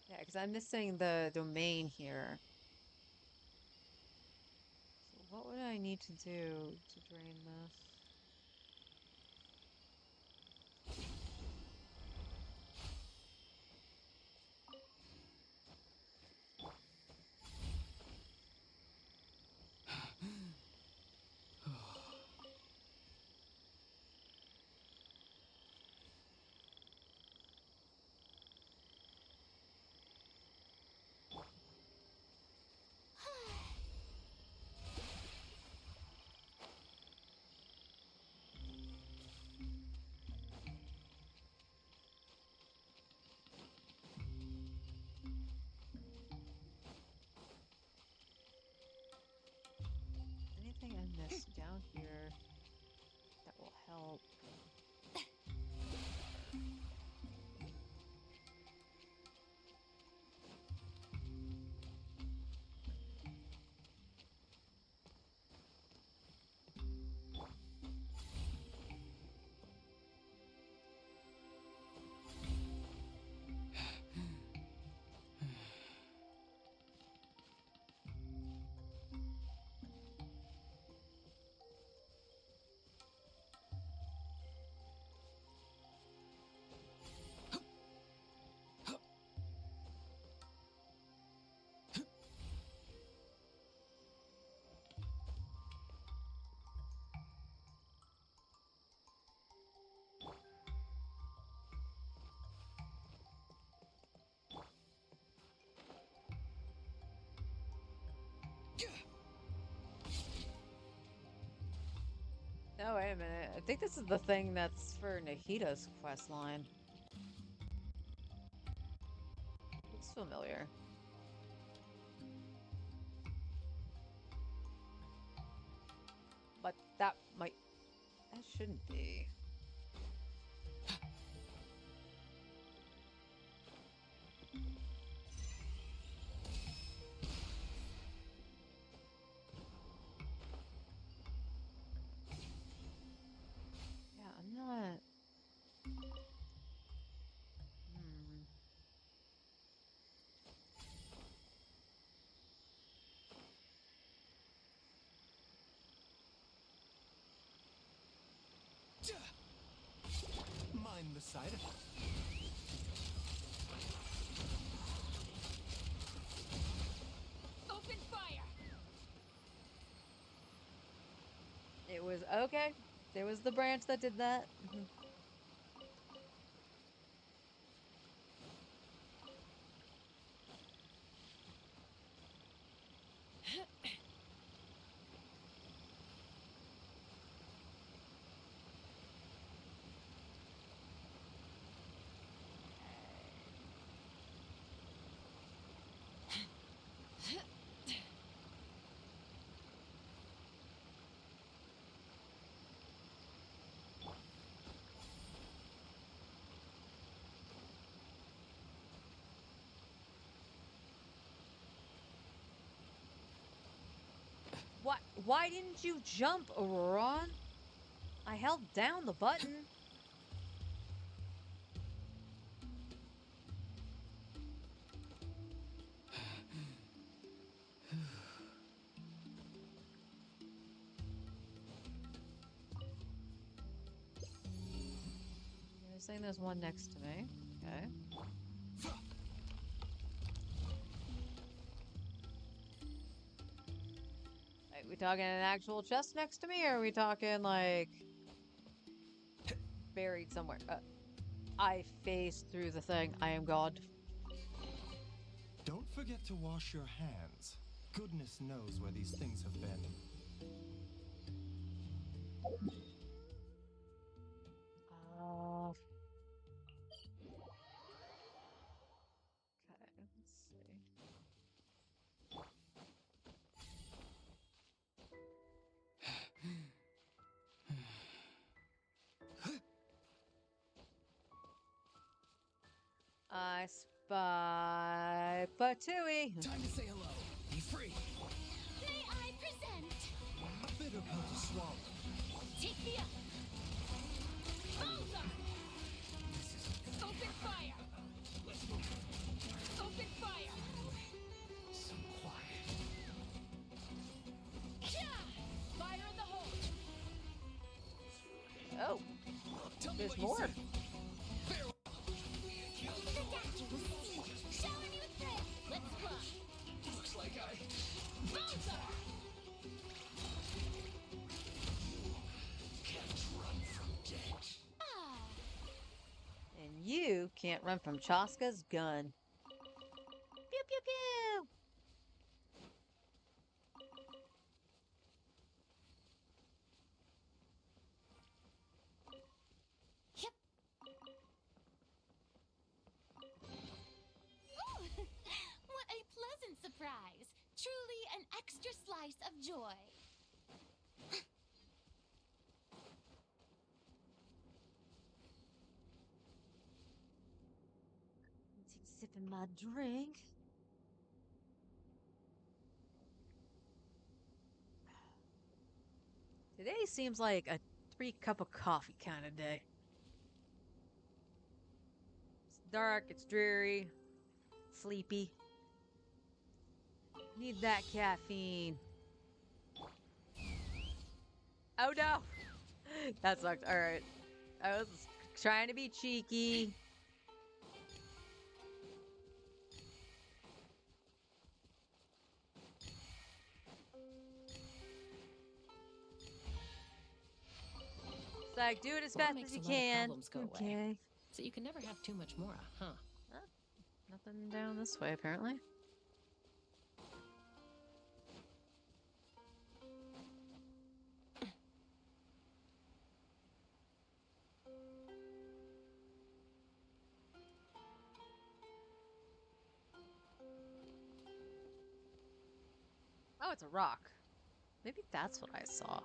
Speaker 1: Yeah, because I'm missing the domain here. So what would I need to do to drain this? Anything I missed down here that will help? No, wait a minute. I think this is the thing that's for Nahita's quest line. Looks familiar. But that might... That shouldn't be.
Speaker 8: the sight of it.
Speaker 2: Open fire!
Speaker 1: It was okay. There was the branch that did that. What? Why didn't you jump, Aurora? I held down the button. You're saying there's one next to me. Okay. Like, we talking an actual chest next to me, or are we talking like buried somewhere? I faced through the thing. I am God.
Speaker 8: Don't forget to wash your hands. Goodness knows where these things have been.
Speaker 1: Okay, let's see. I spy Patooey.
Speaker 3: Time to say hello. Be free.
Speaker 2: May I present?
Speaker 8: A bitter pill to swallow.
Speaker 2: Take me up! Bullseye! Open fire! Open fire!
Speaker 3: So quiet.
Speaker 2: Kya! Fire in the hole!
Speaker 1: Oh,
Speaker 3: Tell me
Speaker 1: there's
Speaker 3: what you
Speaker 1: more.
Speaker 3: see.
Speaker 2: The statue will see! Shower me with praise! Let's fly!
Speaker 3: Looks like I
Speaker 2: Bullseye!
Speaker 6: Can't run from death.
Speaker 2: Ah!
Speaker 1: And you can't run from Chaska's gun. Pew pew pew!
Speaker 2: Yep. Ooh, what a pleasant surprise! Truly an extra slice of joy.
Speaker 1: Take a sip of my drink. Today seems like a 3-cup of coffee kind of day. It's dark, it's dreary, sleepy. Need that caffeine. Oh no! That sucked. Alright. I was trying to be cheeky. It's like, do it as
Speaker 9: What
Speaker 1: fast
Speaker 9: makes
Speaker 1: as you
Speaker 9: a lot of
Speaker 1: can.
Speaker 9: problems go away?
Speaker 1: Okay.
Speaker 9: So you can never have too much more, huh?
Speaker 1: Nothing down this way, apparently. Oh, it's a rock. Maybe that's what I saw.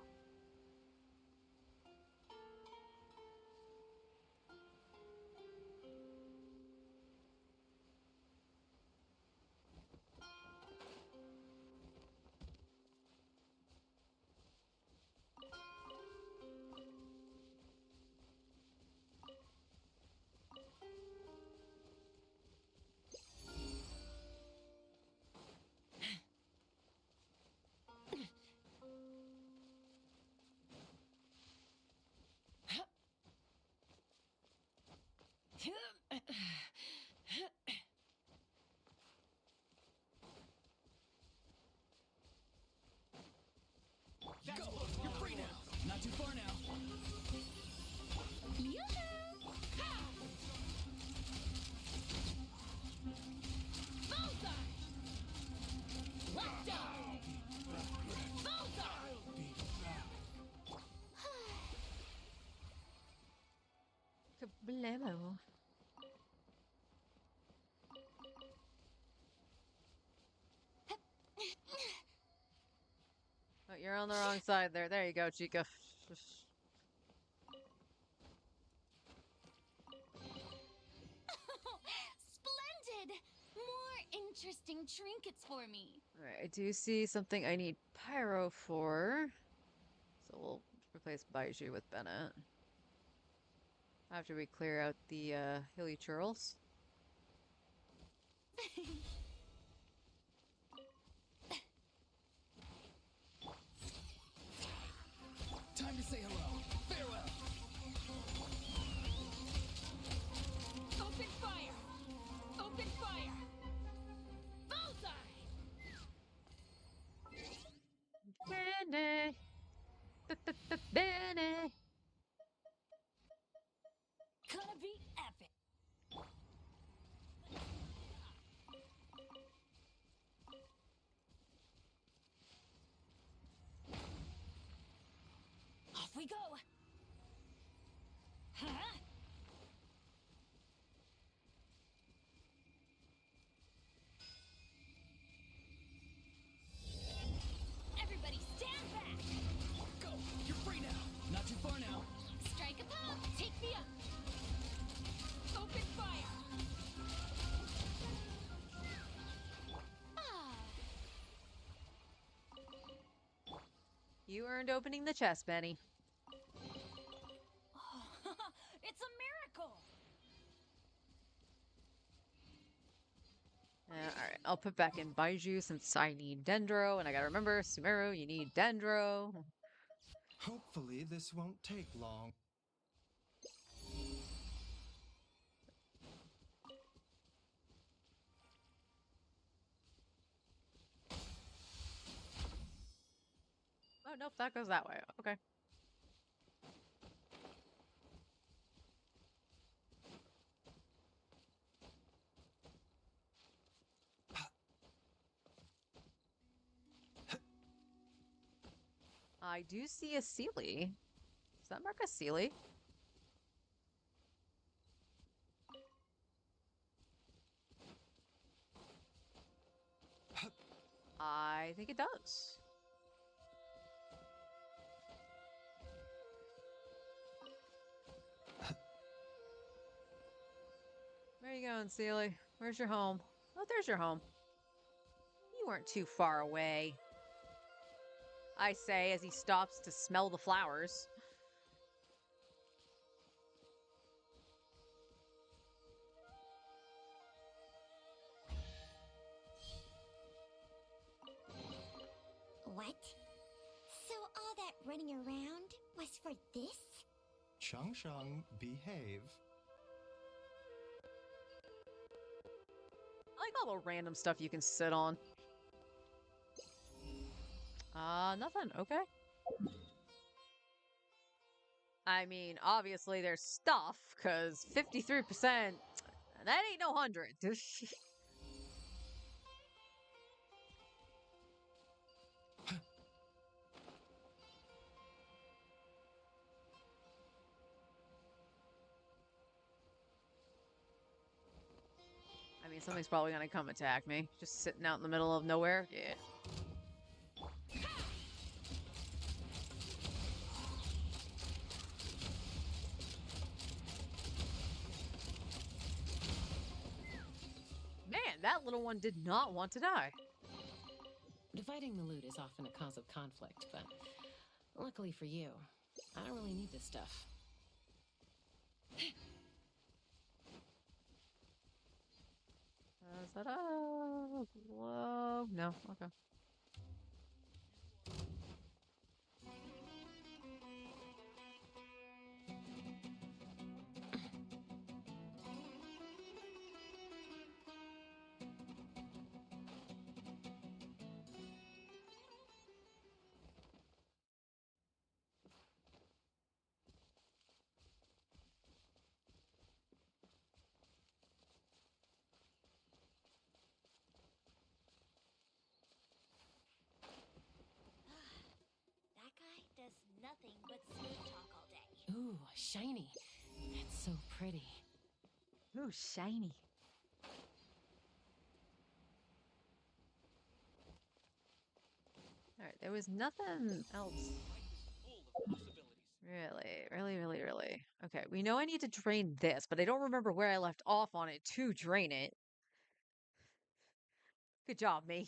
Speaker 3: too far now.
Speaker 2: Yoo-hoo! Ha! Bullseye! Let's go! Bullseye!
Speaker 1: Kablamo. Oh, you're on the wrong side there. There you go, Chica.
Speaker 2: Splendid! More interesting trinkets for me.
Speaker 1: Alright, I do see something I need Pyro for. So we'll replace Baiju with Bennett. After we clear out the hilly churls.
Speaker 3: Time to say hello. Farewell.
Speaker 2: Open fire! Open fire! Bullseye!
Speaker 1: Bennett! Bennett!
Speaker 2: Gonna be epic! Off we go! Huh? Everybody stand back!
Speaker 3: Go. You're free now. Not too far now.
Speaker 2: Strike a pop! Take me up! Open fire! Ah!
Speaker 1: You earned opening the chest, Benny.
Speaker 2: It's a miracle!
Speaker 1: Alright, I'll put back in Baiju since I need Dendro, and I gotta remember, Sumeru, you need Dendro.
Speaker 8: Hopefully, this won't take long.
Speaker 1: Oh, nope, that goes that way. Okay. I do see a Sealy. Does that mark a Sealy? I think it does. Where are you going, Sealy? Where's your home? Oh, there's your home. You weren't too far away. I say as he stops to smell the flowers.
Speaker 4: What? So all that running around was for this?
Speaker 8: Chung Chung, behave.
Speaker 1: I like all the random stuff you can sit on. Nothing. Okay. I mean, obviously there's stuff, because 53%, that ain't no 100. I mean, something's probably gonna come attack me. Just sitting out in the middle of nowhere? Yeah. Man, that little one did not want to die.
Speaker 9: Dividing the loot is often a cause of conflict, but luckily for you, I don't really need this stuff.
Speaker 1: Is that a glow? No, okay.
Speaker 9: Ooh, shiny. It's so pretty.
Speaker 1: Ooh, shiny. All right, there was nothing else. Really. Okay, we know I need to drain this, but I don't remember where I left off on it to drain it. Good job, me.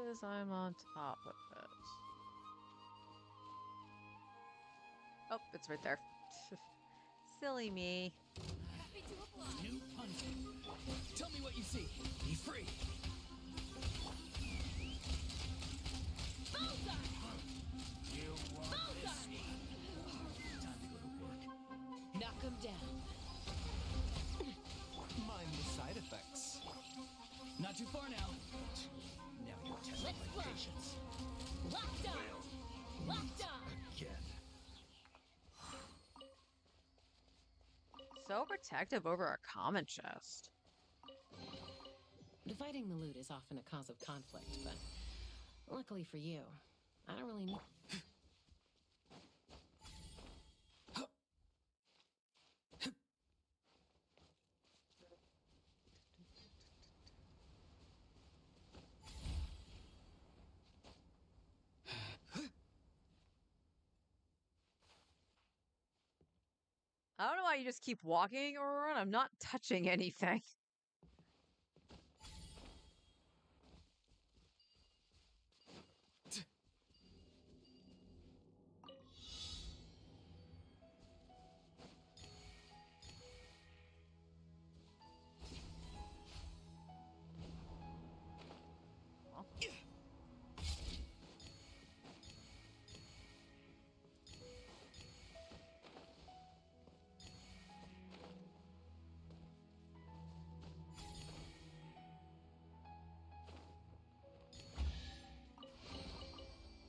Speaker 1: Says I'm on top of it. Oh, it's right there. Silly me.
Speaker 7: Happy to oblige.
Speaker 3: New punching. Tell me what you see. Be free.
Speaker 7: Bullseye!
Speaker 3: You want
Speaker 7: Bullseye!
Speaker 3: Time to go to work.
Speaker 9: Knock him down.
Speaker 8: Mind the side effects.
Speaker 3: Not too far now. Now you're testing
Speaker 7: Let's
Speaker 3: my
Speaker 7: fly.
Speaker 3: patience.
Speaker 7: Locked on! Locked on!
Speaker 6: Again.
Speaker 1: So protective over our common chest.
Speaker 9: Dividing the loot is often a cause of conflict, but luckily for you, I don't really need.
Speaker 1: I don't know why you just keep walking around. I'm not touching anything.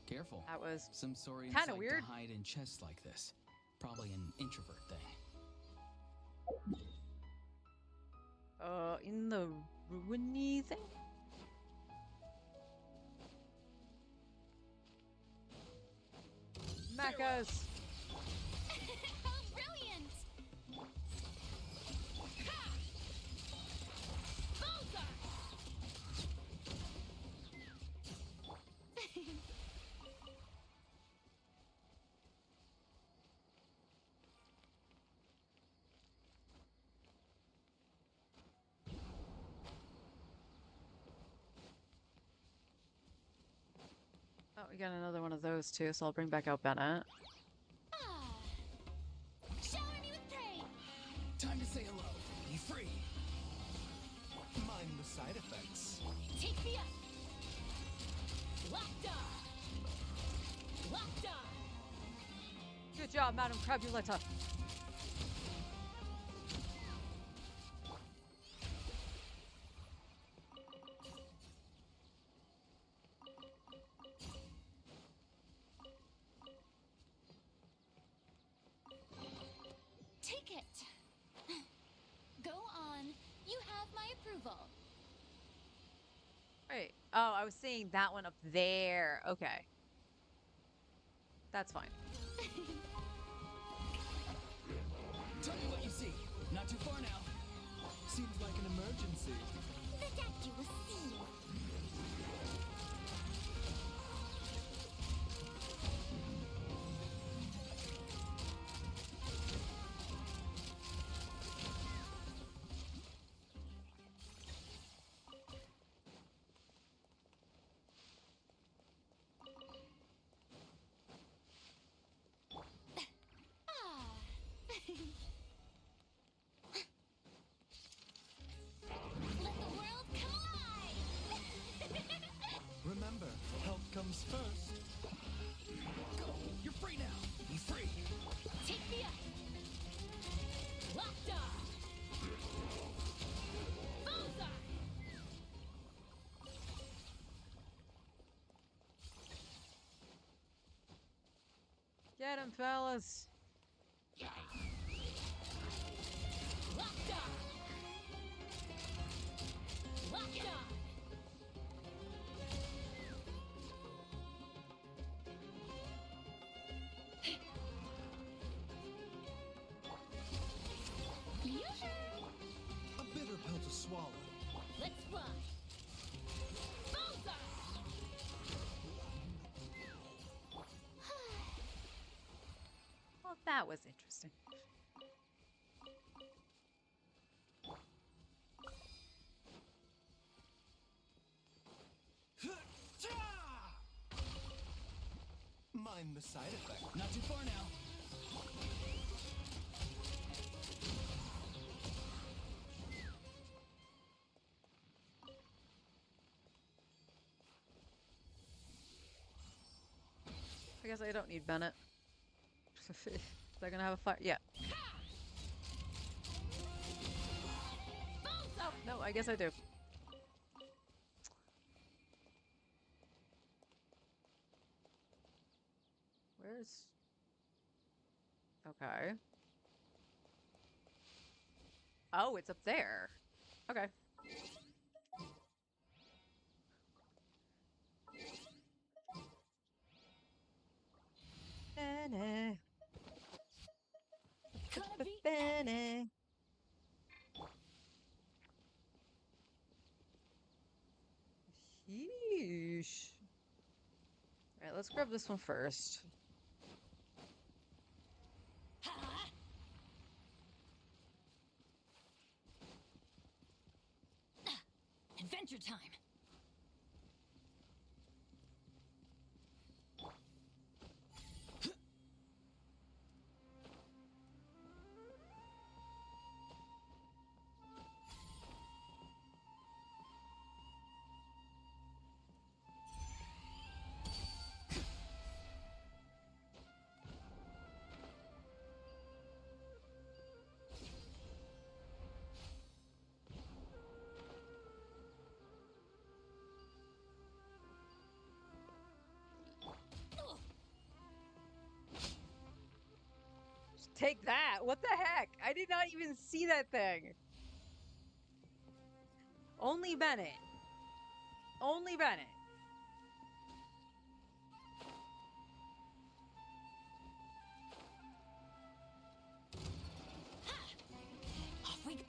Speaker 3: Careful.
Speaker 1: That was
Speaker 3: Some saurians
Speaker 1: kinda
Speaker 3: like
Speaker 1: weird.
Speaker 3: to hide in chests like this. Probably an introvert thing.
Speaker 1: In the ruiny thing? Mechas!
Speaker 2: How brilliant! Ha! Bullseye!
Speaker 1: Oh, we got another one of those too, so I'll bring back out Bennett.
Speaker 2: Ah. Shower me with praise!
Speaker 3: Time to say hello. Be free.
Speaker 8: Mind the side effects.
Speaker 7: Take me up! Locked on! Locked on!
Speaker 1: Good job, Madam Crabuletta.
Speaker 2: Take it! Go on. You have my approval.
Speaker 1: Wait. Oh, I was seeing that one up there. Okay. That's fine.
Speaker 3: Tell me what you see. Not too far now.
Speaker 8: Seems like an emergency.
Speaker 2: The deck you will see.
Speaker 8: Ladies first.
Speaker 3: Go! You're free now! Be free!
Speaker 2: Take me up. Locked on. Bullseye.
Speaker 1: Get him, fellas.
Speaker 2: Locked on. Locked on.
Speaker 8: A bitter pill to swallow.
Speaker 2: Let's fly. Bullseye.
Speaker 1: Well, that was interesting.
Speaker 8: Mind the side effect.
Speaker 3: Not too far now.
Speaker 1: I guess I don't need Bennett. They're gonna have a fight. Yeah. Oh, no, I guess I do. Where's... Okay. Oh, it's up there. Okay. Bennett.
Speaker 2: Gonna be
Speaker 1: Bennett. Yeesh. Alright, let's grab this one first.
Speaker 2: Adventure time.
Speaker 1: Take that! What the heck? I did not even see that thing. Only Bennett. Only Bennett.
Speaker 2: Off we go.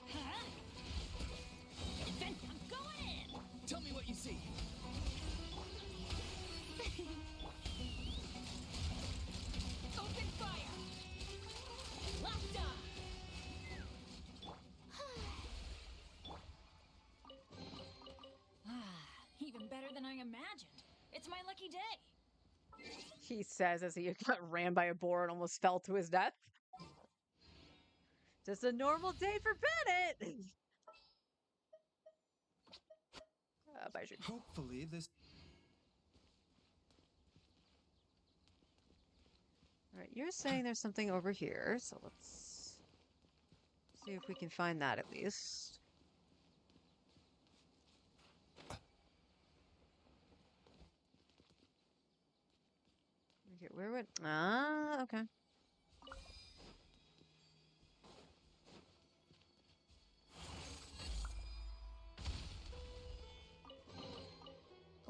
Speaker 2: Adventure. I'm going in.
Speaker 3: Tell me what you see.
Speaker 2: Open fire. Locked on. Even better than I imagined. It's my lucky day.
Speaker 1: He says as he got ran by a boar and almost fell to his death. Just a normal day for Bennett! Bye, Jude.
Speaker 8: Hopefully this...
Speaker 1: Alright, you're saying there's something over here, so let's see if we can find that at least. Okay, where would... Ah, okay.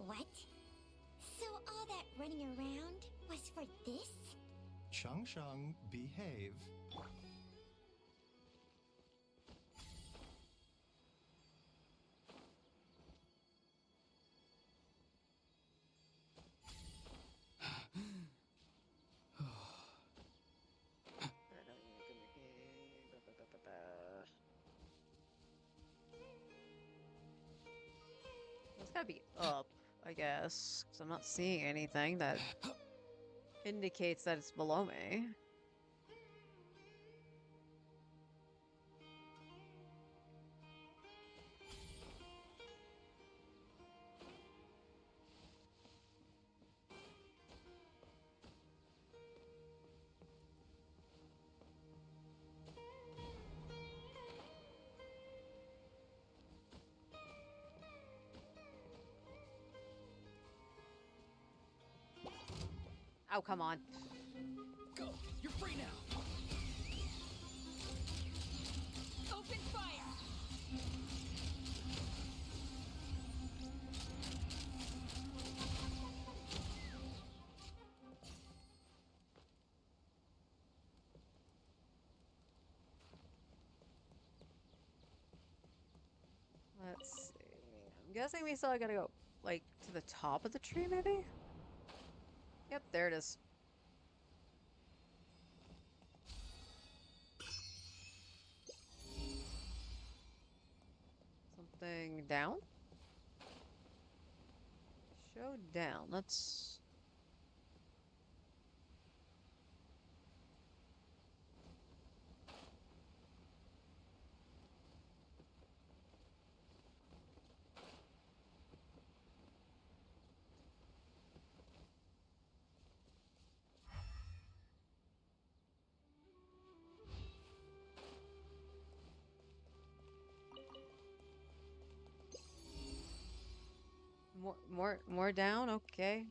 Speaker 4: What? So all that running around was for this?
Speaker 8: Chung Chung, behave.
Speaker 1: It's gotta be up, I guess, because I'm not seeing anything that indicates that it's below me. Oh, come on.
Speaker 3: Go! You're free now!
Speaker 2: Open fire!
Speaker 1: Let's see. I'm guessing we still gotta go, like, to the top of the tree, maybe? Yep, there it is. Something down? Show down. Let's... More down? Okay.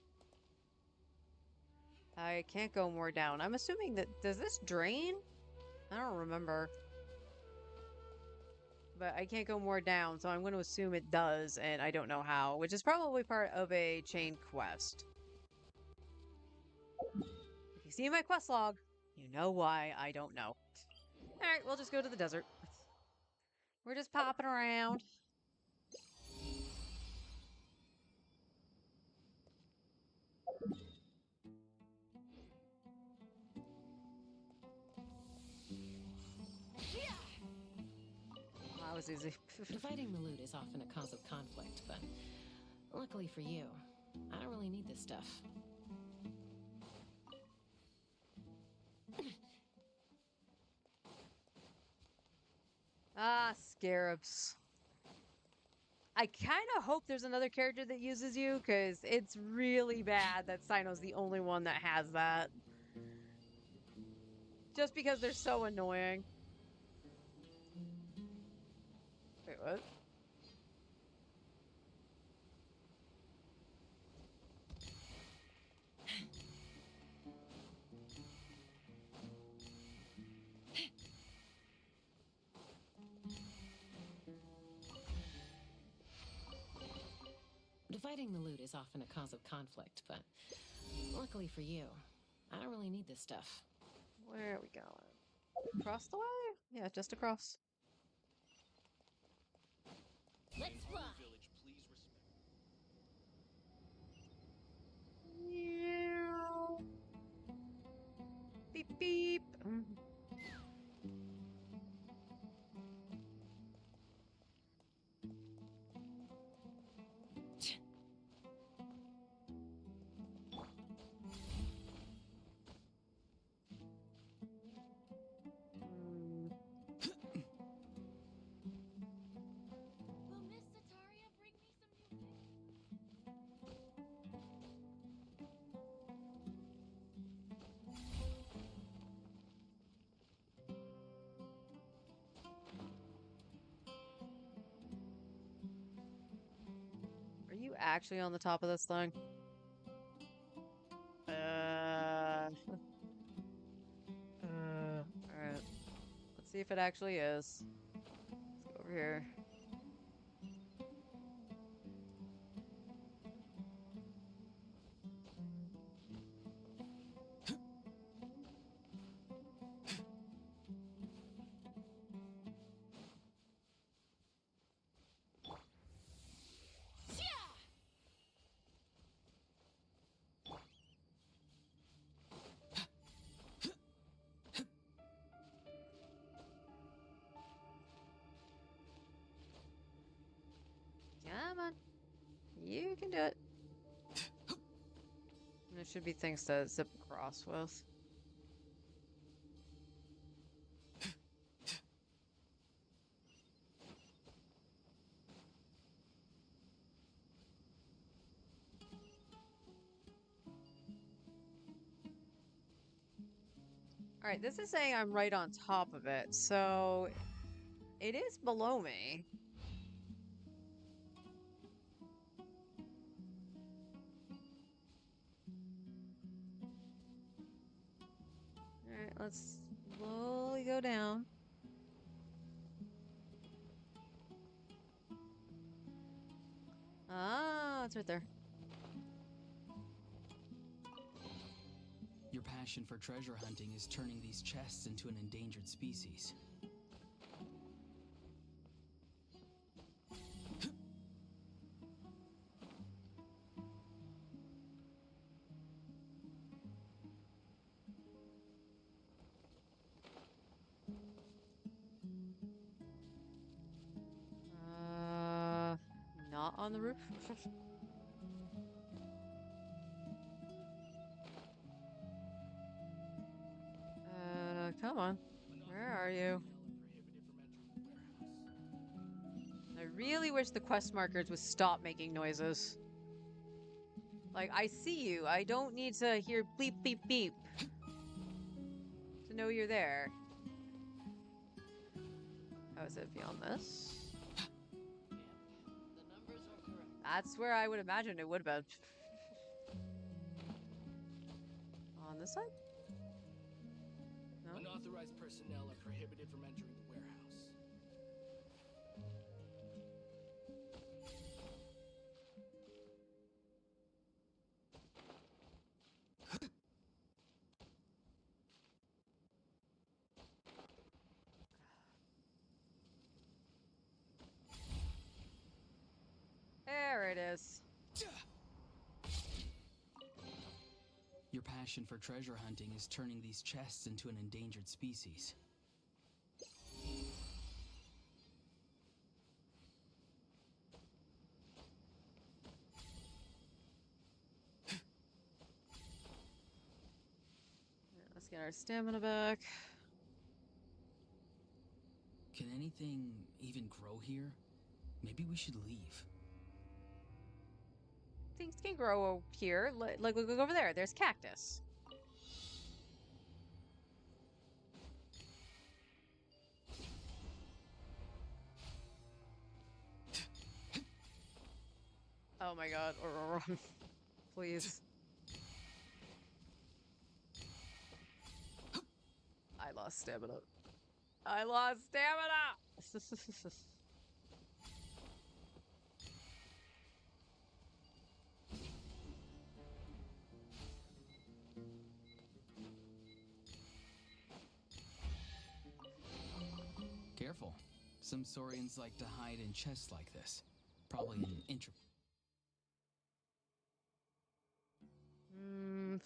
Speaker 1: I can't go more down. I'm assuming that... Does this drain? I don't remember. But I can't go more down, so I'm going to assume it does, and I don't know how. Which is probably part of a chain quest. If you see my quest log, you know why I don't know. Alright, we'll just go to the desert. We're just popping around. That was easy.
Speaker 9: Dividing the loot is often a cause of conflict, but luckily for you, I don't really need this stuff.
Speaker 1: Ah, scarabs. I kind of hope there's another character that uses you, because it's really bad that Sino's the only one that has that. Just because they're so annoying. Wait, what?
Speaker 9: Dividing the loot is often a cause of conflict, but luckily for you, I don't really need this stuff.
Speaker 1: Where are we going? Across the way? Yeah, just across.
Speaker 2: Let's fly!
Speaker 5: Village, please respect.
Speaker 1: Meow. Beep beep.
Speaker 2: Will Miss Sataria bring me some new things?
Speaker 1: Are you actually on the top of this thing? Alright. Let's see if it actually is. Let's go over here. Come on. You can do it. There should be things to zip across with. Alright, this is saying I'm right on top of it, so it is below me. let's slowly go down. Ah, it's right there.
Speaker 3: Your passion for treasure hunting is turning these chests into an endangered species.
Speaker 1: Not on the roof. Come on. Where are you? I really wish the quest markers would stop making noises. Like, I see you. I don't need to hear bleep, bleep, beep to know you're there. How is it beyond this?
Speaker 7: The numbers are correct.
Speaker 1: That's where I would imagine it would have been. On this side? No?
Speaker 5: Unauthorized personnel are prohibited from entering the warehouse.
Speaker 1: There it is.
Speaker 3: Your passion for treasure hunting is turning these chests into an endangered species.
Speaker 1: Let's get our stamina back.
Speaker 3: Can anything even grow here? Maybe we should leave.
Speaker 1: Things can grow here. Like, look over there. There's cactus. Oh my god. Please. I lost stamina. I lost stamina!
Speaker 3: Careful. Some saurians like to hide in chests like this. Probably an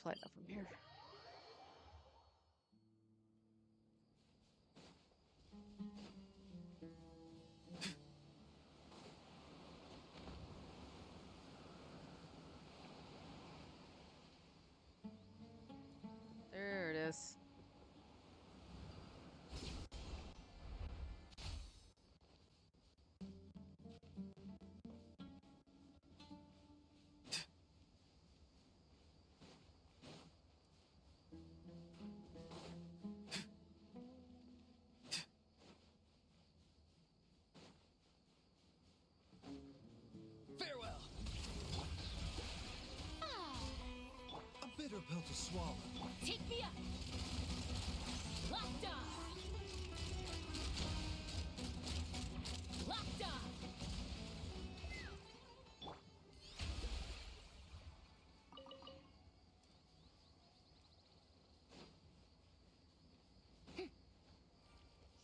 Speaker 1: Flight up from here. There it is.
Speaker 5: Farewell!
Speaker 8: A bitter pill to swallow.
Speaker 2: Take me up! Locked on! Locked on!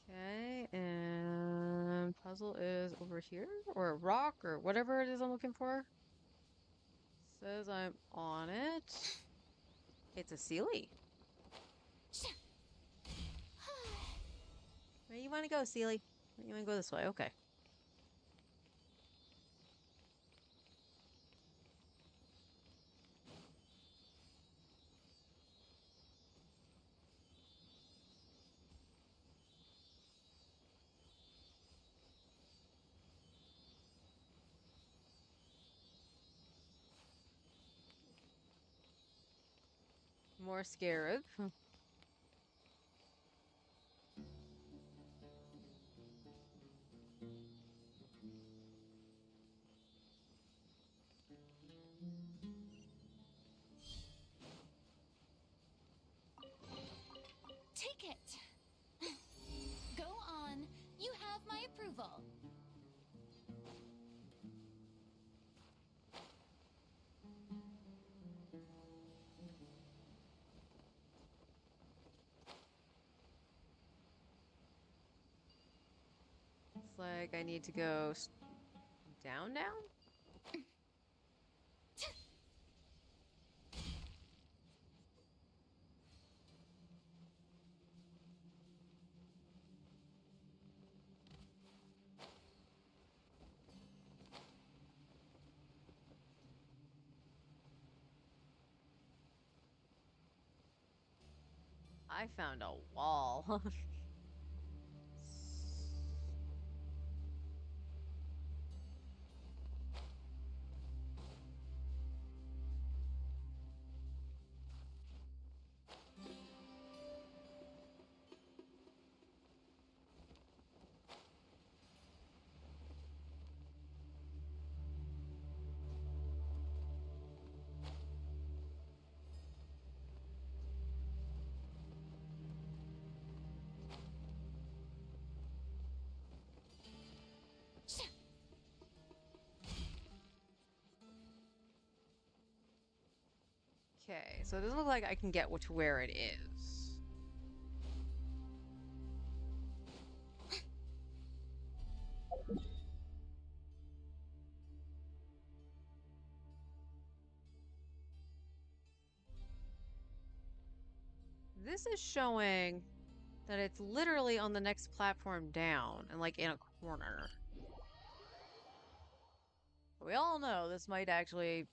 Speaker 1: Okay, and puzzle is over here, or a rock, or whatever it is I'm looking for. Says I'm on it. It's a Sealy. Where you want to go, Sealy? You want to go this way? Okay. More scarab. like I need to go down, down? I found a wall. Okay, so it doesn't look like I can get to where it is. This is showing that it's literally on the next platform down and like in a corner. We all know this might actually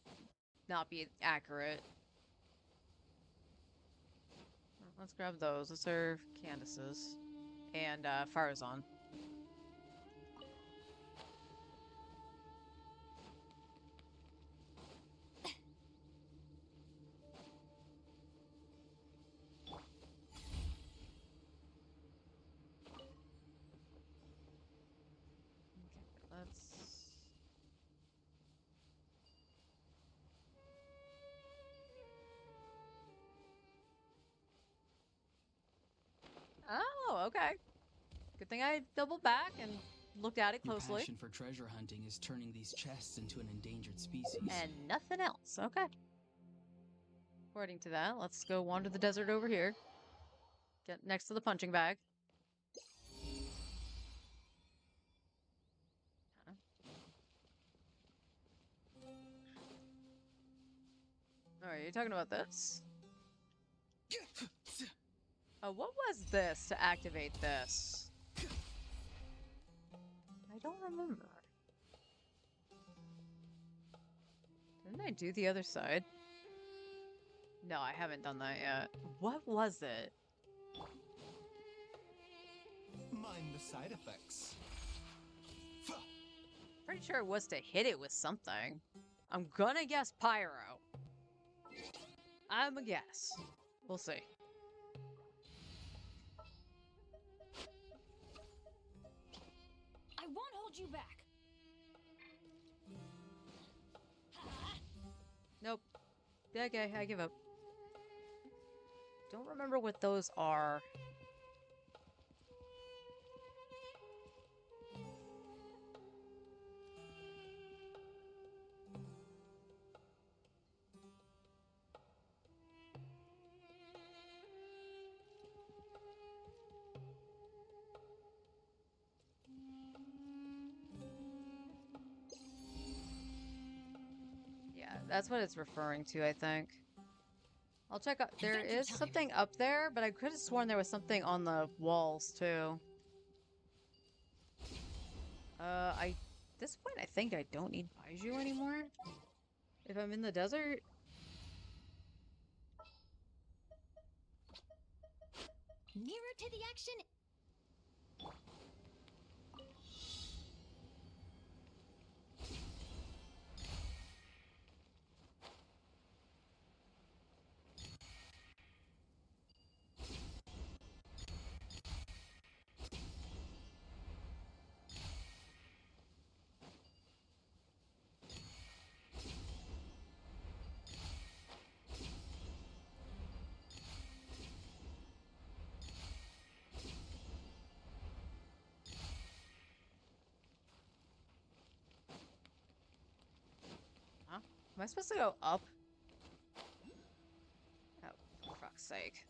Speaker 1: not be accurate. Let's grab those. Let's serve Candace's and Farazan. Okay, let's. Oh, okay. Good thing I doubled back and looked at it
Speaker 3: Your
Speaker 1: closely.
Speaker 3: passion for treasure hunting is turning these chests into an endangered species.
Speaker 1: And nothing else. Okay. According to that, let's go wander the desert over here. Get next to the punching bag. Huh. Alright, you talking about this? What was this to activate this? I don't remember. Didn't I do the other side? No, I haven't done that yet. What was it?
Speaker 8: Mind the side effects.
Speaker 1: Pretty sure it was to hit it with something. I'm gonna guess pyro. I'm a guess. We'll see.
Speaker 2: I won't hold you back.
Speaker 1: Nope. Okay, I give up. Don't remember what those are. Yeah, that's what it's referring to, I think. I'll check out. There
Speaker 2: Adventure
Speaker 1: is
Speaker 2: time.
Speaker 1: something up there, but I could have sworn there was something on the walls, too. At this point, I think I don't need Baiju anymore. If I'm in the desert.
Speaker 2: Nearer to the action.
Speaker 1: Huh? Am I supposed to go up? Oh, for fuck's sake.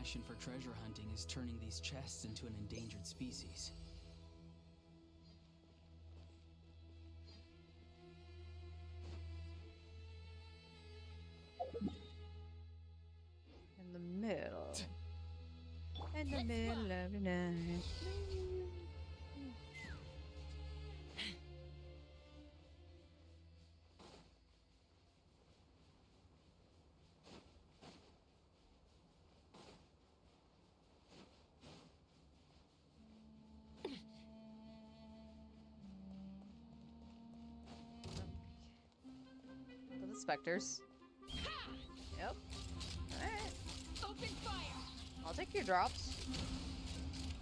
Speaker 3: passion for treasure hunting is turning these chests into an endangered species.
Speaker 1: In the middle. In the middle of the night. For the specters. Yep. Alright.
Speaker 2: Open fire.
Speaker 1: I'll take your drops.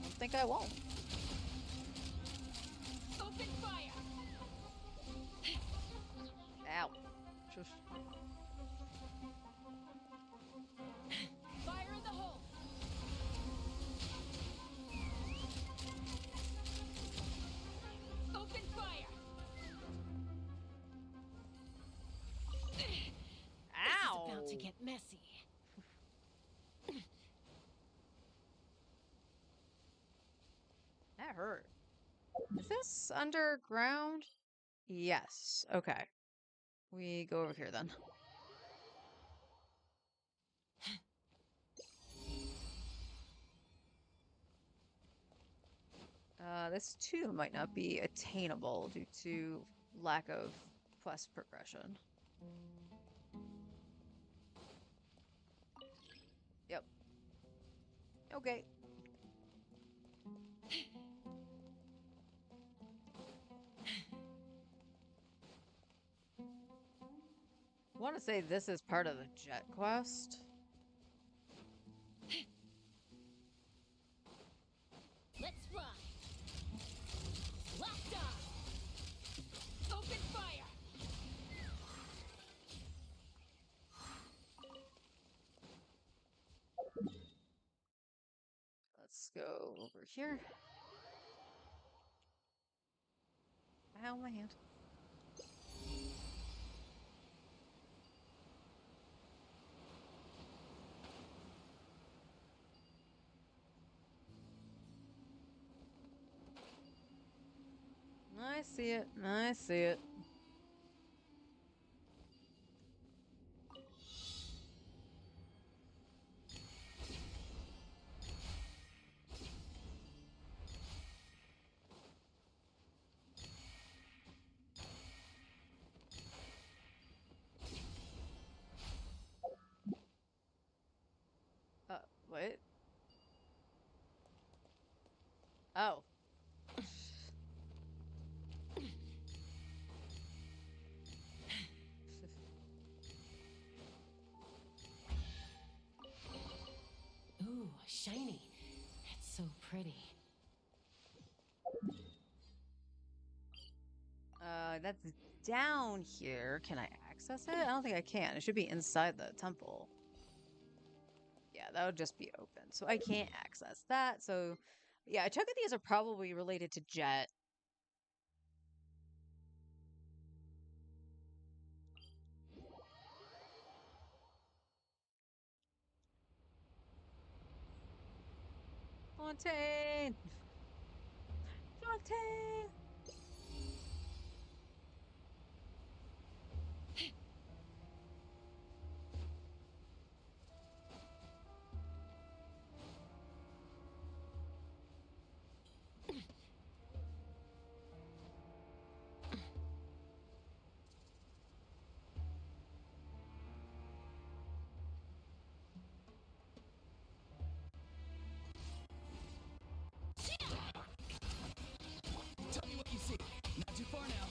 Speaker 1: Don't think I won't.
Speaker 2: Open fire.
Speaker 1: Ow. Just...
Speaker 2: Fire in the hole. Open fire.
Speaker 1: Ow!
Speaker 9: This is about to get messy.
Speaker 1: That hurt. Is this underground? Yes. Okay. We go over here then. This too might not be attainable due to lack of quest progression. Yep. Okay. I want to say this is part of the jet quest.
Speaker 2: Let's run. Blast off. Open fire.
Speaker 1: Let's go over here. Ow, my hand. I see it. I see it. What? Oh.
Speaker 9: Ooh, shiny. It's so pretty.
Speaker 1: That's down here. Can I access it? I don't think I can. It should be inside the temple. Yeah, that would just be open. So I can't access that. So, yeah, I took it these are probably related to Jet. Fontaine! Fontaine!
Speaker 3: Tell me what you see. Not too far now.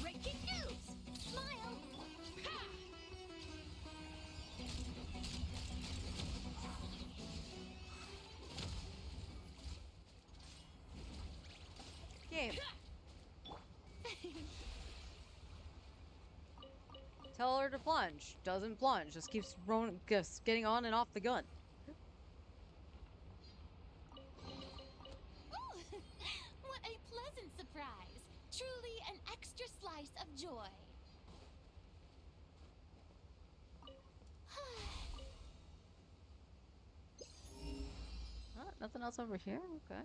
Speaker 2: Breaking news. Smile. Ha!
Speaker 1: Game. Tell her to plunge. Doesn't plunge. Just keeps just getting on and off the gun.
Speaker 2: Ooh, what a pleasant surprise. Truly an extra slice of joy.
Speaker 1: Nothing else over here? Okay.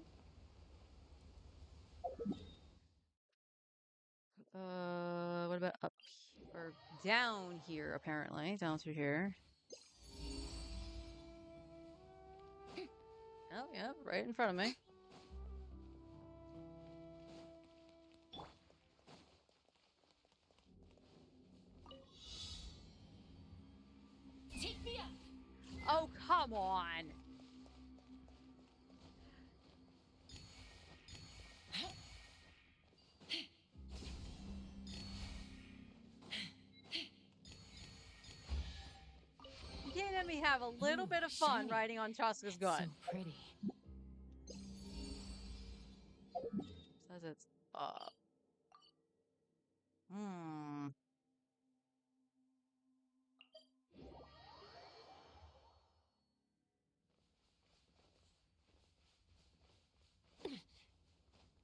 Speaker 1: What about up or down here, apparently? Down through here. Oh, yeah, right in front of me.
Speaker 2: Take me up.
Speaker 1: Oh, come on. You can't let me have a little
Speaker 9: Ooh,
Speaker 1: bit of fun
Speaker 9: shiny.
Speaker 1: riding on Chaska's
Speaker 9: So
Speaker 1: gun.
Speaker 9: pretty.
Speaker 1: Says it's up. Hmm.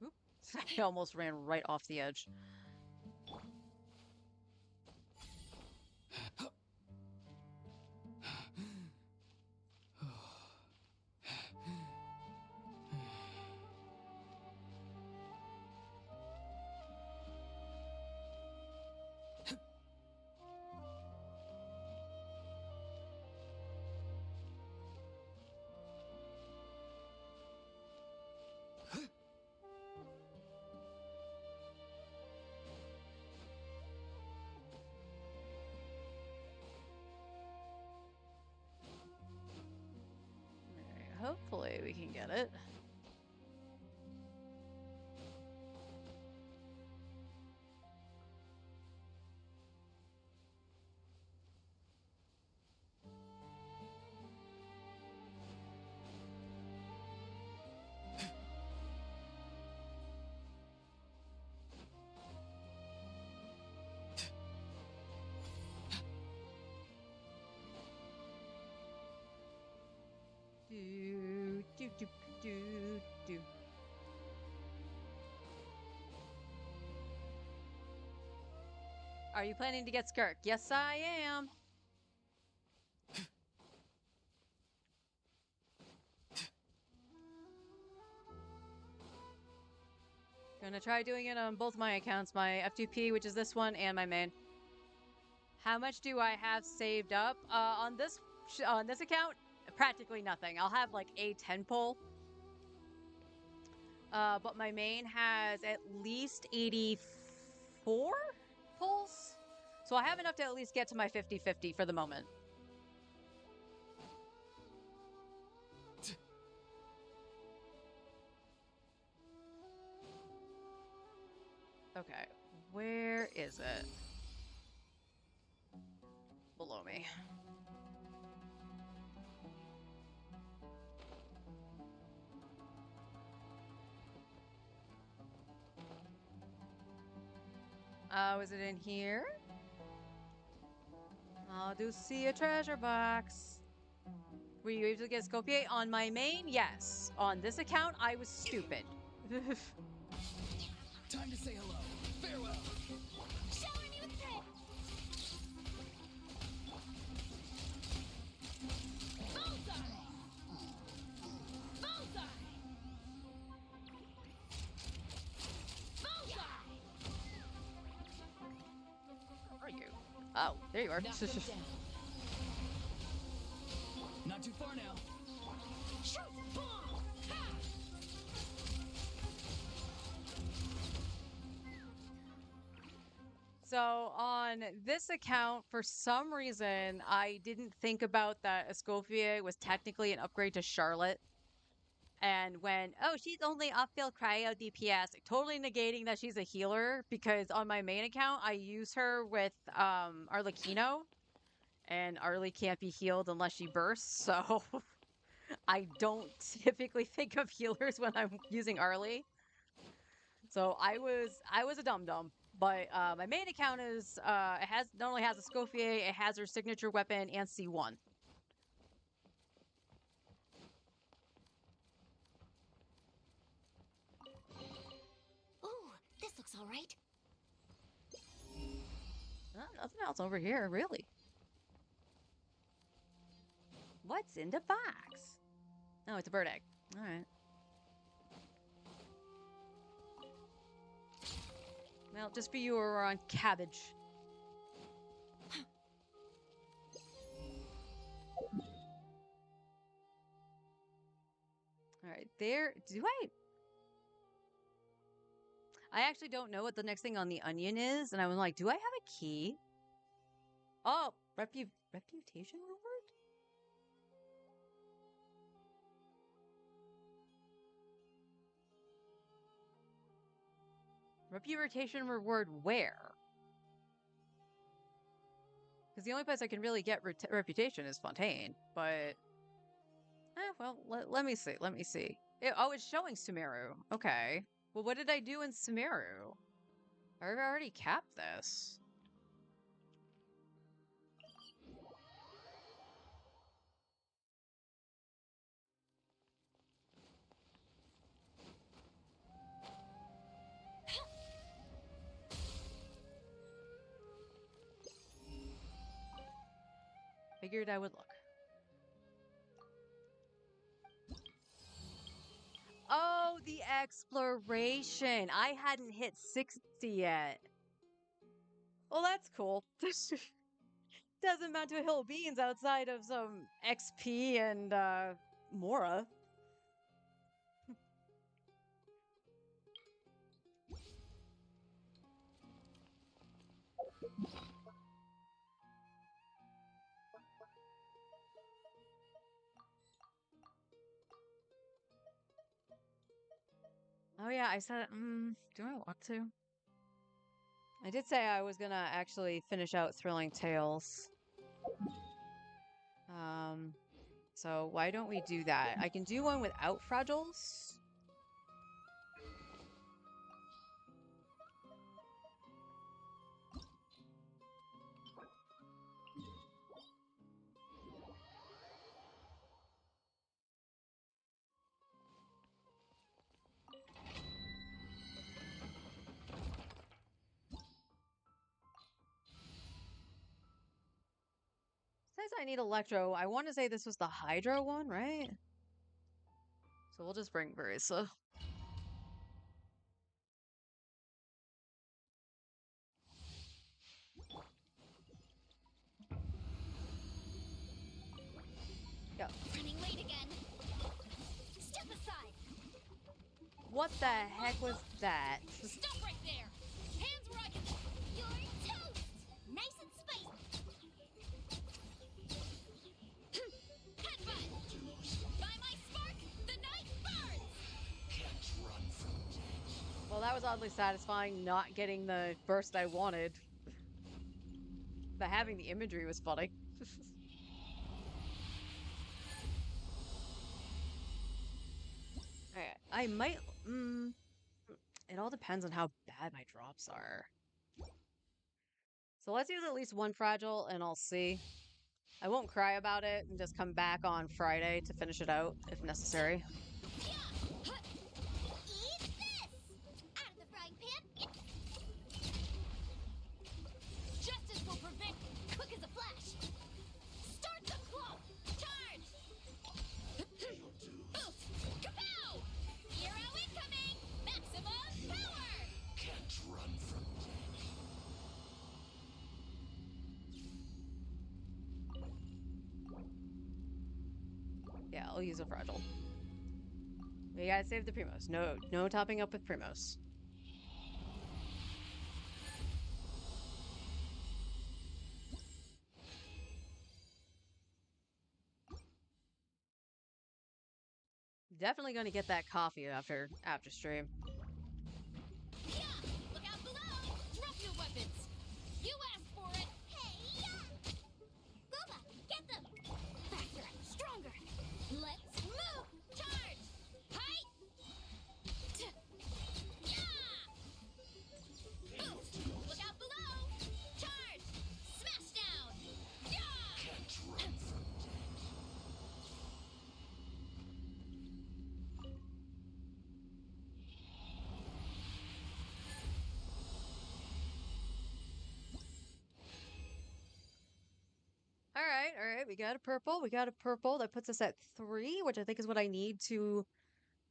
Speaker 1: Oop. I almost ran right off the edge. Alright, hopefully we can get it. Do, do, do, do, do. Are you planning to get Skirk? Yes, I am. Gonna try doing it on both my accounts, my F2P, which is this one, and my main. How much do I have saved up on this account? Practically nothing. I'll have like a 10 pull. But my main has at least 84 pulls. So I have enough to at least get to my 50-50 for the moment. Okay, where is it? Below me. Was it in here? I do see a treasure box. Were you able to get Scopiate on my main? Yes. On this account, I was stupid.
Speaker 3: Time to say hello. Farewell.
Speaker 2: Showering you with praise. Bullseye. Bullseye. Bullseye.
Speaker 1: Where are you? Oh, there you are.
Speaker 9: Knock them down.
Speaker 3: Not too far now.
Speaker 2: Shoot. Bomb. Ha.
Speaker 1: So on this account, for some reason, I didn't think about that Escoffier was technically an upgrade to Charlotte. And when, oh, she's only upfield cryo DPS, totally negating that she's a healer, because on my main account, I use her with Arlecchino, and Arlie can't be healed unless she bursts, so I don't typically think of healers when I'm using Arlie. So I was a dum-dum. But my main account is it has not only has a Scoffier, it has her signature weapon and C1.
Speaker 2: Ooh, this looks all right.
Speaker 1: Nothing else over here, really. What's in the box? Oh, it's a bird egg. All right. Well, just for you, we're on cabbage. All right, there. I actually don't know what the next thing on the onion is, and I was like, do I have a key? Oh, reputation reward? Reputation reward where? Because the only place I can really get reputation is Fontaine, but... well, let me see, let me see. Oh, it's showing Sumeru. Okay. Well, what did I do in Sumeru? I already capped this. Figured I would look. Oh, the exploration. I hadn't hit 60 yet. Well, that's cool. Doesn't amount to a hill of beans outside of some XP and, Mora. Oh yeah, I said, do I want to? I did say I was gonna actually finish out Thrilling Tales. So why don't we do that? I can do one without Fragiles. Says I need Electro. I want to say this was the Hydro one, right? So we'll just bring Marisa. Go.
Speaker 2: Running late again. Step aside.
Speaker 1: What the heck was that?
Speaker 2: Stop right there. Hands where I can. You're toast. Nice and spicy. Headbutt. By my spark, the night burns.
Speaker 6: Can't run from death.
Speaker 1: Well, that was oddly satisfying, not getting the burst I wanted. But having the imagery was funny. Alright, I might... it all depends on how bad my drops are. So let's use at least one Fragile, and I'll see. I won't cry about it, and just come back on Friday to finish it out, if necessary.
Speaker 2: Eat this. Out of the frying pan. Justice will prevent. Quick as a flash. Start the clock. Charge. Oof. Kapow! Hero incoming. Maximum power.
Speaker 6: Can't run from death.
Speaker 1: Yeah, I'll use a Fragile. We gotta save the Primos. No topping up with Primos. Definitely gonna get that coffee after stream.
Speaker 2: Yeah! Look out below! Drop your weapons! You asked for it! Hey! Booba! Get them! Faster! Stronger! Let's move! Charge! Height! Yeah! Oof! Look out below! Charge! Smash down! Yeah!
Speaker 6: Can't run from death.
Speaker 1: All right. We got a purple. We got a purple. That puts us at 3, which I think is what I need to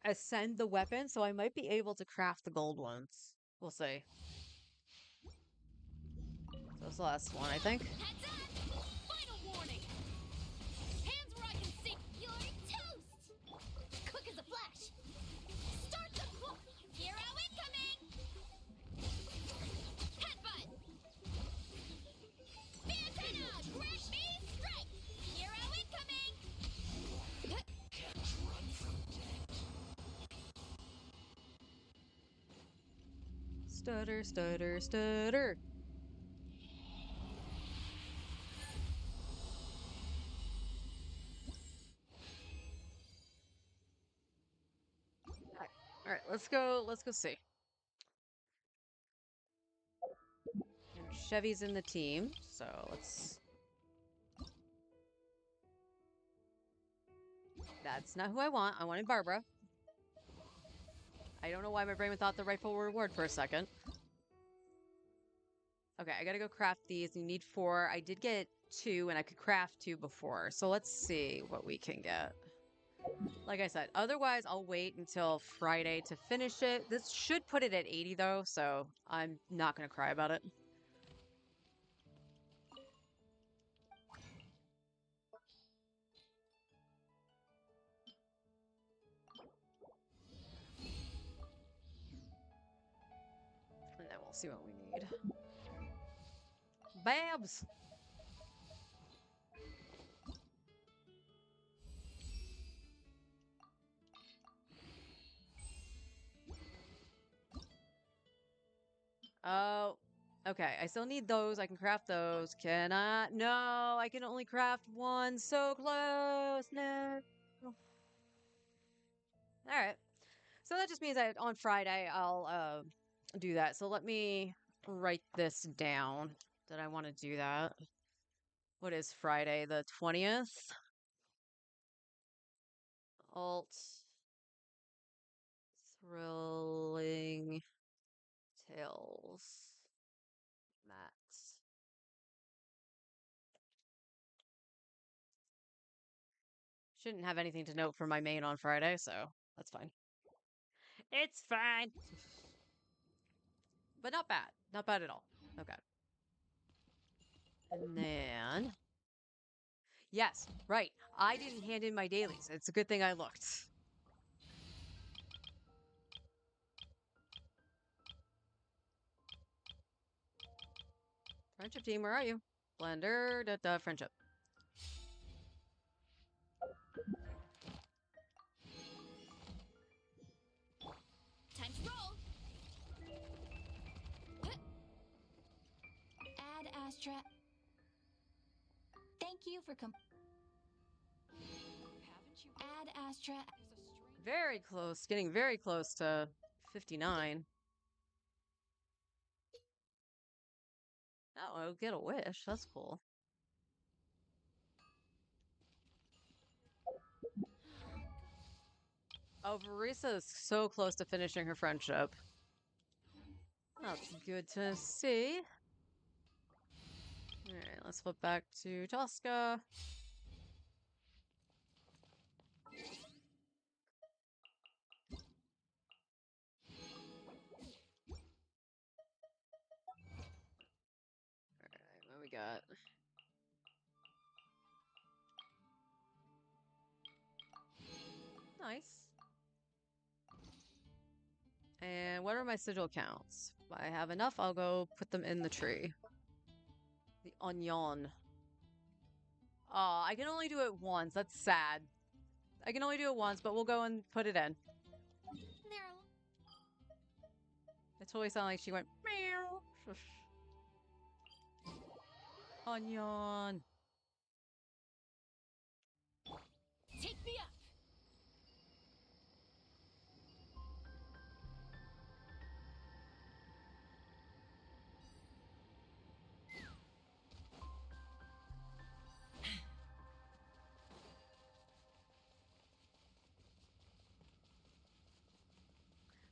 Speaker 1: ascend the weapon, so I might be able to craft the gold ones. We'll see. So that's the last one, I think.
Speaker 2: Heads up! Final warning! Hands where I can see! You're toast! Quick as a flash! Start the clock! Hero incoming! Headbutt! Antenna! Grant me strike! Hero incoming!
Speaker 1: Stutter, stutter, stutter. All right, let's go. Let's go see. And Chevy's in the team, so let's. That's not who I want. I wanted Barbara. I don't know why my brain thought the rightful reward for a second. Okay, I gotta go craft these. You need 4. I did get 2, and I could craft 2 before. So let's see what we can get. Like I said, otherwise I'll wait until Friday to finish it. This should put it at 80 though, so I'm not gonna cry about it. And then we'll see what we need. Babs! Oh, okay. I still need those. I can craft those. Can I? No, I can only craft 1. So close. No. All right. So that just means that on Friday I'll do that. So let me write this down that I want to do that. What is Friday? The 20th? Alt Thrilling Tales. Mats. Shouldn't have anything to note for my main on Friday, so that's fine. It's fine. But not bad. Not bad at all. Okay. And then... Yes, right. I didn't hand in my dailies. It's a good thing I looked. Friendship team, where are you? Blender, friendship.
Speaker 2: Time to roll! Add Astra. Thank you for Add Astra.
Speaker 1: Very close. Getting very close to 59. Oh, I'll get a wish. That's cool. Oh, Verisa is so close to finishing her friendship. That's good to see. Alright, let's flip back to Tosca. Alright, what we got? Nice. And what are my sigil counts? If I have enough, I'll go put them in the tree. The onion. Oh, I can only do it once. That's sad. I can only do it once, but we'll go and put it in. It totally sounded like she went meow. Shush. Onion.
Speaker 2: Take me up!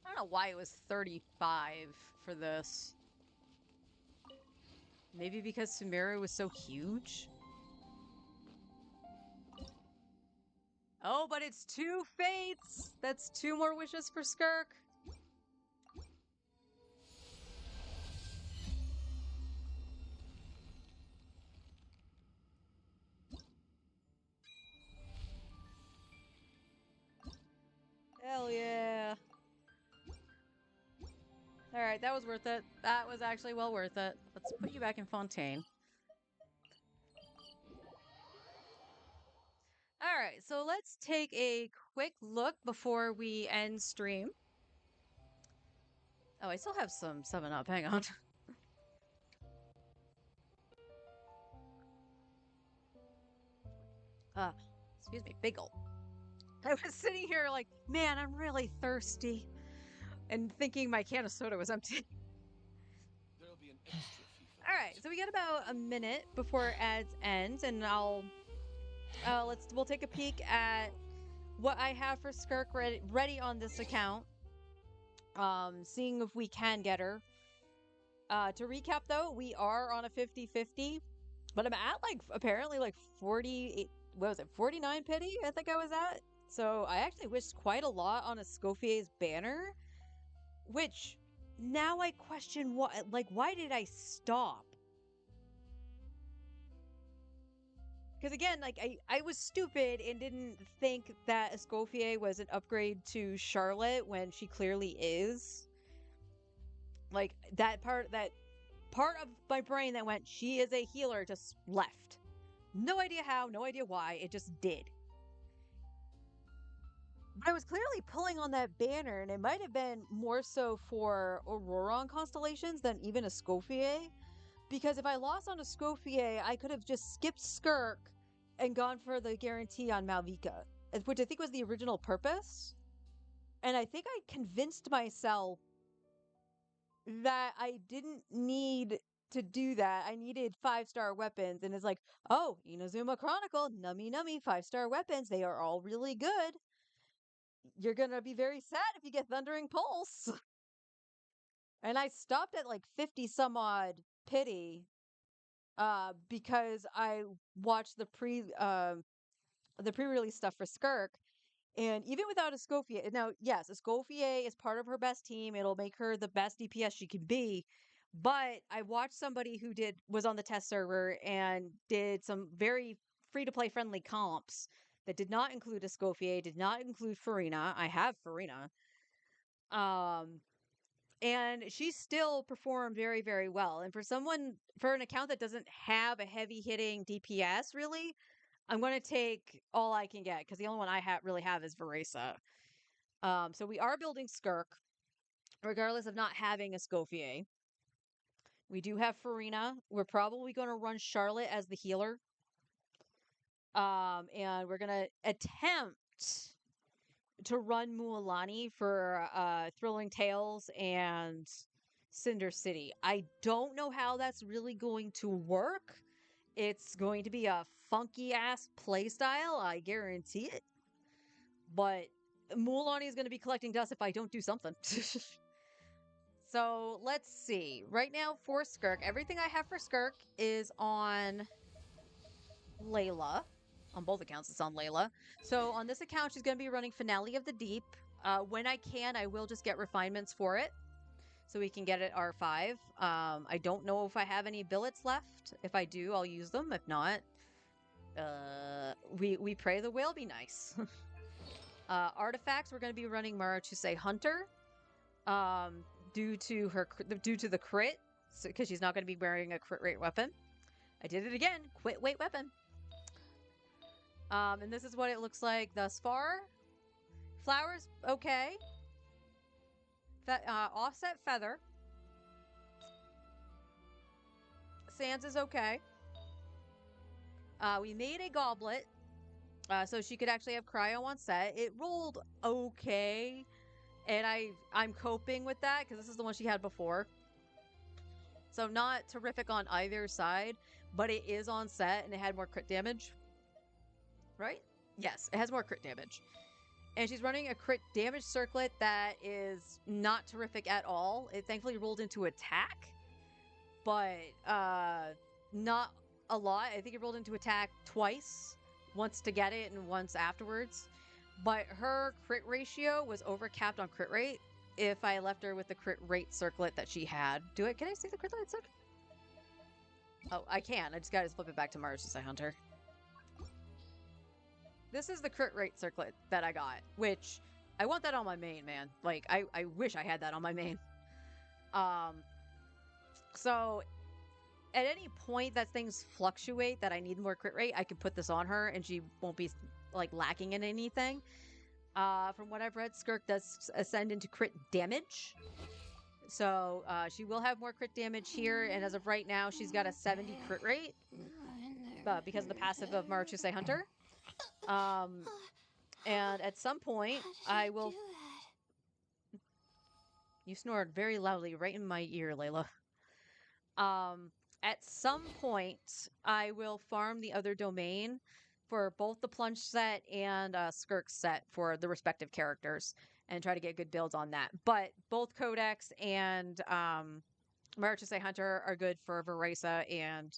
Speaker 1: I don't know why it was 35 for this. Maybe because Sumeru was so huge? Oh, but it's 2 fates! That's 2 more wishes for Skirk. Hell yeah. Alright, that was worth it. That was actually well worth it. Let's put you back in Fontaine. Alright, so let's take a quick look before we end stream. Oh, I still have some 7-Up. Hang on. Excuse me. Big gulp. I was sitting here like, man, I'm really thirsty. And thinking my can of soda was empty.
Speaker 5: There'll be an extra fee for
Speaker 1: All right, so we got about a minute before ads ends, and we'll take a peek at what I have for Skirk ready on this account. Seeing if we can get her. To recap though, we are on a 50-50, but I'm at like apparently like 40, what was it, 49 pity? I think I was at. So I actually wished quite a lot on Escoffier's banner, which now I question why did I stop? Because again, like I was stupid and didn't think that Escoffier was an upgrade to Charlotte when she clearly is. Like that part of my brain that went, she is a healer, just left. No idea how, no idea why, it just did. But I was clearly pulling on that banner, and it might have been more so for Auroron constellations than even Escoffier. Because if I lost on Escoffier, I could have just skipped Skirk and gone for the guarantee on Malvika, which I think was the original purpose. And I think I convinced myself that I didn't need to do that. I needed 5-star weapons, and it's like, oh, Inazuma Chronicle, nummy nummy, 5-star weapons, they are all really good. You're gonna be very sad if you get Thundering Pulse. And I stopped at like 50 some odd pity, because I watched the pre-release stuff for Skirk. And even without Escoffier, now, yes, Escoffier is part of her best team. It'll make her the best DPS she can be. But I watched somebody who was on the test server and did some very free-to-play friendly comps that did not include Escoffier, did not include Farina. I have Farina. And she still performed very, very well. And for an account that doesn't have a heavy-hitting DPS, really, I'm going to take all I can get, because the only one I really have is Veresa. So we are building Skirk, regardless of not having Escoffier. We do have Farina. We're probably going to run Charlotte as the healer. And we're going to attempt to run Mualani for Thrilling Tales and Cinder City. I don't know how that's really going to work. It's going to be a funky ass playstyle, I guarantee it. But Mualani is going to be collecting dust if I don't do something. So let's see. Right now for Skirk, everything I have for Skirk is on Layla. On both accounts, it's on Layla. So on this account, she's going to be running Finale of the Deep. When I can, I will just get refinements for it, so we can get it R5. I don't know if I have any billets left. If I do, I'll use them. If not, we pray the whale be nice. Artifacts, we're going to be running Marachuse Hunter. Due to the crit, because she's not going to be wearing a crit rate weapon. I did it again. Quit weight weapon. And this is what it looks like thus far. Flowers, okay. Offset feather. Sands is okay. We made a goblet, so she could actually have cryo on set. It rolled okay, and I'm coping with that because this is the one she had before. So not terrific on either side, but it is on set and it had more crit damage. Right? Yes, it has more crit damage. And she's running a crit damage circlet that is not terrific at all. It thankfully rolled into attack, but not a lot. I think it rolled into attack twice, once to get it and once afterwards. But her crit ratio was overcapped on crit rate if I left her with the crit rate circlet that she had. Can I see the crit rate circlet? Oh, I can. I just gotta flip it back to Mars as I hunt her. This is the crit rate circlet that I got, which I want that on my main, man. Like, I wish I had that on my main. So at any point that things fluctuate that I need more crit rate, I can put this on her and she won't be like lacking in anything. From what I've read, Skirk does ascend into crit damage. So she will have more crit damage here, and as of right now, she's got a 70 crit rate because of the passive of Marchuse Hunter. And at some point, I will... You snored very loudly right in my ear, Layla. At some point, I will farm the other domain for both the plunge set and Skirk set for the respective characters and try to get good builds on that. But both Codex and Marchuse Hunter are good for Verisa and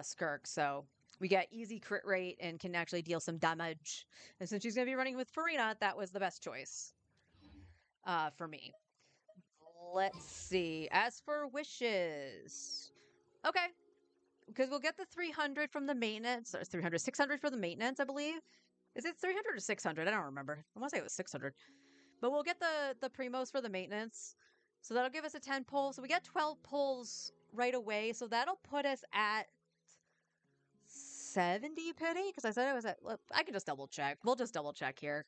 Speaker 1: Skirk, so we get easy crit rate and can actually deal some damage. And since she's going to be running with Farina, that was the best choice for me. Let's see. As for wishes... Okay. Because we'll get the 300 from the maintenance. Or 300, 600 for the maintenance, I believe. Is it 300 or 600? I don't remember. I want to say it was 600. But we'll get the Primos for the maintenance. So that'll give us a 10 pull. So we get 12 pulls right away. So that'll put us at 70 pity. Because I said I was at... I can just double check. We'll just double check here.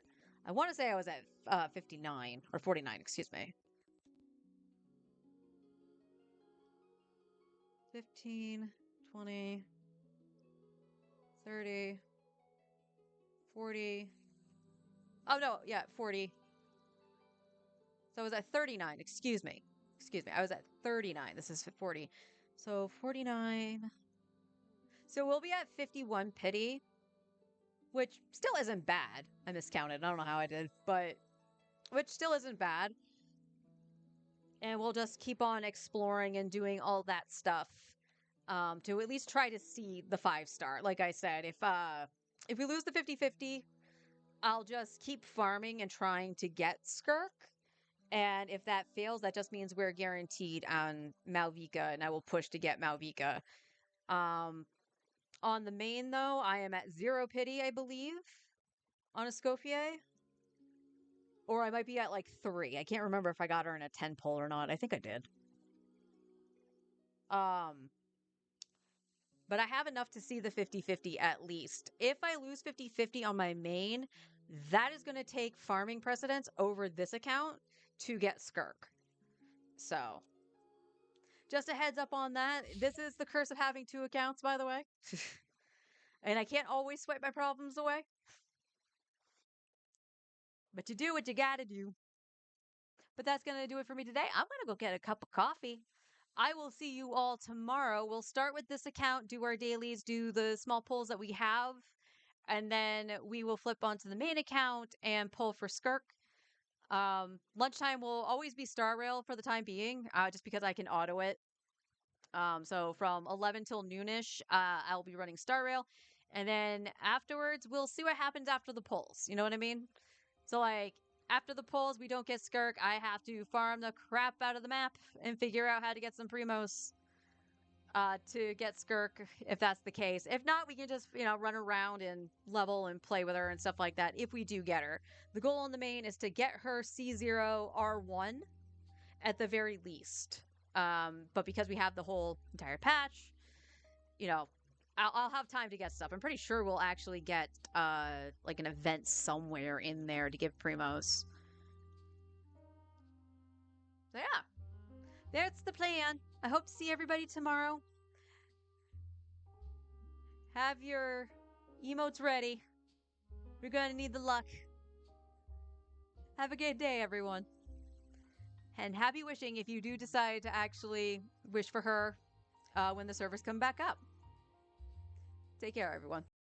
Speaker 1: I want to say I was at 59. Or 49, excuse me. 15, 20, 30, 40. Oh, no, yeah, 40. So I was at 39, excuse me. Excuse me, I was at 39. This is 40. So 49. So we'll be at 51 pity, which still isn't bad. I miscounted. I don't know how I did, but which still isn't bad. And we'll just keep on exploring and doing all that stuff to at least try to see the 5-star. Like I said, if we lose the 50-50, I'll just keep farming and trying to get Skirk. And if that fails, that just means we're guaranteed on Malvika, and I will push to get Malvika. On the main, though, I am at 0 pity, I believe, on Escoffier. Or I might be at, like, 3. I can't remember if I got her in a 10 pull or not. I think I did. But I have enough to see the 50-50 at least. If I lose 50-50 on my main, that is going to take farming precedence over this account to get Skirk. So, just a heads up on that. This is the curse of having 2 accounts, by the way. And I can't always swipe my problems away. But you do what you gotta do. But that's going to do it for me today. I'm going to go get a cup of coffee. I will see you all tomorrow. We'll start with this account, do our dailies, do the small pulls that we have, and then we will flip onto the main account and pull for Skirk. Lunchtime will always be Star Rail for the time being, just because I can auto it. So from 11 till noonish, I'll be running Star Rail. And then afterwards, we'll see what happens after the pulls. You know what I mean? So, like, after the pulls, we don't get Skirk. I have to farm the crap out of the map and figure out how to get some Primos to get Skirk, if that's the case. If not, we can just, run around and level and play with her and stuff like that if we do get her. The goal in the main is to get her C0 R1 at the very least. But because we have the whole entire patch, I'll have time to get stuff. I'm pretty sure we'll actually get like an event somewhere in there to give Primos. So yeah, that's the plan. I hope to see everybody tomorrow. Have your emotes ready. We're gonna need the luck. Have a good day, everyone. And happy wishing if you do decide to actually wish for her when the servers come back up. Take care, everyone.